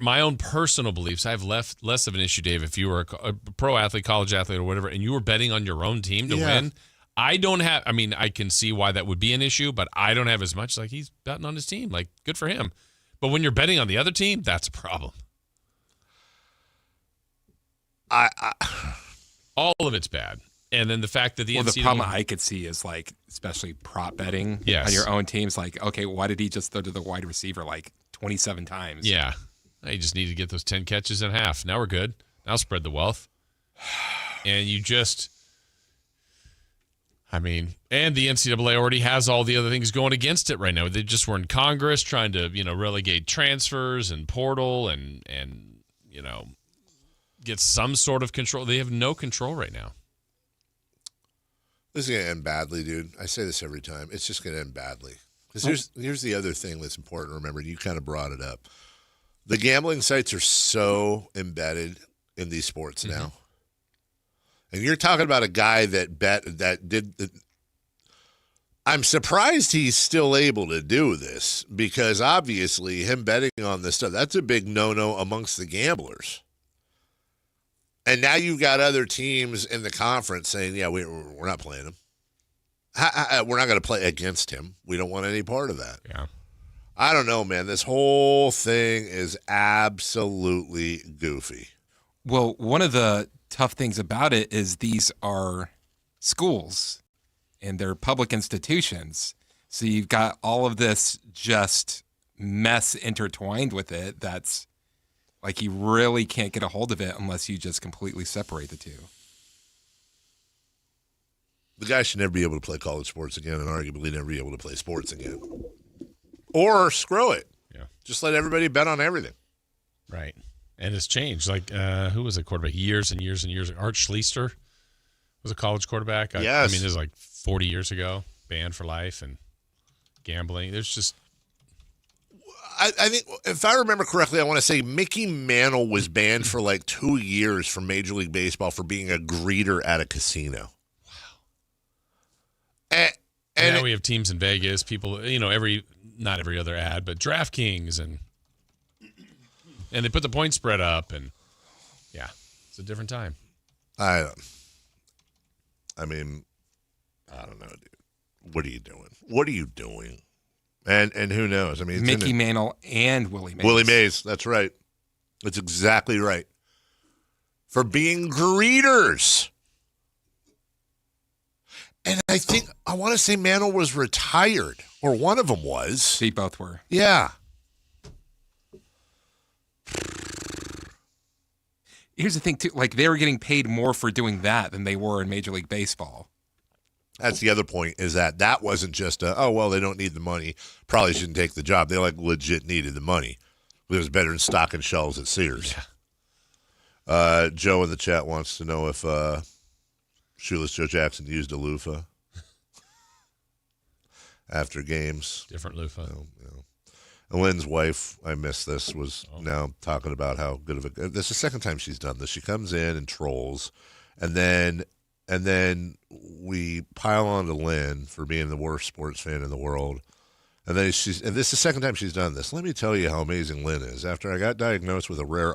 Speaker 6: my own personal beliefs. I have less of an issue, Dave, if you were a pro athlete, college athlete, or whatever, and you were betting on your own team to win. I can see why that would be an issue, but I don't have as much. Like, he's betting on his team. Like, good for him. But when you're betting on the other team, that's a problem. All of it's bad. And then the fact that the
Speaker 1: problem I could see is like, especially prop betting on your own teams. Like, okay, why did he just throw to the wide receiver like 27 times?
Speaker 6: Yeah. You just need to get those 10 catches in half. Now we're good. Now spread the wealth. And you just, and the NCAA already has all the other things going against it right now. They just were in Congress trying to, relegate transfers and portal and get some sort of control. They have no control right now.
Speaker 7: This is going to end badly, dude. I say this every time. It's just going to end badly. Because here's the other thing that's important to remember. You kind of brought it up. The gambling sites are so embedded in these sports now. And you're talking about a guy I'm surprised he's still able to do this, because obviously him betting on this stuff, that's a big no-no amongst the gamblers. And now you've got other teams in the conference saying, yeah, we're not playing him. We're not going to play against him. We don't want any part of that.
Speaker 6: Yeah.
Speaker 7: I don't know, man. This whole thing is absolutely goofy.
Speaker 1: Well, one of the tough things about it is these are schools and they're public institutions. So you've got all of this just mess intertwined with it that's like you really can't get a hold of it unless you just completely separate the two.
Speaker 7: The guy should never be able to play college sports again, and arguably never be able to play sports again. Or screw it.
Speaker 6: Yeah.
Speaker 7: Just let everybody bet on everything.
Speaker 6: Right. And it's changed. Like, who was a quarterback? Years and years and years. Art Schleister was a college quarterback.
Speaker 7: Yes.
Speaker 6: This is like 40 years ago. Banned for life and gambling. There's just...
Speaker 7: I think, if I remember correctly, I want to say Mickey Mantle was banned for like 2 years from Major League Baseball for being a greeter at a casino.
Speaker 6: Wow. And now we have teams in Vegas, people, not every other ad, but DraftKings, and they put the point spread up, and yeah, it's a different time.
Speaker 7: I don't know, dude. What are you doing? What are you doing? And who knows? I mean,
Speaker 1: Mickey Mantle and Willie Mays.
Speaker 7: Willie Mays, that's right. That's exactly right. For being greeters. And I want to say Mantle was retired, or one of them was.
Speaker 1: They both were.
Speaker 7: Yeah.
Speaker 1: Here's the thing, too. Like, they were getting paid more for doing that than they were in Major League Baseball.
Speaker 7: That's the other point, is that wasn't just they don't need the money, probably shouldn't take the job. They legit needed the money. It was better than stocking shelves at Sears. Yeah. Joe in the chat wants to know if Shoeless Joe Jackson used a loofah after games.
Speaker 6: Different loofah.
Speaker 7: And Lynn's wife, I missed this, was now talking about how good of this is the second time she's done this. She comes in and trolls, and then we pile on to Lynn for being the worst sports fan in the world. And then this is the second time she's done this. Let me tell you how amazing Lynn is. After I got diagnosed with a rare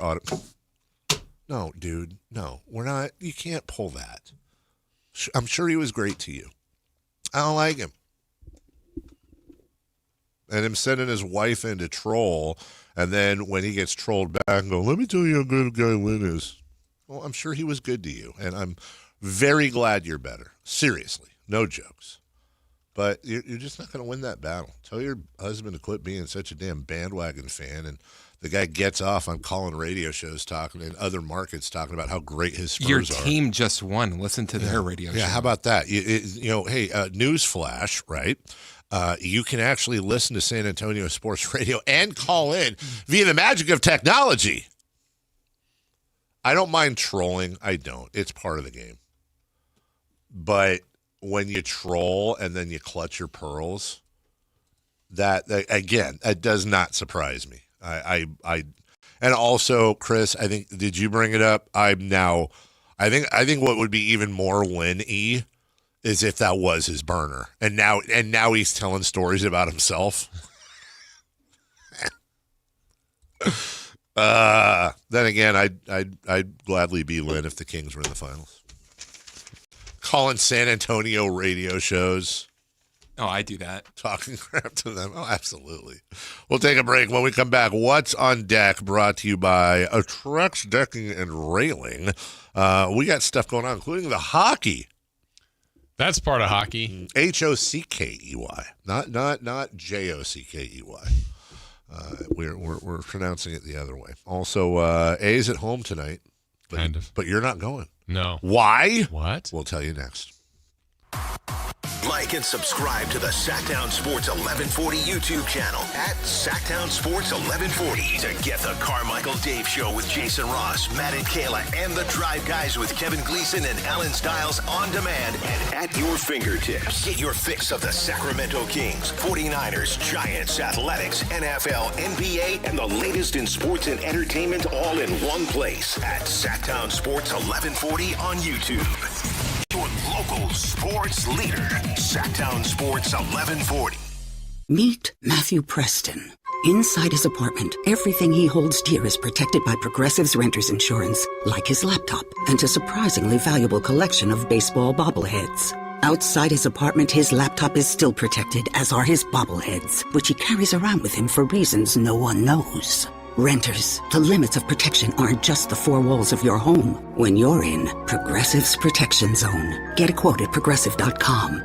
Speaker 7: No, dude, no. We're not. You can't pull that. I'm sure he was great to you. I don't like him. And him sending his wife in to troll, and then when he gets trolled back and go, let me tell you how good a guy Lynn is. Well, I'm sure he was good to you, and I'm very glad you're better. Seriously, no jokes. But you're just not going to win that battle. Tell your husband to quit being such a damn bandwagon fan, and the guy gets off on calling radio shows talking in other markets talking about how great his Spurs
Speaker 1: Your
Speaker 7: are.
Speaker 1: team just won. Listen to their radio show.
Speaker 7: Yeah, how about that? Hey, news flash, right? You can actually listen to San Antonio Sports Radio and call in via the magic of technology. I don't mind trolling. I don't. It's part of the game. But when you troll and then you clutch your pearls, that again, that does not surprise me. I and also, Chris, I think, did you bring it up? I think what would be even more Lynn-y is if that was his burner, and now he's telling stories about himself. Then again, I'd gladly be Lynn if the Kings were in the finals. Calling San Antonio radio shows.
Speaker 1: Oh, I do that.
Speaker 7: Talking crap to them. Oh, absolutely. We'll take a break. When we come back, What's on Deck, brought to you by Trex Decking and Railing. We got stuff going on, including the hockey.
Speaker 6: That's part of hockey.
Speaker 7: Hockey, not Jockey. We're pronouncing it the other way. Also, A's at home tonight. But you're not going.
Speaker 6: No.
Speaker 7: Why?
Speaker 6: What?
Speaker 7: We'll tell you next.
Speaker 3: Like and subscribe to the Sactown Sports 1140 YouTube channel at Sactown Sports 1140 to get the Carmichael Dave Show with Jason Ross, Matt and Kayla, and the Drive Guys with Kevin Gleason and Alan Stiles on demand and at your fingertips. Get your fix of the Sacramento Kings, 49ers, Giants, Athletics, NFL, NBA, and the latest in sports and entertainment all in one place at Sactown Sports 1140 on YouTube. Your local sports leader, Sactown Sports 1140.
Speaker 15: Meet Matthew Preston. Inside his apartment, everything he holds dear is protected by Progressive's Renter's Insurance, like his laptop and a surprisingly valuable collection of baseball bobbleheads. Outside his apartment, his laptop is still protected, as are his bobbleheads, which he carries around with him for reasons no one knows. Renters, the limits of protection aren't just the four walls of your home. When you're in Progressive's Protection Zone. Get a quote at Progressive.com.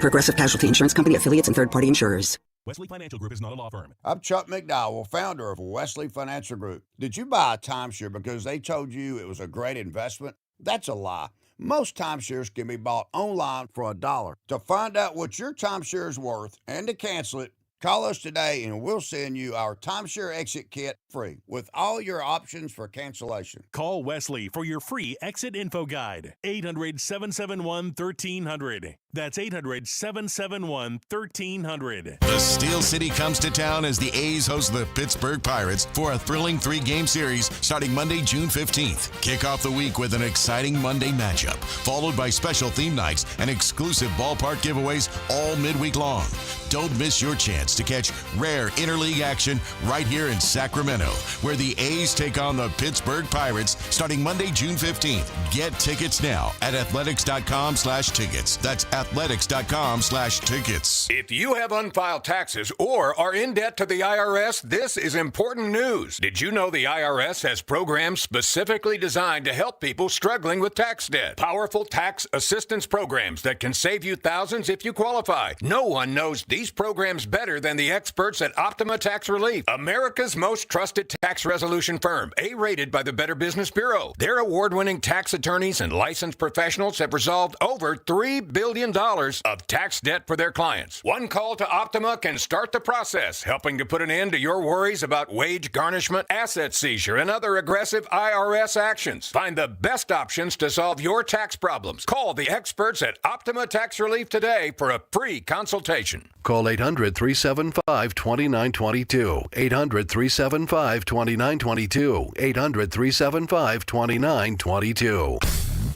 Speaker 15: Progressive Casualty Insurance Company, affiliates, and third-party insurers.
Speaker 16: Wesley Financial Group is not a law firm.
Speaker 17: I'm Chuck McDowell, founder of Wesley Financial Group. Did you buy a timeshare because they told you it was a great investment? That's a lie. Most timeshares can be bought online for $1. To find out what your timeshare is worth and to cancel it, call us today and we'll send you our timeshare exit kit free with all your options for cancellation.
Speaker 16: Call Wesley for your free exit info guide. 800-771-1300. That's 800-771-1300.
Speaker 13: The Steel City comes to town as the A's host the Pittsburgh Pirates for a thrilling 3-game series starting Monday, June 15th. Kick off the week with an exciting Monday matchup, followed by special theme nights and exclusive ballpark giveaways all midweek long. Don't miss your chance to catch rare interleague action right here in Sacramento, where the A's take on the Pittsburgh Pirates starting Monday, June 15th. Get tickets now at athletics.com/tickets. That's athletics.com/tickets.
Speaker 18: If you have unfiled taxes or are in debt to the IRS, this is important news. Did you know the IRS has programs specifically designed to help people struggling with tax debt? Powerful tax assistance programs that can save you thousands if you qualify. No one knows these programs better than the experts at Optima Tax Relief, America's most trusted tax resolution firm, A-rated by the Better Business Bureau. Their award-winning tax attorneys and licensed professionals have resolved over $3 billion of tax debt for their clients. One call to Optima can start the process, helping to put an end to your worries about wage garnishment, asset seizure, and other aggressive IRS actions. Find the best options to solve your tax problems. Call the experts at Optima Tax Relief today for a free consultation.
Speaker 19: Call 800-375-2922. 800-375-2922. 800-375-2922.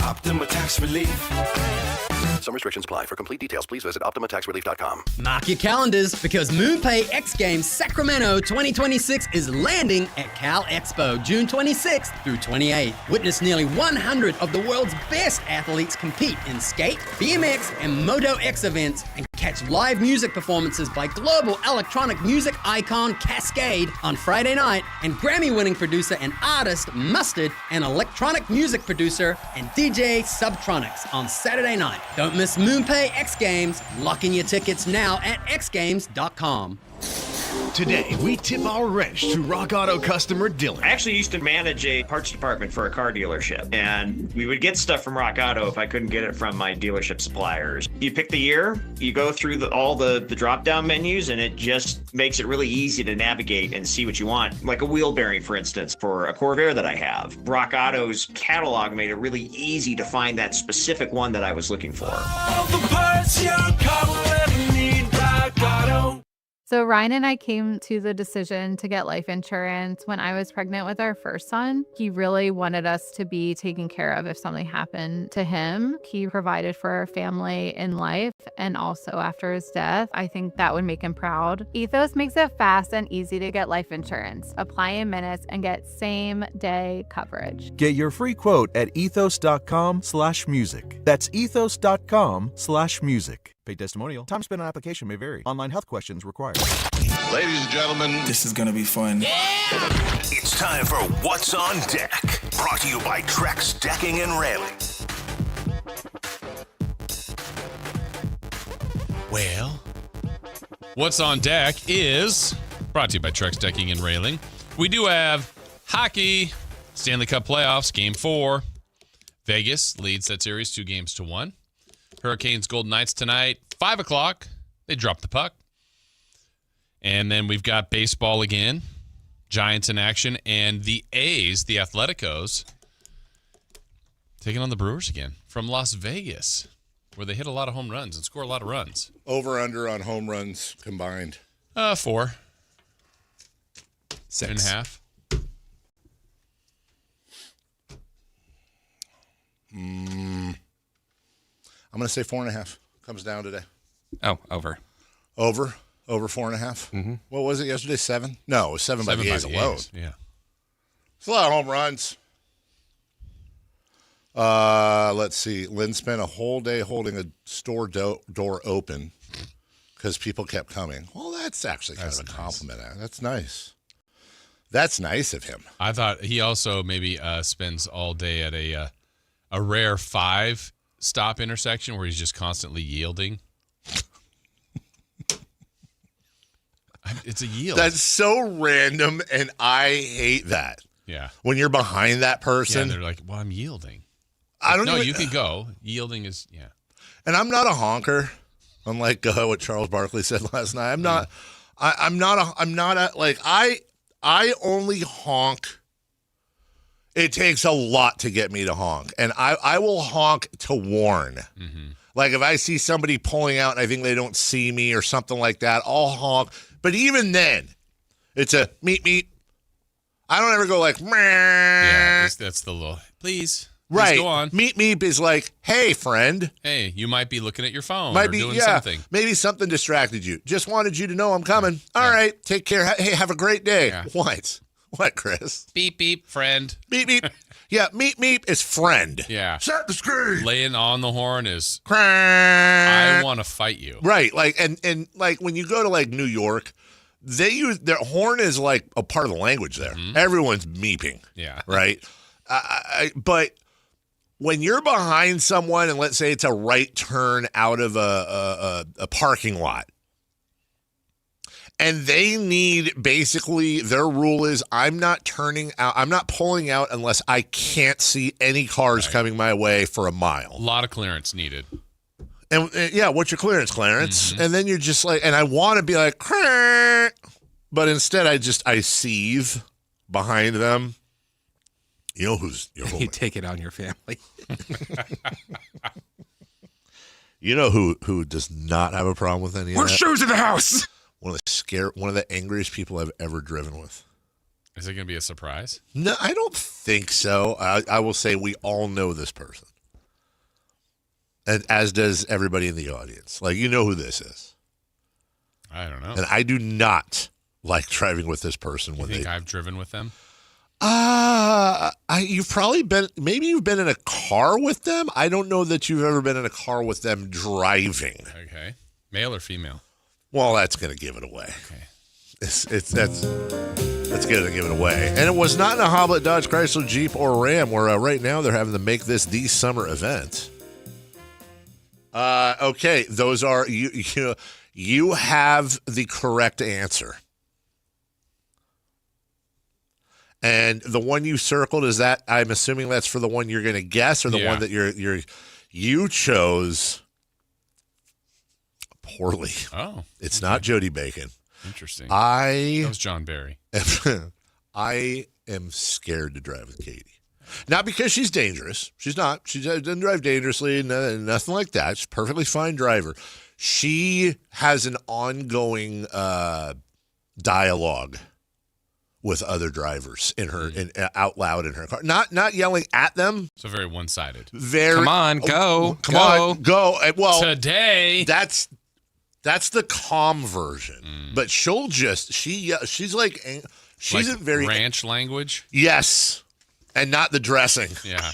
Speaker 21: Optima Tax Relief.
Speaker 3: Some restrictions apply. For complete details, please visit OptimaTaxRelief.com.
Speaker 4: Mark your calendars because MoonPay X Games Sacramento 2026 is landing at Cal Expo June 26th through 28th. Witness nearly 100 of the world's best athletes compete in skate, BMX, and Moto X events and catch live music performances by global electronic music icon Cascade on Friday night and Grammy-winning producer and artist Mustard and electronic music producer and DJ Subtronics on Saturday night. Don't miss MoonPay X Games. Lock in your tickets now at xgames.com.
Speaker 10: Today, we tip our wrench to Rock Auto customer Dylan.
Speaker 19: I actually used to manage a parts department for a car dealership, and we would get stuff from Rock Auto if I couldn't get it from my dealership suppliers. You pick the year, you go through all the drop-down menus, and it just makes it really easy to navigate and see what you want. Like a wheel bearing, for instance, for a Corvair that I have. Rock Auto's catalog made it really easy to find that specific one that I was looking for.
Speaker 22: All the parts your car will ever need, Rock Auto.
Speaker 24: So Ryan and I came to the decision to get life insurance when I was pregnant with our first son. He really wanted us to be taken care of if something happened to him. He provided for our family in life and also after his death. I think that would make him proud. Ethos makes it fast and easy to get life insurance. Apply in minutes and get same-day coverage.
Speaker 25: Get your free quote at ethos.com/music. That's ethos.com/music. Paid testimonial. Time spent on application may vary. Online health questions required.
Speaker 3: Ladies and gentlemen,
Speaker 22: this is going to be fun.
Speaker 3: It's time for What's on Deck. Brought to you by Trex Decking and Railing.
Speaker 6: Well, What's on Deck is brought to you by Trex Decking and Railing. We do have hockey, Stanley Cup playoffs, Game 4. Vegas leads that series 2-1. Hurricanes Golden Knights tonight, 5 o'clock. They drop the puck. And then we've got baseball again, Giants in action, and the A's, the Atleticos, taking on the Brewers again from Las Vegas, where they hit a lot of home runs and score a lot of runs.
Speaker 7: Over under on home runs combined.
Speaker 6: 4.
Speaker 1: 6.
Speaker 6: 6.5.
Speaker 7: I'm going to say 4.5. Comes down today.
Speaker 1: Oh, over.
Speaker 7: Over 4.5.
Speaker 1: Mm-hmm.
Speaker 7: What was it yesterday? 7? No, it was 7 by the A's alone.
Speaker 6: Yeah.
Speaker 7: It's a lot of home runs. Let's see. Lynn spent a whole day holding a store door open because people kept coming. Well, that's actually kind of a compliment. That's nice. That's nice of him.
Speaker 6: I thought he also maybe spends all day at a rare 5-stop intersection where he's just constantly yielding. It's a yield.
Speaker 7: That's so random, and I hate that.
Speaker 6: Yeah.
Speaker 7: When you're behind that person.
Speaker 6: Yeah, they're like, well, I'm yielding.
Speaker 7: I don't know.
Speaker 6: You can go. Yielding is, yeah.
Speaker 7: And I'm not a honker, unlike what Charles Barkley said last night. I'm not I only honk. It takes a lot to get me to honk. And I will honk to warn.
Speaker 6: Mm-hmm.
Speaker 7: Like if I see somebody pulling out and I think they don't see me or something like that, I'll honk. But even then, it's a meet. I don't ever go like, meh.
Speaker 6: Yeah, that's the little, please
Speaker 7: right.
Speaker 6: Go on.
Speaker 7: Meet is like, hey, friend.
Speaker 6: Hey, you might be looking at your phone or doing something.
Speaker 7: Maybe something distracted you. Just wanted you to know I'm coming. All right, take care. Hey, have a great day.
Speaker 6: Yeah.
Speaker 7: What, Chris?
Speaker 6: Beep, beep, friend.
Speaker 7: Beep, beep. Yeah, meep is friend.
Speaker 6: Yeah.
Speaker 7: Set the screen.
Speaker 6: Laying on the horn is, I want to fight you.
Speaker 7: Right, like, and like when you go to like New York, they use their horn is like a part of the language there. Mm-hmm. Everyone's meeping.
Speaker 6: Yeah.
Speaker 7: Right? But when you're behind someone and let's say it's a right turn out of a parking lot, and they need basically their rule is I'm not turning out, I'm not pulling out unless I can't see any cars coming my way for a mile.
Speaker 6: A lot of clearance needed.
Speaker 7: And yeah, what's your clearance, Clarence?
Speaker 6: Mm-hmm.
Speaker 7: And then you're just like, and I want to be like, but instead I seethe behind them. You know who's your
Speaker 1: You take it on your family.
Speaker 7: You know who does not have a problem with any of that?
Speaker 1: More shoes in the house.
Speaker 7: One of the angriest people I've ever driven with.
Speaker 6: Is it going to be a surprise?
Speaker 7: No, I don't think so. I will say we all know this person. and as does everybody in the audience. Like, you know who this is.
Speaker 6: I don't know.
Speaker 7: And I do not like driving with this person.
Speaker 6: You think I've driven with them?
Speaker 7: You've probably been, maybe you've been in a car with them. I don't know that you've ever been in a car with them driving.
Speaker 6: Okay. Male or female?
Speaker 7: Well, that's going to give it away. Okay. That's going to give it away. And it was not in a Hoblet, Dodge, Chrysler, Jeep, or Ram, where right now they're having to make this the summer event. Okay, those are, you have the correct answer. And the one you circled, is that, I'm assuming that's for the one you're going to guess, or the one that you chose poorly.
Speaker 6: Oh.
Speaker 7: It's not Jody Bacon.
Speaker 6: Interesting. That was John Barry.
Speaker 7: I am scared to drive with Katie. Not because she's dangerous. She's not. She doesn't drive dangerously, nothing like that. She's a perfectly fine driver. She has an ongoing dialogue with other drivers in her out loud in her car. Not yelling at them.
Speaker 6: So very one-sided.
Speaker 1: Come on, go.
Speaker 7: Come on, go. Well,
Speaker 6: today.
Speaker 7: That's the calm version. But she'll just she's like she's
Speaker 6: like
Speaker 7: a very
Speaker 6: ranch language.
Speaker 7: Yes. And not the dressing.
Speaker 6: Yeah.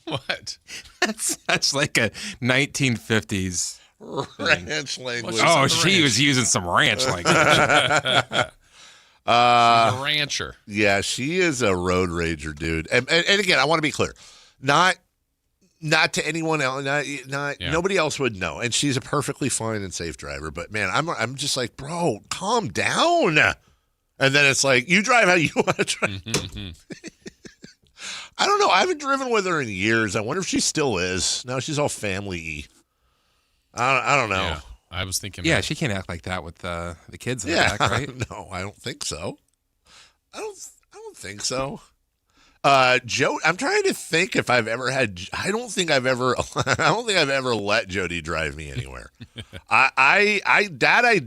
Speaker 6: What?
Speaker 1: That's like a 1950s
Speaker 7: ranch language.
Speaker 1: Oh, she was using some ranch language.
Speaker 6: She's a rancher.
Speaker 7: Yeah, she is a road rager, dude. And again, I want to be clear. Not to anyone else. Nobody else would know. And she's a perfectly fine and safe driver. But man, I'm just like, bro, calm down. And then it's like, you drive how you want to drive. I don't know. I haven't driven with her in years. I wonder if she still is. Now she's all family-y. I don't know.
Speaker 6: Yeah, I was thinking.
Speaker 1: Yeah, she can't act like that with the kids in the back, right?
Speaker 7: No, I don't think so. I don't think so. Joe, I'm trying to think if I've ever had. I don't think I've ever let Jody drive me anywhere. I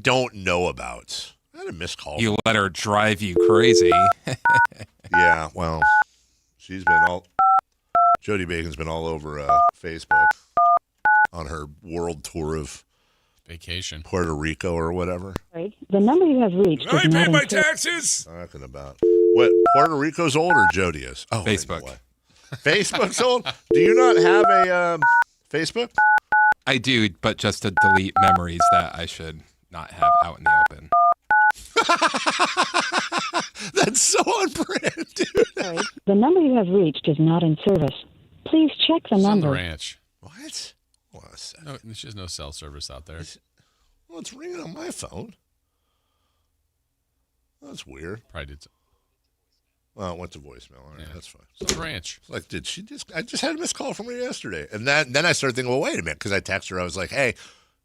Speaker 7: don't know about. I had a missed call.
Speaker 1: You let her drive you crazy.
Speaker 7: Yeah, well, Jody Bacon's been all over Facebook on her world tour of
Speaker 6: vacation,
Speaker 7: Puerto Rico or whatever.
Speaker 5: The number you have reached
Speaker 11: I
Speaker 5: is not
Speaker 11: pay my
Speaker 5: in
Speaker 11: taxes.
Speaker 7: Talking about what Puerto Rico's old or Jody is? Oh,
Speaker 1: Facebook.
Speaker 7: Facebook's old. Do you not have a Facebook?
Speaker 1: I do, but just to delete memories that I should not have out in the open.
Speaker 7: That's so on brand, dude.
Speaker 5: Sorry. The number you have reached is not in service. Please check the
Speaker 6: She's on
Speaker 5: number.
Speaker 6: the ranch.
Speaker 7: What?
Speaker 6: No, she has no cell service out there.
Speaker 7: Well, it's ringing on my phone. That's weird.
Speaker 6: Probably did.
Speaker 7: Well, it went to voicemail. All right, that's fine.
Speaker 6: It's the ranch.
Speaker 7: Like, did she just? I just had a missed call from her yesterday, and then I started thinking, well, wait a minute, because I texted her. I was like, hey,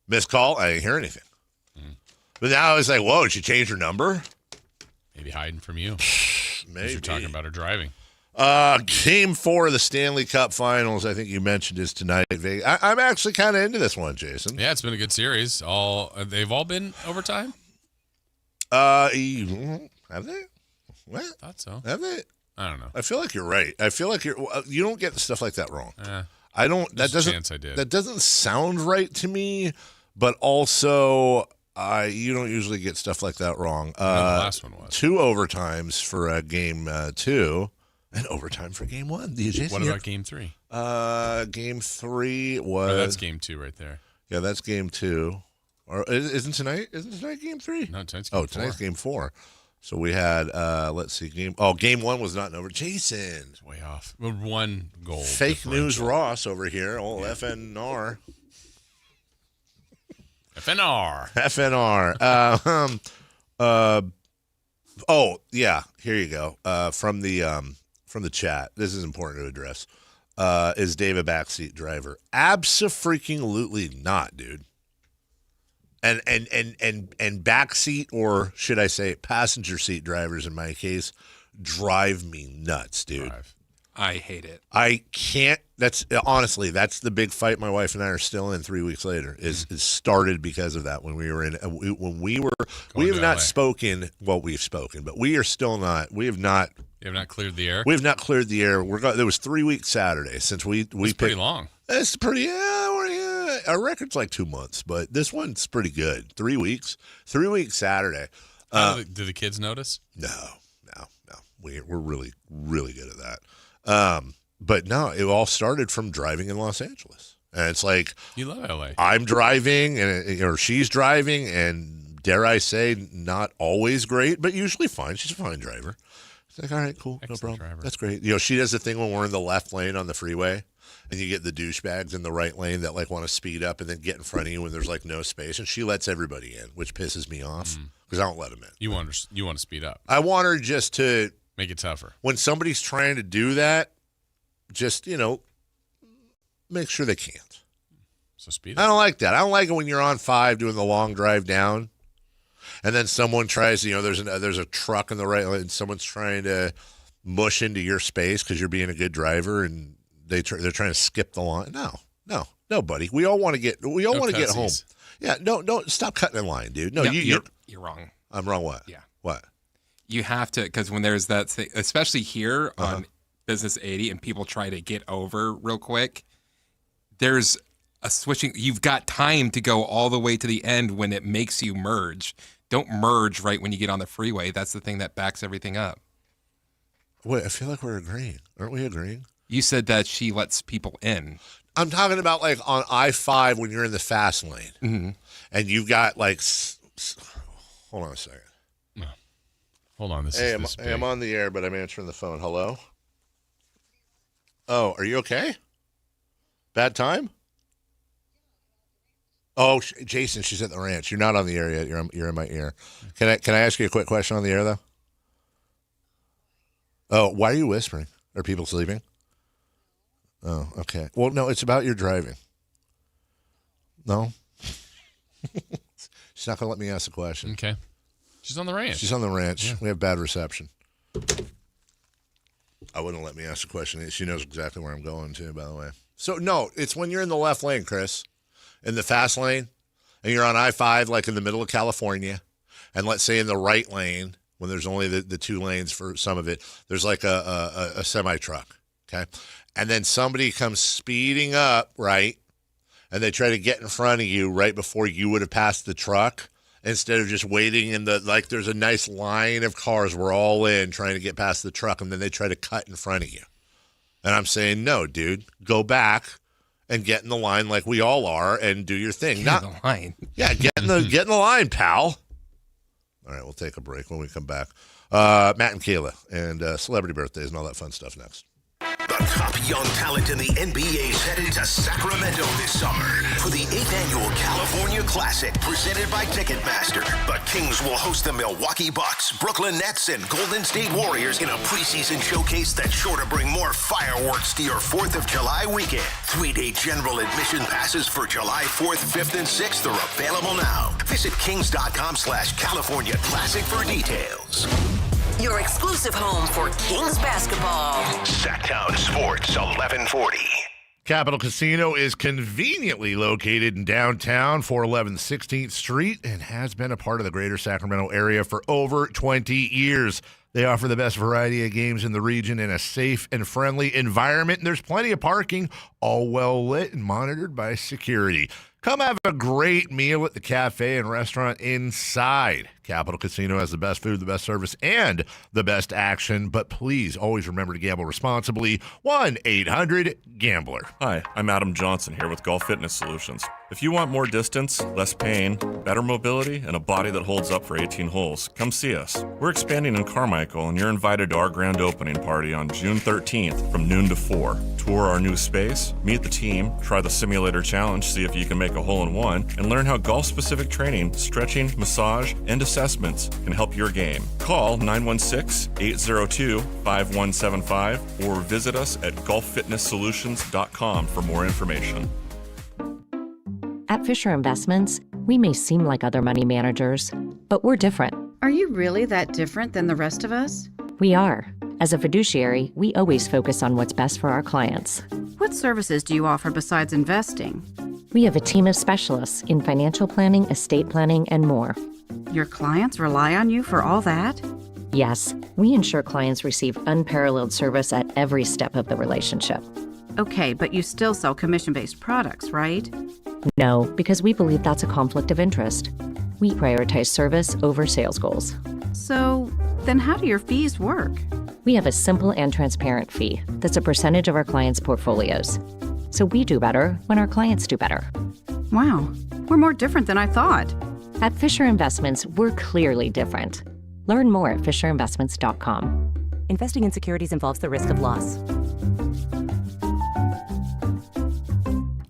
Speaker 7: missed call. I didn't hear anything. But now I was like, whoa, did she change her number?
Speaker 6: Maybe hiding from you.
Speaker 7: Maybe.
Speaker 6: You're talking about her driving.
Speaker 7: Game 4 of the Stanley Cup Finals, I think you mentioned, is tonight. I'm actually kind of into this one, Jason.
Speaker 6: Yeah, it's been a good series. They've all been overtime?
Speaker 7: Have they? What?
Speaker 6: I thought so.
Speaker 7: Have they?
Speaker 6: I don't know.
Speaker 7: I feel like you're right. I feel like you don't get stuff like that wrong.
Speaker 6: I
Speaker 7: don't.
Speaker 6: There's a chance I did.
Speaker 7: That doesn't sound right to me. But also, you don't usually get stuff like that wrong.
Speaker 6: No, the last one was
Speaker 7: 2 overtimes for game 2, and overtime for game 1.
Speaker 6: What about game 3?
Speaker 7: Game 3 was.
Speaker 6: That's game 2 right there.
Speaker 7: Yeah, that's game 2. Or isn't tonight game 3?
Speaker 6: No, tonight's game 4.
Speaker 7: Tonight's game 4. So we had, let's see, game 1 was not over. Jason.
Speaker 6: It's way off. Well, 1 goal.
Speaker 7: Fake news Ross over here. Oh, yeah. FNR.
Speaker 6: FNR.
Speaker 7: Oh, yeah. Here you go. From the chat. This is important to address. Is Dave a backseat driver? Abso-freaking-lutely not, dude. And backseat, or should I say passenger seat drivers in my case, drive me nuts, dude.
Speaker 1: I hate it.
Speaker 7: I can't. That's honestly, that's the big fight my wife and I are still in 3 weeks later. Is started because of that when we were in we have not spoken. Well, we've spoken, but we are still not. We have not.
Speaker 6: You have not cleared the air.
Speaker 7: We have not cleared the air. There was 3 weeks Saturday since we
Speaker 6: picked, pretty long.
Speaker 7: That's pretty, our record's like 2 months, but this one's pretty good. 3 weeks. 3 weeks Saturday.
Speaker 6: Do the kids notice?
Speaker 7: No. We're really, really good at that. But no, it all started from driving in Los Angeles. And it's like,
Speaker 6: you love LA.
Speaker 7: I'm driving, or she's driving, and dare I say, not always great, but usually fine. She's a fine driver. It's like, all right, cool, no problem.
Speaker 6: Driver.
Speaker 7: That's great. She does the thing when we're in the left lane on the freeway, and you get the douchebags in the right lane that like want to speed up and then get in front of you when there's like no space, and she lets everybody in, which pisses me off because I don't let them in.
Speaker 6: You want to speed up.
Speaker 7: I want her just to
Speaker 6: make it tougher.
Speaker 7: When somebody's trying to do that, just, make sure they can't.
Speaker 6: So speed up.
Speaker 7: I don't like that. I don't like it when you're on 5 doing the long drive down, and then someone tries, there's a truck in the right lane, and someone's trying to mush into your space because you're being a good driver, and they're trying to skip the line. No, buddy. We all want to get home. Yeah, no, stop cutting in line, dude. No,
Speaker 1: you're wrong.
Speaker 7: I'm wrong. What?
Speaker 1: Yeah.
Speaker 7: What?
Speaker 1: You have to, because when there's that thing, especially here on Business 80, and people try to get over real quick, there's a switching. You've got time to go all the way to the end when it makes you merge. Don't merge right when you get on the freeway. That's the thing that backs everything up.
Speaker 7: Wait, I feel like we're agreeing. Aren't we agreeing?
Speaker 1: You said that she lets people in.
Speaker 7: I'm talking about like on I-5 when you're in the fast lane, and you've got like. Hold on a second.
Speaker 6: Hold on.
Speaker 7: I'm on the air, but I'm answering the phone. Hello? Oh, are you okay? Bad time? Oh, Jason, she's at the ranch. You're not on the air yet. You're in my ear. Can I ask you a quick question on the air, though? Oh, why are you whispering? Are people sleeping? Oh, okay. Well, no, it's about your driving. No? She's not going to let me ask the question.
Speaker 6: Okay. She's on the ranch.
Speaker 7: She's on the ranch.
Speaker 6: Yeah.
Speaker 7: We have bad reception. I wouldn't let me ask the question. She knows exactly where I'm going to, by the way. So, no, it's when you're in the left lane, Chris, in the fast lane, and you're on I-5, like in the middle of California, and let's say in the right lane, when there's only the 2 lanes for some of it, there's like a semi-truck, okay? And then somebody comes speeding up, right, and they try to get in front of you right before you would have passed the truck, instead of just waiting in there's a nice line of cars, we're all in trying to get past the truck, and then they try to cut in front of you. And I'm saying, no, dude, go back and get in the line like we all are and do your thing.
Speaker 1: Get in the line.
Speaker 7: Yeah, get in the line, pal. All right, we'll take a break. When we come back, Matt and Kayla and celebrity birthdays and all that fun stuff next.
Speaker 3: The top young talent in the NBA is headed to Sacramento this summer for the 8th annual California Classic presented by Ticketmaster. The Kings will host the Milwaukee Bucks, Brooklyn Nets, and Golden State Warriors in a preseason showcase that's sure to bring more fireworks to your 4th of July weekend. 3-day general admission passes for July 4th, 5th, and 6th are available now. Visit kings.com/California Classic for details.
Speaker 2: Your exclusive home for Kings basketball.
Speaker 3: Sactown Sports 1140.
Speaker 7: Capital Casino is conveniently located in downtown, 411 16th Street, and has been a part of the greater Sacramento area for over 20 years. They offer the best variety of games in the region in a safe and friendly environment, and there's plenty of parking, all well lit and monitored by security. Come have a great meal at the cafe and restaurant inside. Capital Casino has the best food, the best service, and the best action. But please always remember to gamble responsibly. 1-800-GAMBLER.
Speaker 8: Hi, I'm Adam Johnson here with Golf Fitness Solutions. If you want more distance, less pain, better mobility, and a body that holds up for 18 holes, come see us. We're expanding in Carmichael, and you're invited to our grand opening party on June 13th from noon to 4. Tour our new space, meet the team, try the simulator challenge, see if you can make a hole-in-one, and learn how golf-specific training, stretching, massage, and assessments can help your game. Call 916-802-5175 or visit us at golffitnesssolutions.com for more information.
Speaker 9: At Fisher Investments, we may seem like other money managers, but we're different.
Speaker 14: Are you really that different than the rest of us?
Speaker 9: We are. As a fiduciary, we always focus on what's best for our clients.
Speaker 14: What services do you offer besides investing?
Speaker 9: We have a team of specialists in financial planning, estate planning, and more.
Speaker 14: Your clients rely on you for all that?
Speaker 9: Yes, we ensure clients receive unparalleled service at every step of the relationship.
Speaker 14: Okay, but you still sell commission-based products, right?
Speaker 9: No, because we believe that's a conflict of interest. We prioritize service over sales goals.
Speaker 14: So, then how do your fees work?
Speaker 9: We have a simple and transparent fee that's a percentage of our clients' portfolios. So we do better when our clients do better.
Speaker 14: Wow, we're more different than I thought.
Speaker 9: At Fisher Investments, we're clearly different. Learn more at fisherinvestments.com.
Speaker 12: Investing in securities involves the risk of loss.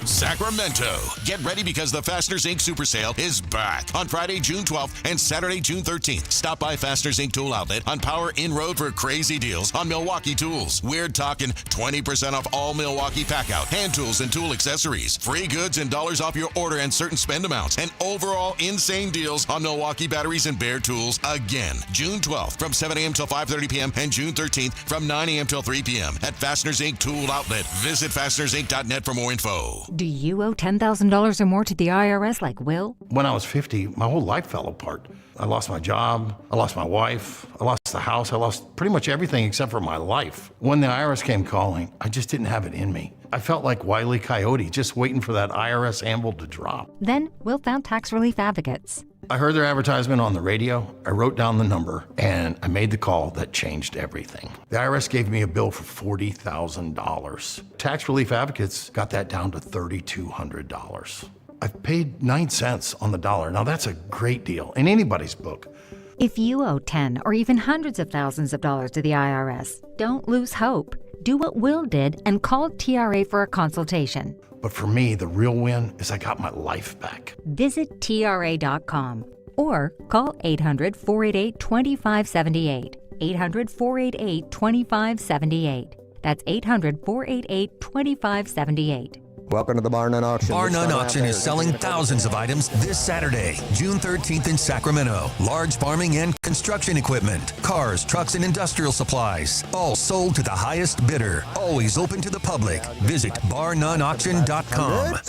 Speaker 13: Sacramento. Get ready because the Fasteners Inc. Super Sale is back on Friday, June 12th and Saturday, June 13th. Stop by Fasteners Inc. Tool Outlet on Power in Road for crazy deals on Milwaukee tools. We're talking 20% off all Milwaukee pack-out, hand tools, and tool accessories. Free goods and dollars off your order and certain spend amounts. And overall insane deals on Milwaukee batteries and Bear tools again. June 12th from 7 a.m. till 5:30 p.m. and June 13th from 9 a.m. till 3 p.m. at Fasteners Inc. Tool Outlet. Visit fastenersinc.net for more info.
Speaker 15: Do you owe $10,000 or more to the IRS like Will?
Speaker 17: When I was 50, my whole life fell apart. I lost my job, I lost my wife, I lost the house, I lost pretty much everything except for my life. When the IRS came calling, I just didn't have it in me. I felt like Wile E. Coyote, just waiting for that IRS anvil to drop.
Speaker 15: Then Will found Tax Relief Advocates.
Speaker 17: I heard their advertisement on the radio, I wrote down the number, and I made the call that changed everything. The IRS gave me a bill for $40,000. Tax Relief Advocates got that down to $3,200. I've paid 9 cents on the dollar. Now that's a great deal in anybody's book.
Speaker 15: If you owe 10 or even hundreds of thousands of dollars to the IRS, don't lose hope. Do what Will did and call TRA for a consultation.
Speaker 17: But for me, the real win is I got my life back.
Speaker 15: Visit TRA.com or call 800-488-2578. 800-488-2578. That's 800-488-2578.
Speaker 20: Welcome to the Bar None Auction.
Speaker 23: Bar None Auction is selling thousands of items this Saturday, June 13th in Sacramento. Large farming and construction equipment, cars, trucks, and industrial supplies. All sold to the highest bidder. Always open to the public. Visit barnoneauction.com.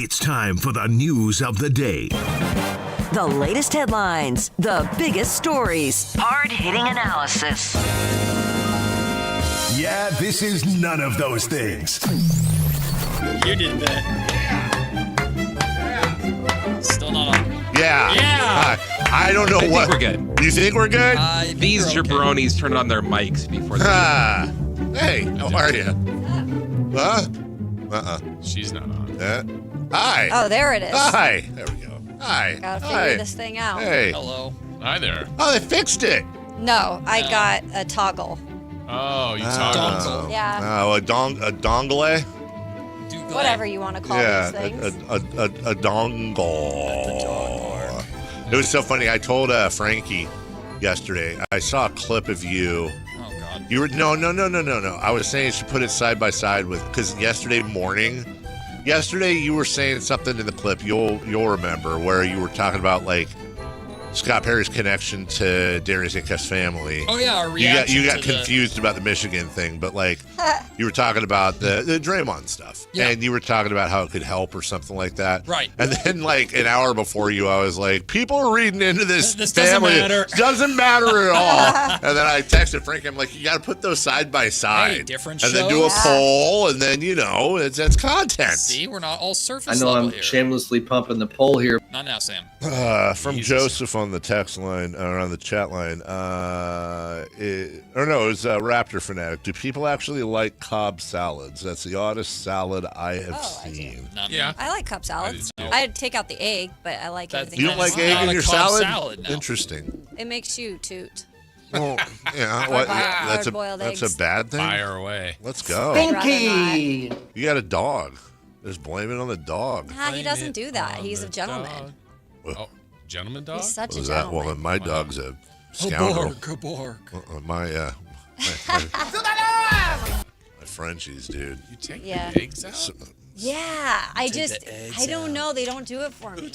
Speaker 3: It's time for the news of the day.
Speaker 2: The latest headlines, the biggest stories, hard-hitting analysis.
Speaker 3: Yeah, this is none of those things.
Speaker 26: You did that. Yeah. Still not on.
Speaker 7: Yeah.
Speaker 26: Yeah.
Speaker 7: I don't know
Speaker 1: I
Speaker 7: what.
Speaker 1: think we're good.
Speaker 7: You think we're good?
Speaker 1: These jabronis turned on their mics before the
Speaker 7: Hey, how are you? Huh?
Speaker 6: She's not on.
Speaker 7: Hi.
Speaker 27: Oh, there it is.
Speaker 7: Hi. There we go. Hi.
Speaker 27: Gotta
Speaker 7: Hi.
Speaker 27: figure this thing out.
Speaker 7: Hey.
Speaker 6: Hello. Hi there.
Speaker 7: Oh, they fixed it.
Speaker 27: No, I got a toggle.
Speaker 6: Oh, you toggle.
Speaker 27: Yeah.
Speaker 7: Oh, a dongle?
Speaker 27: Whatever you want to call these things.
Speaker 7: A dongle. It was so funny. I told Frankie yesterday, I saw a clip of you.
Speaker 26: Oh, God.
Speaker 7: You were, no. I was saying you should put it side by side with, because yesterday you were saying something in the clip, you'll remember, where you were talking about, like, Scott Perry's connection to Darius Acuff's family.
Speaker 26: Oh, yeah, our reaction
Speaker 7: You got confused about the Michigan thing, but, like, you were talking about the Draymond stuff.
Speaker 26: Yeah.
Speaker 7: And you were talking about how it could help or something like that.
Speaker 26: Right.
Speaker 7: And then, like, an hour before you, I was like, people are reading into this
Speaker 26: doesn't
Speaker 7: family.
Speaker 26: matter.
Speaker 7: Doesn't matter at all. And then I texted Frank, I'm like, you got to put those side by side.
Speaker 26: Hey, different
Speaker 7: and then do a
Speaker 26: shows.
Speaker 7: poll, and then, that's content.
Speaker 26: See, we're not all surface
Speaker 28: I know
Speaker 26: level
Speaker 28: I'm
Speaker 26: here.
Speaker 28: shamelessly pumping the poll here.
Speaker 26: Not now, Sam.
Speaker 7: From Joseph on the text line, or on the chat line, it was Raptor Fanatic. Do people actually like Cobb salads? That's the oddest salad I have seen.
Speaker 26: Yeah.
Speaker 27: I like Cobb salads.
Speaker 26: I do, too.
Speaker 27: I'd take out the egg, but I like everything
Speaker 7: You don't
Speaker 27: else.
Speaker 7: like egg in your
Speaker 26: Cobb
Speaker 7: salad?
Speaker 26: salad now.
Speaker 7: Interesting.
Speaker 27: It makes you toot.
Speaker 7: Well, yeah,
Speaker 27: Or hard-boiled
Speaker 7: that's
Speaker 27: eggs.
Speaker 7: a bad thing.
Speaker 6: Fire away.
Speaker 7: Let's go.
Speaker 27: Stinky!
Speaker 7: You got a dog. Just blame it on the dog.
Speaker 27: He doesn't do that. He's a gentleman.
Speaker 6: Oh, gentleman dog?
Speaker 27: He's such
Speaker 7: What
Speaker 27: a
Speaker 7: was that?
Speaker 27: gentleman.
Speaker 7: Well, my dog's a scoundrel.
Speaker 26: Bark.
Speaker 7: My Frenchies, dude.
Speaker 6: You take
Speaker 27: Yeah.
Speaker 6: the eggs out?
Speaker 27: Yeah, I
Speaker 26: eggs
Speaker 27: don't know. They don't do it for me.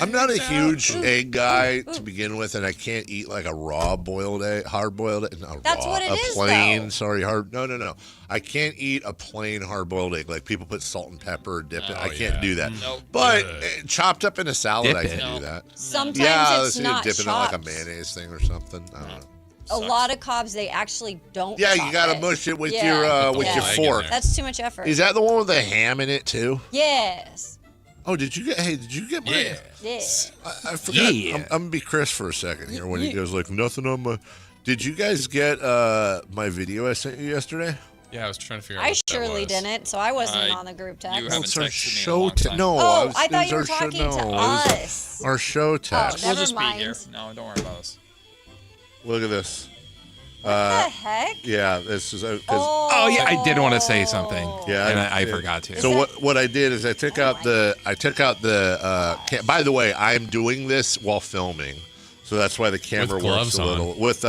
Speaker 7: I'm not a huge egg guy to begin with, and I can't eat like a raw boiled egg, hard boiled egg. Not
Speaker 27: That's
Speaker 7: raw,
Speaker 27: what it
Speaker 7: a
Speaker 27: is,
Speaker 7: plain.
Speaker 27: though.
Speaker 7: Sorry, hard. No. I can't eat a plain hard boiled egg. Like people put salt and pepper, dip it. I can't do that.
Speaker 26: Nope.
Speaker 7: But chopped up in a salad,
Speaker 1: Dip
Speaker 7: I
Speaker 1: it.
Speaker 7: can
Speaker 26: No.
Speaker 7: do that.
Speaker 27: Sometimes
Speaker 7: Yeah,
Speaker 27: it's
Speaker 7: let's
Speaker 27: not
Speaker 7: dip it in like a
Speaker 27: chopped.
Speaker 7: mayonnaise thing or something. I don't know.
Speaker 27: a lot of cobs, they actually don't.
Speaker 7: Yeah,
Speaker 27: chop
Speaker 7: you gotta
Speaker 27: it.
Speaker 7: mush it with
Speaker 27: Yeah.
Speaker 7: your fork.
Speaker 27: That's too much effort.
Speaker 7: Is that the one with the ham in it too?
Speaker 27: Yes.
Speaker 7: Oh, did you get my?
Speaker 27: Yes.
Speaker 7: I forgot.
Speaker 1: Yeah.
Speaker 7: I'm gonna be Chris for a second here when he goes like nothing on my. Did you guys get my video I sent you yesterday?
Speaker 6: Yeah, I was trying to figure out.
Speaker 27: I
Speaker 6: what that
Speaker 27: surely
Speaker 6: was.
Speaker 27: didn't, so I wasn't on the group text.
Speaker 6: You haven't
Speaker 7: It's our
Speaker 6: texted me in a
Speaker 7: show
Speaker 6: long time.
Speaker 7: No,
Speaker 27: Oh, I
Speaker 7: it
Speaker 27: thought
Speaker 7: was
Speaker 27: you were
Speaker 7: our show-
Speaker 27: talking
Speaker 7: no,
Speaker 27: to
Speaker 7: it was
Speaker 27: us.
Speaker 7: Our show text.
Speaker 27: never
Speaker 26: We'll just
Speaker 27: mind.
Speaker 26: be here. No, don't worry about us.
Speaker 7: Look at this.
Speaker 27: What the heck?
Speaker 7: Yeah, this is.
Speaker 1: Oh yeah, I did want to say something.
Speaker 7: Yeah,
Speaker 1: and I forgot to.
Speaker 7: So what I did is I took out the by the way, I'm doing this while filming, so that's why the camera
Speaker 6: With
Speaker 7: works
Speaker 6: gloves
Speaker 7: a little with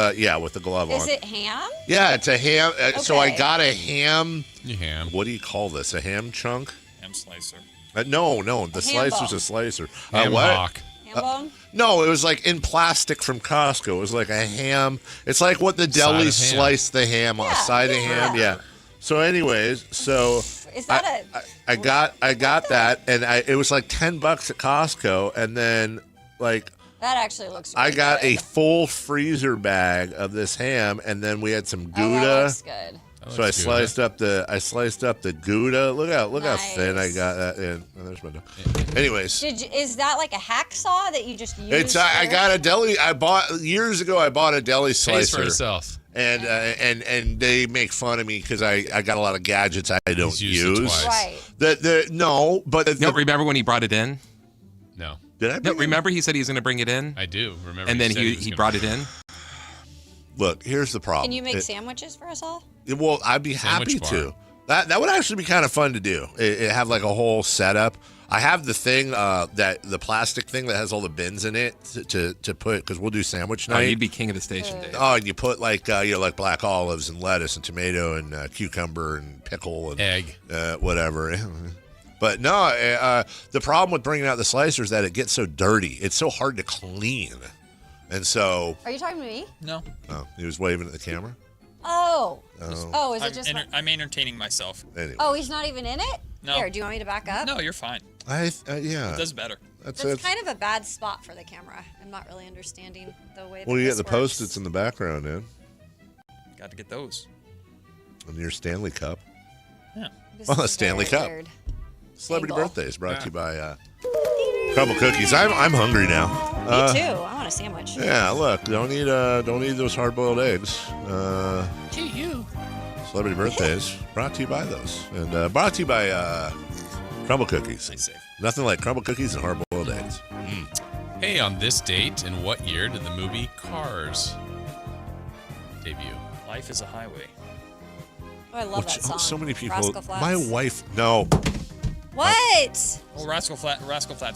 Speaker 7: the glove on.
Speaker 27: Is it ham?
Speaker 7: Yeah, it's a ham. So I
Speaker 27: Okay.
Speaker 7: got a ham.
Speaker 6: Ham.
Speaker 7: What do you call this? A ham chunk?
Speaker 26: Ham slicer.
Speaker 7: No, the
Speaker 27: ham
Speaker 7: slicer's
Speaker 27: bone.
Speaker 7: a slicer.
Speaker 6: Ham
Speaker 7: What?
Speaker 6: hock.
Speaker 27: Ham bone?
Speaker 7: No, it was like in plastic from Costco. It was like a ham. It's like what the
Speaker 6: Side
Speaker 7: deli
Speaker 6: of ham.
Speaker 7: slice the ham on. Side of ham, yeah. So anyways,
Speaker 27: Is that
Speaker 7: I got that, and it was like $10 at Costco, and then like
Speaker 27: that actually looks
Speaker 7: I
Speaker 27: really
Speaker 7: got
Speaker 27: good.
Speaker 7: a full freezer bag of this ham, and then we had some
Speaker 27: Oh, that
Speaker 7: Gouda.
Speaker 27: looks good.
Speaker 7: So I sliced up the Gouda. Look how thin I got that in. Oh, there's my dog. Anyways,
Speaker 27: Is that like a hacksaw that you just use?
Speaker 7: it's I got a deli. I bought years ago. I bought a deli
Speaker 6: Pays
Speaker 7: slicer.
Speaker 6: for itself.
Speaker 7: And they make fun of me because I got a lot of gadgets I don't
Speaker 6: He's used it
Speaker 7: use.
Speaker 6: twice.
Speaker 1: No, remember when he brought it in?
Speaker 6: No.
Speaker 7: Did I?
Speaker 1: No, remember he said he was going to bring it in.
Speaker 6: I do remember.
Speaker 1: And then
Speaker 6: said was
Speaker 1: he
Speaker 6: gonna
Speaker 1: brought
Speaker 6: bring
Speaker 1: it in.
Speaker 7: Look, here's the problem.
Speaker 27: Can you make sandwiches for us all?
Speaker 7: Well, I'd be happy
Speaker 6: Sandwich
Speaker 7: to. That would actually be kind of fun to do. It have like a whole setup. I have the thing the plastic thing that has all the bins in it to put because we'll do sandwich
Speaker 1: Oh,
Speaker 7: night.
Speaker 1: you'd be king of the station, Dave.
Speaker 7: Oh, and you put like like black olives and lettuce and tomato and cucumber and pickle and
Speaker 6: egg,
Speaker 7: whatever. But no, the problem with bringing out the slicer is that it gets so dirty. It's so hard to clean, and so.
Speaker 27: Are you talking to me?
Speaker 26: No.
Speaker 7: Oh, he was waving at the camera.
Speaker 27: Oh.
Speaker 7: Oh.
Speaker 27: Is it just?
Speaker 26: I'm entertaining myself.
Speaker 7: Anyway.
Speaker 27: Oh, he's not even in it.
Speaker 26: No.
Speaker 27: Here, do you want me to back up?
Speaker 26: No, you're fine.
Speaker 7: Yeah.
Speaker 26: It does better.
Speaker 27: That's kind of a bad spot for the camera. I'm not really understanding the way.
Speaker 7: Well, you get the
Speaker 27: works.
Speaker 7: Post-its in the background, in.
Speaker 26: Got to get those.
Speaker 7: And your Stanley Cup.
Speaker 26: Yeah.
Speaker 7: Oh, a Stanley Cup. Celebrity birthdays brought to you by Crumble Cookies. I'm hungry now.
Speaker 27: Me too. I want a sandwich.
Speaker 7: Yeah, look, don't eat those hard-boiled eggs.
Speaker 26: To you.
Speaker 7: Celebrity birthdays brought to you by those, and brought to you by Crumble Cookies. Nothing like Crumble Cookies and hard-boiled eggs.
Speaker 6: Hey, on this date, in what year did the movie Cars debut?
Speaker 26: Life is a highway.
Speaker 27: Oh, I love that song.
Speaker 7: So many people.
Speaker 27: Rascal Flatts.
Speaker 7: My wife. No.
Speaker 27: What?
Speaker 26: Well, Rascal Flatts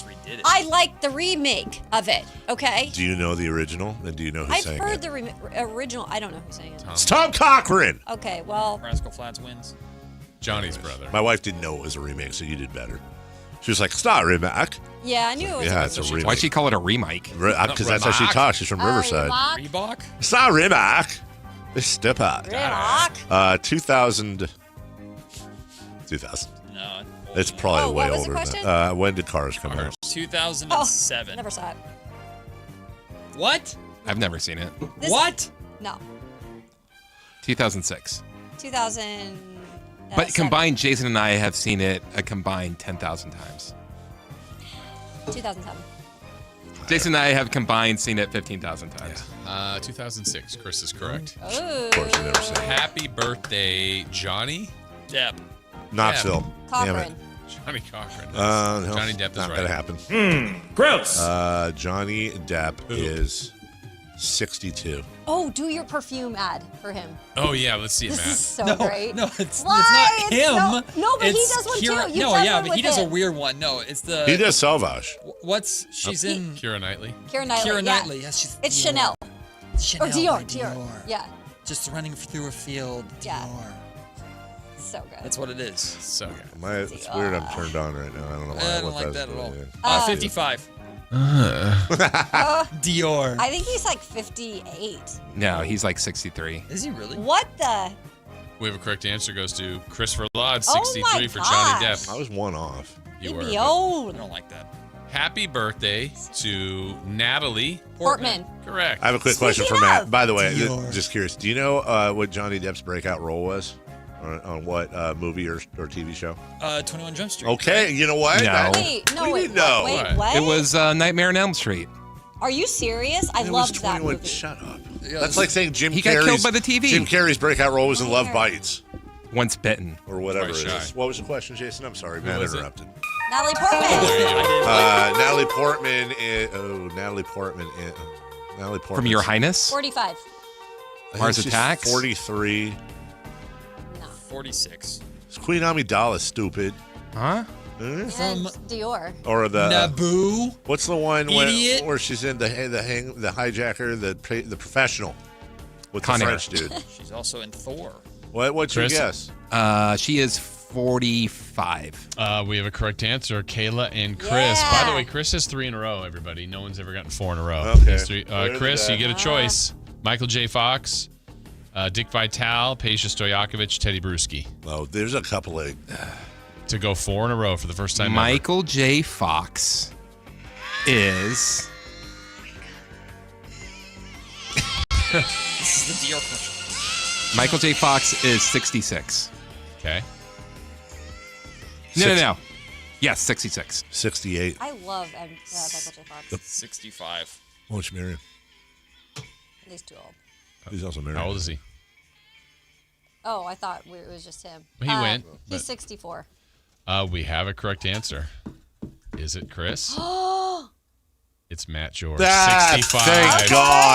Speaker 26: redid it.
Speaker 27: I like the remake of it. Okay.
Speaker 7: Do you know the original? And do you know who
Speaker 27: I've
Speaker 7: sang
Speaker 27: heard
Speaker 7: it?
Speaker 27: the original. I don't know who sang it.
Speaker 7: It's Tom Cochran.
Speaker 27: Okay, well.
Speaker 26: Rascal Flatts wins.
Speaker 6: Johnny's brother.
Speaker 7: My wife didn't know it was a remake, so you did better. She was like, it's not a remake.
Speaker 27: Yeah, I knew it was.
Speaker 7: Yeah, it's a remake.
Speaker 1: Why'd she call it a remake?
Speaker 7: Because that's how she talks. She's from Riverside.
Speaker 26: Reebok?
Speaker 7: It's not a remake. It's step out.
Speaker 27: Reebok?
Speaker 7: 2000. 2000.
Speaker 26: No.
Speaker 7: It's probably way
Speaker 27: what was the
Speaker 7: older than
Speaker 27: question?
Speaker 7: that. When did Cars come out?
Speaker 26: 2007.
Speaker 27: Never saw it.
Speaker 26: What?
Speaker 1: I've never seen it.
Speaker 26: What?
Speaker 27: No.
Speaker 1: 2006.
Speaker 27: 2000.
Speaker 1: But combined, Jason and I have seen it a combined 10,000 times.
Speaker 27: 2007.
Speaker 1: Jason and I have combined seen it 15,000 times.
Speaker 6: 2006. Chris is correct.
Speaker 27: Oh.
Speaker 7: Of course, I've never seen it.
Speaker 6: Happy birthday, Johnny
Speaker 26: Depp.
Speaker 7: Knoxville. Damn it.
Speaker 27: Cochran.
Speaker 6: Johnny Cochran.
Speaker 7: No,
Speaker 6: Johnny Depp is
Speaker 7: not
Speaker 6: right.
Speaker 7: gonna happen.
Speaker 26: Gross.
Speaker 7: Johnny Depp is 62.
Speaker 27: Oh, do your perfume ad for him.
Speaker 6: Oh yeah, let's see it,
Speaker 27: This
Speaker 6: Matt.
Speaker 27: is so great.
Speaker 26: No, it's
Speaker 27: Why?
Speaker 26: not him.
Speaker 27: No, but he
Speaker 26: It's
Speaker 27: does one
Speaker 26: Keira-
Speaker 27: too. You've
Speaker 26: No,
Speaker 27: done
Speaker 26: yeah,
Speaker 27: one
Speaker 26: but
Speaker 27: with
Speaker 26: he does a
Speaker 27: him.
Speaker 26: weird one. No, it's the.
Speaker 7: He does Sauvage.
Speaker 26: What's she's in?
Speaker 6: Keira Knightley.
Speaker 27: Keira Knightley.
Speaker 26: Keira
Speaker 27: yeah.
Speaker 26: Knightley. Yes, she's.
Speaker 27: It's
Speaker 26: Dior.
Speaker 27: Chanel.
Speaker 26: Chanel
Speaker 27: Or Dior.
Speaker 26: by
Speaker 27: Dior. Yeah.
Speaker 26: Just running through a field.
Speaker 27: Yeah.
Speaker 26: Dior.
Speaker 27: So good.
Speaker 26: That's what it is.
Speaker 6: So good.
Speaker 7: It's weird. I'm turned on right now. I don't know why.
Speaker 26: I don't
Speaker 7: what
Speaker 26: like that at all.
Speaker 7: Yeah.
Speaker 26: 55. Dior.
Speaker 27: I think he's like 58.
Speaker 1: No, he's like 63.
Speaker 26: Is he really?
Speaker 27: What the?
Speaker 6: We have a correct answer. Goes to Christopher Lodge,
Speaker 27: Oh
Speaker 6: 63
Speaker 27: my
Speaker 6: for Johnny
Speaker 27: gosh.
Speaker 6: Depp.
Speaker 7: I was one off.
Speaker 6: You
Speaker 27: He'd
Speaker 6: were.
Speaker 27: be
Speaker 26: I
Speaker 27: old.
Speaker 26: don't like that.
Speaker 6: Happy birthday to Natalie
Speaker 27: Portman.
Speaker 6: Correct.
Speaker 7: I have a quick question for Matt. By the way, just curious. Do you know what Johnny Depp's breakout role was? On what movie or TV show?
Speaker 26: 21 Jump Street.
Speaker 7: Okay, you know what?
Speaker 1: No.
Speaker 27: Wait, what?
Speaker 1: It was Nightmare on Elm Street.
Speaker 27: Are you serious? I loved that movie.
Speaker 7: Shut up. That's like saying Jim
Speaker 1: He
Speaker 7: Carrey's
Speaker 1: got killed by the TV.
Speaker 7: Jim Carrey's breakout role was in Love Bites.
Speaker 1: Once Bitten.
Speaker 7: Or whatever
Speaker 1: Probably
Speaker 7: it
Speaker 1: shy.
Speaker 7: is. What was the question, Jason? I'm sorry, Matt interrupted.
Speaker 27: Natalie Portman.
Speaker 7: Natalie Portman. Natalie Portman. Natalie Portman.
Speaker 1: From Your Highness?
Speaker 27: 45.
Speaker 1: Mars Attacks?
Speaker 7: 43.
Speaker 26: 46.
Speaker 7: It's Queen Amidala, stupid.
Speaker 1: Huh?
Speaker 27: And Dior.
Speaker 7: Or the
Speaker 26: Naboo.
Speaker 7: What's the one
Speaker 26: Idiot.
Speaker 7: where she's in the hijacker, the professional with
Speaker 1: Con
Speaker 7: the
Speaker 1: Air.
Speaker 7: French dude?
Speaker 26: She's also in Thor.
Speaker 7: What's your
Speaker 6: Chris?
Speaker 7: guess?
Speaker 1: She is 45.
Speaker 6: We have a correct answer. Kayla and Chris. By the way, Chris has 3 in a row, everybody. No one's ever gotten 4 in a row.
Speaker 7: Okay.
Speaker 6: He has 3.
Speaker 7: Where
Speaker 6: Chris,
Speaker 7: did
Speaker 6: you
Speaker 7: that-
Speaker 6: get a choice. Michael J. Fox, Dick Vitale, Peja Stojakovic, Teddy Bruschi.
Speaker 7: Oh, there's a couple of...
Speaker 6: To go 4 in a row for the first time
Speaker 1: Michael J. Fox is...
Speaker 26: This is the Dior question.
Speaker 1: Michael J. Fox is 66.
Speaker 6: Okay.
Speaker 1: No. Yes, 66.
Speaker 7: 68.
Speaker 27: I love Michael J. Fox.
Speaker 26: 65.
Speaker 7: Why don't you marry him?
Speaker 27: He's too old.
Speaker 7: He's also married.
Speaker 6: How old is he?
Speaker 27: Oh, I thought it was just him.
Speaker 6: He went,
Speaker 27: He's
Speaker 6: but-
Speaker 27: 64.
Speaker 6: We have a correct answer. Is it Chris?
Speaker 27: Oh,
Speaker 6: It's Matt George.
Speaker 7: Ah,
Speaker 6: 65.
Speaker 7: thank God.